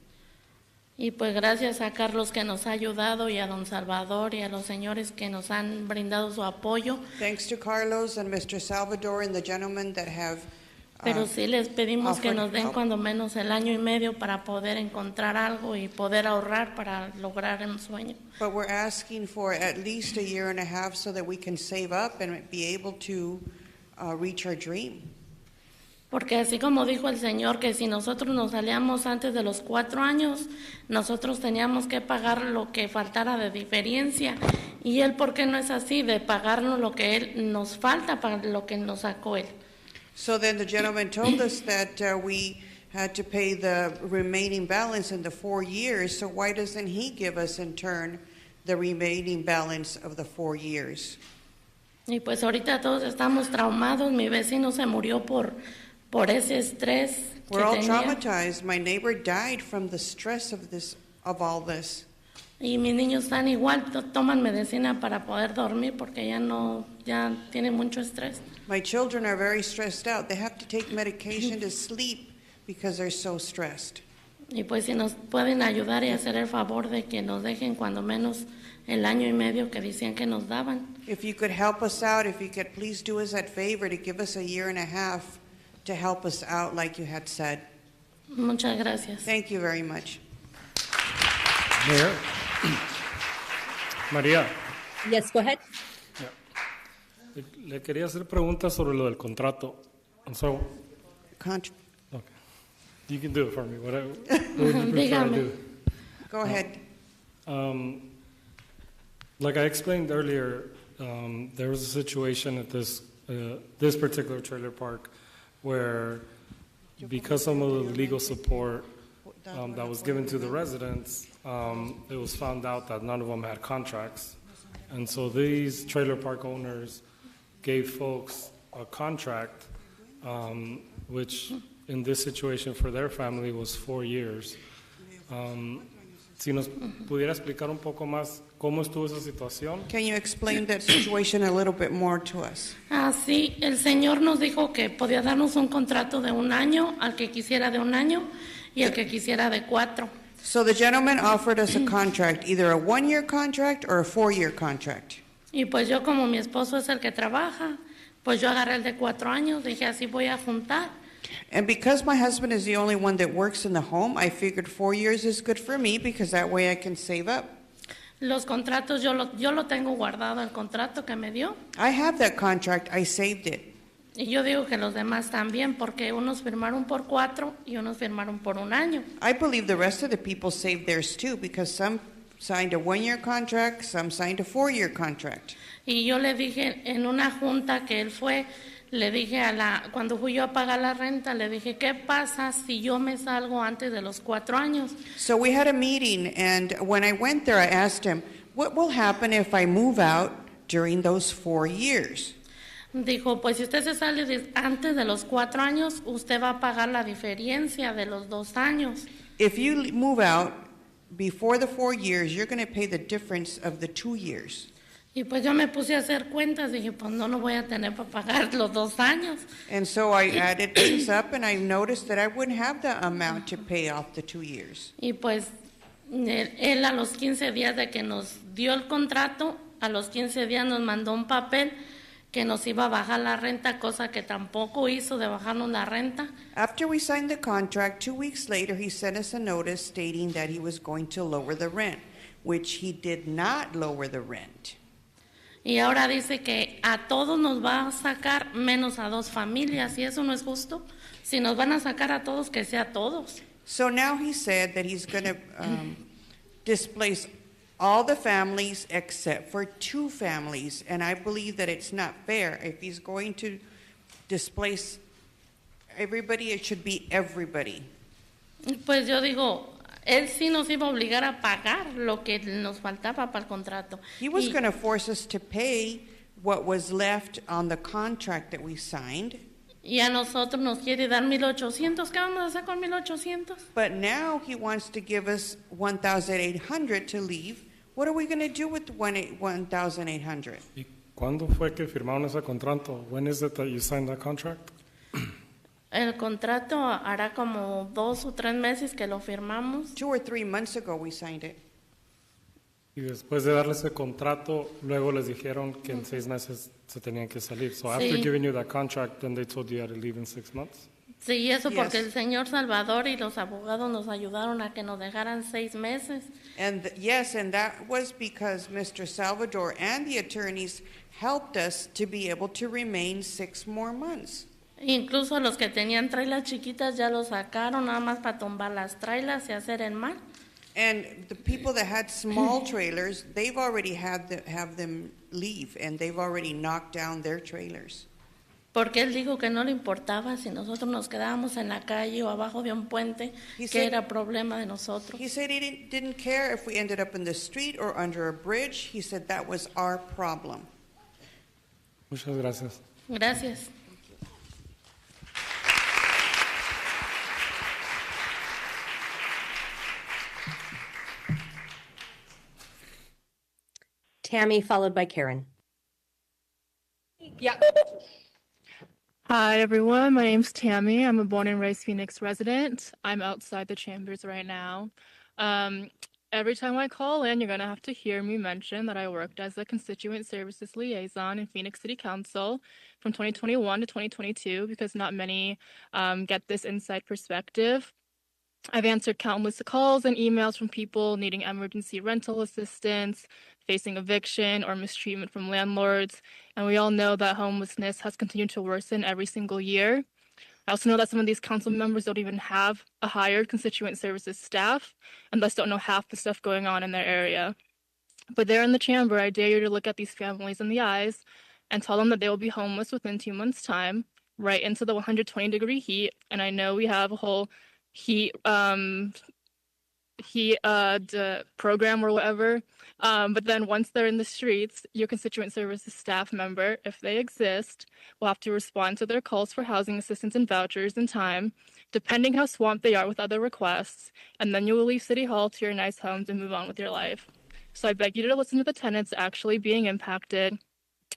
Y pues gracias a Carlos que nos ha ayudado y a don Salvador y a los señores que nos han brindado su apoyo. Thanks to Carlos and Mr. Salvador and the gentlemen that have Pero sí les pedimos que offered nos den help. cuando menos el año y medio para poder encontrar algo y poder ahorrar para lograr el sueño. But we're asking for at least a year and a half so that we can save up and be able to reach our dream. Porque así como dijo el Señor que si nosotros nos salíamos antes de los 4 años, nosotros teníamos que pagar lo que faltara de diferencia. Y Él, ¿por qué no es así? De pagarnos lo que Él nos falta para lo que nos sacó Él. So then the gentleman told us that we had to pay the remaining balance in the 4 years, so why doesn't he give us in turn the remaining balance of the 4 years? Y pues ahorita todos estamos traumados. Mi vecino se murió por ese estrés que We're all tenía. traumatized. My neighbor died from the stress of all this. Y mis niños están igual, toman medicina para poder dormir porque ya tienen mucho estrés. My children are very stressed out. They have to take medication to sleep because they're so stressed. Y pues si nos pueden ayudar y hacer el favor de que nos dejen cuando menos el año y medio que decían que nos daban. If you could help us out, if you could please do us that favor to give us a year and a half to help us out like you had said. Muchas gracias. Thank you very much. Mayor? María, Yes, go ahead. le quería hacer preguntas sobre lo del contrato. So, okay. You can do it for me. What would you prefer to do? Go ahead. Like I explained earlier, there was a situation at this particular trailer park where, because some of the legal support that was given to the residents, it was found out that none of them had contracts. And so these trailer park owners gave folks a contract, which in this situation for their family was 4 years. Si nos pudiera explicar un poco más cómo estuvo esa situación. Can you explain that situation a little bit more to us? Sí, el Señor nos dijo que podía darnos un contrato de 1 año al que quisiera de 1 año y al que quisiera de 4. So the gentleman offered us a contract, either a 1-year contract or a 4-year contract. Y pues yo, como mi esposo es el que trabaja, pues yo agarré el de 4 años, dije así voy a juntar. And because my husband is the only one that works in the home, I figured 4 years is good for me because that way I can save up. Los contratos, yo lo tengo guardado, el contrato que me dio. I have that contract, I saved it. Y yo digo que los demás también, porque unos firmaron por 4 y unos firmaron por 1 año. I believe the rest of the people saved theirs too because some signed a 1-year contract, some signed a 4-year contract. Y yo le dije en una junta que él fue, le dije cuando fui yo a pagar la renta, le dije, ¿qué pasa si yo me salgo antes de los 4 años? So we had a meeting, and when I went there, I asked him, what will happen if I move out during those 4 years? Dijo, pues si usted se sale antes de los 4 años, usted va a pagar la diferencia de los 2 años. If you move out before the 4 years, you're going to pay the difference of the 2 years. Y pues yo me puse a hacer cuentas, dije, pues no lo voy a tener para pagar los 2 años. And so I added things up, and I noticed that I wouldn't have the amount to pay off the 2 years. Y pues él a los 15 días de que nos dio el contrato, a los 15 días nos mandó un papel que nos iba a bajar la renta, cosa que tampoco hizo de bajarnos la renta. After we signed the contract, 2 weeks later, he sent us a notice stating that he was going to lower the rent, which he did not lower the rent. Y ahora dice que a todos nos va a sacar menos a 2 familias, y eso no es justo. Si nos van a sacar a todos, que sea a todos. So now he said that he's going to displace all the families except for 2 families, and I believe that it's not fair. If he's going to displace everybody, it should be everybody. Pues yo digo, él sí nos iba a obligar a pagar lo que nos faltaba para el contrato. He was going to force us to pay what was left on the contract that we signed. Y a nosotros nos quiere dar 1,800. ¿Qué vamos a hacer con 1,800? But now he wants to give us 1,800 to leave. What are we going to do with 1,800? ¿Y cuándo fue que firmaron ese contrato? When is it that you signed that contract? El contrato hará como 2 o 3 meses que lo firmamos. 2 or 3 months ago we signed it. Y después de darles el contrato, luego les dijeron que en 6 meses se tenían que salir. So after Sí. giving you that contract, then they told you you had to leave in 6 months? Sí, eso porque Yes. el señor Salvador y los abogados nos ayudaron a que nos dejaran 6 meses. And yes, and that was because Mr. Salvador and the attorneys helped us to be able to remain 6 more months. Incluso los que tenían trailas chiquitas ya los sacaron nada más para tumbar las trailas y hacer el mal. And the people that had small trailers, they've already have them leave, and they've already knocked down their trailers. Porque él dijo que no le importaba si nosotros nos quedábamos en la calle o abajo de un puente, He que said- era problema de nosotros. He said he didn't care if we ended up in the street or under a bridge. He said that was our problem. Muchas gracias. Gracias. Tammy, followed by Karen. Yeah. Hi, everyone. My name's Tammy. I'm a born and raised Phoenix resident. I'm outside the chambers right now. Every time I call in, you're going to have to hear me mention that I worked as a constituent services liaison in Phoenix City Council from 2021 to 2022 because not many get this inside perspective. I've answered countless calls and emails from people needing emergency rental assistance, facing eviction or mistreatment from landlords, and we all know that homelessness has continued to worsen every single year. I also know that some of these council members don't even have a hired constituent services staff and thus don't know half the stuff going on in their area. But there in the chamber, I dare you to look at these families in the eyes and tell them that they will be homeless within 2 months' time, right into the 120-degree heat. And I know we have a whole heat program or whatever. But then once they're in the streets, your constituent services staff member, if they exist, will have to respond to their calls for housing assistance and vouchers in time, depending how swamped they are with other requests. And then you will leave City Hall to your nice homes and move on with your life. So I beg you to listen to the tenants actually being impacted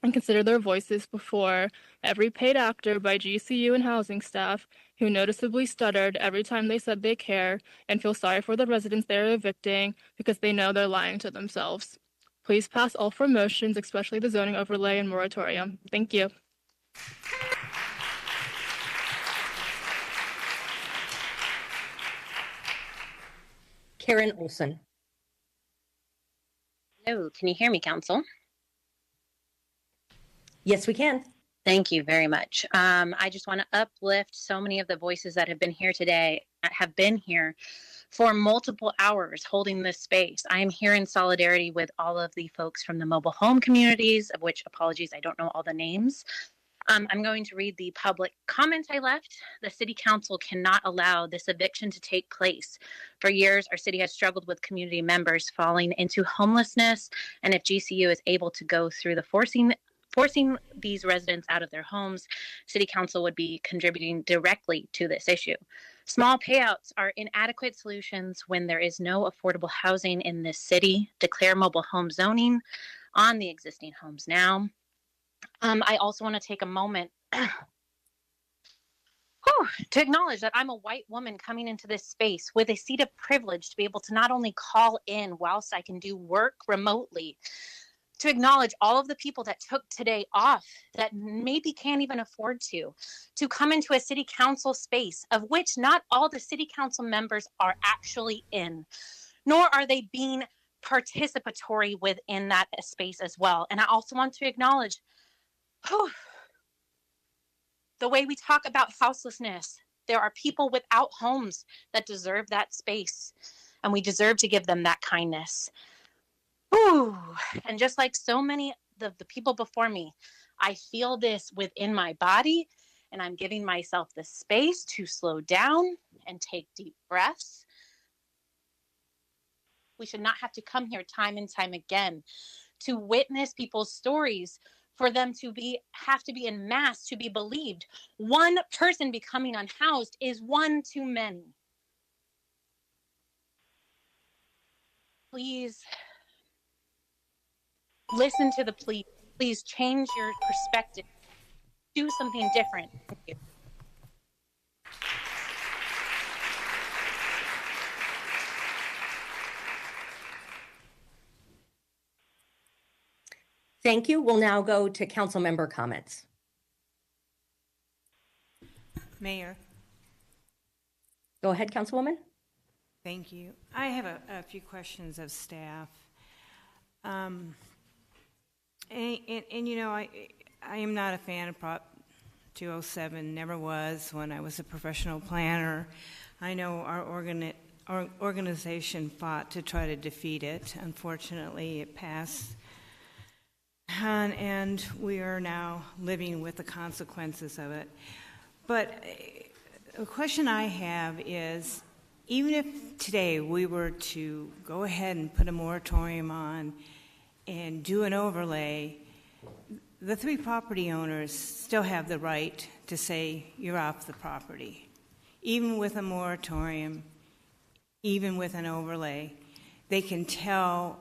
and consider their voices before every paid actor by GCU and housing staff who noticeably stuttered every time they said they care and feel sorry for the residents they're evicting because they know they're lying to themselves. Please pass all 4 motions, especially the zoning overlay and moratorium. Thank you. Karen Olson. Hello, can you hear me, Council? Yes, we can. Thank you very much. I just want to uplift so many of the voices that have been here today, that have been here for multiple hours holding this space. I am here in solidarity with all of the folks from the mobile home communities, of which, apologies, I don't know all the names. I'm going to read the public comment I left. The City Council cannot allow this eviction to take place. For years, our city has struggled with community members falling into homelessness, and if GCU is able to go through the forcing these residents out of their homes, City Council would be contributing directly to this issue. Small payouts are inadequate solutions when there is no affordable housing in this city. Declare mobile home zoning on the existing homes now. I also want to take a moment to acknowledge that I'm a white woman coming into this space with a seat of privilege to be able to not only call in whilst I can do work remotely, to acknowledge all of the people that took today off that maybe can't even afford to come into a city council space of which not all the city council members are actually in, nor are they being participatory within that space as well. And I also want to acknowledge the way we talk about houselessness. There are people without homes that deserve that space, and we deserve to give them that kindness. Ooh. And just like so many of the people before me, I feel this within my body, and I'm giving myself the space to slow down and take deep breaths. We should not have to come here time and time again to witness people's stories, for them to have to be en masse to be believed. One person becoming unhoused is one too many. Please listen to the plea. Please change your perspective. Do something different. Thank you. Thank you. We'll now go to council member comments. Mayor. Go ahead, Councilwoman. Thank you. I have a few questions of staff. And you know, I am not a fan of Prop 207, never was when I was a professional planner. I know our organization fought to try to defeat it. Unfortunately, it passed. And we are now living with the consequences of it. But a question I have is, even if today we were to go ahead and put a moratorium on and do an overlay, the 3 property owners still have the right to say you're off the property. Even with a moratorium, even with an overlay, they can tell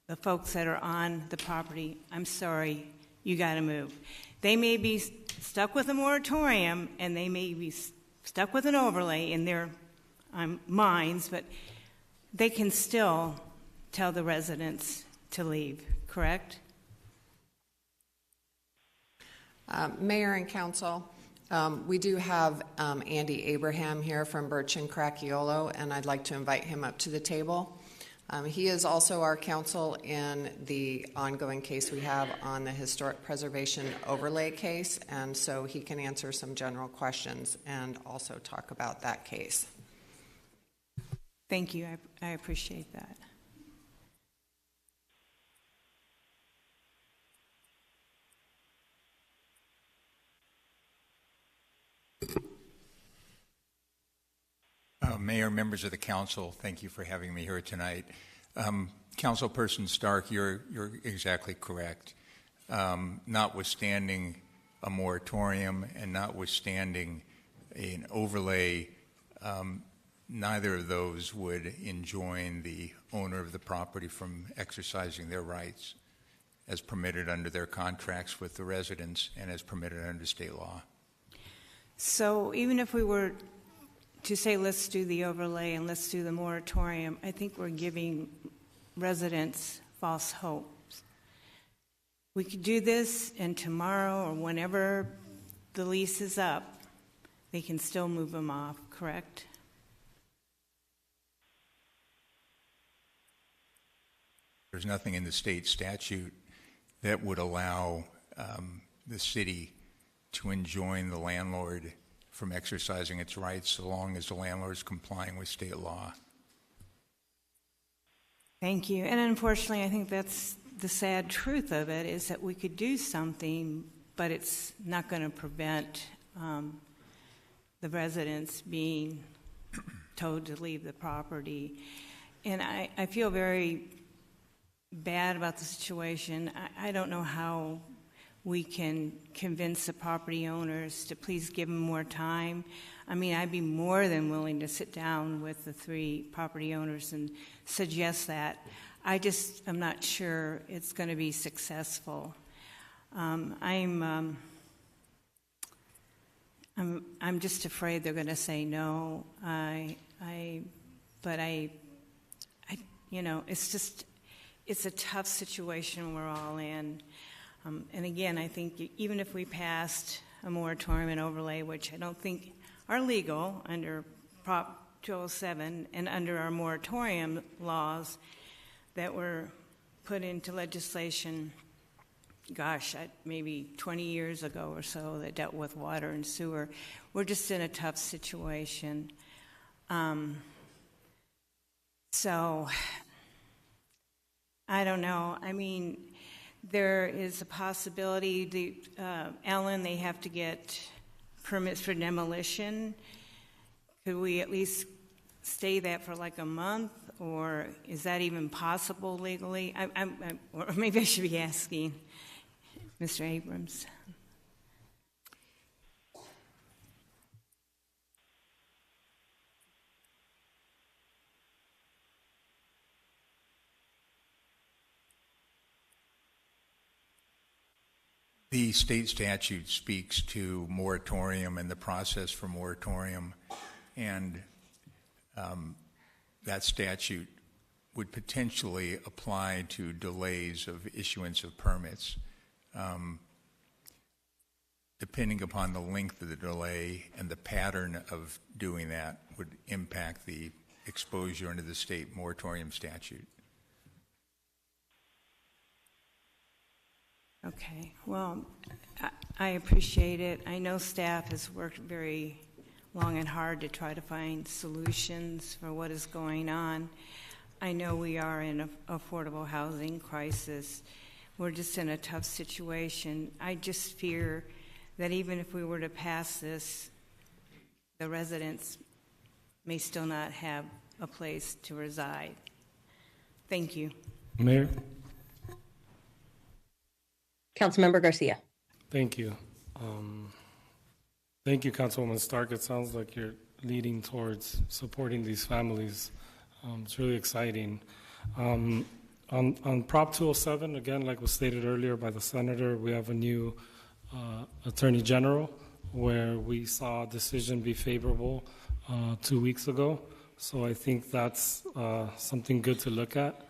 the folks that are on the property, I'm sorry, you got to move. They may be stuck with a moratorium and they may be stuck with an overlay in their minds, but they can still tell the residents to leave, correct? Mayor and Council, we do have Andy Abraham here from Birch and Cracchiolo, and I'd like to invite him up to the table. He is also our counsel in the ongoing case we have on the historic preservation overlay case, and so he can answer some general questions and also talk about that case. Thank you. I appreciate that. Mayor, members of the council, thank you for having me here tonight. Councilperson Stark, you're exactly correct. Notwithstanding a moratorium and notwithstanding an overlay, neither of those would enjoin the owner of the property from exercising their rights as permitted under their contracts with the residents and as permitted under state law. So even if we were to say let's do the overlay and let's do the moratorium, I think we're giving residents false hopes. We could do this, and tomorrow or whenever the lease is up, they can still move them off, correct? There's nothing in the state statute that would allow the city to enjoin the landlord from exercising its rights so long as the landlord is complying with state law. Thank you. And unfortunately, I think that's the sad truth of it, is that we could do something, but it's not going to prevent the residents being told to leave the property. And I feel very bad about the situation. I don't know how we can convince the property owners to please give them more time. I mean, I'd be more than willing to sit down with the 3 property owners and suggest that. I'm not sure it's going to be successful. I'm just afraid they're going to say no. You know, it's a tough situation we're all in. And again, I think even if we passed a moratorium and overlay, which I don't think are legal under Prop 207 and under our moratorium laws that were put into legislation, gosh, maybe 20 years ago or so, that dealt with water and sewer, we're just in a tough situation. So, I don't know. I mean, there is a possibility, Ellen, they have to get permits for demolition. Could we at least stay that for like a month, or is that even possible legally? Or maybe I should be asking Mr. Abrams. The state statute speaks to moratorium and the process for moratorium, and that statute would potentially apply to delays of issuance of permits. Depending upon the length of the delay and the pattern of doing that would impact the exposure under the state moratorium statute. Okay, well, I appreciate it. I know staff has worked very long and hard to try to find solutions for what is going on. I know we are in an affordable housing crisis. We're just in a tough situation. I just fear that even if we were to pass this, the residents may still not have a place to reside. Thank you. Mayor? Councilmember Garcia. Thank you. Thank you, Councilwoman Stark. It sounds like you're leading towards supporting these families. It's really exciting. On Prop 207, again, like was stated earlier by the Senator, we have a new Attorney General where we saw a decision be favorable 2 weeks ago. So I think that's something good to look at.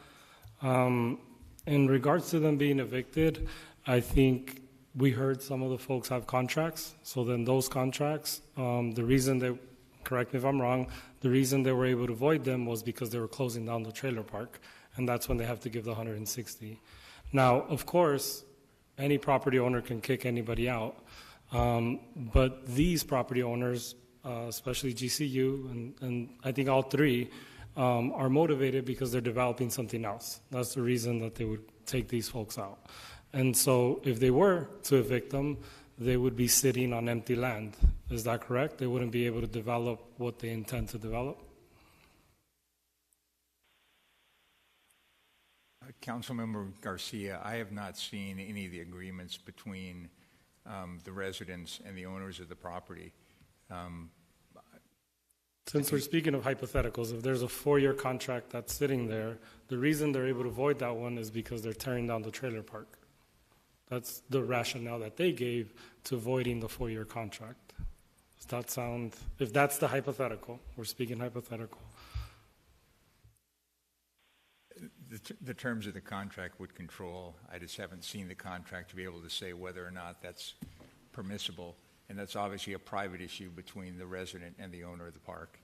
In regards to them being evicted, I think we heard some of the folks have contracts. So then those contracts, the reason they, correct me if I'm wrong, the reason they were able to void them was because they were closing down the trailer park. And that's when they have to give the 160. Now, of course, any property owner can kick anybody out. But these property owners, especially GCU, and I think all three, are motivated because they're developing something else. That's the reason that they would take these folks out. And so if they were to evict them, they would be sitting on empty land. Is that correct? They wouldn't be able to develop what they intend to develop? Councilmember Garcia, I have not seen any of the agreements between the residents and the owners of the property. Since we're speaking of hypotheticals, if there's a 4-year contract that's sitting there, the reason they're able to void that one is because they're tearing down the trailer park. That's the rationale that they gave to voiding the 4-year contract. Does that sound, if that's the hypothetical, we're speaking hypothetical. The terms of the contract would control. I just haven't seen the contract to be able to say whether or not that's permissible. And that's obviously a private issue between the resident and the owner of the park.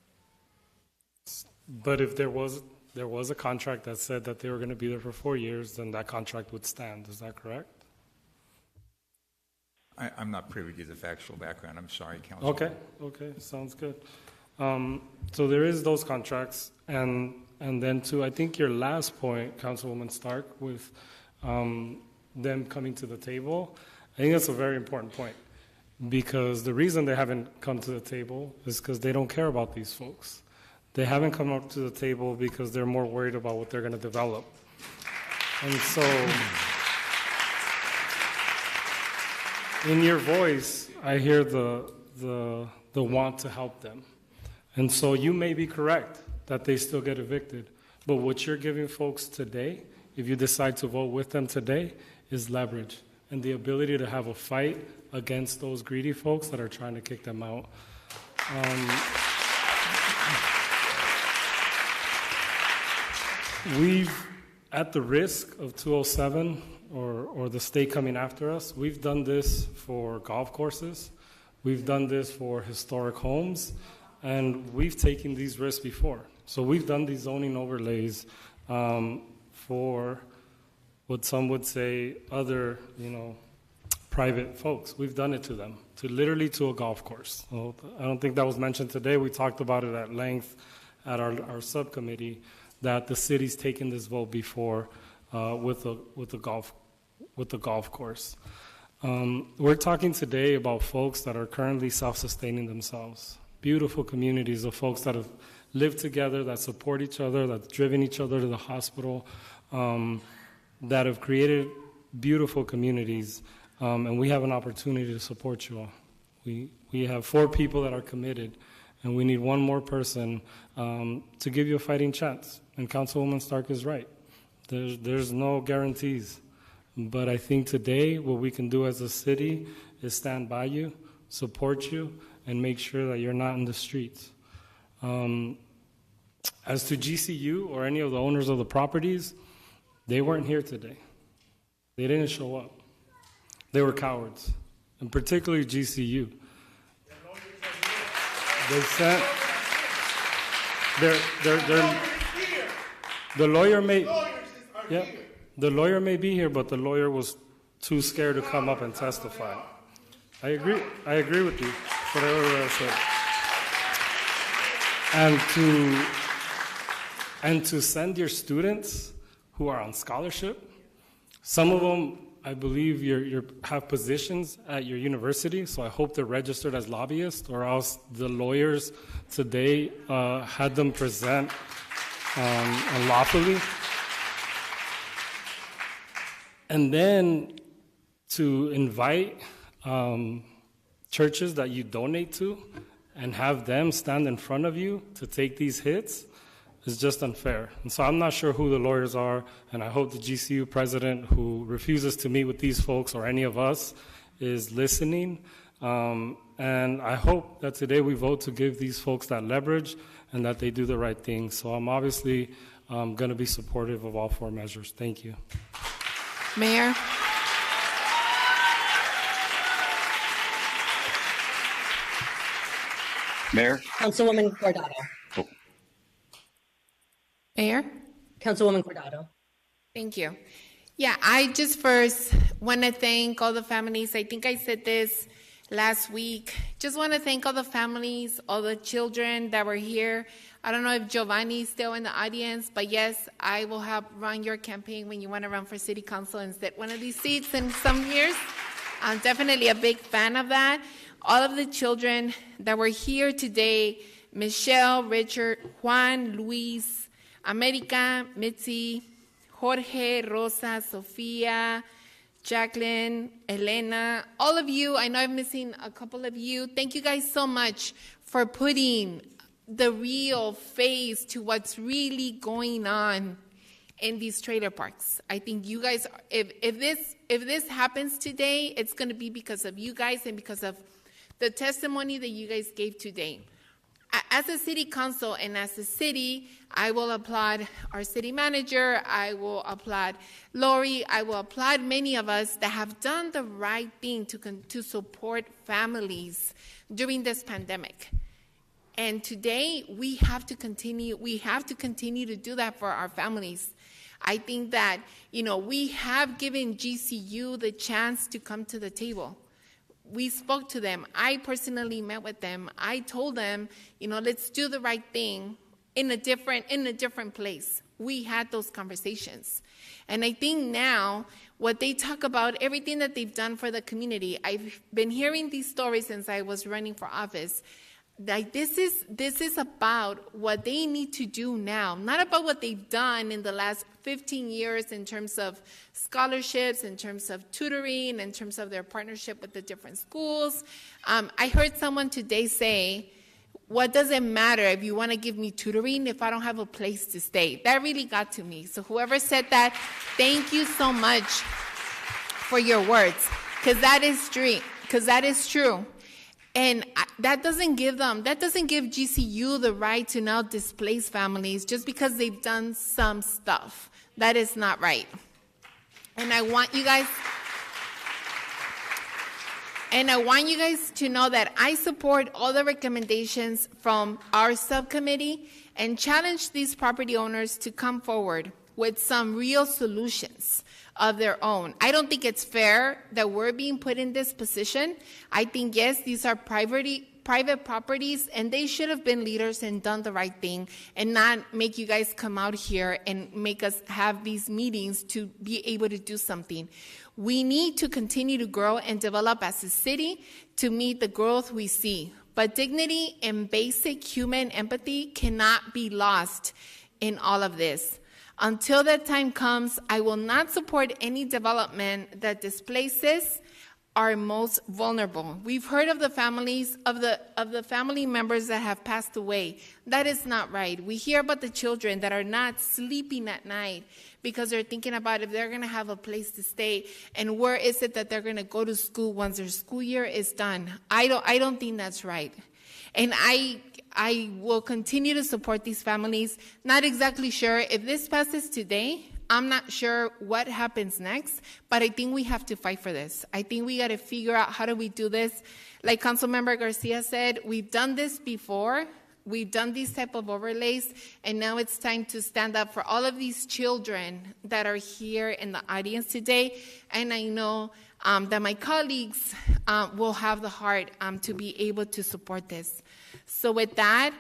But if there was a contract that said that they were going to be there for 4 years, then that contract would stand. Is that correct? I'm not privy to the factual background. I'm sorry, Council. Okay, sounds good. So there is those contracts, and then to I think your last point, Councilwoman Stark, with them coming to the table, I think that's a very important point. Because the reason they haven't come to the table is because they don't care about these folks. They haven't come up to the table because they're more worried about what they're going to develop. And so, in your voice, I hear the want to help them. And so you may be correct that they still get evicted. But what you're giving folks today, if you decide to vote with them today, is leverage and the ability to have a fight against those greedy folks that are trying to kick them out. We've, at the risk of 207 or the state coming after us, we've done this for golf courses, we've done this for historic homes, and we've taken these risks before. So we've done these zoning overlays for what some would say other, private folks. We've done it to them, literally to a golf course. Well, I don't think that was mentioned today. We talked about it at length at our subcommittee, that the city's taken this vote before with the golf course. We're talking today about folks that are currently self-sustaining themselves. Beautiful communities of folks that have lived together, that support each other, that have driven each other to the hospital, that have created beautiful communities. And we have an opportunity to support you all. We have 4 people that are committed, and we need one more person to give you a fighting chance. And Councilwoman Stark is right. There's no guarantees. But I think today what we can do as a city is stand by you, support you, and make sure that you're not in the streets. As to GCU or any of the owners of the properties, they weren't here today. They didn't show up. They were cowards, and particularly GCU. They sent the lawyer may be here, but the lawyer was too scared to come up and testify. I agree with you. Whatever I said. And to send your students who are on scholarship, some of them, I believe, you have positions at your university, so I hope they're registered as lobbyists, or else the lawyers today had them present unlawfully. And then to invite churches that you donate to and have them stand in front of you to take these hits is just unfair. And so I'm not sure who the lawyers are, and I hope the GCU president who refuses to meet with these folks or any of us is listening. And I hope that today we vote to give these folks that leverage and that they do the right thing. So I'm obviously going to be supportive of all four measures. Thank you. Mayor? Mayor? Councilwoman Cordado. Mayor? Councilwoman Cordado. Thank you. Yeah, I just first want to thank all the families. I think I said this last week. Just want to thank all the families, all the children that were here. I don't know if Giovanni's still in the audience, but yes, I will help run your campaign when you want to run for city council and sit one of these seats in some years. I'm definitely a big fan of that. All of the children that were here today, Michelle, Richard, Juan, Luis, America, Mitzi, Jorge, Rosa, Sofia, Jacqueline, Elena, all of you, I know I'm missing a couple of you. Thank you guys so much for putting the real face to what's really going on in these trailer parks. I think you guys, if this happens today, it's going to be because of you guys and because of the testimony that you guys gave today. As a city council and as a city, I will applaud our city manager, I will applaud Lori, I will applaud many of us that have done the right thing to support families during this pandemic. And today, we have to continue to do that for our families. I think that, we have given GCU the chance to come to the table. We spoke to them. I personally met with them. I told them, let's do the right thing in a different place. We had those conversations. And I think now what they talk about, everything that they've done for the community, I've been hearing these stories since I was running for office. Like this is about what they need to do now, not about what they've done in the last 15 years in terms of scholarships, in terms of tutoring, in terms of their partnership with the different schools. I heard someone today say, what does it matter if you want to give me tutoring if I don't have a place to stay? That really got to me. So whoever said that, thank you so much for your words, because that is true. And that doesn't give GCU the right to now displace families just because they've done some stuff. That is not right. And I want you guys to know that I support all the recommendations from our subcommittee and challenge these property owners to come forward with some real solutions of their own. I don't think it's fair that we're being put in this position. I think, yes, these are private properties, and they should have been leaders and done the right thing and not make you guys come out here and make us have these meetings to be able to do something. We need to continue to grow and develop as a city to meet the growth we see. But dignity and basic human empathy cannot be lost in all of this. Until that time comes, I will not support any development that displaces our most vulnerable. We've heard of the families of the family members that have passed away. That is not right. We hear about the children that are not sleeping at night because they're thinking about if they're going to have a place to stay and where is it that they're going to go to school once their school year is done. I don't think that's right. And I will continue to support these families. Not exactly sure if this passes today. I'm not sure what happens next, but I think we have to fight for this. I think we got to figure out how do we do this. Like Councilmember Garcia said, we've done this before. We've done these type of overlays, and now it's time to stand up for all of these children that are here in the audience today. And I know that my colleagues will have the heart to be able to support this. So with that,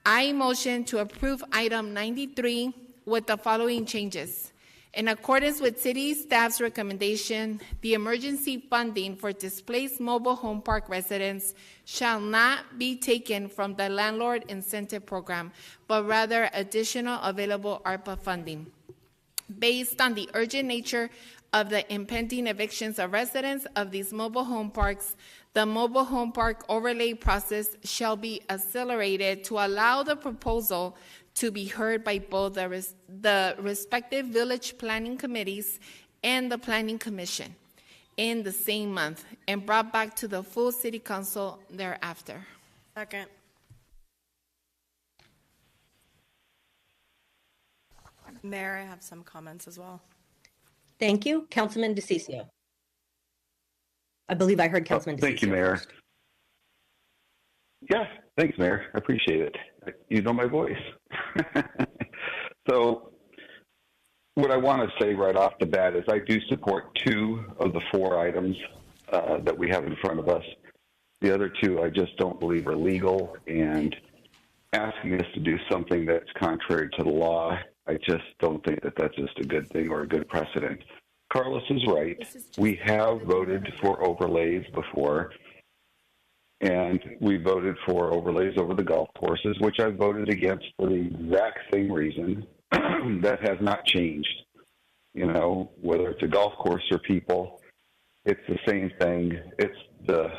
I motion to approve item 93 with the following changes. In accordance with city staff's recommendation, the emergency funding for displaced mobile home park residents shall not be taken from the landlord incentive program, but rather additional available ARPA funding. Based on the urgent nature of the impending evictions of residents of these mobile home parks, the mobile home park overlay process shall be accelerated to allow the proposal to be heard by both the respective village planning committees and the planning commission in the same month and brought back to the full city council thereafter. Second. Mayor, I have some comments as well. Thank you. Councilman DeCiccio. I believe I heard Councilman DeCiccio. Thank you, Mayor. First. Yeah, thanks, Mayor. I appreciate it. You know my voice. So what I want to say right off the bat is I do support 2 of the 4 items that we have in front of us. The other 2 I just don't believe are legal, and asking us to do something that's contrary to the law, I just don't think that that's just a good thing or a good precedent. Carlos is right. We have voted for overlays before, and we voted for overlays over the golf courses, which I voted against for the exact same reason. That has not changed. You know, whether it's a golf course or people, it's the same thing. It's the,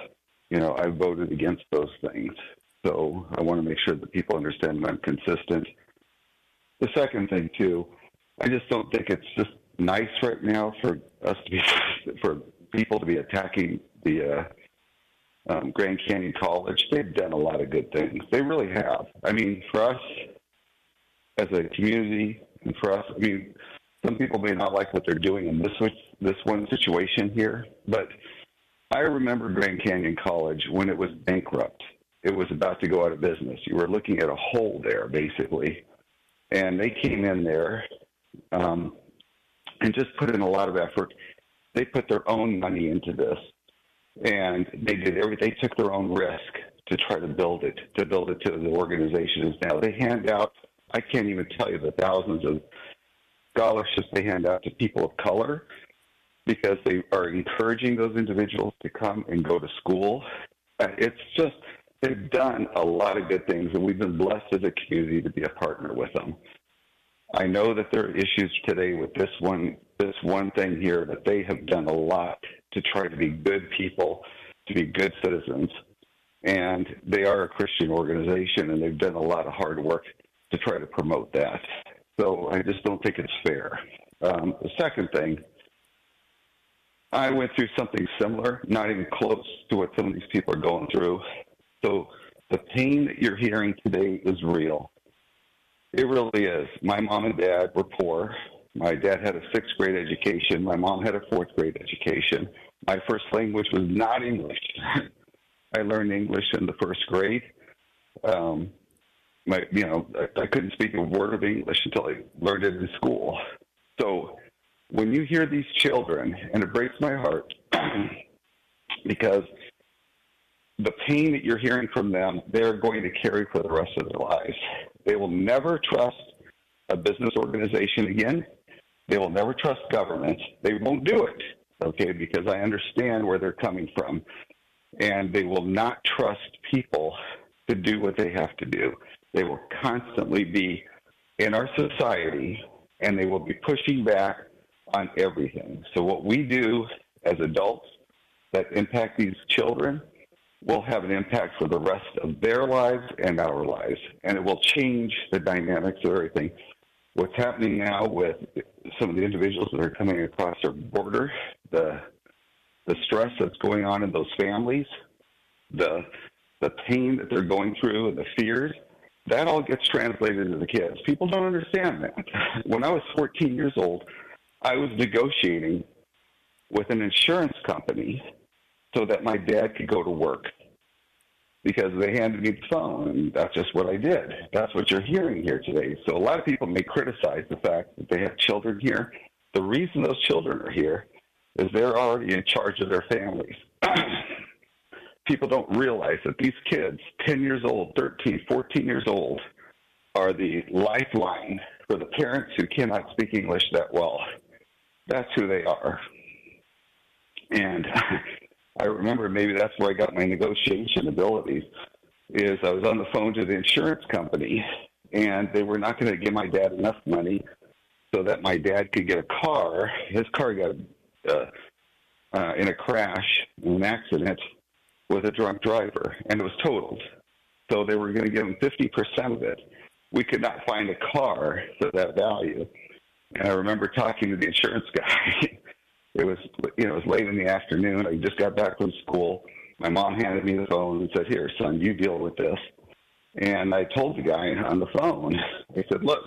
you know, I voted against those things. So I want to make sure that people understand that I'm consistent. The second thing, too, I just don't think it's just nice right now for us to be, for people to be attacking the Grand Canyon College. They've done a lot of good things. They really have. I mean, for us as a community, and for us, I mean, some people may not like what they're doing in this one situation here, but I remember Grand Canyon College when it was bankrupt. It was about to go out of business. You were looking at a hole there, basically. And they came in there and just put in a lot of effort. They put their own money into this. And they did everything. They took their own risk to try to build it to the organization is now. They hand out, I can't even tell you the thousands of scholarships they hand out to people of color because they are encouraging those individuals to come and go to school. It's just, they've done a lot of good things, and we've been blessed as a community to be a partner with them. I know that there are issues today with this one thing here, that they have done a lot to try to be good people, to be good citizens. And they are a Christian organization, and they've done a lot of hard work to try to promote that. So I just don't think it's fair. The second thing, I went through something similar, not even close to what some of these people are going through. So the pain that you're hearing today is real. It really is. My mom and dad were poor. My dad had a 6th grade education. My mom had a 4th grade education. My first language was not English. I learned English in the 1st grade. I couldn't speak a word of English until I learned it in school. So when you hear these children, and it breaks my heart, because the pain that you're hearing from them, they're going to carry for the rest of their lives. They will never trust a business organization again. They will never trust government. They won't do it, okay, because I understand where they're coming from. And they will not trust people to do what they have to do. They will constantly be in our society, and they will be pushing back on everything. So what we do as adults that impact these children will have an impact for the rest of their lives and our lives, and it will change the dynamics of everything. What's happening now with some of the individuals that are coming across our border, the stress that's going on in those families, the the pain that they're going through and the fears, that all gets translated to the kids. People don't understand that. When I was 14 years old, I was negotiating with an insurance company so that my dad could go to work because they handed me the phone, and that's just what I did. That's what you're hearing here today. So a lot of people may criticize the fact that they have children here. The reason those children are here is they're already in charge of their families. People don't realize that these kids, 10 years old, 13, 14 years old, are the lifeline for the parents who cannot speak English that well. That's who they are. And I remember maybe that's where I got my negotiation abilities, is I was on the phone to the insurance company, and they were not going to give my dad enough money so that my dad could get a car. His car got in a crash, in an accident, with a drunk driver, and it was totaled. So they were going to give him 50% of it. We could not find a car for that value. And I remember talking to the insurance guy. It was late in the afternoon. I just got back from school. My mom handed me the phone and said, "Here, son, you deal with this." And I told the guy on the phone, I said, "Look,"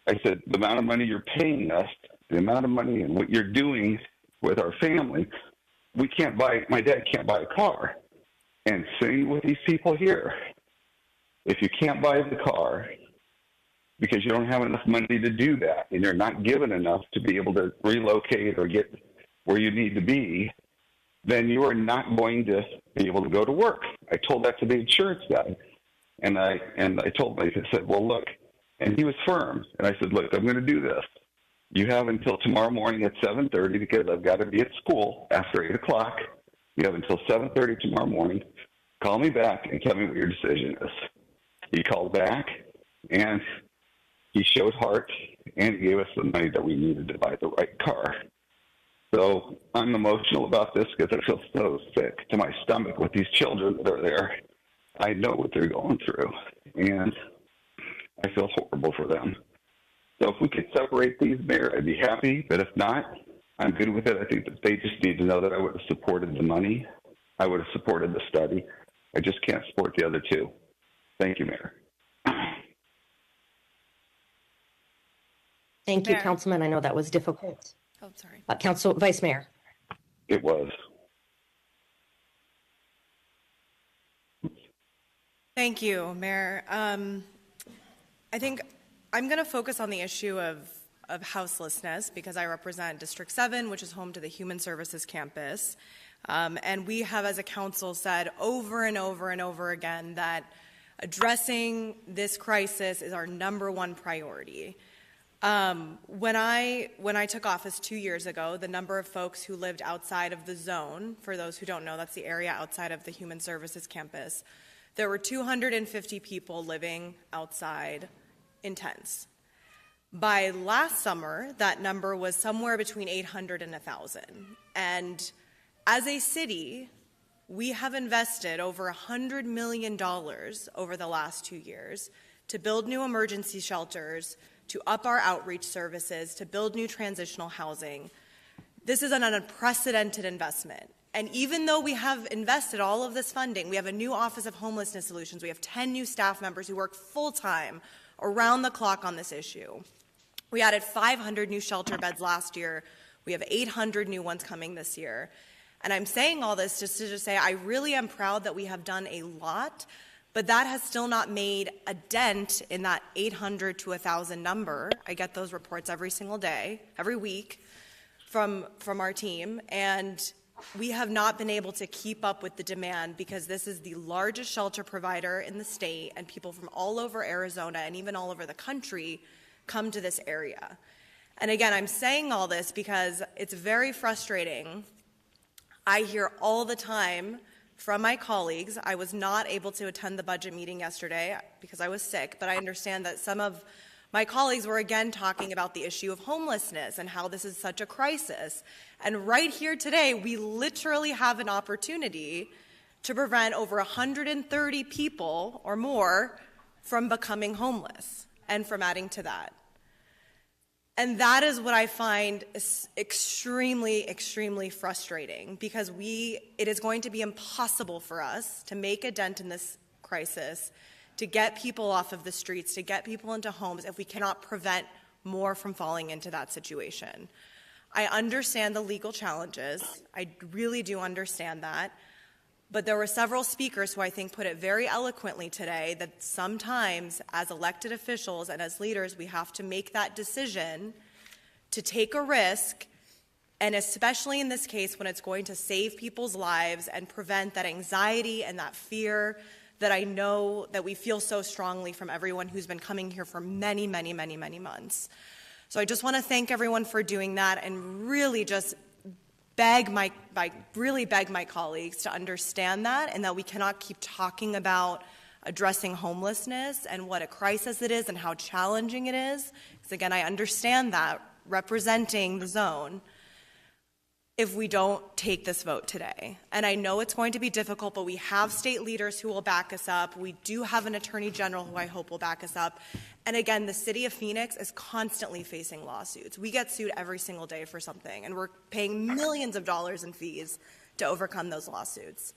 I said, "the amount of money you're paying us, the amount of money and what you're doing with our family, my dad can't buy a car." And sitting with these people here, if you can't buy the car because you don't have enough money to do that, and you're not given enough to be able to relocate or get where you need to be, then you are not going to be able to go to work. I told that to the insurance guy. And I told him, I said, "Well, look," and he was firm. And I said, "Look, I'm going to do this. You have until tomorrow morning at 7:30 because I've got to be at school after 8 o'clock. You have until 7:30 tomorrow morning. Call me back and tell me what your decision is." He called back, and he showed heart, and he gave us the money that we needed to buy the right car. So I'm emotional about this because I feel so sick to my stomach with these children that are there. I know what they're going through, and I feel horrible for them. So if we could separate these, Mayor, I'd be happy. But if not, I'm good with it. I think that they just need to know that I would have supported the money. I would have supported the study. I just can't support the other two. Thank you, Mayor. Thank you, Mayor. Councilman. I know that was difficult. Oh, sorry. Vice Mayor. It was. Thank you, Mayor. I think I'm going to focus on the issue of houselessness because I represent District 7, which is home to the Human Services Campus. And we have, as a council, said over and over and over again that addressing this crisis is our #1 priority. When I took office 2 years ago, the number of folks who lived outside of the zone, for those who don't know, that's the area outside of the Human Services Campus, there were 250 people living outside in tents. By last summer, that number was somewhere between 800 and 1,000. And as a city, we have invested over $100 million over the last 2 years to build new emergency shelters, to up our outreach services, to build new transitional housing. This is an unprecedented investment. And even though we have invested all of this funding, we have a new Office of Homelessness Solutions, we have 10 new staff members who work full-time around the clock on this issue. We added 500 new shelter beds last year. We have 800 new ones coming this year. And I'm saying all this just to say I really am proud that we have done a lot, but that has still not made a dent in that 800 to 1,000 number. I get those reports every single day, every week from our team, and we have not been able to keep up with the demand because this is the largest shelter provider in the state, and people from all over Arizona and even all over the country come to this area. And again, I'm saying all this because it's very frustrating. I hear all the time from my colleagues. I was not able to attend the budget meeting yesterday because I was sick, but I understand that some of my colleagues were again talking about the issue of homelessness and how this is such a crisis. And right here today, we literally have an opportunity to prevent over 130 people or more from becoming homeless and from adding to that. And that is what I find extremely, extremely frustrating, because it is going to be impossible for us to make a dent in this crisis, to get people off of the streets, to get people into homes, if we cannot prevent more from falling into that situation. I understand the legal challenges. I really do understand that. But there were several speakers who I think put it very eloquently today that sometimes as elected officials and as leaders, we have to make that decision to take a risk, and especially in this case when it's going to save people's lives and prevent that anxiety and that fear that I know that we feel so strongly from everyone who's been coming here for many, many, many, many months. So I just want to thank everyone for doing that, and really just beg my colleagues to understand that, and that we cannot keep talking about addressing homelessness and what a crisis it is and how challenging it is. Because again, I understand that, representing the zone, if we don't take this vote today. And I know it's going to be difficult, but we have state leaders who will back us up. We do have an attorney general who I hope will back us up. And again, the city of Phoenix is constantly facing lawsuits. We get sued every single day for something, and we're paying millions of dollars in fees to overcome those lawsuits.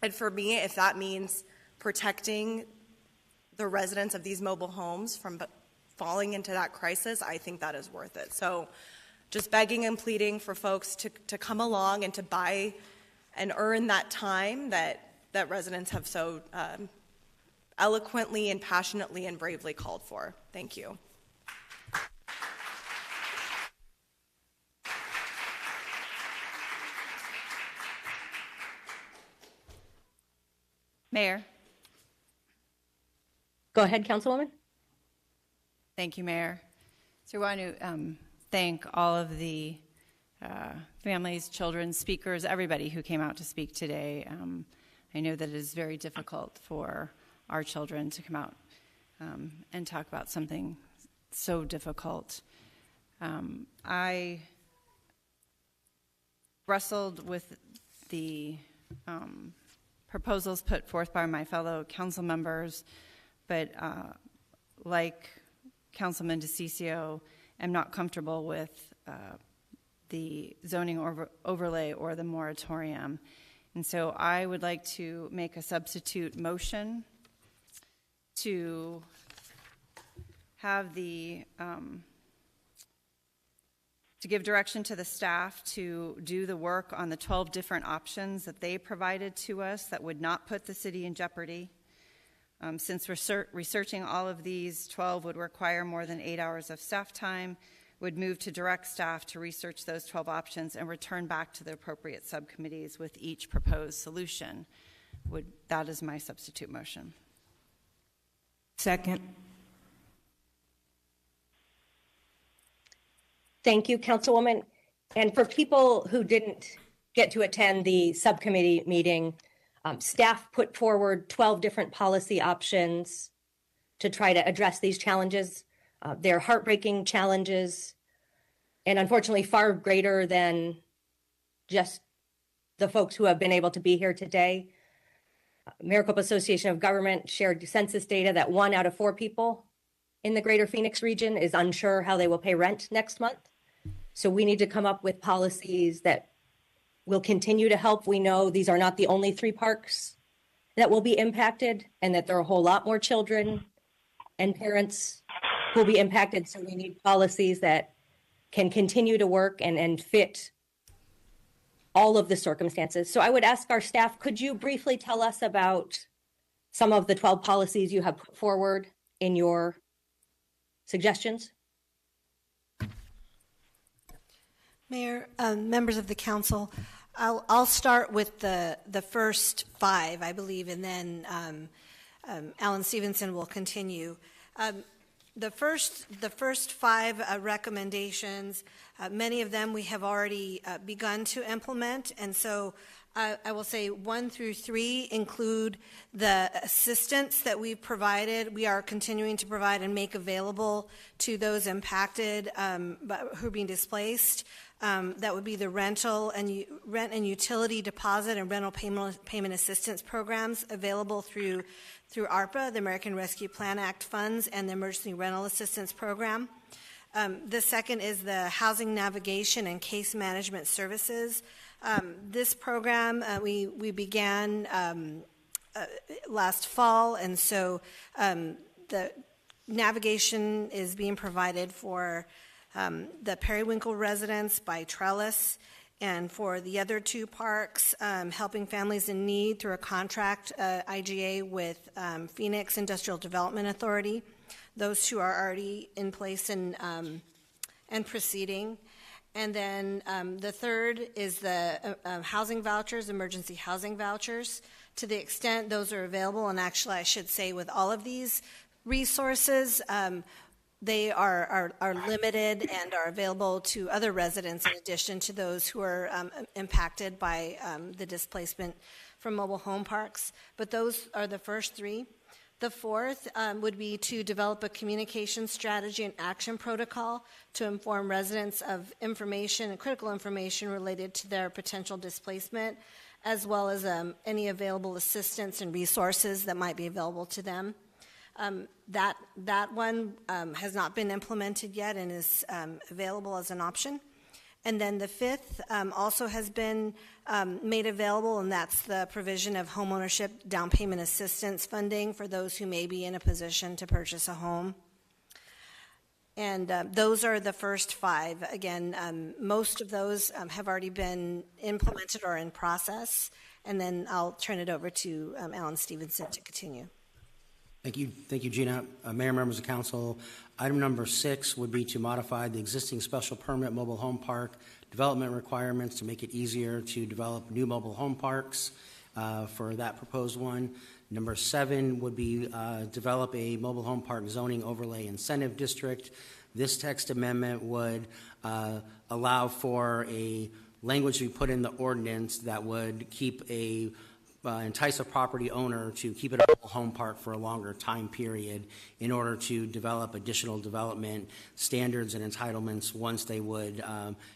And for me, if that means protecting the residents of these mobile homes from falling into that crisis, I think that is worth it. So just begging and pleading for folks to come along and to buy and earn that time that residents have so eloquently and passionately and bravely called for. Thank you. Mayor. Go ahead, Councilwoman. Thank you, Mayor. So I want to thank all of the families, children, speakers, everybody who came out to speak today. I know that it is very difficult for our children to come out and talk about something so difficult. I wrestled with the proposals put forth by my fellow council members, but like Councilman DeCiccio, I'm not comfortable with the zoning overlay or the moratorium. And so I would like to make a substitute motion to have to give direction to the staff to do the work on the 12 different options that they provided to us that would not put the city in jeopardy. Since researching all of these, 12 would require more than 8 hours of staff time, would move to direct staff to research those 12 options and return back to the appropriate subcommittees with each proposed solution. That is my substitute motion. Second. Thank you, Councilwoman. And for people who didn't get to attend the subcommittee meeting, staff put forward 12 different policy options to try to address these challenges. They're heartbreaking challenges, and unfortunately far greater than just the folks who have been able to be here today. Maricopa Association of Government shared census data that 1 out of 4 people in the greater Phoenix region is unsure how they will pay rent next month. So we need to come up with policies that will continue to help. We know these are not the only 3 parks that will be impacted, and that there are a whole lot more children and parents who will be impacted. So we need policies that can continue to work and fit all of the circumstances. So I would ask our staff, could you briefly tell us about some of the 12 policies you have put forward in your suggestions? Mayor, members of the council, I'll start with the first 5, I believe, and then Alan Stevenson will continue. The first 5 recommendations, many of them we have already begun to implement, and so I will say 1 through 3 include the assistance that we've provided. We are continuing to provide and make available to those impacted who are being displaced. That would be the rent and utility deposit and rental payment assistance programs available through ARPA, the American Rescue Plan Act funds, and the Emergency Rental Assistance Program. The second is the Housing Navigation and Case Management Services. This program we began last fall, and so the navigation is being provided for the Periwinkle residents by Trellis, and for the other two parks, helping families in need through a contract IGA with Phoenix Industrial Development Authority. Those two are already in place and proceeding. And then the third is the housing vouchers, emergency housing vouchers. To the extent those are available, and actually I should say with all of these resources, they are limited and are available to other residents in addition to those who are impacted by the displacement from mobile home parks. But those are the first three. The fourth would be to develop a communication strategy and action protocol to inform residents of information and critical information related to their potential displacement, as well as any available assistance and resources that might be available to them. That one has not been implemented yet and is available as an option. And then the fifth also has been made available, and that's the provision of homeownership down payment assistance funding for those who may be in a position to purchase a home. And those are the first five. Again, most of those have already been implemented or in process. And then I'll turn it over to Alan Stevenson to continue. Thank you, Gina. Mayor, members of council, item number 6 would be to modify the existing special permit mobile home park development requirements to make it easier to develop new mobile home parks for that proposed one. Number 7 would be develop a mobile home park zoning overlay incentive district. This text amendment would allow for a language to be put in the ordinance that would keep entice a property owner to keep it a mobile home park for a longer time period in order to develop additional development standards and entitlements once they would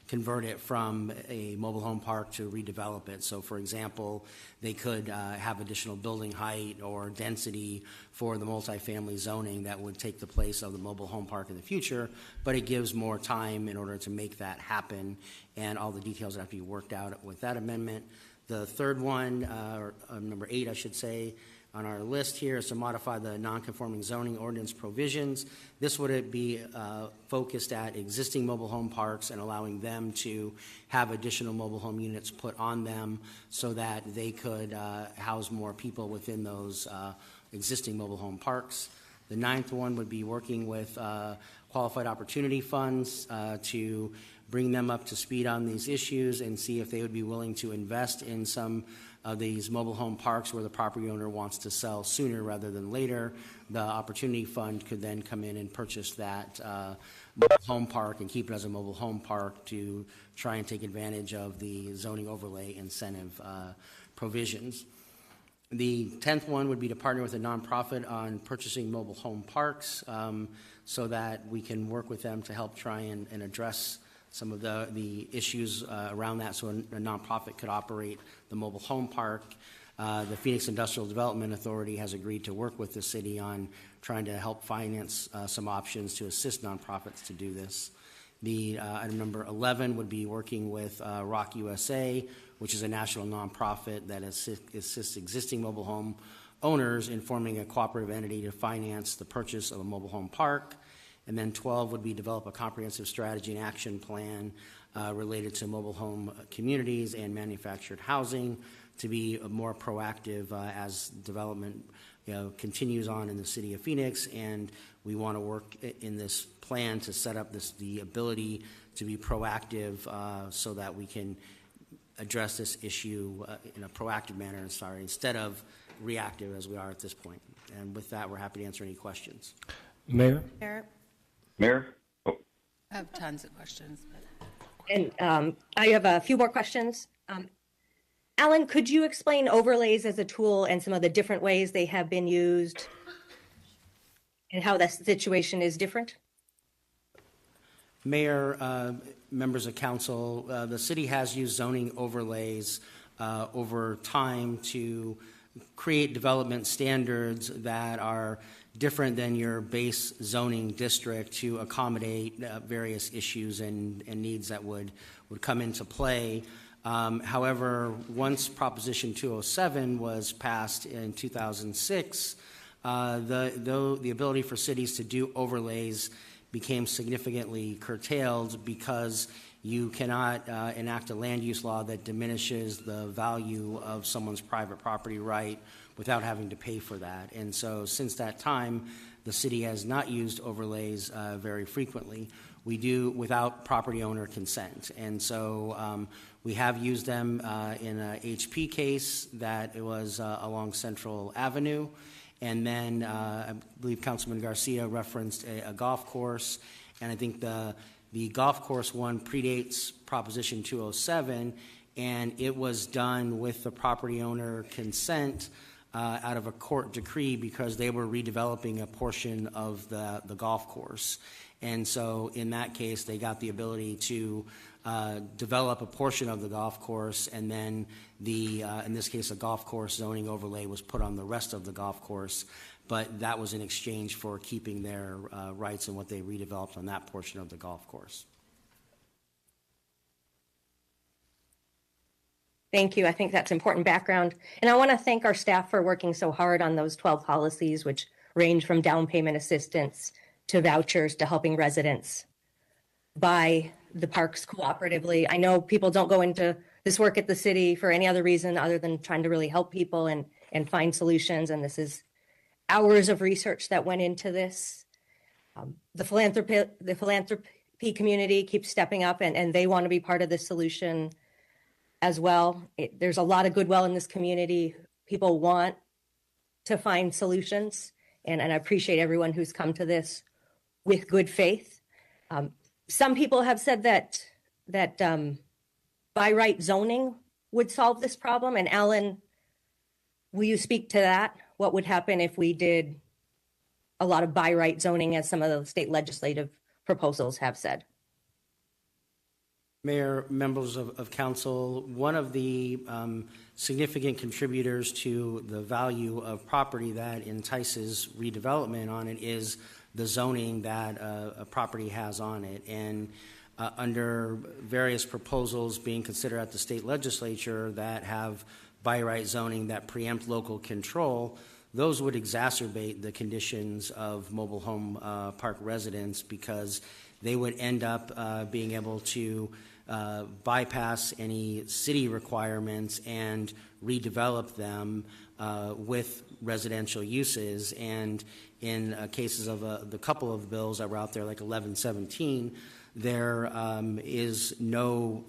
convert it from a mobile home park to redevelop it. So, for example, they could have additional building height or density for the multifamily zoning that would take the place of the mobile home park in the future, but it gives more time in order to make that happen, and all the details have to be worked out with that amendment. The third one, or number 8, I should say, on our list here is to modify the non-conforming zoning ordinance provisions. This would be focused at existing mobile home parks and allowing them to have additional mobile home units put on them so that they could house more people within those existing mobile home parks. The 9th one would be working with qualified opportunity funds to bring them up to speed on these issues and see if they would be willing to invest in some of these mobile home parks where the property owner wants to sell sooner rather than later. The opportunity fund could then come in and purchase that mobile home park and keep it as a mobile home park to try and take advantage of the zoning overlay incentive provisions. The 10th one would be to partner with a nonprofit on purchasing mobile home parks so that we can work with them to help try and address some of the issues around that, so a nonprofit could operate the mobile home park. The Phoenix Industrial Development Authority has agreed to work with the city on trying to help finance some options to assist nonprofits to do this. The item number 11 would be working with Rock USA, which is a national nonprofit that assists existing mobile home owners in forming a cooperative entity to finance the purchase of a mobile home park. And then 12 would be develop a comprehensive strategy and action plan related to mobile home communities and manufactured housing to be more proactive as development continues on in the city of Phoenix. And we want to work in this plan to set up the ability to be proactive so that we can address this issue in a proactive manner, instead of reactive as we are at this point. And with that, we're happy to answer any questions. Mayor? Mayor? Oh. I have tons of questions. And I have a few more questions. Alan, could you explain overlays as a tool and some of the different ways they have been used and how that situation is different? Mayor, members of council, the city has used zoning overlays over time to create development standards that are different than your base zoning district to accommodate various issues and needs that would come into play. However, once Proposition 207 was passed in 2006, the ability for cities to do overlays became significantly curtailed because you cannot enact a land use law that diminishes the value of someone's private property right without having to pay for that. And so since that time, the city has not used overlays very frequently. We do without property owner consent. And so we have used them in a HP case that it was along Central Avenue. And then I believe Councilman Garcia referenced a golf course. And I think the golf course one predates Proposition 207, and it was done with the property owner consent out of a court decree because they were redeveloping a portion of the golf course. And so in that case, they got the ability to develop a portion of the golf course, and then in this case, a golf course zoning overlay was put on the rest of the golf course, but that was in exchange for keeping their rights and what they redeveloped on that portion of the golf course. Thank you. I think that's important background. And I want to thank our staff for working so hard on those 12 policies, which range from down payment assistance to vouchers to helping residents buy the parks cooperatively. I know people don't go into this work at the city for any other reason other than trying to really help people and find solutions. And this is hours of research that went into this. The philanthropy community keeps stepping up, and they want to be part of the solution as well. There's a lot of goodwill in this community. People want to find solutions, and I appreciate everyone who's come to this with good faith. Some people have said that by right zoning would solve this problem. And Alan, will you speak to that? What would happen if we did a lot of by right zoning, as some of the state legislative proposals have said? Mayor, members of council, one of the significant contributors to the value of property that entices redevelopment on it is the zoning that a property has on it. And under various proposals being considered at the state legislature that have by right zoning that preempt local control, those would exacerbate the conditions of mobile home park residents, because they would end up being able to bypass any city requirements and redevelop them with residential uses. And in cases of the couple of bills that were out there, like 1117, there is no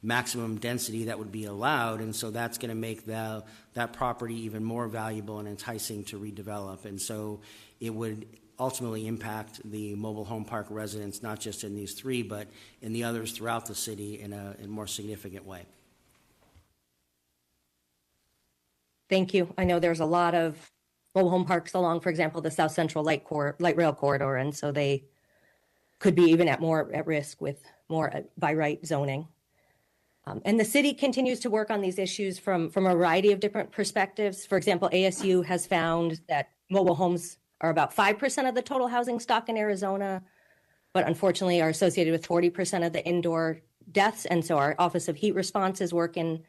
maximum density that would be allowed, and so that's going to make that property even more valuable and enticing to redevelop. And so it would ultimately impact the mobile home park residents, not just in these three, but in the others throughout the city in a more significant way. Thank you. I know there's a lot of mobile home parks along, for example, the South Central Light Rail Corridor, and so they could be even at risk with more by right zoning. And the city continues to work on these issues from a variety of different perspectives. For example, ASU has found that mobile homes are about 5% of the total housing stock in Arizona, but unfortunately are associated with 40% of the indoor deaths. And so our Office of Heat Response is working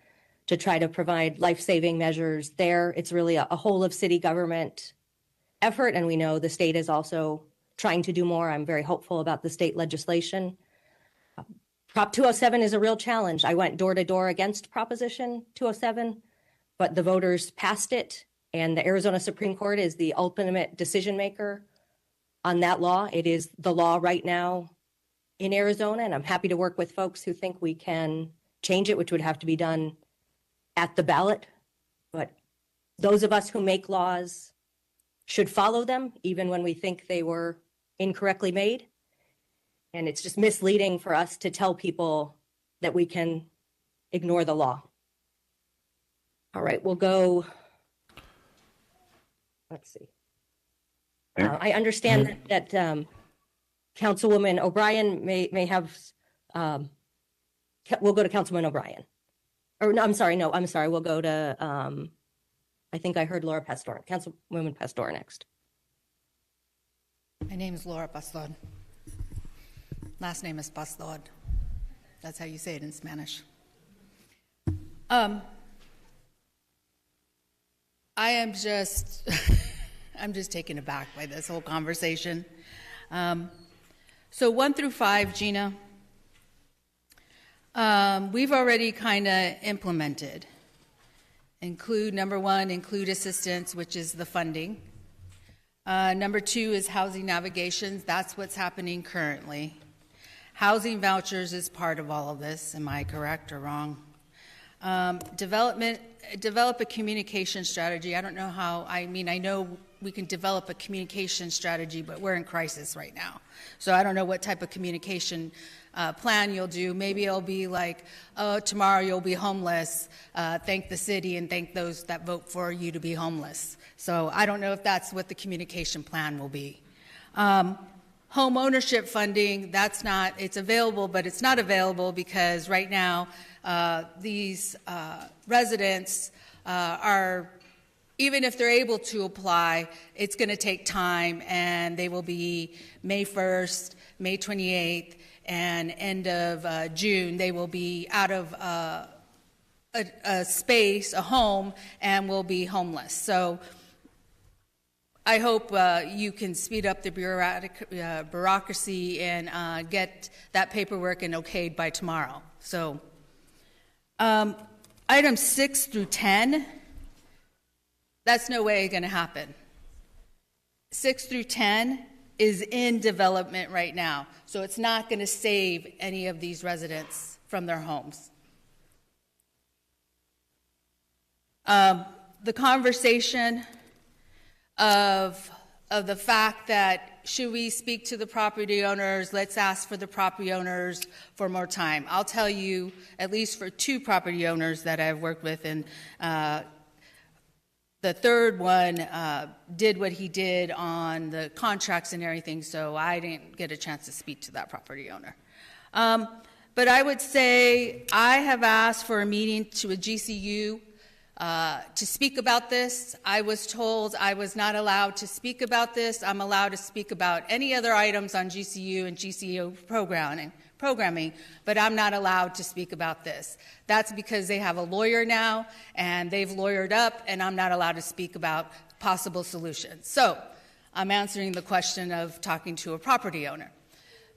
to try to provide life-saving measures there. It's really a whole of city government effort, and we know the state is also trying to do more. I'm very hopeful about the state legislation. Prop 207 is a real challenge. I went door to door against Proposition 207, but the voters passed it, and the Arizona Supreme Court is the ultimate decision maker on that law. It is the law right now in Arizona, and I'm happy to work with folks who think we can change it, which would have to be done at the ballot. But those of us who make laws should follow them, even when we think they were incorrectly made. And it's just misleading for us to tell people that we can ignore the law. All right, we'll go. Let's see. I understand that Councilwoman O'Brien may have. We'll go to Councilman O'Brien. Or no, I'm sorry. We'll go to. I think I heard Laura Pastor, Councilwoman Pastor next. My name is Laura Pastor. Last name is Pastor. That's how you say it in Spanish. I am just, I'm just taken aback by this whole conversation. So 1 through 5, Gina, we've already kind of implemented. Include, number 1, include assistance, which is the funding. Number 2 is housing navigations. That's what's happening currently. Housing vouchers is part of all of this. Am I correct or wrong? Develop a communication strategy. I don't know how, I know we can develop a communication strategy, but we're in crisis right now. So I don't know what type of communication plan you'll do. Maybe it'll be like, oh, tomorrow you'll be homeless. Thank the city and thank those that vote for you to be homeless. So I don't know if that's what the communication plan will be. Home ownership funding, it's available, but it's not available because right now these residents are, even if they're able to apply, it's going to take time, and they will be May 1st, May 28th, and end of June. They will be out of a space, a home, and will be homeless. So I hope you can speed up the bureaucracy and get that paperwork and okayed by tomorrow. So items 6 through 10, that's no way going to happen. 6 through 10 is in development right now, so it's not going to save any of these residents from their homes. The conversation of the fact that should we speak to the property owners, let's ask for the property owners for more time. I'll tell you, at least for 2 property owners that I've worked with, and the third one did what he did on the contracts and everything, so I didn't get a chance to speak to that property owner. But I would say I have asked for a meeting to a GCU to speak about this. I was told I was not allowed to speak about this. I'm allowed to speak about any other items on GCU and GCU programming, but I'm not allowed to speak about this. That's because they have a lawyer now, and they've lawyered up, and I'm not allowed to speak about possible solutions. So I'm answering the question of talking to a property owner.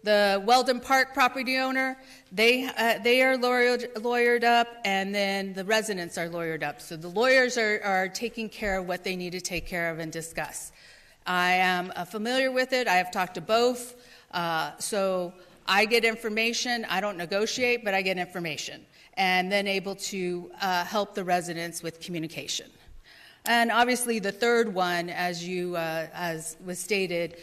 The Weldon Park property owner, they are lawyered up, and then the residents are lawyered up. So the lawyers are taking care of what they need to take care of and discuss. I am familiar with it. I have talked to both. So I get information. I don't negotiate, but I get information, and then able to help the residents with communication. And obviously, the third one, as was stated,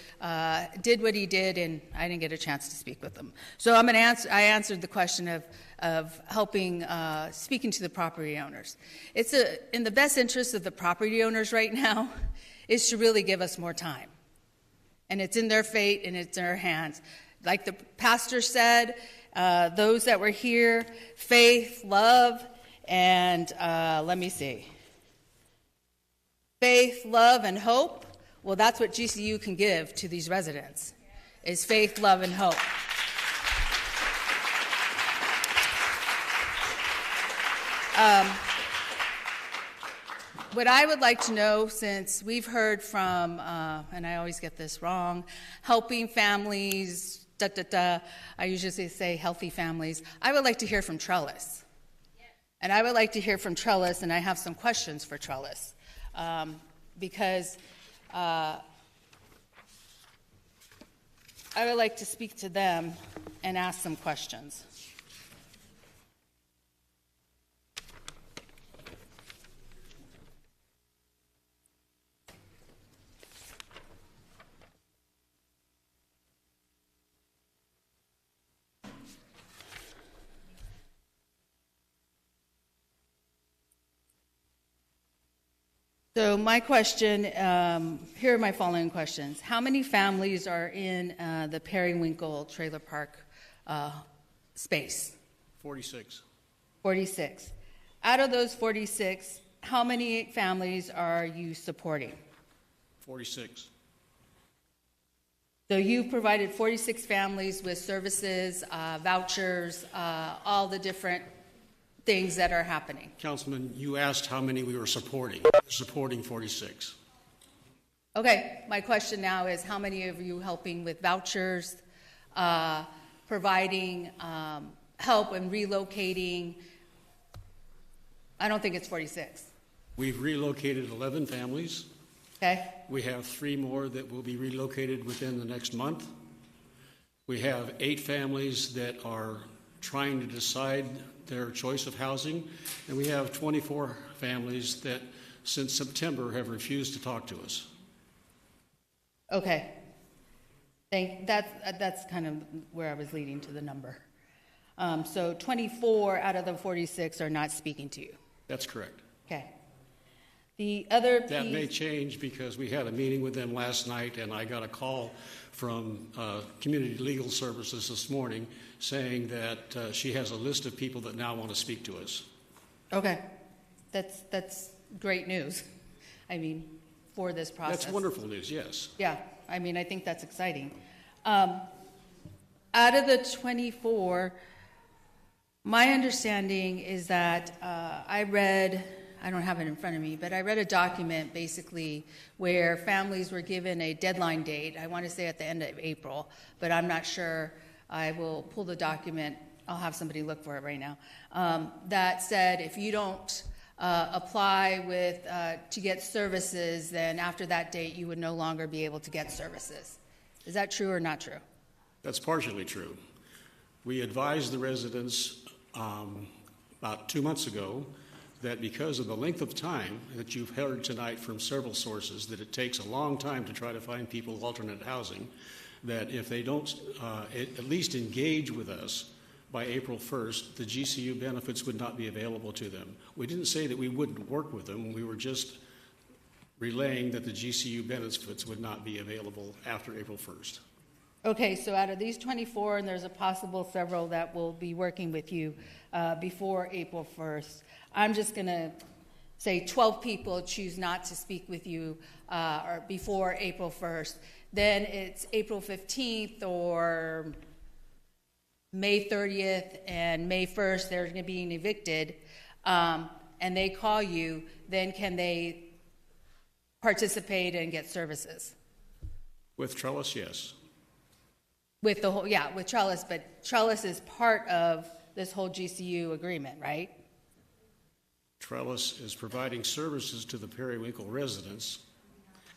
did what he did, and I didn't get a chance to speak with him. So I answered the question of helping, speaking to the property owners. It's in the best interest of the property owners right now is to really give us more time, and it's in their fate and it's in their hands. Like the pastor said, those that were here, faith, love, and let me see. Faith, love, and hope. Well, that's what GCU can give to these residents, is faith, love, and hope. What I would like to know, since we've heard from, and I always get this wrong, helping families, I usually say healthy families. I would like to hear from Trellis. And I would like to hear from Trellis, and I have some questions for Trellis. Because I would like to speak to them and ask some questions. So my question, here are my following questions. How many families are in the Periwinkle Trailer Park space? 46. 46. Out of those 46, how many families are you supporting? 46. So you've provided 46 families with services, vouchers, all the different things that are happening. Councilman, you asked how many we were supporting. Supporting 46. Okay, my question now is how many of you helping with vouchers, providing help in relocating? I don't think it's 46. We've relocated 11 families. Okay. We have 3 more that will be relocated within the next month. We have 8 families that are trying to decide their choice of housing, and we have 24 families that since September have refused to talk to us. Okay. That's kind of where I was leading to the number. So 24 out of the 46 are not speaking to you. That's correct. Okay. The other piece... That may change because we had a meeting with them last night, and I got a call from Community Legal Services this morning saying that she has a list of people that now want to speak to us. Okay. That's great news. I mean, for this process. That's wonderful news, yes. Yeah. I mean, I think that's exciting. Out of the 24, my understanding is that I don't have it in front of me, but I read a document basically where families were given a deadline date. I want to say at the end of April, but I'm not sure. I will pull the document. I'll have somebody look for it right now. That said, if you don't apply to get services, then after that date, you would no longer be able to get services. Is that true or not true? That's partially true. We advised the residents about 2 months ago that because of the length of time that you've heard tonight from several sources, that it takes a long time to try to find people alternate housing, that if they don't at least engage with us by April 1st, the GCU benefits would not be available to them. We didn't say that we wouldn't work with them. We were just relaying that the GCU benefits would not be available after April 1st. Okay, so out of these 24, and there's a possible several that will be working with you before April 1st, I'm just going to say 12 people choose not to speak with you or before April 1st. Then it's April 15th or May 30th and May 1st, they're going to be evicted, and they call you, then can they participate and get services? With Trellis, yes. With the whole, yeah, with Trellis, but Trellis is part of this whole GCU agreement, right? Trellis is providing services to the Periwinkle residents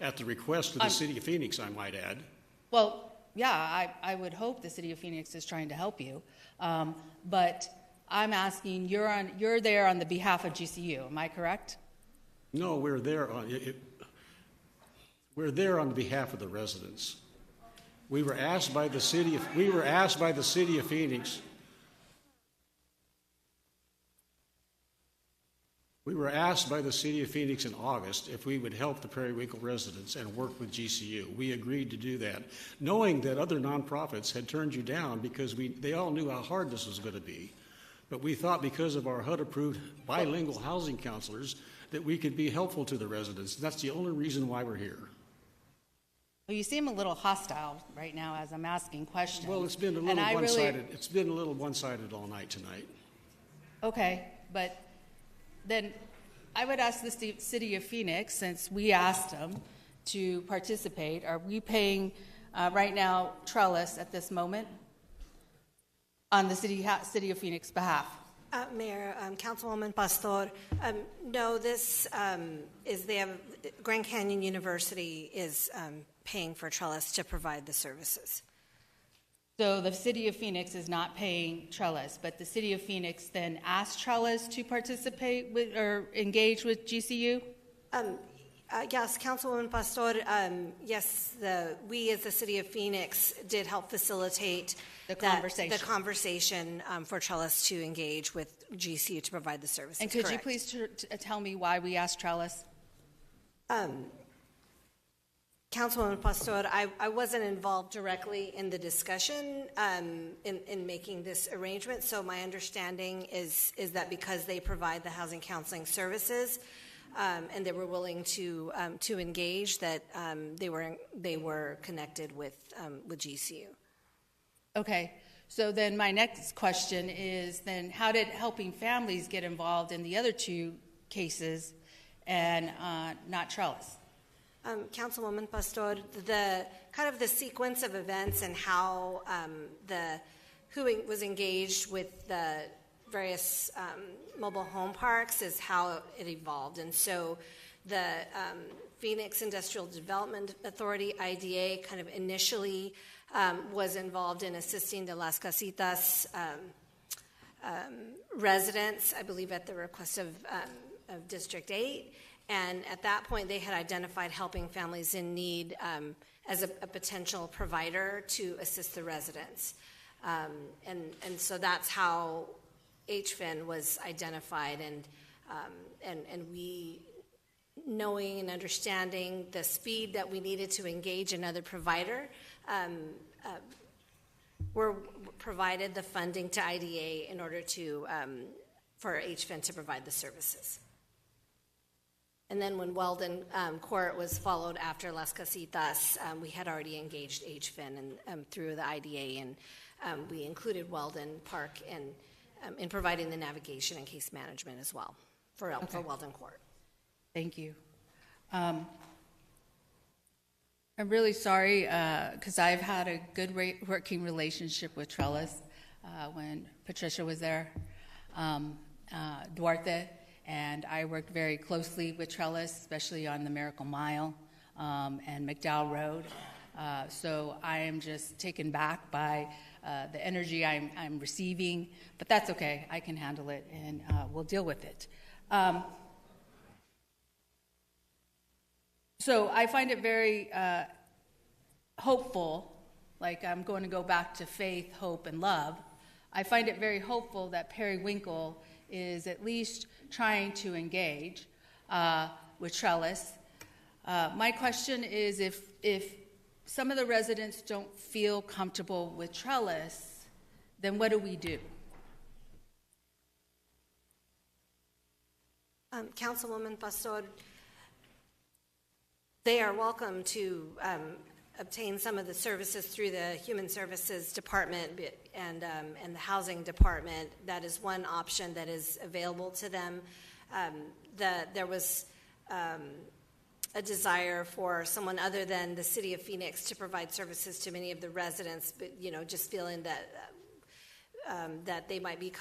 at the request of the City of Phoenix, I might add. Well, yeah, I would hope the City of Phoenix is trying to help you, but I'm asking, you're there on the behalf of GCU, am I correct? No, we're there on behalf of the residents. We were asked by the City of Phoenix. We were asked by the City of Phoenix in August if we would help the Periwinkle residents and work with GCU. We agreed to do that, knowing that other nonprofits had turned you down because they all knew how hard this was going to be. But we thought because of our HUD-approved bilingual housing counselors that we could be helpful to the residents. That's the only reason why we're here. Well, you seem a little hostile right now as I'm asking questions. Well, it's been a little one-sided. It's been a little one-sided all night tonight. Okay, but then I would ask the City of Phoenix, since we asked them to participate, are we paying right now Trellis at this moment on the City of Phoenix behalf? Mayor, Councilwoman Pastor, no, this is Grand Canyon University is paying for Trellis to provide the services. So the City of Phoenix is not paying Trellis, but the City of Phoenix then asked Trellis to participate with or engage with GCU? Yes, Councilwoman Pastor, yes, we as the City of Phoenix did help facilitate the conversation for Trellis to engage with GCU to provide the services. And could you please tell me why we asked Trellis? Councilwoman Pastor, I wasn't involved directly in the discussion in making this arrangement, so my understanding is that because they provide the housing counseling services, and they were willing to engage, that they were connected with GCU. Okay, so then my next question is then how did Helping Families get involved in the other two cases and not Trellis? Councilwoman Pastor, the kind of the sequence of events and how who was engaged with the various mobile home parks is how it evolved. And so the Phoenix Industrial Development Authority, IDA, kind of initially was involved in assisting the Las Casitas residents, I believe at the request of District 8. And at that point, they had identified Helping Families in Need as a potential provider to assist the residents. And so that's how HFIN was identified. And we, knowing and understanding the speed that we needed to engage another provider, were provided the funding to IDA in order to for HFIN to provide the services. And then when Weldon Court was followed after Las Casitas, we had already engaged HFIN and through the IDA, and we included Weldon Park in providing the navigation and case management as well for Weldon Court. Thank you. I'm really sorry because I've had a good working relationship with Trellis when Patricia was there, Duarte. And I worked very closely with Trellis, especially on the Miracle Mile and McDowell Road. So I am just taken back by the energy I'm receiving, but that's okay. I can handle it, and we'll deal with it. So I find it very hopeful, like I'm going to go back to faith, hope, and love. I find it very hopeful that Periwinkle is at least trying to engage with Trellis. My question is if some of the residents don't feel comfortable with Trellis, then what do we do? Councilwoman Pastor, they are welcome to obtain some of the services through the Human Services Department and the Housing Department. That is one option that is available to them. There was a desire for someone other than the City of Phoenix to provide services to many of the residents, but just feeling that they might be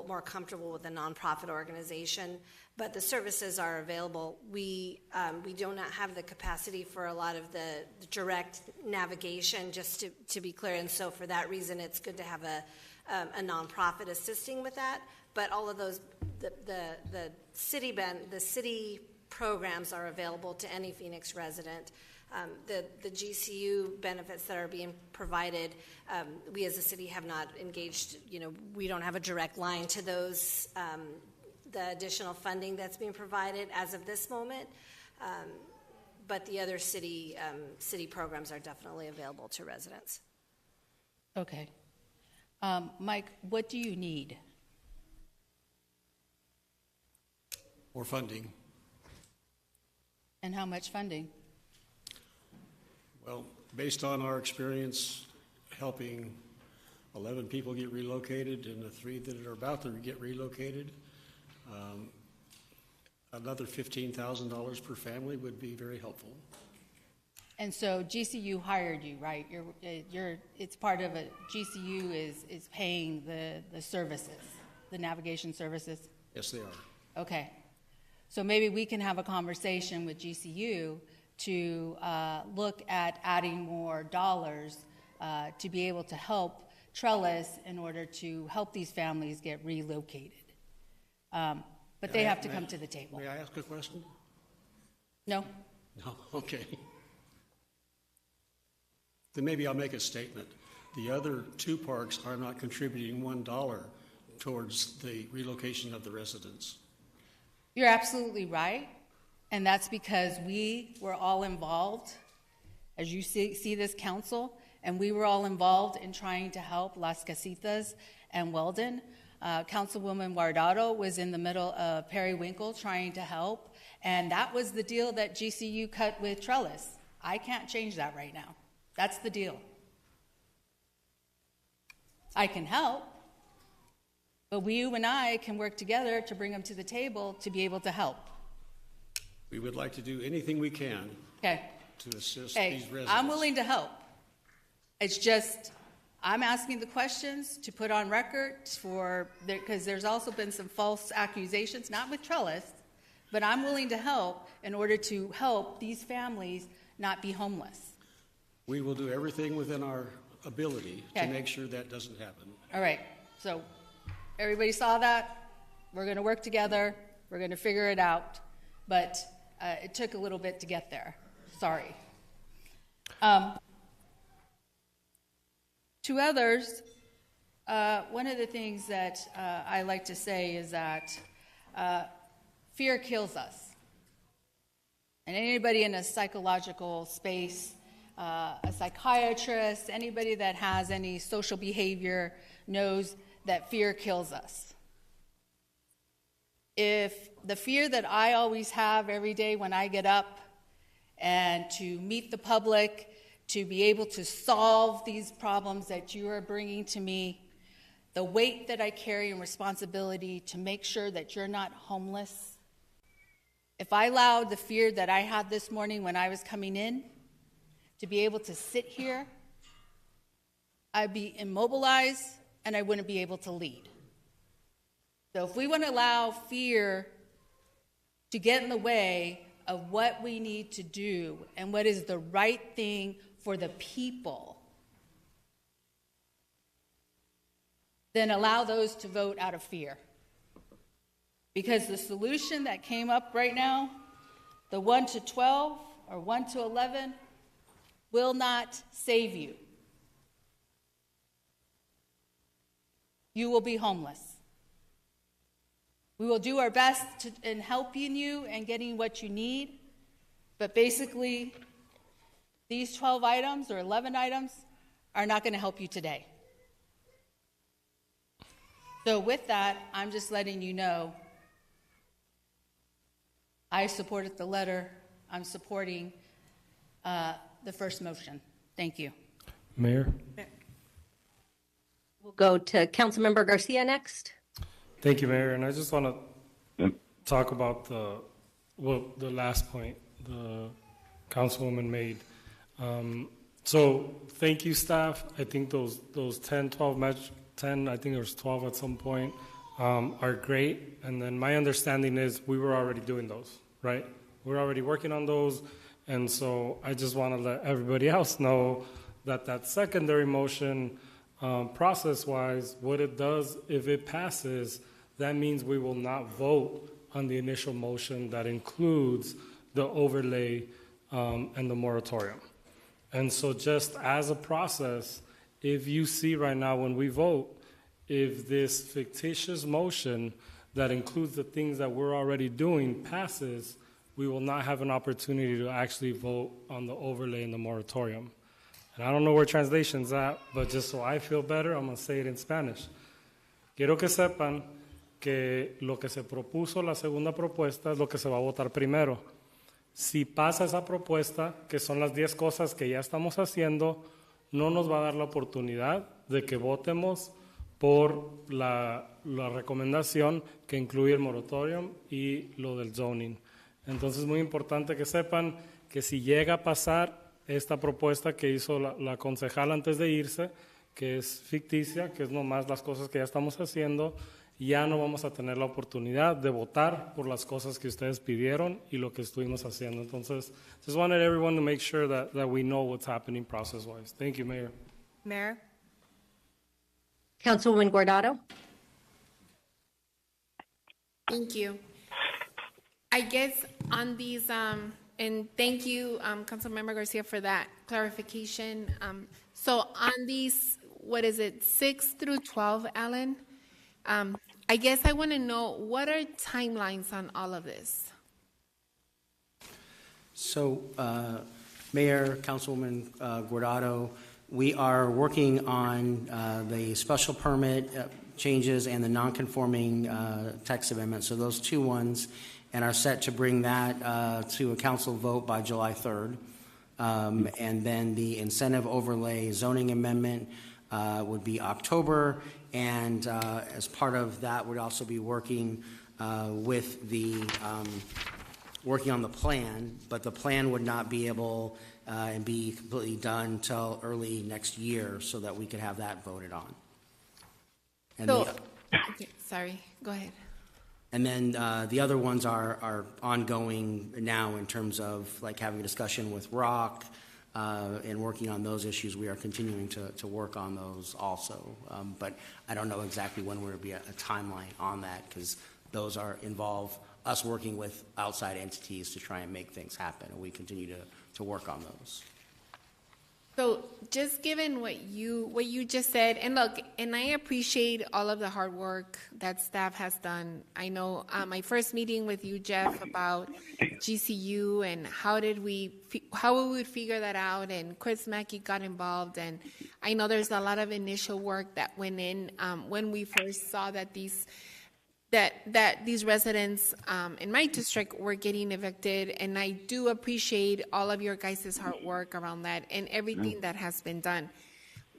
more comfortable with a nonprofit organization. But the services are available. We do not have the capacity for a lot of the direct navigation, just to be clear. And so for that reason, it's good to have a nonprofit assisting with that. But all of those, the city programs are available to any Phoenix resident. The GCU benefits that are being provided, we as a city have not engaged, we don't have a direct line to those, the additional funding that's being provided as of this moment. But the other city programs are definitely available to residents. Okay. Mike, what do you need? More funding. And how much funding? Well, based on our experience helping 11 people get relocated and the 3 that are about to get relocated, another $15,000 per family would be very helpful. And so GCU hired you, right? It's part of it. GCU is paying the services, the navigation services? Yes, they are. Okay. So maybe we can have a conversation with GCU to look at adding more dollars to be able to help Trellis in order to help these families get relocated. But they have to come to the table. May I ask a question? No? No, okay. Then maybe I'll make a statement. The other 2 parks are not contributing $1 towards the relocation of the residents. You're absolutely right. And that's because we were all involved, as you see this council, and we were all involved in trying to help Las Casitas and Weldon. Councilwoman Guardado was in the middle of Periwinkle trying to help, And that was the deal that GCU cut with Trellis. I can't change that right now. That's the deal. I can help, but you and I can work together to bring them to the table to be able to help. We would like to do anything we can Okay. to assist Hey, these residents. I'm willing to help. It's just, I'm asking the questions to put on record because there's also been some false accusations, not with Trellis, but I'm willing to help in order to help these families not be homeless. We will do everything within our ability Okay. to make sure that doesn't happen. All right, so everybody saw that. We're going to work together. We're going to figure it out. But it took a little bit to get there. Sorry. To others, one of the things that I like to say is that fear kills us. And anybody in a psychological space, a psychiatrist, anybody that has any social behavior knows that fear kills us. If the fear that I always have every day when I get up and to meet the public, to be able to solve these problems that you are bringing to me, the weight that I carry and responsibility to make sure that you're not homeless, if I allowed the fear that I had this morning when I was coming in to be able to sit here, I'd be immobilized and I wouldn't be able to lead. So if we want to allow fear to get in the way of what we need to do and what is the right thing for the people, then allow those to vote out of fear. Because the solution that came up right now, the 1 to 12 or 1 to 11, will not save you. You will be homeless. We will do our best in helping you and getting what you need, but basically, these 12 items or 11 items are not going to help you today. So with that, I'm just letting you know I supported the letter. I'm supporting the first motion. Thank you. Mayor? We'll go to Councilmember Garcia next. Thank you, Mayor. And I just want to talk about the last point the Councilwoman made. So thank you, staff. I think those 10, 12 10, I think there was 12 at some point, are great. And then my understanding is we were already doing those, right? We're already working on those. And so I just want to let everybody else know that secondary motion, process-wise, what it does, if it passes, that means we will not vote on the initial motion that includes the overlay and the moratorium. And so just as a process, if you see right now when we vote, if this fictitious motion that includes the things that we're already doing passes, we will not have an opportunity to actually vote on the overlay and the moratorium. And I don't know where translation's at, but just so I feel better, I'm going to say it in Spanish. Quiero que sepan que lo que se propuso, la segunda propuesta, es lo que se va a votar primero. Si pasa esa propuesta, que son las 10 cosas que ya estamos haciendo, no nos va a dar la oportunidad de que votemos por la recomendación que incluye el moratorium y lo del zoning. Entonces es muy importante que sepan que si llega a pasar esta propuesta que hizo la concejal antes de irse, que es ficticia, que es nomás las cosas que ya estamos haciendo, ya no vamos a tener la oportunidad de votar por las cosas que ustedes pidieron y lo que estuvimos haciendo. Entonces, just wanted everyone to make sure that we know what's happening process-wise. Thank you, Mayor. Mayor? Councilwoman Guardado. Thank you. I guess on these, and thank you, Councilmember Garcia, for that clarification. So on these, what is it, 6 through 12, Alan? I guess I want to know, what are timelines on all of this? So, Mayor, Councilwoman Guardado, we are working on the special permit changes and the non-conforming text amendment. So those two ones. and are set to bring that to a council vote by July 3rd. And then the incentive overlay zoning amendment would be October, and as part of that, would also be working with the working on the plan, but the plan would not be able and be completely done until early next year, so that we could have that voted on. And So, okay, sorry, go ahead. And then the other ones are ongoing now in terms of like having a discussion with Rock and working on those issues. We are continuing to work on those also. But I don't know exactly when there will be a timeline on that, because those involve us working with outside entities to try and make things happen. And we continue to work on those. So just given what you just said, and look, and I appreciate all of the hard work that staff has done. I know my first meeting with you, Jeff, about GCU and how we would figure that out, and Chris Mackey got involved, and I know there's a lot of initial work that went in when we first saw that these residents in my district were getting evicted, and I do appreciate all of your guys' hard work around that and everything that has been done.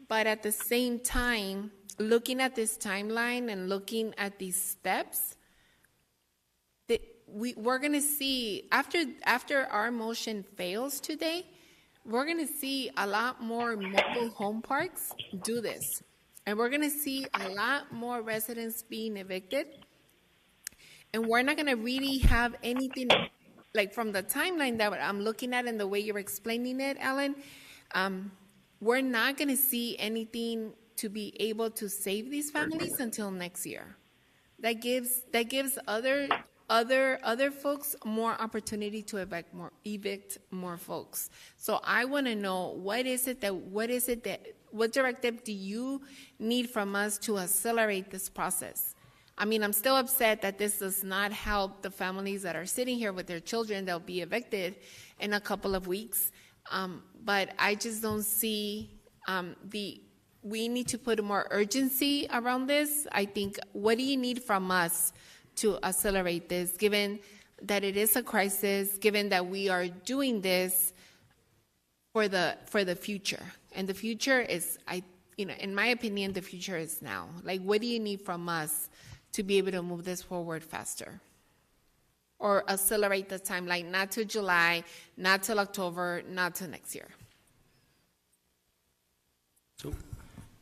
But at the same time, looking at this timeline and looking at these steps, we're going to see, after our motion fails today, we're going to see a lot more mobile home parks do this. And we're going to see a lot more residents being evicted. And we're not going to really have anything, like from the timeline that I'm looking at and the way you're explaining it, Alan, we're not going to see anything to be able to save these families until next year. That gives other folks more opportunity to evict more folks. So I want to know what directive do you need from us to accelerate this process? I mean, I'm still upset that this does not help the families that are sitting here with their children. They'll be evicted in a couple of weeks. But I just don't see we need to put more urgency around this. I think, what do you need from us to accelerate this, given that it is a crisis, given that we are doing this for the future? And the future is, in my opinion, the future is now. Like, what do you need from us to be able to move this forward faster or accelerate the timeline, not to July, not till October, not till next year? So,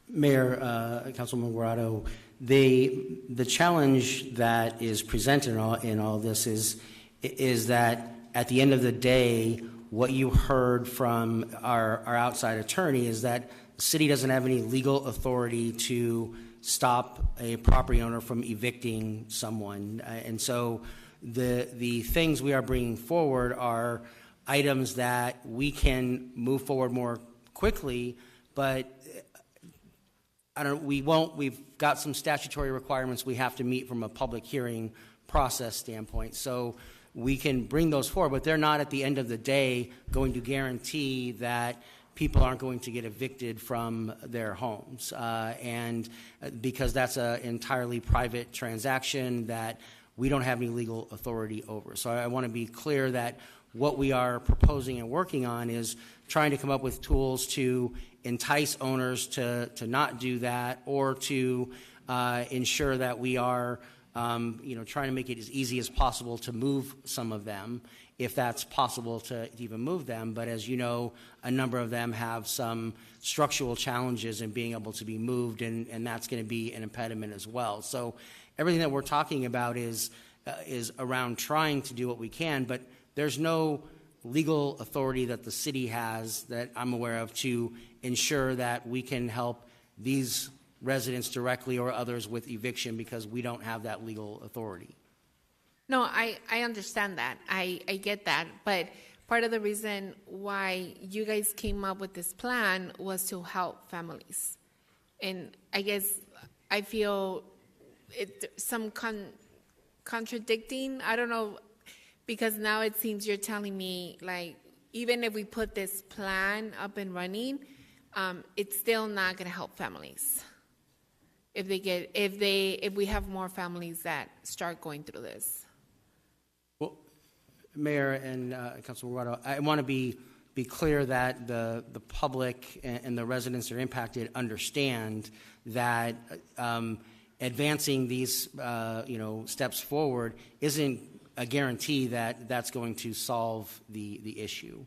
Mayor, Councilman Guarado, the challenge that is presented in all this is that at the end of the day, what you heard from our outside attorney is that the city doesn't have any legal authority to stop a property owner from evicting someone. And so the things we are bringing forward are items that we can move forward more quickly, but we've got some statutory requirements we have to meet from a public hearing process standpoint. So we can bring those forward, but they're not at the end of the day going to guarantee that people aren't going to get evicted from their homes. And because that's an entirely private transaction that we don't have any legal authority over. So I want to be clear that what we are proposing and working on is trying to come up with tools to entice owners to not do that, or to ensure that we are trying to make it as easy as possible to move some of them, if that's possible to even move them. But as you know, a number of them have some structural challenges in being able to be moved, and that's going to be an impediment as well. So everything that we're talking about is around trying to do what we can, but there's no legal authority that the city has that I'm aware of to ensure that we can help these residents directly or others with eviction, because we don't have that legal authority. No, I understand that. I get that. But part of the reason why you guys came up with this plan was to help families. And I guess I feel some contradicting, I don't know, because now it seems you're telling me, like, even if we put this plan up and running, it's still not going to help families. If we have more families that start going through this. Mayor and Councilman Ruedo, I want to be clear that the public and the residents that are impacted understand that advancing these steps forward isn't a guarantee that that's going to solve the issue,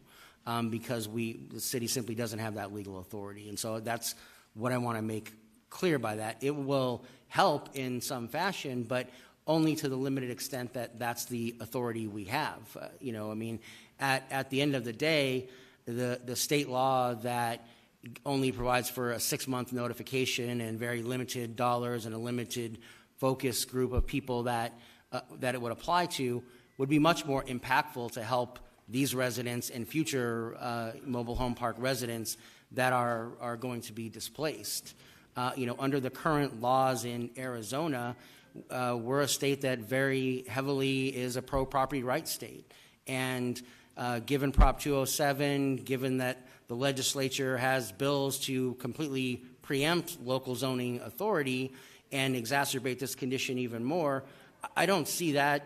because the city simply doesn't have that legal authority. And so that's what I want to make clear by that. It will help in some fashion, but only to the limited extent that that's the authority we have. At the end of the day, the state law that only provides for a 6-month notification and very limited dollars and a limited focus group of people that it would apply to would be much more impactful to help these residents and future mobile home park residents that are going to be displaced. Under the current laws in Arizona, we're a state that very heavily is a pro-property rights state. And given Prop 207, given that the legislature has bills to completely preempt local zoning authority and exacerbate this condition even more, I don't see that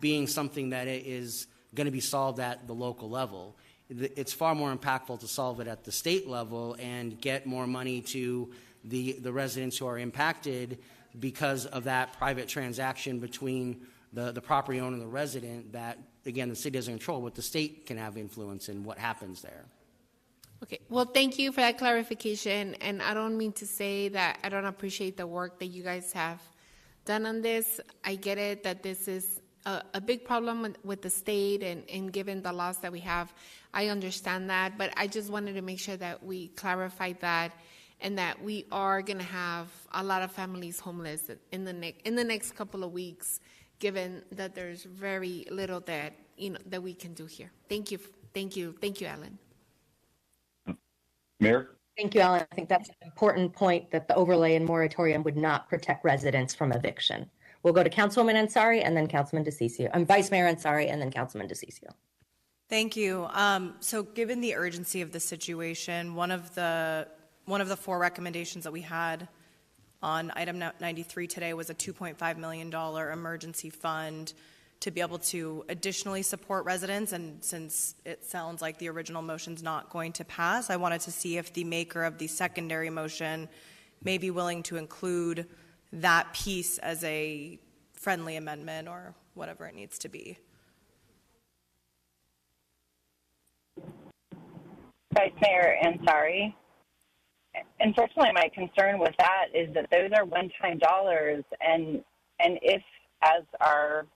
being something that is going to be solved at the local level. It's far more impactful to solve it at the state level and get more money to the residents who are impacted because of that private transaction between the property owner and the resident that, again, the city doesn't control, but the state can have influence in what happens there. Okay, well, thank you for that clarification. And I don't mean to say that I don't appreciate the work that you guys have done on this. I get it that this is a big problem with the state and given the laws that we have. I understand that, but I just wanted to make sure that we clarified that and that we are going to have a lot of families homeless in the next couple of weeks, given that there's very little that that we can do here. Thank you, Alan. Mayor? Thank you, Alan. I think that's an important point, that the overlay and moratorium would not protect residents from eviction. We'll go to Councilwoman Ansari and then Councilman DeCiccio. Vice Mayor Ansari and then Councilman DeCiccio. Thank you. So given the urgency of the situation, one of the 4 recommendations that we had on item 93 today was a $2.5 million emergency fund to be able to additionally support residents. And since it sounds like the original motion's not going to pass, I wanted to see if the maker of the secondary motion may be willing to include that piece as a friendly amendment or whatever it needs to be. Vice Mayor Ansari. Unfortunately, my concern with that is that those are one-time dollars, and if, as our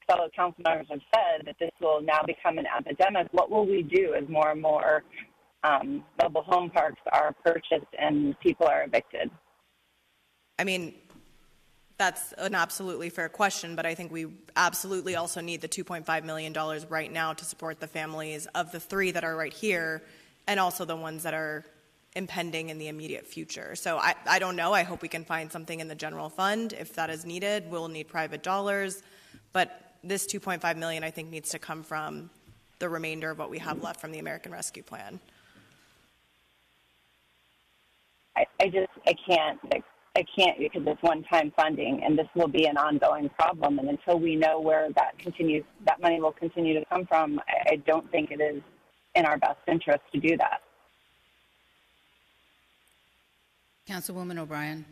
fellow council members have said, that this will now become an epidemic, what will we do as more and more mobile home parks are purchased and people are evicted? I mean, that's an absolutely fair question, but I think we absolutely also need the $2.5 million right now to support the families of the 3 that are right here and also the ones that are impending in the immediate future. So I don't know. I hope we can find something in the general fund. If that is needed, we'll need private dollars. But this $2.5 million, I think, needs to come from the remainder of what we have left from the American Rescue Plan. I can't because it's one-time funding, and this will be an ongoing problem. And until we know where that money will continue to come from, I don't think it is in our best interest to do that. Councilwoman O'Brien.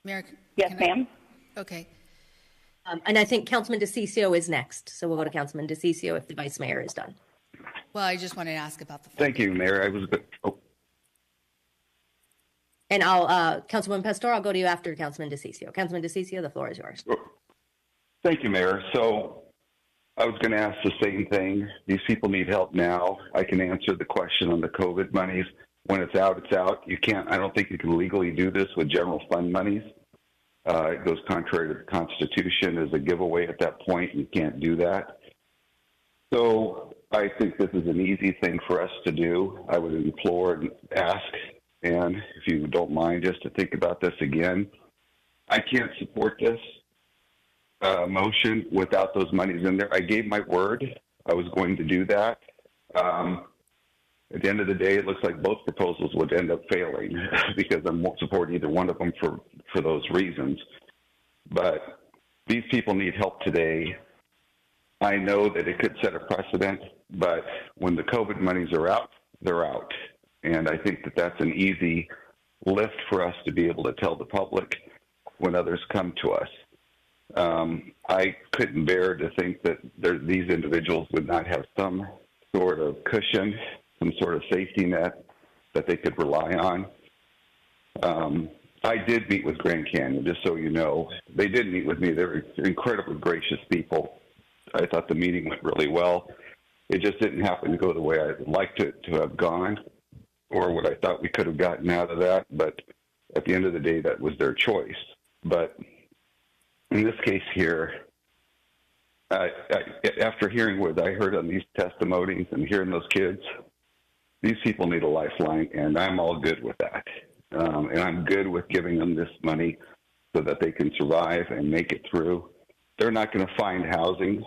Mayor, yes, ma'am. Okay. And I think Councilman DeCiccio is next. So we'll go to Councilman DeCiccio if the Vice Mayor is done. Well, I just wanted to ask about the. Thank you, Mayor. And I'll, Councilwoman Pastor, I'll go to you after Councilman DeCiccio. Councilman DeCiccio, the floor is yours. Thank you, Mayor. So I was going to ask the same thing. These people need help now. I can answer the question on the COVID monies. When it's out, it's out. You can't, I don't think you can legally do this with general fund monies. It goes contrary to the Constitution. There's a giveaway at that point. You can't do that. So I think this is an easy thing for us to do. I would implore and ask, and if you don't mind, just to think about this again. I can't support this motion without those monies in there. I gave my word I was going to do that. At the end of the day, it looks like both proposals would end up failing because I won't support either one of them for those reasons. but these people need help today. I know that it could set a precedent, but when the COVID monies are out, they're out. And I think that that's an easy lift for us to be able to tell the public when others come to us. I couldn't bear to think that these individuals would not have some sort of cushion, some sort of safety net that they could rely on. I did meet with Grand Canyon, just so you know. They did meet with me. They were incredibly gracious people. I thought the meeting went really well. It just didn't happen to go the way I would like to have gone, or what I thought we could have gotten out of that. But at the end of the day, that was their choice. But in this case here, after hearing what I heard on these testimonies and hearing those kids, these people need a lifeline, and I'm all good with that. And I'm good with giving them this money so that they can survive and make it through. They're not going to find housing.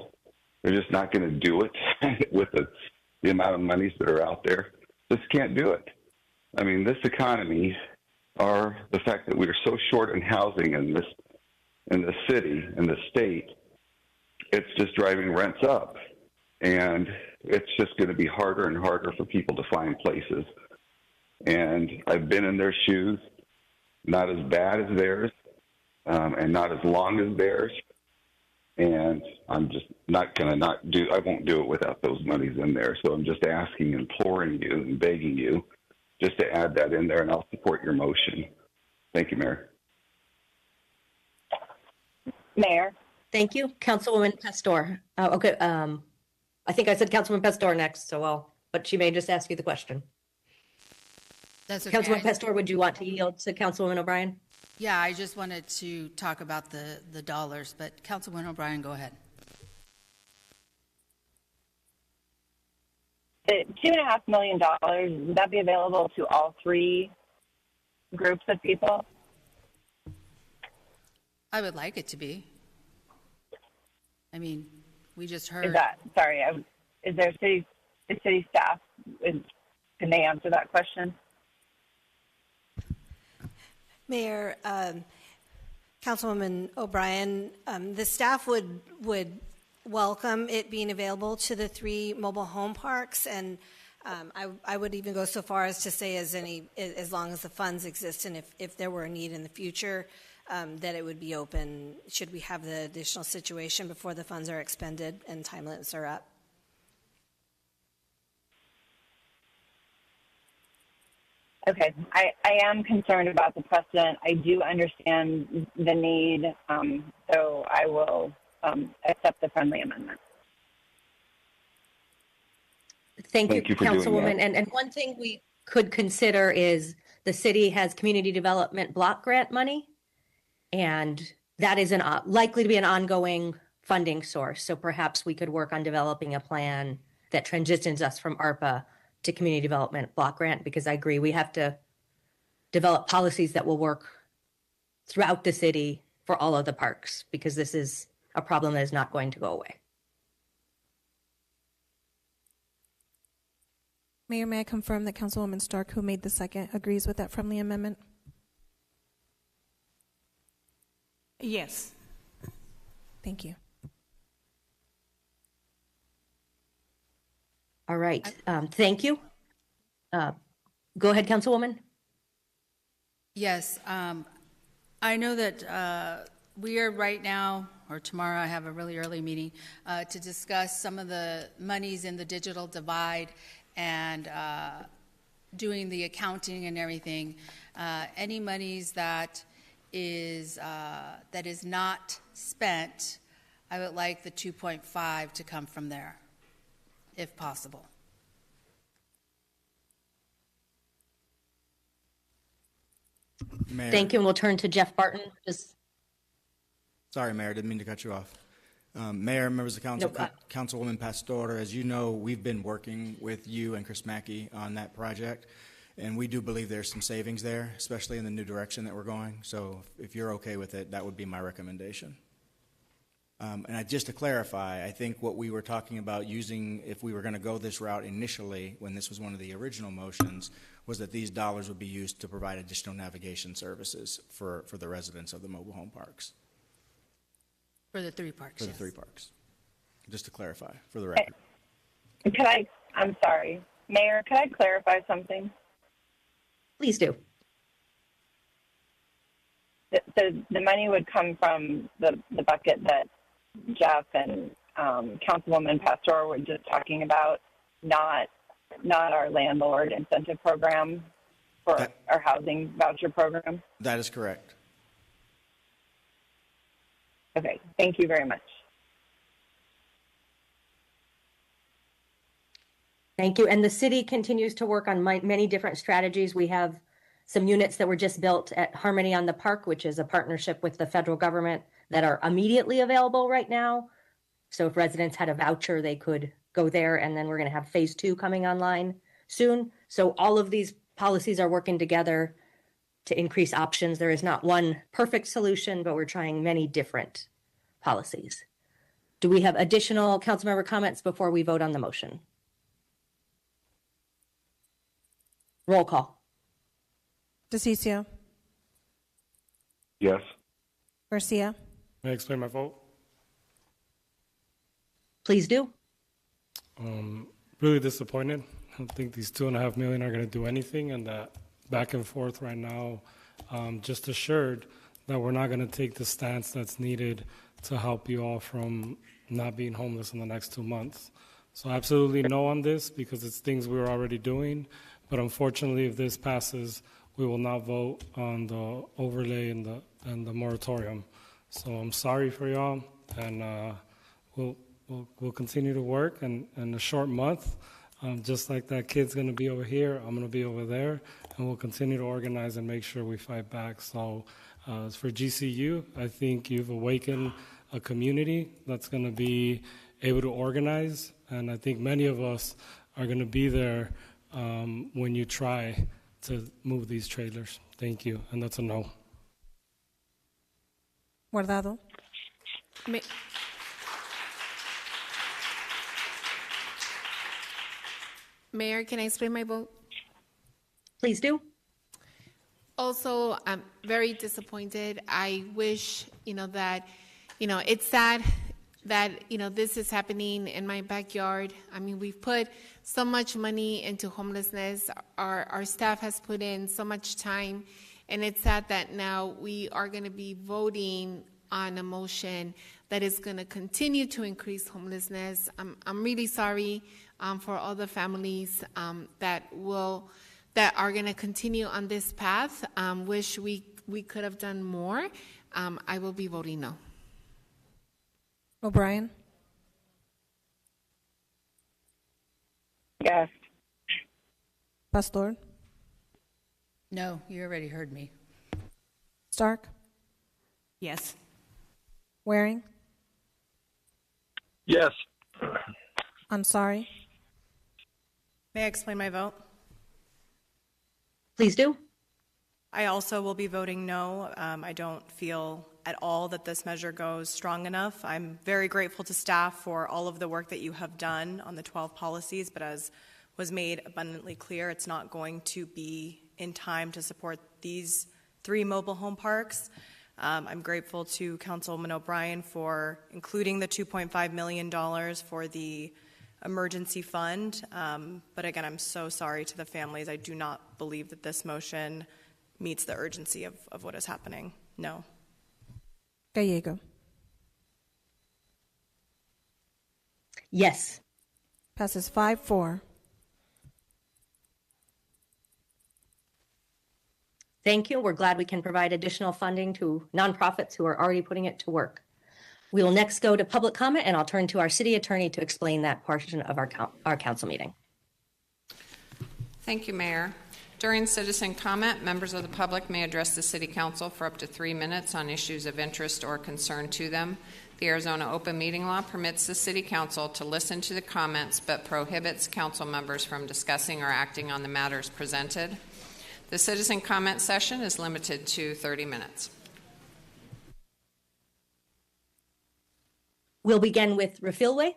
They're just not going to do it with the amount of monies that are out there. Just can't do it. I mean, this economy, or the fact that we are so short in housing in the city, in the state, it's just driving rents up. And it's just going to be harder and harder for people to find places. And I've been in their shoes, not as bad as theirs, and not as long as theirs. And I'm just not going to I won't do it without those monies in there. So I'm just asking, imploring you, and begging you just to add that in there, and I'll support your motion. Thank you, Mayor. Mayor. Thank you. Councilwoman Pastor. Okay. I think I said Councilwoman Pastor next, but she may just ask you the question. That's okay. Councilwoman Pastor, would you want to yield to Councilwoman O'Brien? Yeah, I just wanted to talk about the dollars, but Councilwoman O'Brien, go ahead. The $2.5 million, would that be available to all three groups of people? I would like it to be. I mean, we just heard. Is there city staff? Can they answer that question? Mayor, Councilwoman O'Brien, the staff would welcome it being available to the three mobile home parks, and I would even go so far as to say as long as the funds exist, and if there were a need in the future, that it would be open should we have the additional situation before the funds are expended and time limits are up. Okay, I am concerned about the precedent. I do understand the need, so I will accept the friendly amendment. Thank you, you for doing Councilwoman. that. And one thing we could consider is the city has community development block grant money, and that is likely to be an ongoing funding source. So perhaps we could work on developing a plan that transitions us from ARPA to community development block grant, because I agree we have to develop policies that will work throughout the city for all of the parks, because this is a problem that is not going to go away. Mayor, may I confirm that Councilwoman Stark, who made the second, agrees with that friendly amendment? Yes. Thank you. All right. Thank you. Go ahead, Councilwoman. Yes, I know that we are right now, or tomorrow I have a really early meeting, to discuss some of the monies in the digital divide and doing the accounting and everything. Any monies that is not spent, I would like the 2.5 to come from there, if possible. Mayor. Thank you, and we'll turn to Jeff Barton. Sorry, Mayor, didn't mean to cut you off. Mayor, members of council, Councilwoman Pastor, as you know, we've been working with you and Chris Mackey on that project, and we do believe there's some savings there, especially in the new direction that we're going. So if you're okay with it, that would be my recommendation. And just to clarify, I think what we were talking about using, if we were going to go this route initially, when this was one of the original motions, was that these dollars would be used to provide additional navigation services for the residents of the mobile home parks. For the 3 parks. For the yes. 3 parks. Just to clarify, for the record. I'm sorry. Mayor, could I clarify something? Please do. So the money would come from the bucket that Jeff and Councilwoman Pastor were just talking about, not our landlord incentive program for our housing voucher program? That is correct. Okay, thank you very much. Thank you. And the city continues to work on many different strategies. We have some units that were just built at Harmony on the Park, which is a partnership with the federal government, that are immediately available right now. So if residents had a voucher, they could go there. And then we're going to have phase 2 coming online soon. So all of these policies are working together to increase options. There is not one perfect solution, but we're trying many different policies. Do we have additional councilmember comments before we vote on the motion? Roll call. DeCiccio. Yes. Garcia. May I explain my vote? Please do. Really disappointed. I don't think these $2.5 million are going to do anything, and that back and forth right now just assured that we're not going to take the stance that's needed to help you all from not being homeless in the next 2 months. So absolutely no on this, because it's things we were already doing. But unfortunately, if this passes, we will not vote on the overlay and the moratorium. So I'm sorry for y'all, and we'll continue to work. And in a short month, just like that kid's going to be over here, I'm going to be over there, and we'll continue to organize and make sure we fight back. So as for GCU, I think you've awakened a community that's going to be able to organize, and I think many of us are going to be there when you try to move these trailers. Thank you, and that's a no. Guardado. Mayor, can I explain my vote? Please do. Also, I'm very disappointed. I wish, that, it's sad that, this is happening in my backyard. I mean, we've put so much money into homelessness. Our staff has put in so much time, and it's sad that now we are going to be voting on a motion that is going to continue to increase homelessness. I'm really sorry for all the families that are going to continue on this path. Wish we could have done more. I will be voting no. O'Brien. Yes. Pastor. No, you already heard me. Stark. Yes. Waring. Yes. Ansari. May I explain my vote? Please do. I also will be voting no. I don't feel at all that this measure goes strong enough. I'm very grateful to staff for all of the work that you have done on the 12 policies, but as was made abundantly clear, it's not going to be in time to support these 3 mobile home parks. I'm grateful to Councilwoman O'Brien for including the $2.5 million for the emergency fund. But again, I'm so sorry to the families. I do not believe that this motion meets the urgency of what is happening. No. Gallego. Yes. Passes 5-4. Thank you. We're glad we can provide additional funding to nonprofits who are already putting it to work. We will next go to public comment, and I'll turn to our city attorney to explain that portion of our council meeting. Thank you, Mayor. During citizen comment, members of the public may address the City Council for up to 3 minutes on issues of interest or concern to them. The Arizona Open Meeting Law permits the City Council to listen to the comments but prohibits council members from discussing or acting on the matters presented. The citizen comment session is limited to 30 minutes. We'll begin with Refilway.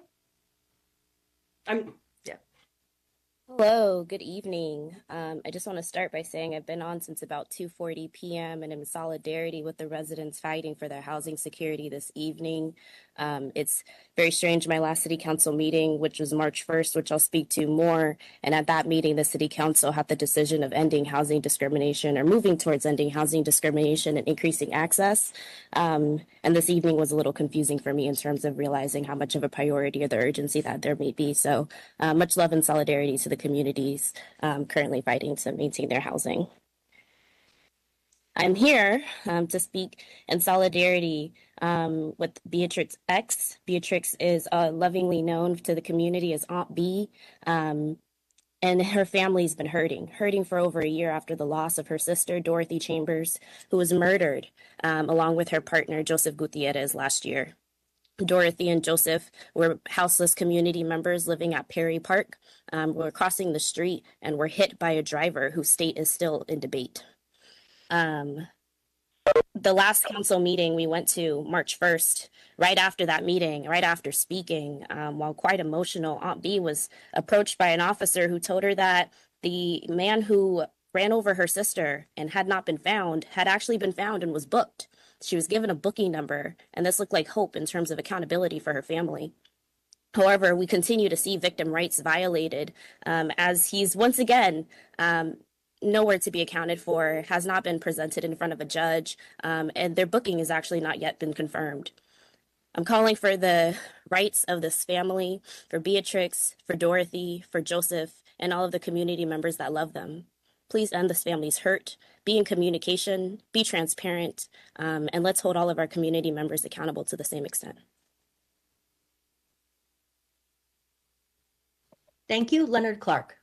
Hello, good evening. I just want to start by saying I've been on since about 2:40 p.m. and in solidarity with the residents fighting for their housing security this evening. It's very strange. My last city council meeting, which was March 1st, which I'll speak to more, and at that meeting, the city council had the decision of ending housing discrimination or moving towards ending housing discrimination and increasing access. And this evening was a little confusing for me in terms of realizing how much of a priority or the urgency that there may be. So much love and solidarity to the communities currently fighting to maintain their housing. I'm here to speak in solidarity with Beatrix X. Beatrix is lovingly known to the community as Aunt B. And her family's been hurting for over a year after the loss of her sister, Dorothy Chambers, who was murdered along with her partner, Joseph Gutierrez, last year. Dorothy and Joseph were houseless community members living at Perry Park. Were crossing the street and were hit by a driver whose state is still in debate. The last council meeting we went to, March 1st, right after that meeting, right after speaking, while quite emotional, Aunt B was approached by an officer who told her that the man who ran over her sister and had not been found had actually been found and was booked. She was given a booking number, and this looked like hope in terms of accountability for her family. However, we continue to see victim rights violated as he's once again nowhere to be accounted for, has not been presented in front of a judge, and their booking has actually not yet been confirmed. I'm calling for the rights of this family, for Beatrix, for Dorothy, for Joseph, and all of the community members that love them. Please end this family's hurt, be in communication, be transparent, and let's hold all of our community members accountable to the same extent. Thank you, Leonard Clark.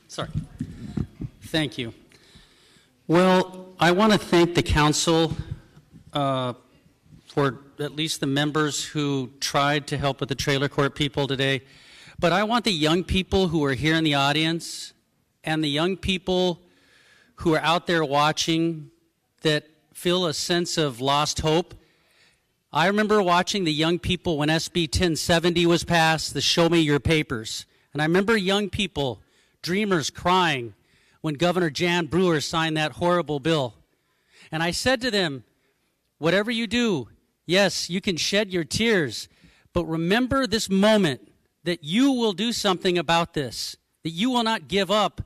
Sorry. Thank you. Well, I want to thank the council for at least the members who tried to help with the trailer court people today. But I want the young people who are here in the audience and the young people who are out there watching that feel a sense of lost hope. I remember watching the young people when SB 1070 was passed, the Show Me Your Papers. And I remember young people, dreamers, crying when Governor Jan Brewer signed that horrible bill. And I said to them, whatever you do, yes, you can shed your tears, but remember this moment that you will do something about this, that you will not give up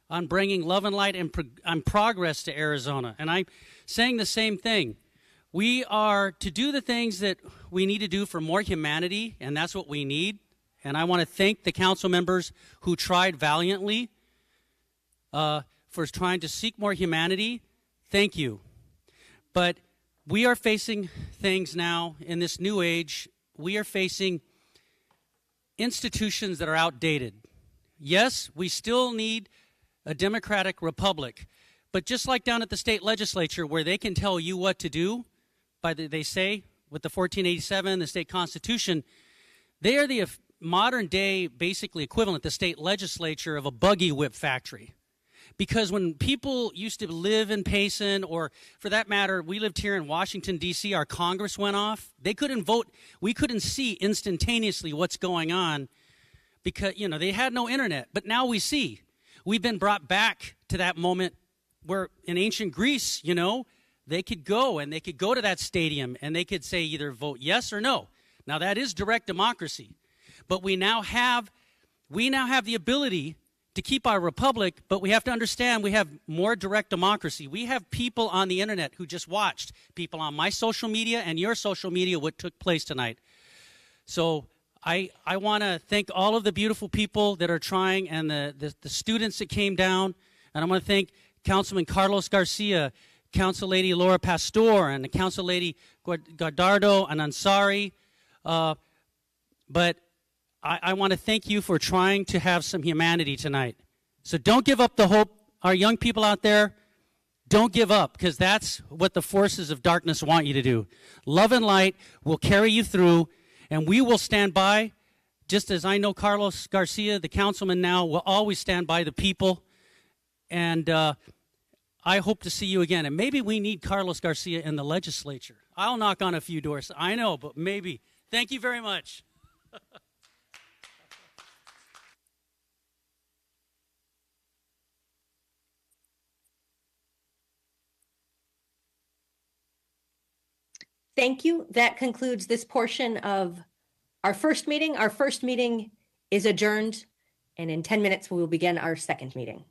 on bringing love and light and progress to Arizona. And I'm saying the same thing. We are to do the things that we need to do for more humanity, and that's what we need. And I want to thank the council members who tried valiantly for trying to seek more humanity. Thank you. But we are facing things now in this new age. We are facing institutions that are outdated. Yes, we still need a democratic republic. But just like down at the state legislature where they can tell you what to do, they say with the 1487, the state constitution, they are the modern day basically equivalent, the state legislature, of a buggy whip factory. Because when people used to live in Payson, or for that matter, we lived here in Washington, D.C., our Congress went off. They couldn't vote. We couldn't see instantaneously what's going on because, they had no internet. But now we see. We've been brought back to that moment where in ancient Greece, they could go to that stadium and they could say either vote yes or no. Now that is direct democracy. But we now have the ability to keep our republic, but we have to understand we have more direct democracy. We have people on the internet who just watched, people on my social media and your social media, what took place tonight. So I want to thank all of the beautiful people that are trying and the students that came down. And I want to thank Councilman Carlos Garcia, Council Lady Laura Pastor, and the Council Lady Godardo and Ansari. But I want to thank you for trying to have some humanity tonight. So don't give up the hope. Our young people out there, don't give up, because that's what the forces of darkness want you to do. Love and light will carry you through, and we will stand by, just as I know Carlos Garcia, the councilman now, will always stand by the people. And I hope to see you again. And maybe we need Carlos Garcia in the legislature. I'll knock on a few doors. I know, but maybe. Thank you very much. Thank you. That concludes this portion of our first meeting. Our first meeting is adjourned, and in 10 minutes, we will begin our second meeting.